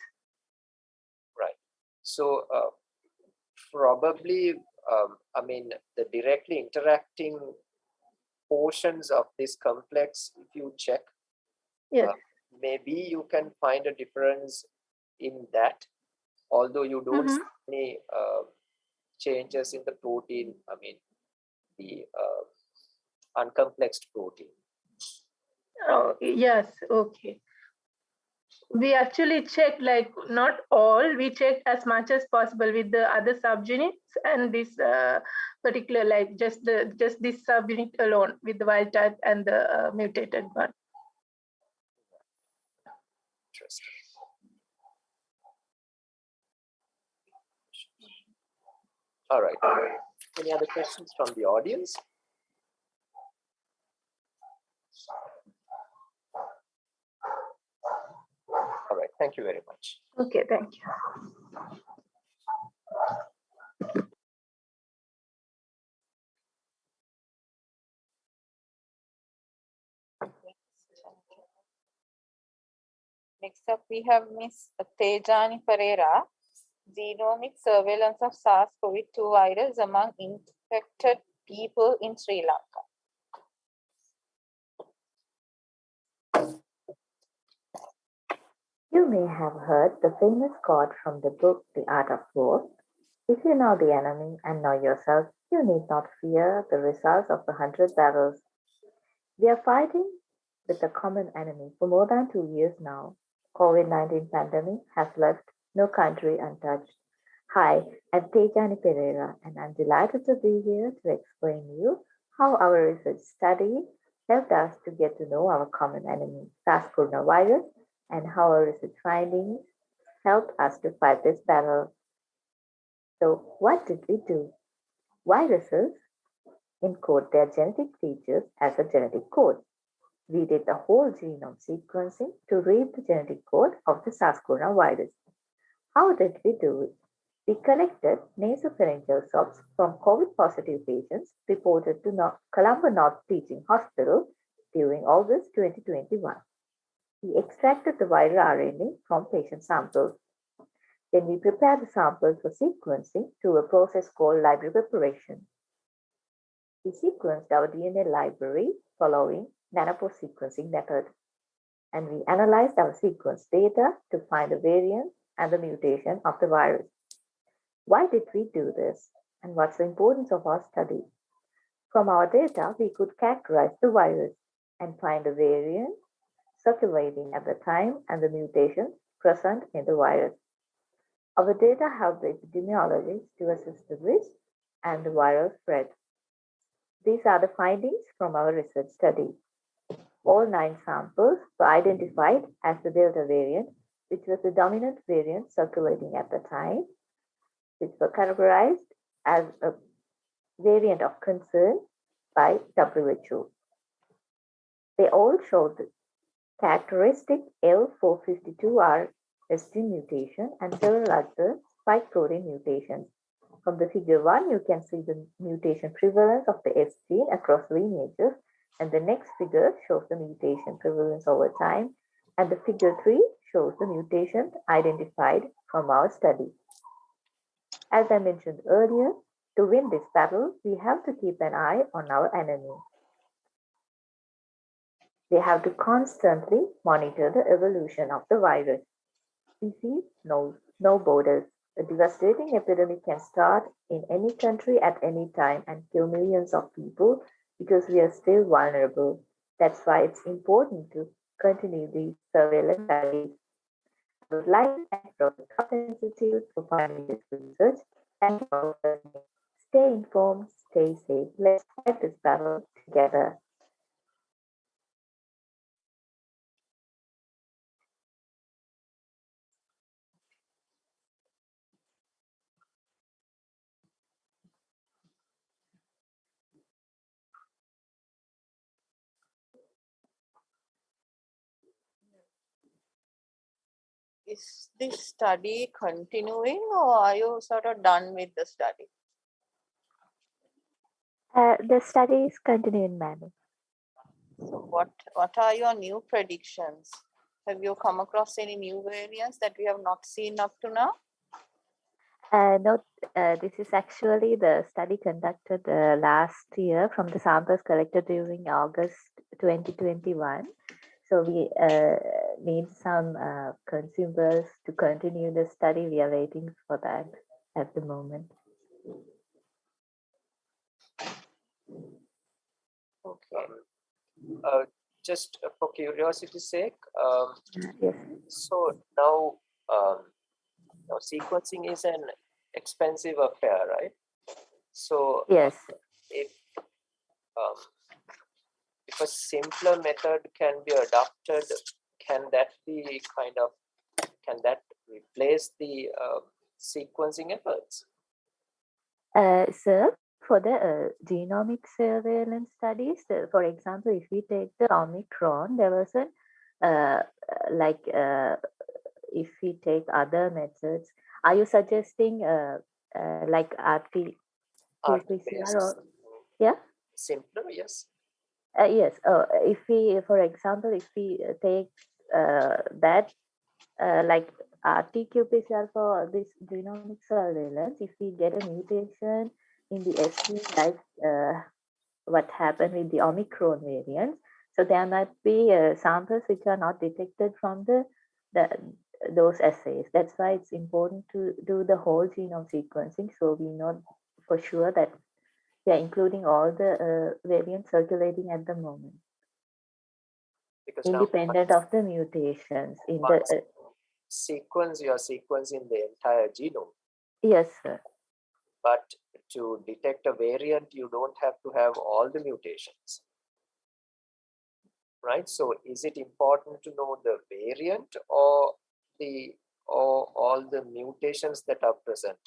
Right. So probably, I mean, the directly interacting portions of this complex, if you check, yes. Maybe you can find a difference in that, although you don't see any changes in the protein, I mean, the uncomplexed protein? Oh, yes, okay. We actually checked, like, not all, we checked as much as possible with the other subunits and this particular, like just this subunit alone with the wild type and the mutated one. Interesting. All right. Any other questions from the audience? All right. Thank you very much. Okay, thank you. Next up, we have Ms. Tejani Pereira, genomic surveillance of SARS-CoV-2 virus among infected people in Sri Lanka. You may have heard the famous quote from the book The Art of War. If you know the enemy and know yourself, you need not fear the results of 100 battles. We are fighting with a common enemy for more than 2 years now. COVID-19 pandemic has left no country untouched. Hi, I'm Tejani Pereira, and I'm delighted to be here to explain to you how our research study helped us to get to know our common enemy, SARS-CoV-2, and how our research findings helped us to fight this battle. So what did we do? Viruses encode their genetic features as a genetic code. We did the whole genome sequencing to read the genetic code of the SARS-CoV-2 virus. How did we do it? We collected nasopharyngeal swabs from COVID-positive patients reported to Colombo North Teaching Hospital during August 2021. We extracted the viral RNA from patient samples. Then we prepared the samples for sequencing through a process called library preparation. We sequenced our DNA library following nanopore sequencing method. And we analyzed our sequence data to find the variant and the mutation of the virus. Why did we do this? And what's the importance of our study? From our data, we could characterize the virus and find the variant circulating at the time and the mutations present in the virus. Our data helped the epidemiologists to assess the risk and the viral spread. These are the findings from our research study. All 9 samples were identified as the Delta variant, which was the dominant variant circulating at the time, which were categorized as a variant of concern by WHO. They all showed the characteristic L452R S gene mutation and several other spike protein mutations. From the figure 1, you can see the mutation prevalence of the S gene across lineages, and the next figure shows the mutation prevalence over time, and the figure 3 shows the mutation identified from our study. As I mentioned earlier, to win this battle, we have to keep an eye on our enemy. They have to constantly monitor the evolution of the virus. Disease knows no borders. A devastating epidemic can start in any country at any time and kill millions of people because we are still vulnerable. That's why it's important to continue these surveillance studies. I would like to thank Dr. Top Institute for funding this research. Thank you all for listening. Stay informed, stay safe. Let's fight this battle together. Is this study continuing, or are you sort of done with the study? The study is continuing, madam. So what are your new predictions? Have you come across any new variants that we have not seen up to now? No, this is actually the study conducted last year from the samples collected during August 2021. So we need some consumers to continue the study. We are waiting for that at the moment. Okay. Just for curiosity's sake, Yes. so now, now sequencing is an expensive affair, right? So Yes. If a simpler method can be adopted, can that be can that replace the sequencing efforts? Sir, for the genomic surveillance studies, for example, if we take the Omicron, there was a if we take other methods, are you suggesting like RT-PCR or yeah? Simpler, yes. Yes. If we, for example, if we take that like RT-qPCR for this genomic surveillance, if we get a mutation in the SG, like what happened with the Omicron variant, so there might be samples which are not detected from those assays. That's why it's important to do the whole genome sequencing, so we know for sure that we are including all the variants circulating at the moment, because independent of the mutations in the sequence, you are sequencing the entire genome. Yes, sir. But to detect a variant, you don't have to have all the mutations, right? So is it important to know the variant or all the mutations that are present?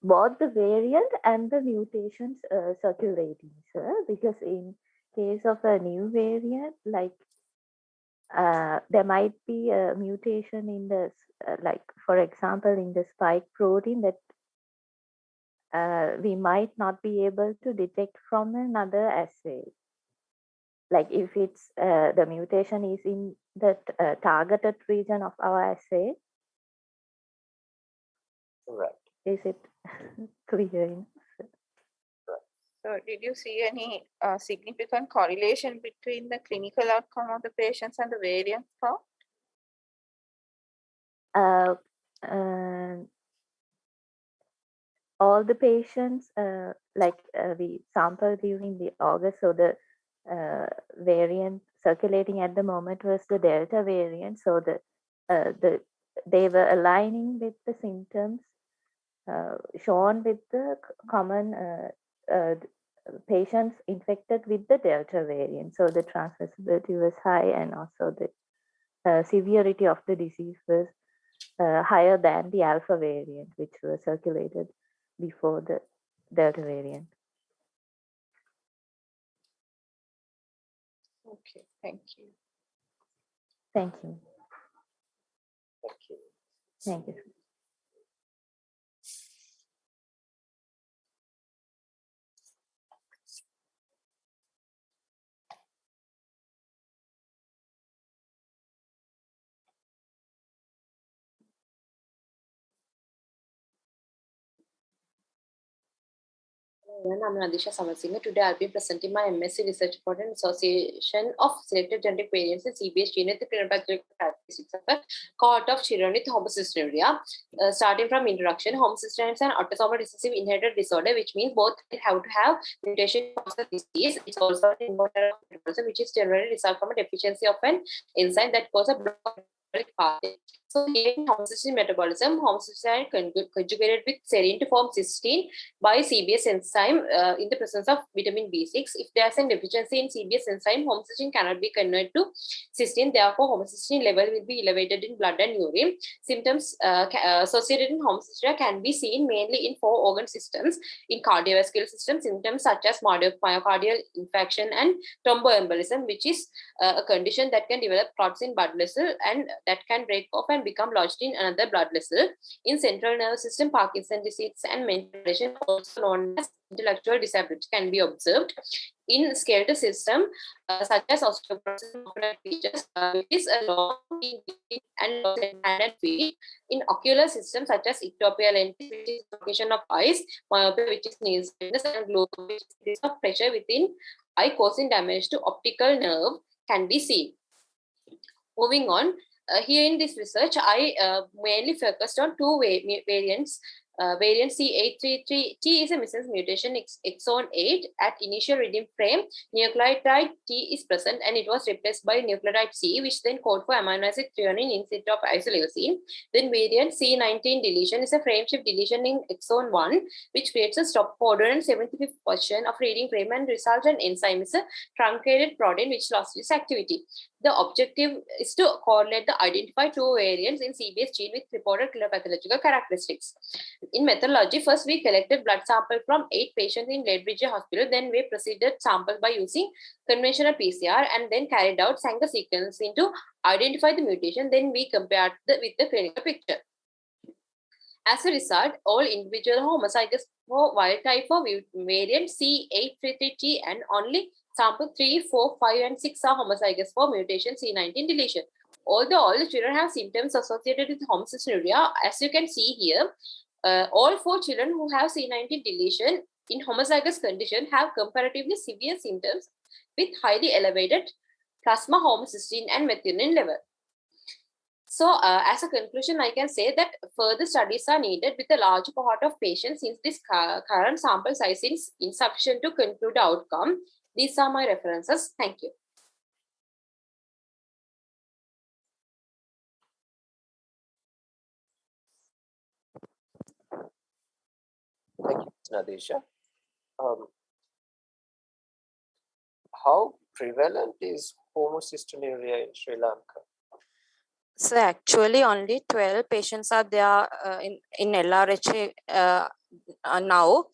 Both the variant and the mutations circulating, sir, because in case of a new variant, like there might be a mutation in the like, for example, in the spike protein that we might not be able to detect from another assay. Like if it's the mutation is in the targeted region of our assay. Right. Is it clear enough? So did you see any significant correlation between the clinical outcome of the patients and the variant found? All the patients, we sampled during the August, so the variant circulating at the moment was the Delta variant. So they were aligning with the symptoms shown with the common patients infected with the Delta variant. So the transmissibility was high, and also the severity of the disease was higher than the Alpha variant, which was circulated before the Delta variant. Okay, thank you. Thank you. Thank you. Thank you. I'm Nadisha Samasinghe. Today I'll be presenting my MSc research report in association of selected genetic variants in CBS genetic phenotypic characteristics of a cohort of children with homocystinuria. Starting from introduction, homocystinuria is an autosomal recessive inherited disorder, which means both have to have mutation cause the disease. It's also an involuntary metabolism, which is generally result from a deficiency of an enzyme that causes a block pathway. So in homocysteine metabolism, homocysteine conjugated with serine to form cysteine by CBS enzyme in the presence of vitamin B6. If there is a deficiency in CBS enzyme, homocysteine cannot be converted to cysteine. Therefore, homocysteine level will be elevated in blood and urine. Symptoms associated in homocystinuria can be seen mainly in 4 organ systems. In cardiovascular system, symptoms such as myocardial infarction and thromboembolism, which is a condition that can develop clots in blood vessel and that can break off and become lodged in another blood vessel. In central nervous system, Parkinson's disease and mental retardation, also known as intellectual disability, can be observed. In skeletal system, such as osteoporosis features, which is a long and loss in hand and feet. In ocular system, such as ectopia lentis, which is location of eyes, myopia, which is nearsightedness, and glaucoma, which is of pressure within eye causing damage to optical nerve, can be seen. Moving on, Here in this research, I mainly focused on two variants. Variant C833T is a missense mutation exon 8 at initial reading frame. Nucleotide T is present and it was replaced by nucleotide C, which then code for amino acid threonine instead of isoleucine. Then variant C19 deletion is a frame shift deletion in exon 1, which creates a stop codon and 75th position of reading frame and resultant enzyme is a truncated protein which lost its activity. The objective is to correlate the identified two variants in CBS gene with reported pathological characteristics. In methodology, first we collected blood sample from 8 patients in Ledbridge Hospital. Then we proceeded samples by using conventional PCR and then carried out Sanger sequencing to identify the mutation. Then we compared with the clinical picture. As a result, all individual homozygous for wild type for variant C833T and only sample 3, 4, 5, and 6 are homozygous for mutation C19 deletion. Although all the children have symptoms associated with homocystinuria, as you can see here, all 4 children who have C19 deletion in homozygous condition have comparatively severe symptoms with highly elevated plasma homocysteine and methionine level. So as a conclusion, I can say that further studies are needed with a large cohort of patients since this current sample size is insufficient to conclude the outcome. These are my references. Thank you. Thank you, Nadesha. How prevalent is homocystinuria in Sri Lanka? So actually only 12 patients are there in LRH now,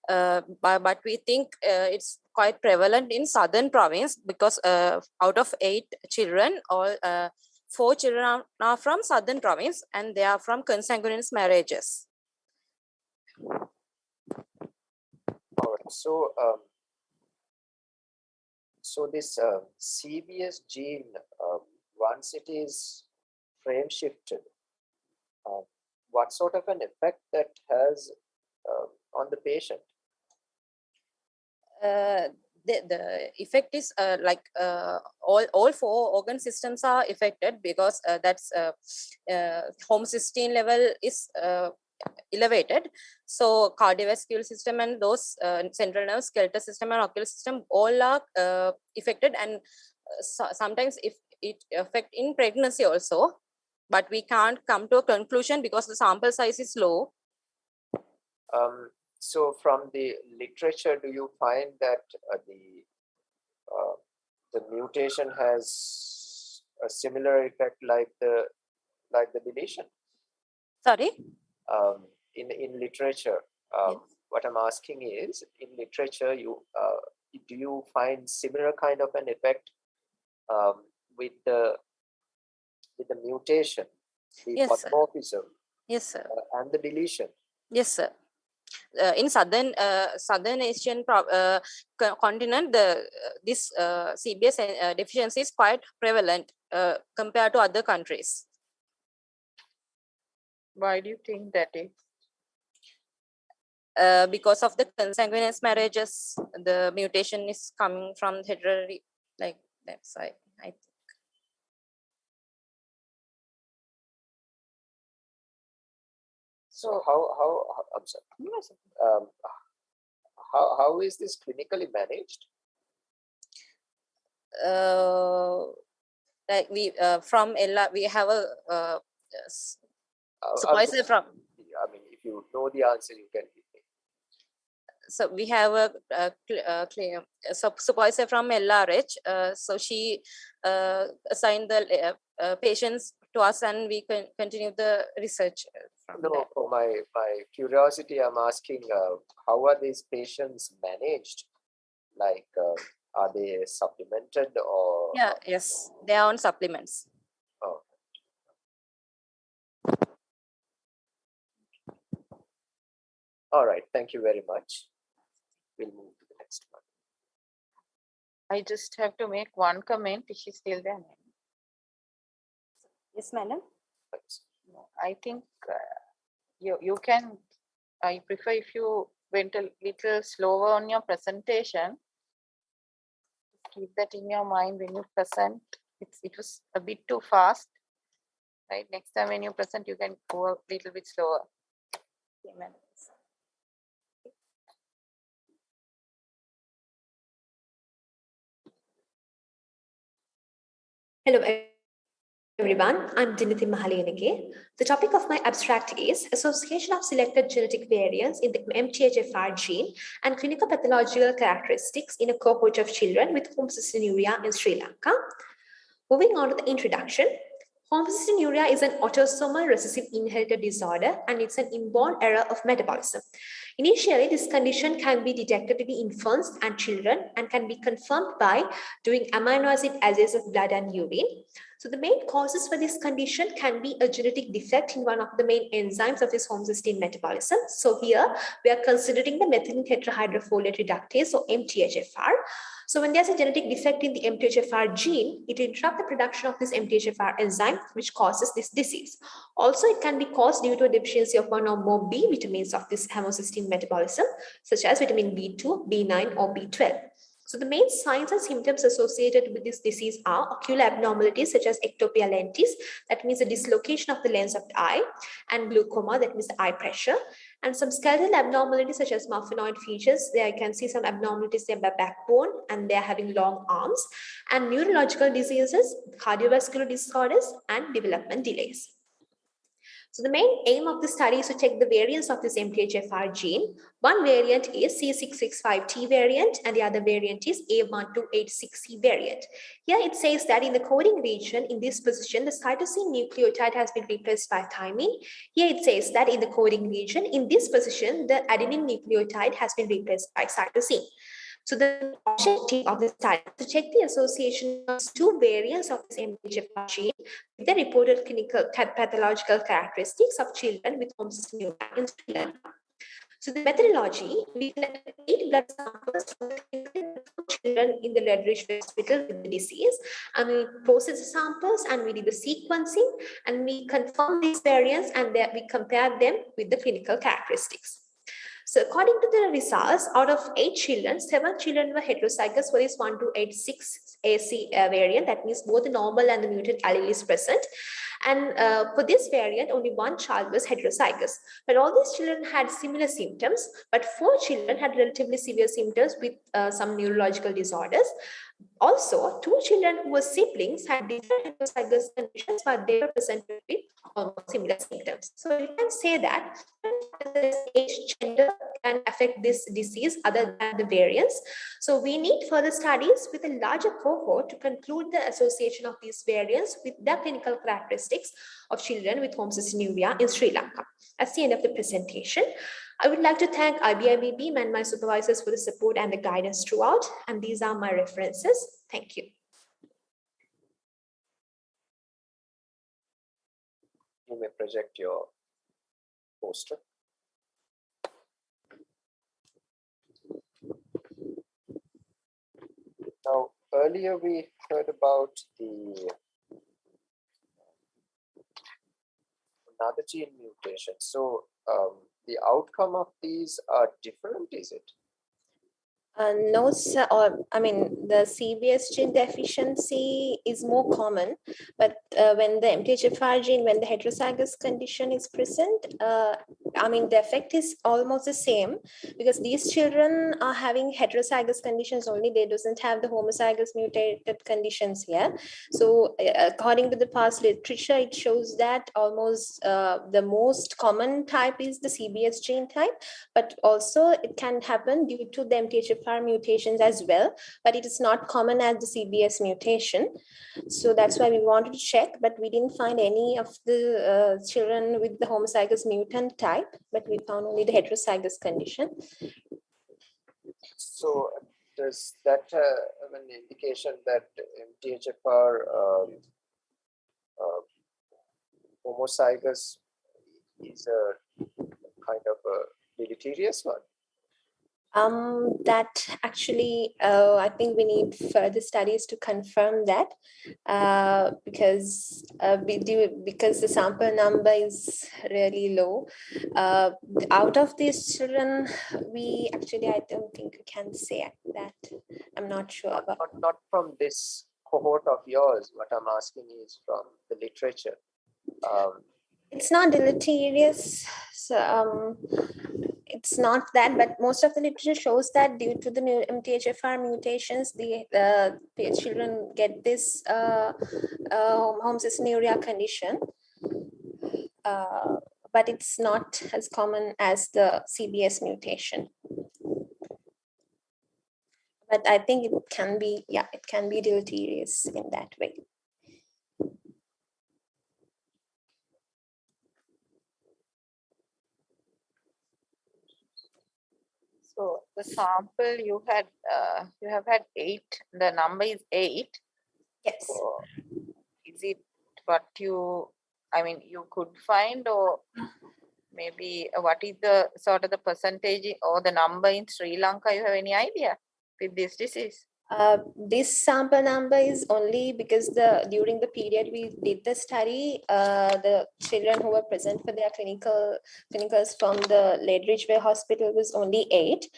but we think it's quite prevalent in southern province because out of 8 children, all 4 children are from southern province and they are from consanguineous marriages. All right, so so this CBS gene, once it is frame shifted, what sort of an effect that has on the patient? The effect is like all 4 organ systems are affected because that's homocysteine level is elevated. So cardiovascular system and those central nerve, skeletal system and ocular system all are affected, and sometimes if it affect in pregnancy also, but we can't come to a conclusion because the sample size is low. So from the literature, do you find that the mutation has a similar effect like the deletion? Sorry? In literature, yes. What I'm asking is, in literature, do you find similar kind of an effect with the mutation, the yes, polymorphism, yes, sir. And the deletion? Yes, sir. In southern Asian continent, this CBS deficiency is quite prevalent compared to other countries. Why do you think that is? Because of the consanguineous marriages, the mutation is coming from hereditary, like that side, I think. So I'm sorry. How is this clinically managed? Like we from Ella, we have a supervisor from. I mean, if you know the answer, you can give me. So we have a supervisor from LRH. So she assigned the patients to us, and we can continue the research. No, for my curiosity, I'm asking how are these patients managed? Like, are they supplemented or? Yeah, yes, they are on supplements. Oh. All right, thank you very much. We'll move to the next one. I just have to make one comment. Is she still there? Yes, madam. I think you can. I prefer if you went a little slower on your presentation. Keep that in your mind when you present. It was a bit too fast. right? Next time when you present, you can go a little bit slower. Okay, madam. Hello everyone, I'm Dinithi Mahalenike. The topic of my abstract is Association of Selected Genetic Variants in the MTHFR gene and Clinical Pathological Characteristics in a Cohort of Children with homocystinuria in Sri Lanka. Moving on to the introduction. Homocystinuria is an autosomal recessive inherited disorder and it's an inborn error of metabolism. Initially, this condition can be detected in infants and children and can be confirmed by doing amino acid assays of blood and urine. So the main causes for this condition can be a genetic defect in one of the main enzymes of this homocysteine metabolism. So here we are considering the methylene tetrahydrofolate reductase or MTHFR. So when there's a genetic defect in the MTHFR gene, it interrupts the production of this MTHFR enzyme, which causes this disease. Also, it can be caused due to a deficiency of one or more B vitamins of this homocysteine metabolism, such as vitamin B2, B9, or B12. So the main signs and symptoms associated with this disease are ocular abnormalities such as ectopia lentis, that means the dislocation of the lens of the eye, and glaucoma, that means the eye pressure, and some skeletal abnormalities such as murphinoid features. There you can see some abnormalities in the backbone and they are having long arms, and neurological diseases, cardiovascular disorders, and development delays. So the main aim of the study is to check the variants of this MTHFR gene. One variant is C665T variant and the other variant is A1286C variant. Here it says that in the coding region, in this position, the cytosine nucleotide has been replaced by thymine. Here it says that in the coding region, in this position, the adenine nucleotide has been replaced by cytosine. So the objective of the study is to check the association of two variants of this MTHFR gene with the reported clinical pathological characteristics of children with homocystinuria in Sri Lanka. So the methodology, we collected 8 blood samples from children in the Redridge Hospital with the disease, and we processed the samples and we did the sequencing and we confirmed these variants and we compared them with the clinical characteristics. So according to the results, out of 8 children, 7 children were heterozygous for this 1286 AC variant. That means both the normal and the mutant allele is present. And for this variant, only 1 child was heterozygous. But all these children had similar symptoms, but 4 children had relatively severe symptoms with some neurological disorders. Also, 2 children who were siblings had different heterozygous conditions, but they were presented with almost similar symptoms. So you can say that age, gender can affect this disease other than the variants. So we need further studies with a larger cohort to conclude the association of these variants with the clinical characteristics of children with homocystinuria in Sri Lanka. That's the end of the presentation. I would like to thank IBMBB and my supervisors for the support and the guidance throughout. And these are my references. Thank you. You may project your poster. Now, earlier we heard about another gene mutation. So the outcome of these are different, is it? No, sir, I mean, the CBS gene deficiency is more common, but when the MTHFR gene, when the heterozygous condition is present, I mean, the effect is almost the same because these children are having heterozygous conditions only. They doesn't have the homozygous mutated conditions here. So according to the past literature, it shows that almost the most common type is the CBS gene type, but also it can happen due to the MTHFR mutations as well, but it is not common as the CBS mutation. So that's why we wanted to check, but we didn't find any of the children with the homozygous mutant type, but we found only the heterozygous condition. So does that have an indication that MTHFR homozygous is a kind of a deleterious one? That actually, I think we need further studies to confirm that because the sample number is really low. Out of these children, I don't think we can say that. I'm not sure about. Not from this cohort of yours. What I'm asking is from the literature. It's not deleterious. So, it's not that, but most of the literature shows that due to the new MTHFR mutations, the children get this homocystinuria condition. But it's not as common as the CBS mutation. But I think it can be, yeah, it can be deleterious in that way. So the sample you had, you have had 8. The number is 8. Yes. So is it what you, I mean, you could find, or maybe what is the sort of the percentage or the number in Sri Lanka? You have any idea with this disease? This sample number is only because during the period we did the study, the children who were present for their clinicals from the Led Ridgeway Hospital was only 8.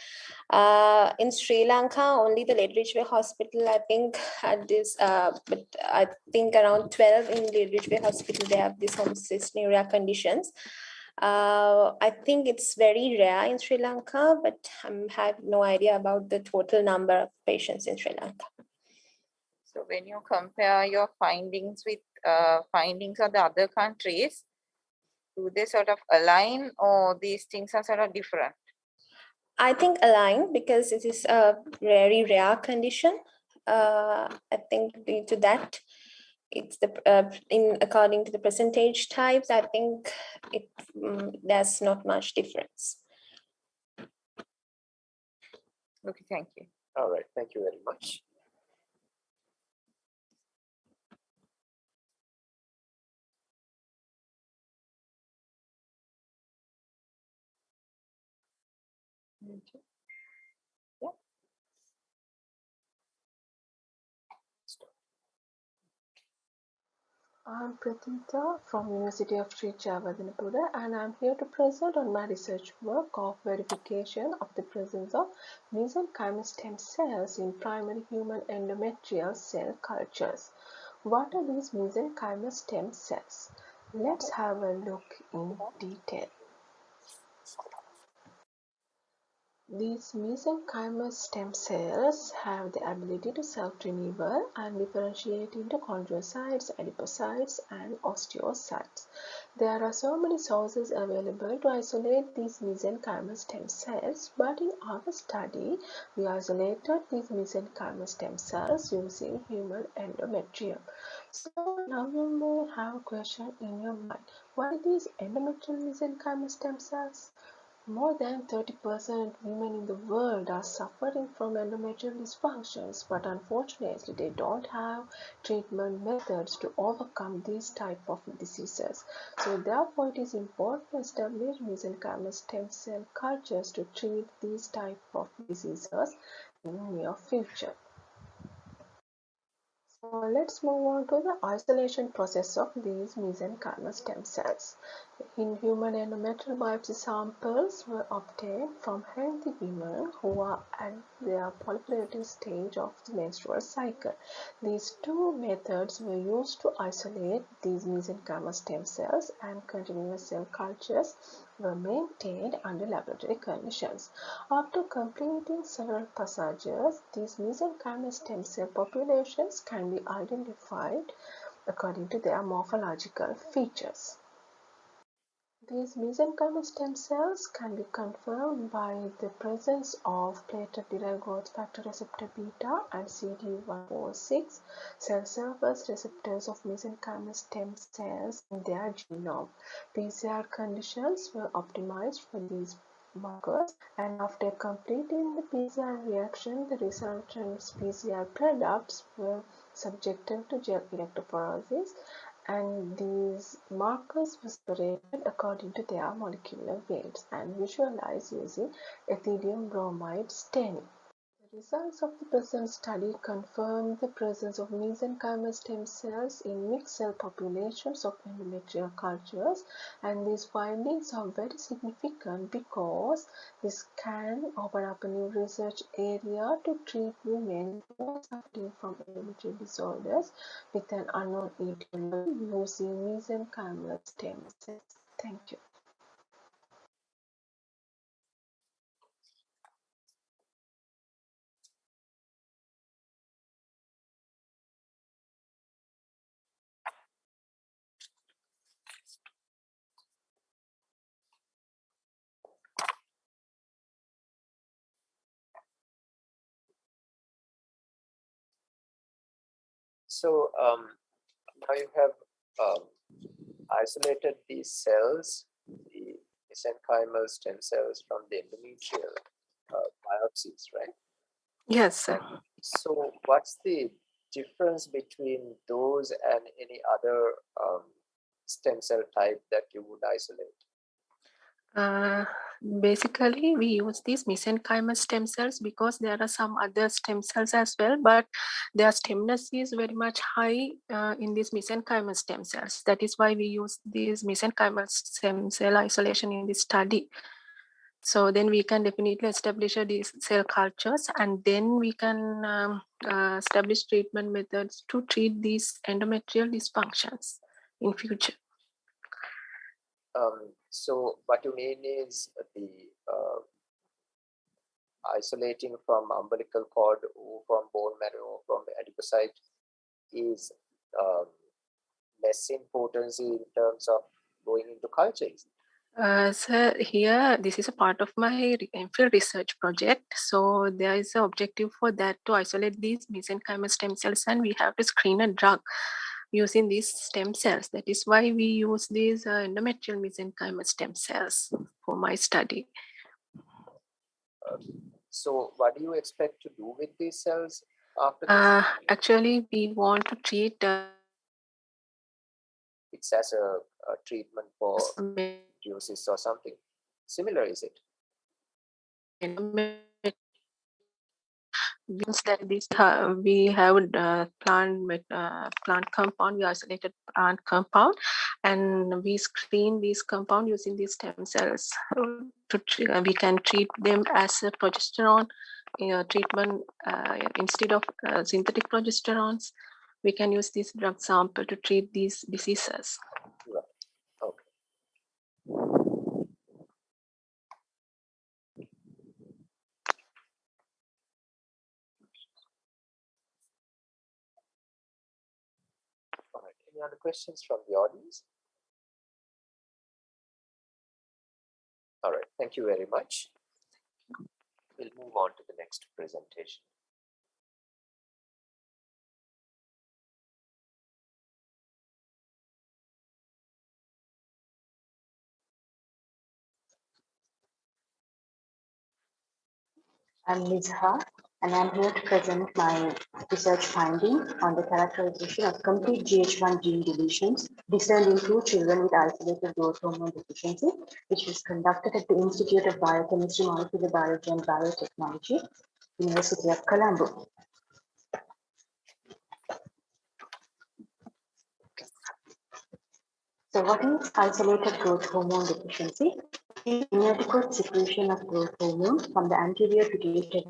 In Sri Lanka, only the Led Ridgeway Hospital, I think, had this, but I think around 12 in Led Ridgeway Hospital, they have this homocystinuria conditions. I think it's very rare in Sri Lanka, but I have no idea about the total number of patients in Sri Lanka. So when you compare your findings with findings of the other countries, do they sort of align, or these things are sort of different? I think align, because it is a very rare condition. I think due to that, it's the according to the percentage types, I think there's not much difference. Okay, thank you. All right, thank you very much. Yeah. I'm Prathita from University of Sri Chavadhanapura, and I'm here to present on my research work of verification of the presence of mesenchymal stem cells in primary human endometrial cell cultures. What are these mesenchymal stem cells? Let's have a look in detail. These mesenchymal stem cells have the ability to self-renewal and differentiate into chondrocytes, adipocytes, and osteocytes. There are so many sources available to isolate these mesenchymal stem cells, but in our study, we isolated these mesenchymal stem cells using human endometrium. So now you may have a question in your mind. What are these endometrial mesenchymal stem cells? More than 30% women in the world are suffering from endometrial dysfunctions, but unfortunately they don't have treatment methods to overcome these type of diseases. So therefore it is important to establish mesenchymal stem cell cultures to treat these type of diseases in the near future. So let's move on to the isolation process of these mesenchymal stem cells. In human endometrial biopsy samples were obtained from healthy women who are at their proliferative stage of the menstrual cycle. These two methods were used to isolate these mesenchymal stem cells, and continuous cell cultures were maintained under laboratory conditions. After completing several passages, these mesenchymal stem cell populations can be identified according to their morphological features. These mesenchymal stem cells can be confirmed by the presence of platelet-derived growth factor receptor beta and CD146 cell surface receptors of mesenchymal stem cells in their genome. PCR conditions were optimized for these markers, and after completing the PCR reaction, the resultant PCR products were subjected to gel electrophoresis, and these markers were separated according to their molecular weights and visualized using ethidium bromide staining. Results of the present study confirm the presence of mesenchymal stem cells in mixed cell populations of endometrial cultures, and these findings are very significant because this can open up a new research area to treat women who are suffering from endometrial disorders with an unknown etiology using mesenchymal stem cells. Thank you. So now you have isolated these cells, the mesenchymal stem cells from the endometrial biopsies, right? Yes, sir. So what's the difference between those and any other stem cell type that you would isolate? Basically, we use these mesenchymal stem cells because there are some other stem cells as well, but their stemness is very much high in these mesenchymal stem cells. That is why we use these mesenchymal stem cell isolation in this study. So then we can definitely establish these cell cultures, and then we can establish treatment methods to treat these endometrial dysfunctions in future. So what you mean is the isolating from umbilical cord or from bone marrow or from adipocyte is less in potency in terms of going into cultures. So here, this is a part of my MPhil research project. So there is an objective for that to isolate these mesenchymal stem cells, and we have to screen a drug using these stem cells. That is why we use these endometrial mesenchymal stem cells for my study. So what do you expect to do with these cells after this? Actually, we want to treat it's as a treatment for endometriosis or something similar, is it? Means that this we have plant compound, we isolated plant compound, and we screen these compound using these stem cells. We can treat them as a progesterone treatment instead of synthetic progesterones. We can use this drug sample to treat these diseases. Right. Okay. All right. Any other questions from the audience? All right. Thank you very much. We'll move on to the next presentation. I'm Liz Ha, and I'm here to present my research finding on the characterization of complete GH1 gene deletions discerned in 2 children with isolated growth hormone deficiency, which was conducted at the Institute of Biochemistry, Molecular Biology and Biotechnology, University of Colombo. So what is isolated growth hormone deficiency? Inadequate secretion of growth hormone from the anterior pituitary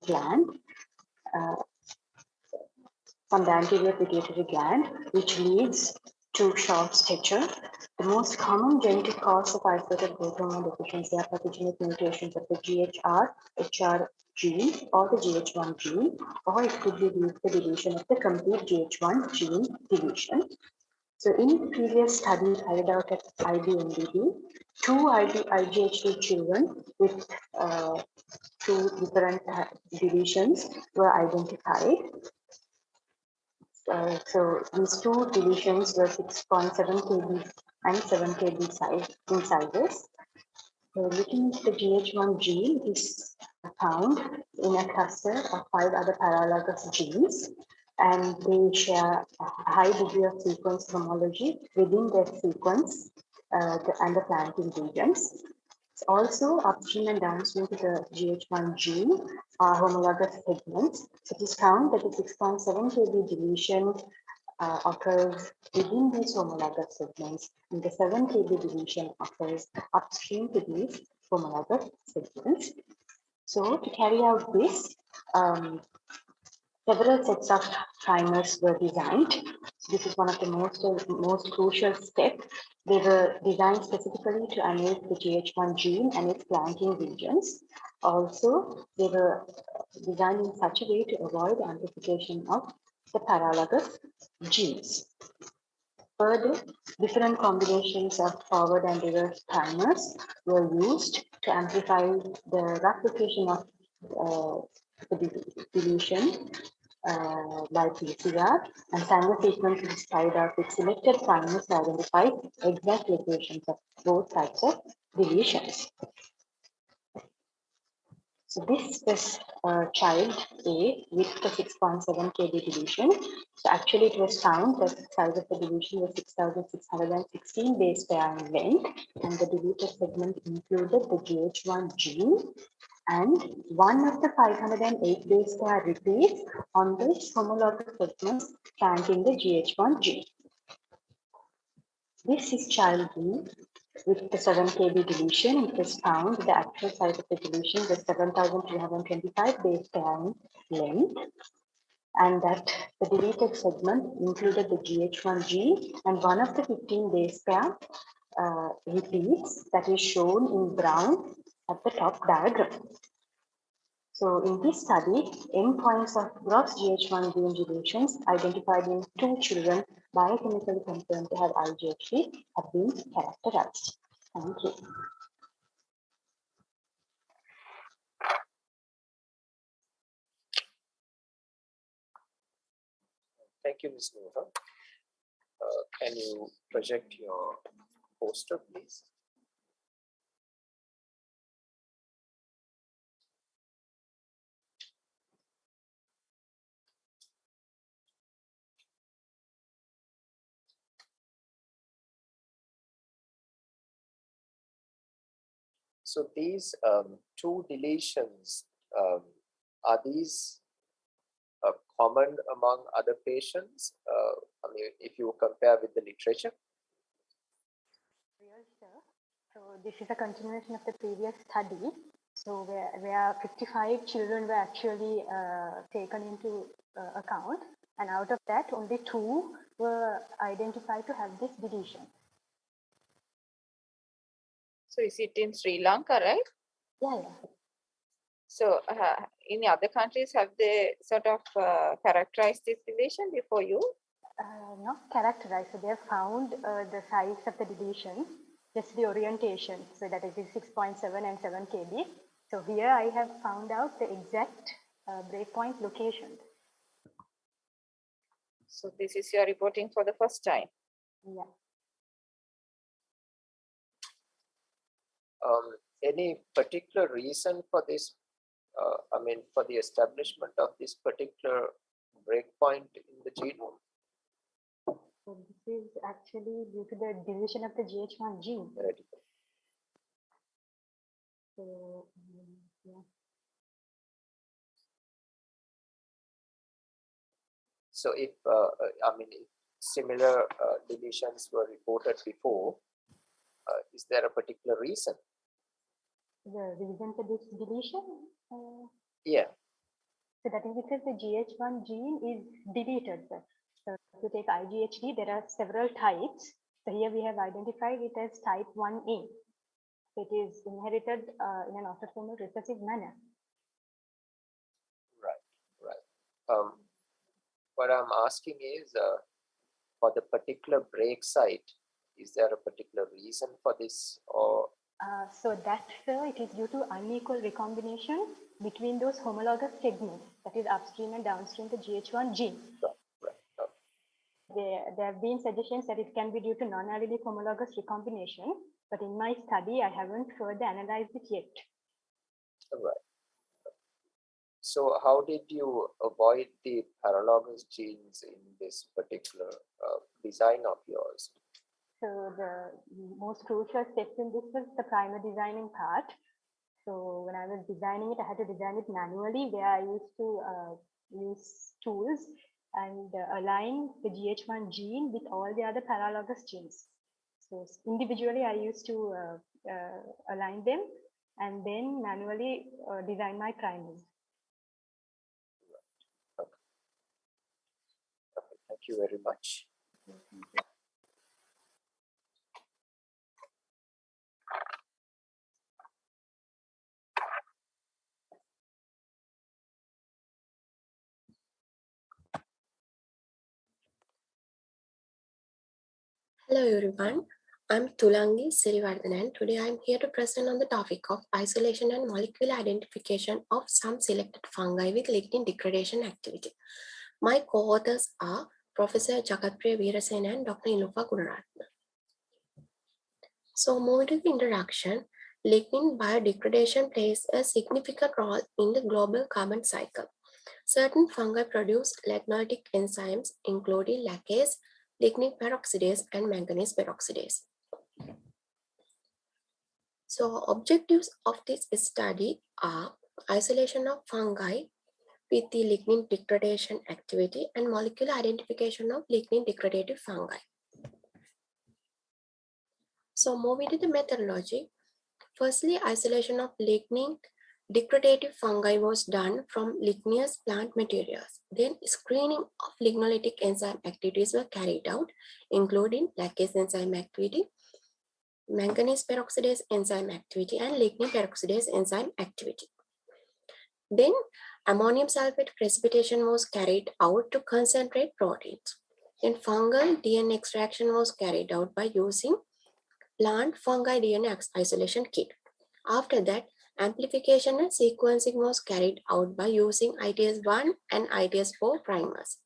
gland, which leads to short stature. The most common genetic cause of isolated growth hormone deficiency are pathogenic mutations of the HR gene or the GH1 gene, or it could be due to the deletion of the complete GH1 gene deletion. So in previous study carried out at IBMBB, 2 IGHD children with 2 different deletions were identified. So these 2 deletions were 6.7 kb and 7 kb size in sizes. So looking at the GH1 gene is found in a cluster of 5 other paralogous genes, and they share a high degree of sequence homology within their sequence and the planting regions. Also, upstream and downstream to the GH1 gene are homologous segments. It is found that the 6.7 kb deletion occurs within these homologous segments, and the 7 kb deletion occurs upstream to these homologous segments. So, to carry out this, several sets of primers were designed. So this is one of the most crucial steps. They were designed specifically to annul the GH1 gene and its flanking regions. Also, they were designed in such a way to avoid amplification of the paralogous genes. Further, different combinations of forward and reverse primers were used to amplify the replication of the deletion by PCR, and Sanger sequence is tied up with selected primers to identify exact locations of both types of deletions. So this is child A with the 6.7 kb deletion. So actually it was found that the size of the deletion was 6,616 base pair in length, and the deleted segment included the GH1 gene and one of the 508 base pair repeats on the homologous segments flanking the GH1 gene. This is child B with the 7 kb deletion. It was found the actual size of the deletion was 7,325 base pair in length, and that the deleted segment included the GH1 gene and one of the 15 base pair repeats that is shown in brown at the top diagram. So in this study, endpoints of gross GH1 gene deletions identified in 2 children biochemically confirmed to have IGHV have been characterized. Thank you. Thank you, Ms. Nova. Can you project your poster, please? So these 2 deletions, are these common among other patients? I mean, if you compare with the literature? Yes, sir. So this is a continuation of the previous study. So where 55 children were actually taken into account, and out of that, only 2 were identified to have this deletion. So is it in Sri Lanka, right? Yeah. So in other countries, have they sort of characterized this deletion before you? Not characterized. So they have found the size of the deletion, just the orientation. So that is 6.7 and 7 kb. So here I have found out the exact breakpoint location. So this is your reporting for the first time? Yeah. Any particular reason for this? I mean, for the establishment of this particular breakpoint in the genome? So this is actually due to the deletion of the GH1 gene. Right. So, yeah. So if, I mean, if similar deletions were reported before, is there a particular reason? The reason for this deletion? Yeah. So that is because the GH1 gene is deleted. So if you take IGHD, there are several types. So here we have identified it as type 1A. It is inherited in an autosomal recessive manner. Right. What I'm asking is, for the particular break site, is there a particular reason for this, or? So that, sir, it is due to unequal recombination between those homologous segments, that is upstream and downstream the GH1 gene. There have been suggestions that it can be due to non-allelic homologous recombination, but in my study, I haven't further analyzed it yet. Right. So how did you avoid the paralogous genes in this particular design of yours? So So the most crucial steps in this was the primer designing part. So when I was designing it, I had to design it manually, where I used to use tools and align the GH1 gene with all the other paralogous genes. So individually, I used to align them and then manually design my primers. Thank you very much. Hello everyone, I'm Thulangi Sirivardhanan. Today I'm here to present on the topic of isolation and molecular identification of some selected fungi with lignin degradation activity. My co-authors are Professor Jagatpriya Veerasena and Dr. Inufa Gunaratna. So moving to the introduction, lignin biodegradation plays a significant role in the global carbon cycle. Certain fungi produce lignolytic enzymes including lacase, lignin peroxidase, and manganese peroxidase. So objectives of this study are isolation of fungi with the lignin degradation activity and molecular identification of lignin degradative fungi. So moving to the methodology, firstly, isolation of lignin degradative fungi was done from ligneous plant materials. Then screening of lignolytic enzyme activities were carried out, including lacase enzyme activity, manganese peroxidase enzyme activity, and lignin peroxidase enzyme activity. Then ammonium sulfate precipitation was carried out to concentrate proteins. Then fungal DNA extraction was carried out by using plant fungi DNA isolation kit. After that, amplification and sequencing was carried out by using ITS1 and ITS4 primers.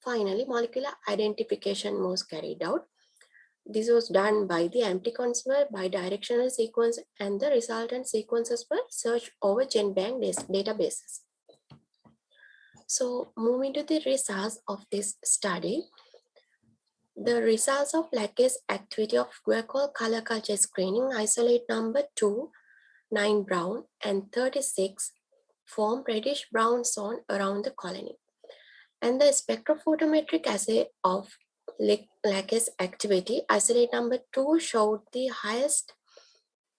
Finally, molecular identification was carried out. This was done by the ampliconsumable bidirectional sequence, and the resultant sequences were searched over GenBank databases. So moving to the results of this study, the results of lacase activity of guaiacol color culture screening isolate number 2, 9 brown, and 36 form reddish brown zone around the colony. And the spectrophotometric assay of lacase activity, isolate number 2 showed the highest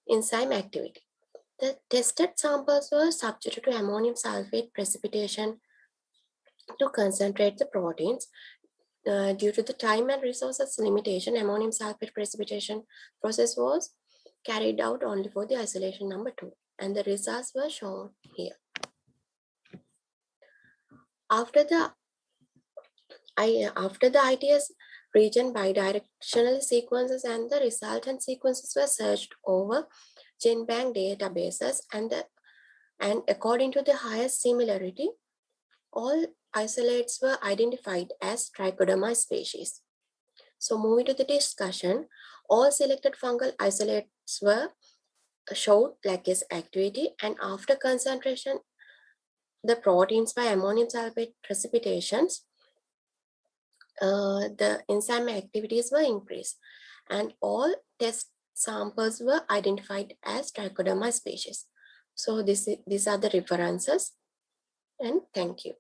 enzyme activity. The tested samples were subjected to ammonium sulfate precipitation to concentrate the proteins. Due to the time and resources limitation, ammonium sulfate precipitation process was carried out only for the isolation number 2, and the results were shown here. After the ITS region bidirectional sequences and the resultant sequences were searched over GenBank databases, and according to the highest similarity, all isolates were identified as trichoderma species. So moving to the discussion, all selected fungal isolates were showed lacase activity, and after concentration the proteins by ammonium sulfate precipitations, the enzyme activities were increased, and all test samples were identified as trichoderma species. So these are the references, and thank you.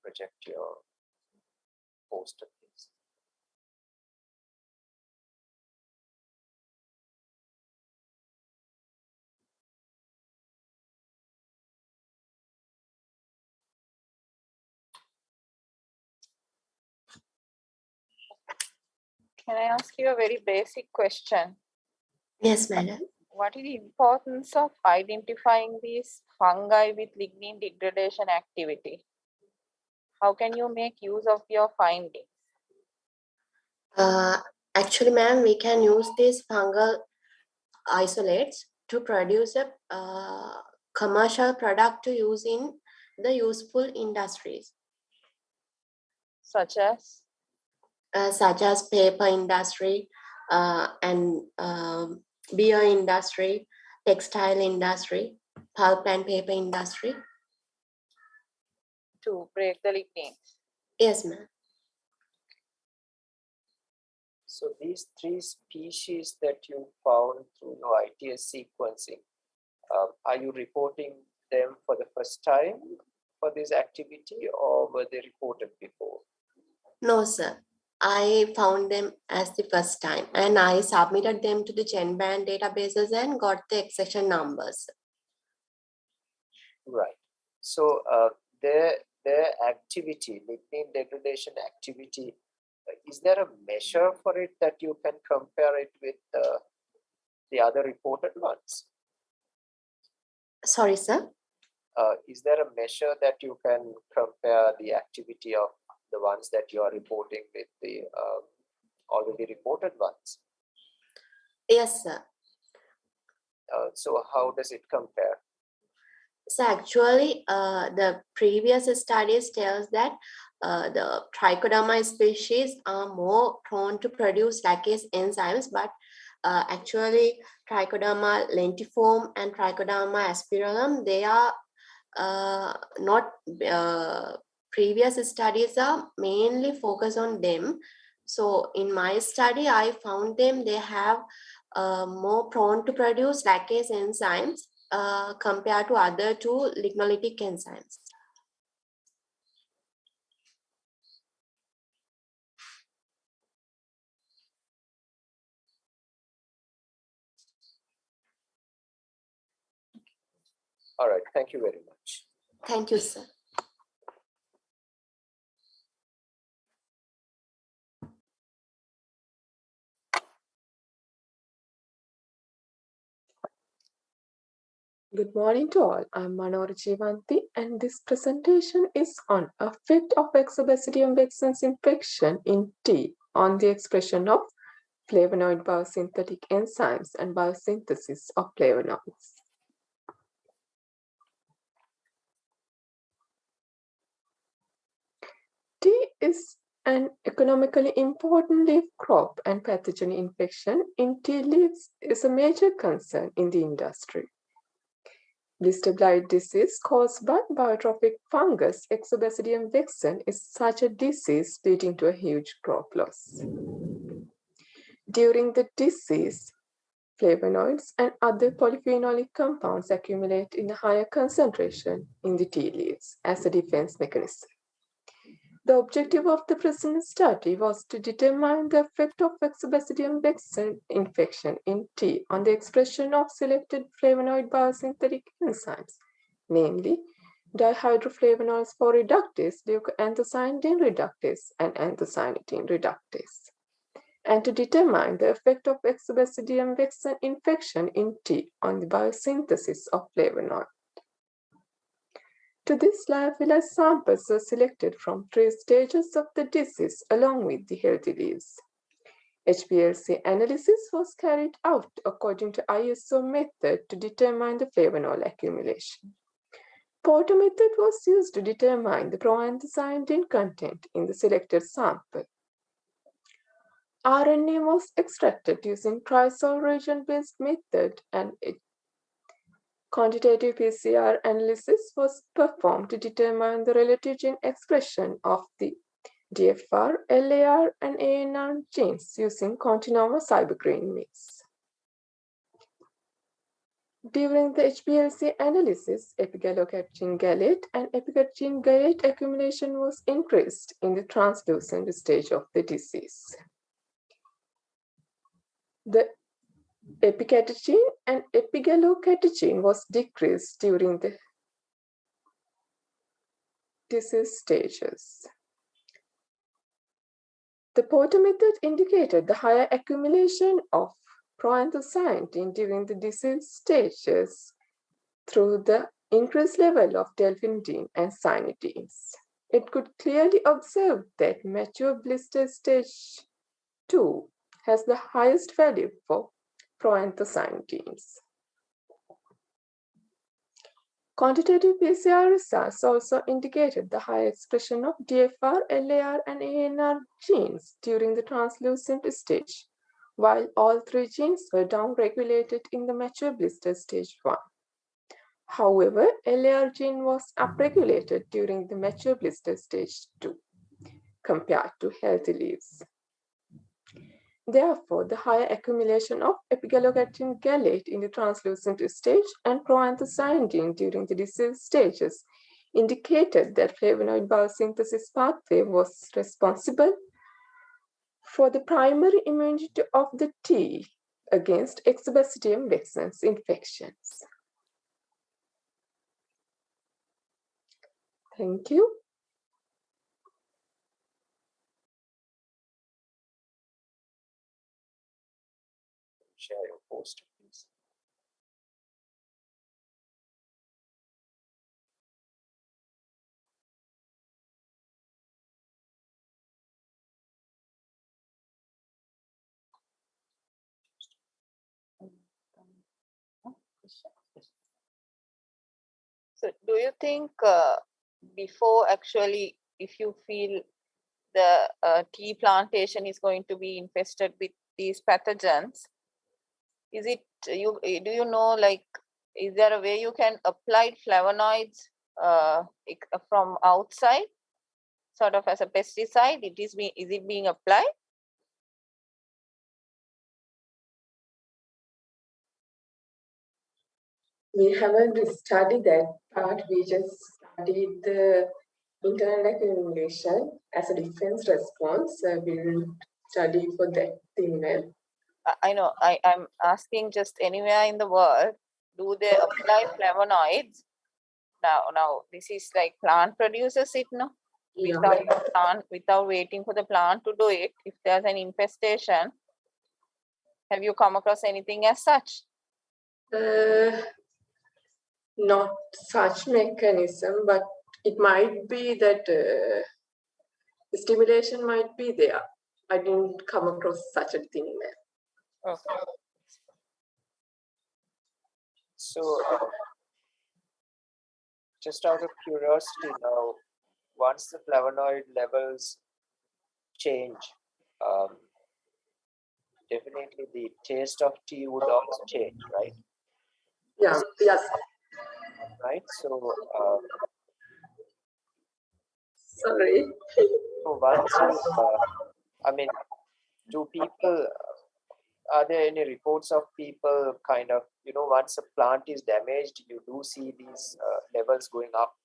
Project your poster, please. Can I ask you a very basic question? Yes, madam. What is the importance of identifying these fungi with lignin degradation activity? How can you make use of your findings? Actually, ma'am, we can use these fungal isolates to produce a commercial product to use in the useful industries. Such as? Such as paper industry and beer industry, textile industry, pulp and paper industry. to break the lignin? Yes, ma'am. So these 3 species that you found through your ITS sequencing, are you reporting them for the first time for this activity, or were they reported before? No, sir. I found them as the first time, and I submitted them to the GenBank databases and got the accession numbers. Right. So their activity, lignin degradation activity, is there a measure for it that you can compare it with the other reported ones? Sorry, sir? Is there a measure that you can compare the activity of the ones that you are reporting with the already reported ones? Yes, sir. So how does it compare? So actually, the previous studies tells that the trichoderma species are more prone to produce lactase enzymes, but actually Trichoderma lentiforme and Trichoderma aspirillum, they are not, previous studies are mainly focused on them. So in my study, I found them, they have more prone to produce lactase enzymes compared to other 2 lignolytic enzymes. All right, thank you very much. Thank you, sir. Good morning to all. I'm Manora Jivanti, and this presentation is on effect of Exobacterium vexans infection in tea on the expression of flavonoid biosynthetic enzymes and biosynthesis of flavonoids. Tea is an economically important leaf crop, and pathogen infection in tea leaves is a major concern in the industry. Blister blight disease caused by biotrophic fungus Exobacterium vexan is such a disease leading to a huge crop loss. During the disease, flavonoids and other polyphenolic compounds accumulate in a higher concentration in the tea leaves as a defense mechanism. The objective of the present study was to determine the effect of Exobacterium vexan infection in tea on the expression of selected flavonoid biosynthetic enzymes, namely dihydroflavonols for reductase, leucoanthocyanidin reductase, and anthocyanidin reductase, and to determine the effect of Exobacterium vexan infection in tea on the biosynthesis of flavonoid. To this lyophilized samples were selected from 3 stages of the disease along with the healthy leaves. HPLC analysis was carried out according to ISO method to determine the flavonol accumulation. Porter method was used to determine the proanthocyanidin content in the selected sample. RNA was extracted using chrysal region-based method, and quantitative PCR analysis was performed to determine the relative gene expression of the DFR, LAR, and ANR genes using continuous cybergreen mix. During the HPLC analysis, epigallocatechin gallate and epigallocatechin gallate accumulation was increased in the translucent stage of the disease. The epicatechin and epigallocatechin was decreased during the disease stages. The Porter method indicated the higher accumulation of proanthocyanidin during the disease stages through the increased level of delphinidin and cyanidins. It could clearly observe that mature blister stage 2 has the highest value for proanthocyanidins. Quantitative PCR results also indicated the high expression of DFR, LAR, and ANR genes during the translucent stage, while all 3 genes were downregulated in the mature blister stage 1. However, LAR gene was upregulated during the mature blister stage 2 compared to healthy leaves. Therefore, the higher accumulation of epigallocatrin gallate in the translucent stage and proanthocyanidin during the disease stages indicated that flavonoid bulk synthesis pathway was responsible for the primary immunity of the T against Ectobacterium vexans infections. Thank you. Share your poster, please. So do you think before actually, if you feel the tea plantation is going to be infested with these pathogens, is it, do you know, like, is there a way you can apply flavonoids from outside, sort of as a pesticide? Is it being applied? We haven't studied that part. We just studied the internal accumulation as a defense response. We'll study for that thing then. I know. I'm asking, just anywhere in the world, do they apply flavonoids? Now this is like plant produces it, no? Without waiting for the plant to do it. If there's an infestation, have you come across anything as such? Not such mechanism, but it might be that stimulation might be there. I didn't come across such a thing there. Okay. So, just out of curiosity now, once the flavonoid levels change, definitely the taste of tea would also change, right? Yeah, yes. Right, so sorry. So once you, I mean, do people, are there any reports of people kind of, you know, once a plant is damaged, you do see these levels going up?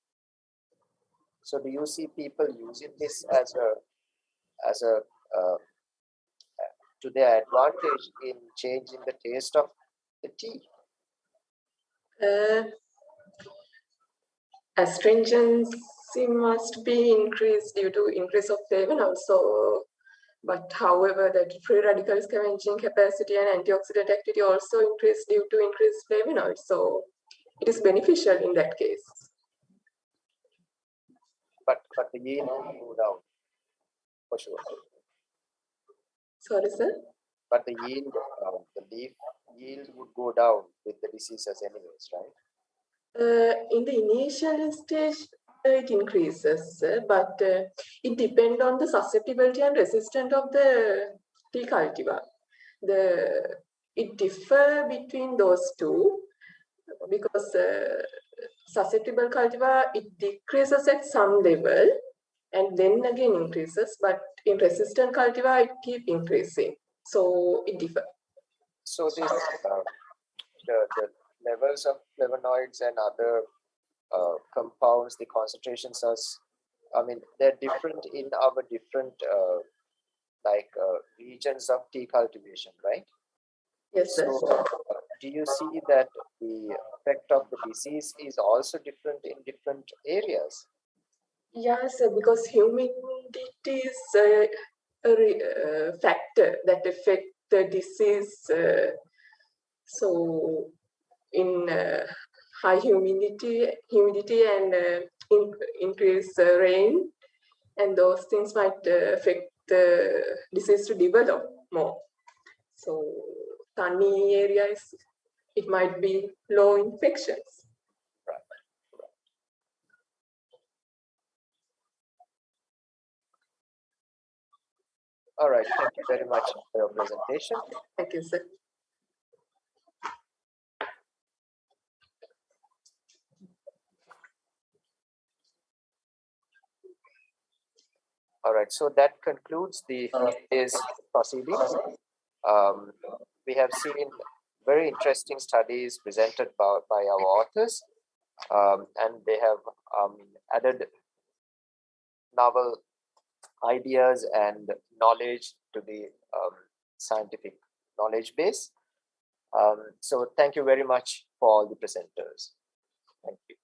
So do you see people using this as a to their advantage in changing the taste of the tea? Astringency must be increased due to increase of flavonoids. So, but however, that free radical scavenging capacity and antioxidant activity also increase due to increased flavonoids. So, it is beneficial in that case. But the yield will go down for sure. Sorry, sir. But the yield, the leaf yield would go down with the diseases anyways, right? In the initial stage, it increases, but it depends on the susceptibility and resistance of the tea cultivar. It differs between those two because susceptible cultivar, it decreases at some level and then again increases, but in resistant cultivar, it keeps increasing. So it differs. So this the levels of flavonoids and other compounds, the concentrations are, I mean, they're different in our different regions of tea cultivation, right? Yes, sir. So do you see that the effect of the disease is also different in different areas? Yes, because humidity is a factor that affects the disease. So in high humidity and increased rain, and those things might affect the disease to develop more. So sunny areas, it might be low infections. Right. All right, thank you very much for your presentation. Thank you, sir. All right, so that concludes today's proceedings. We have seen very interesting studies presented by our authors, and they have added novel ideas and knowledge to the scientific knowledge base. So thank you very much for all the presenters. Thank you.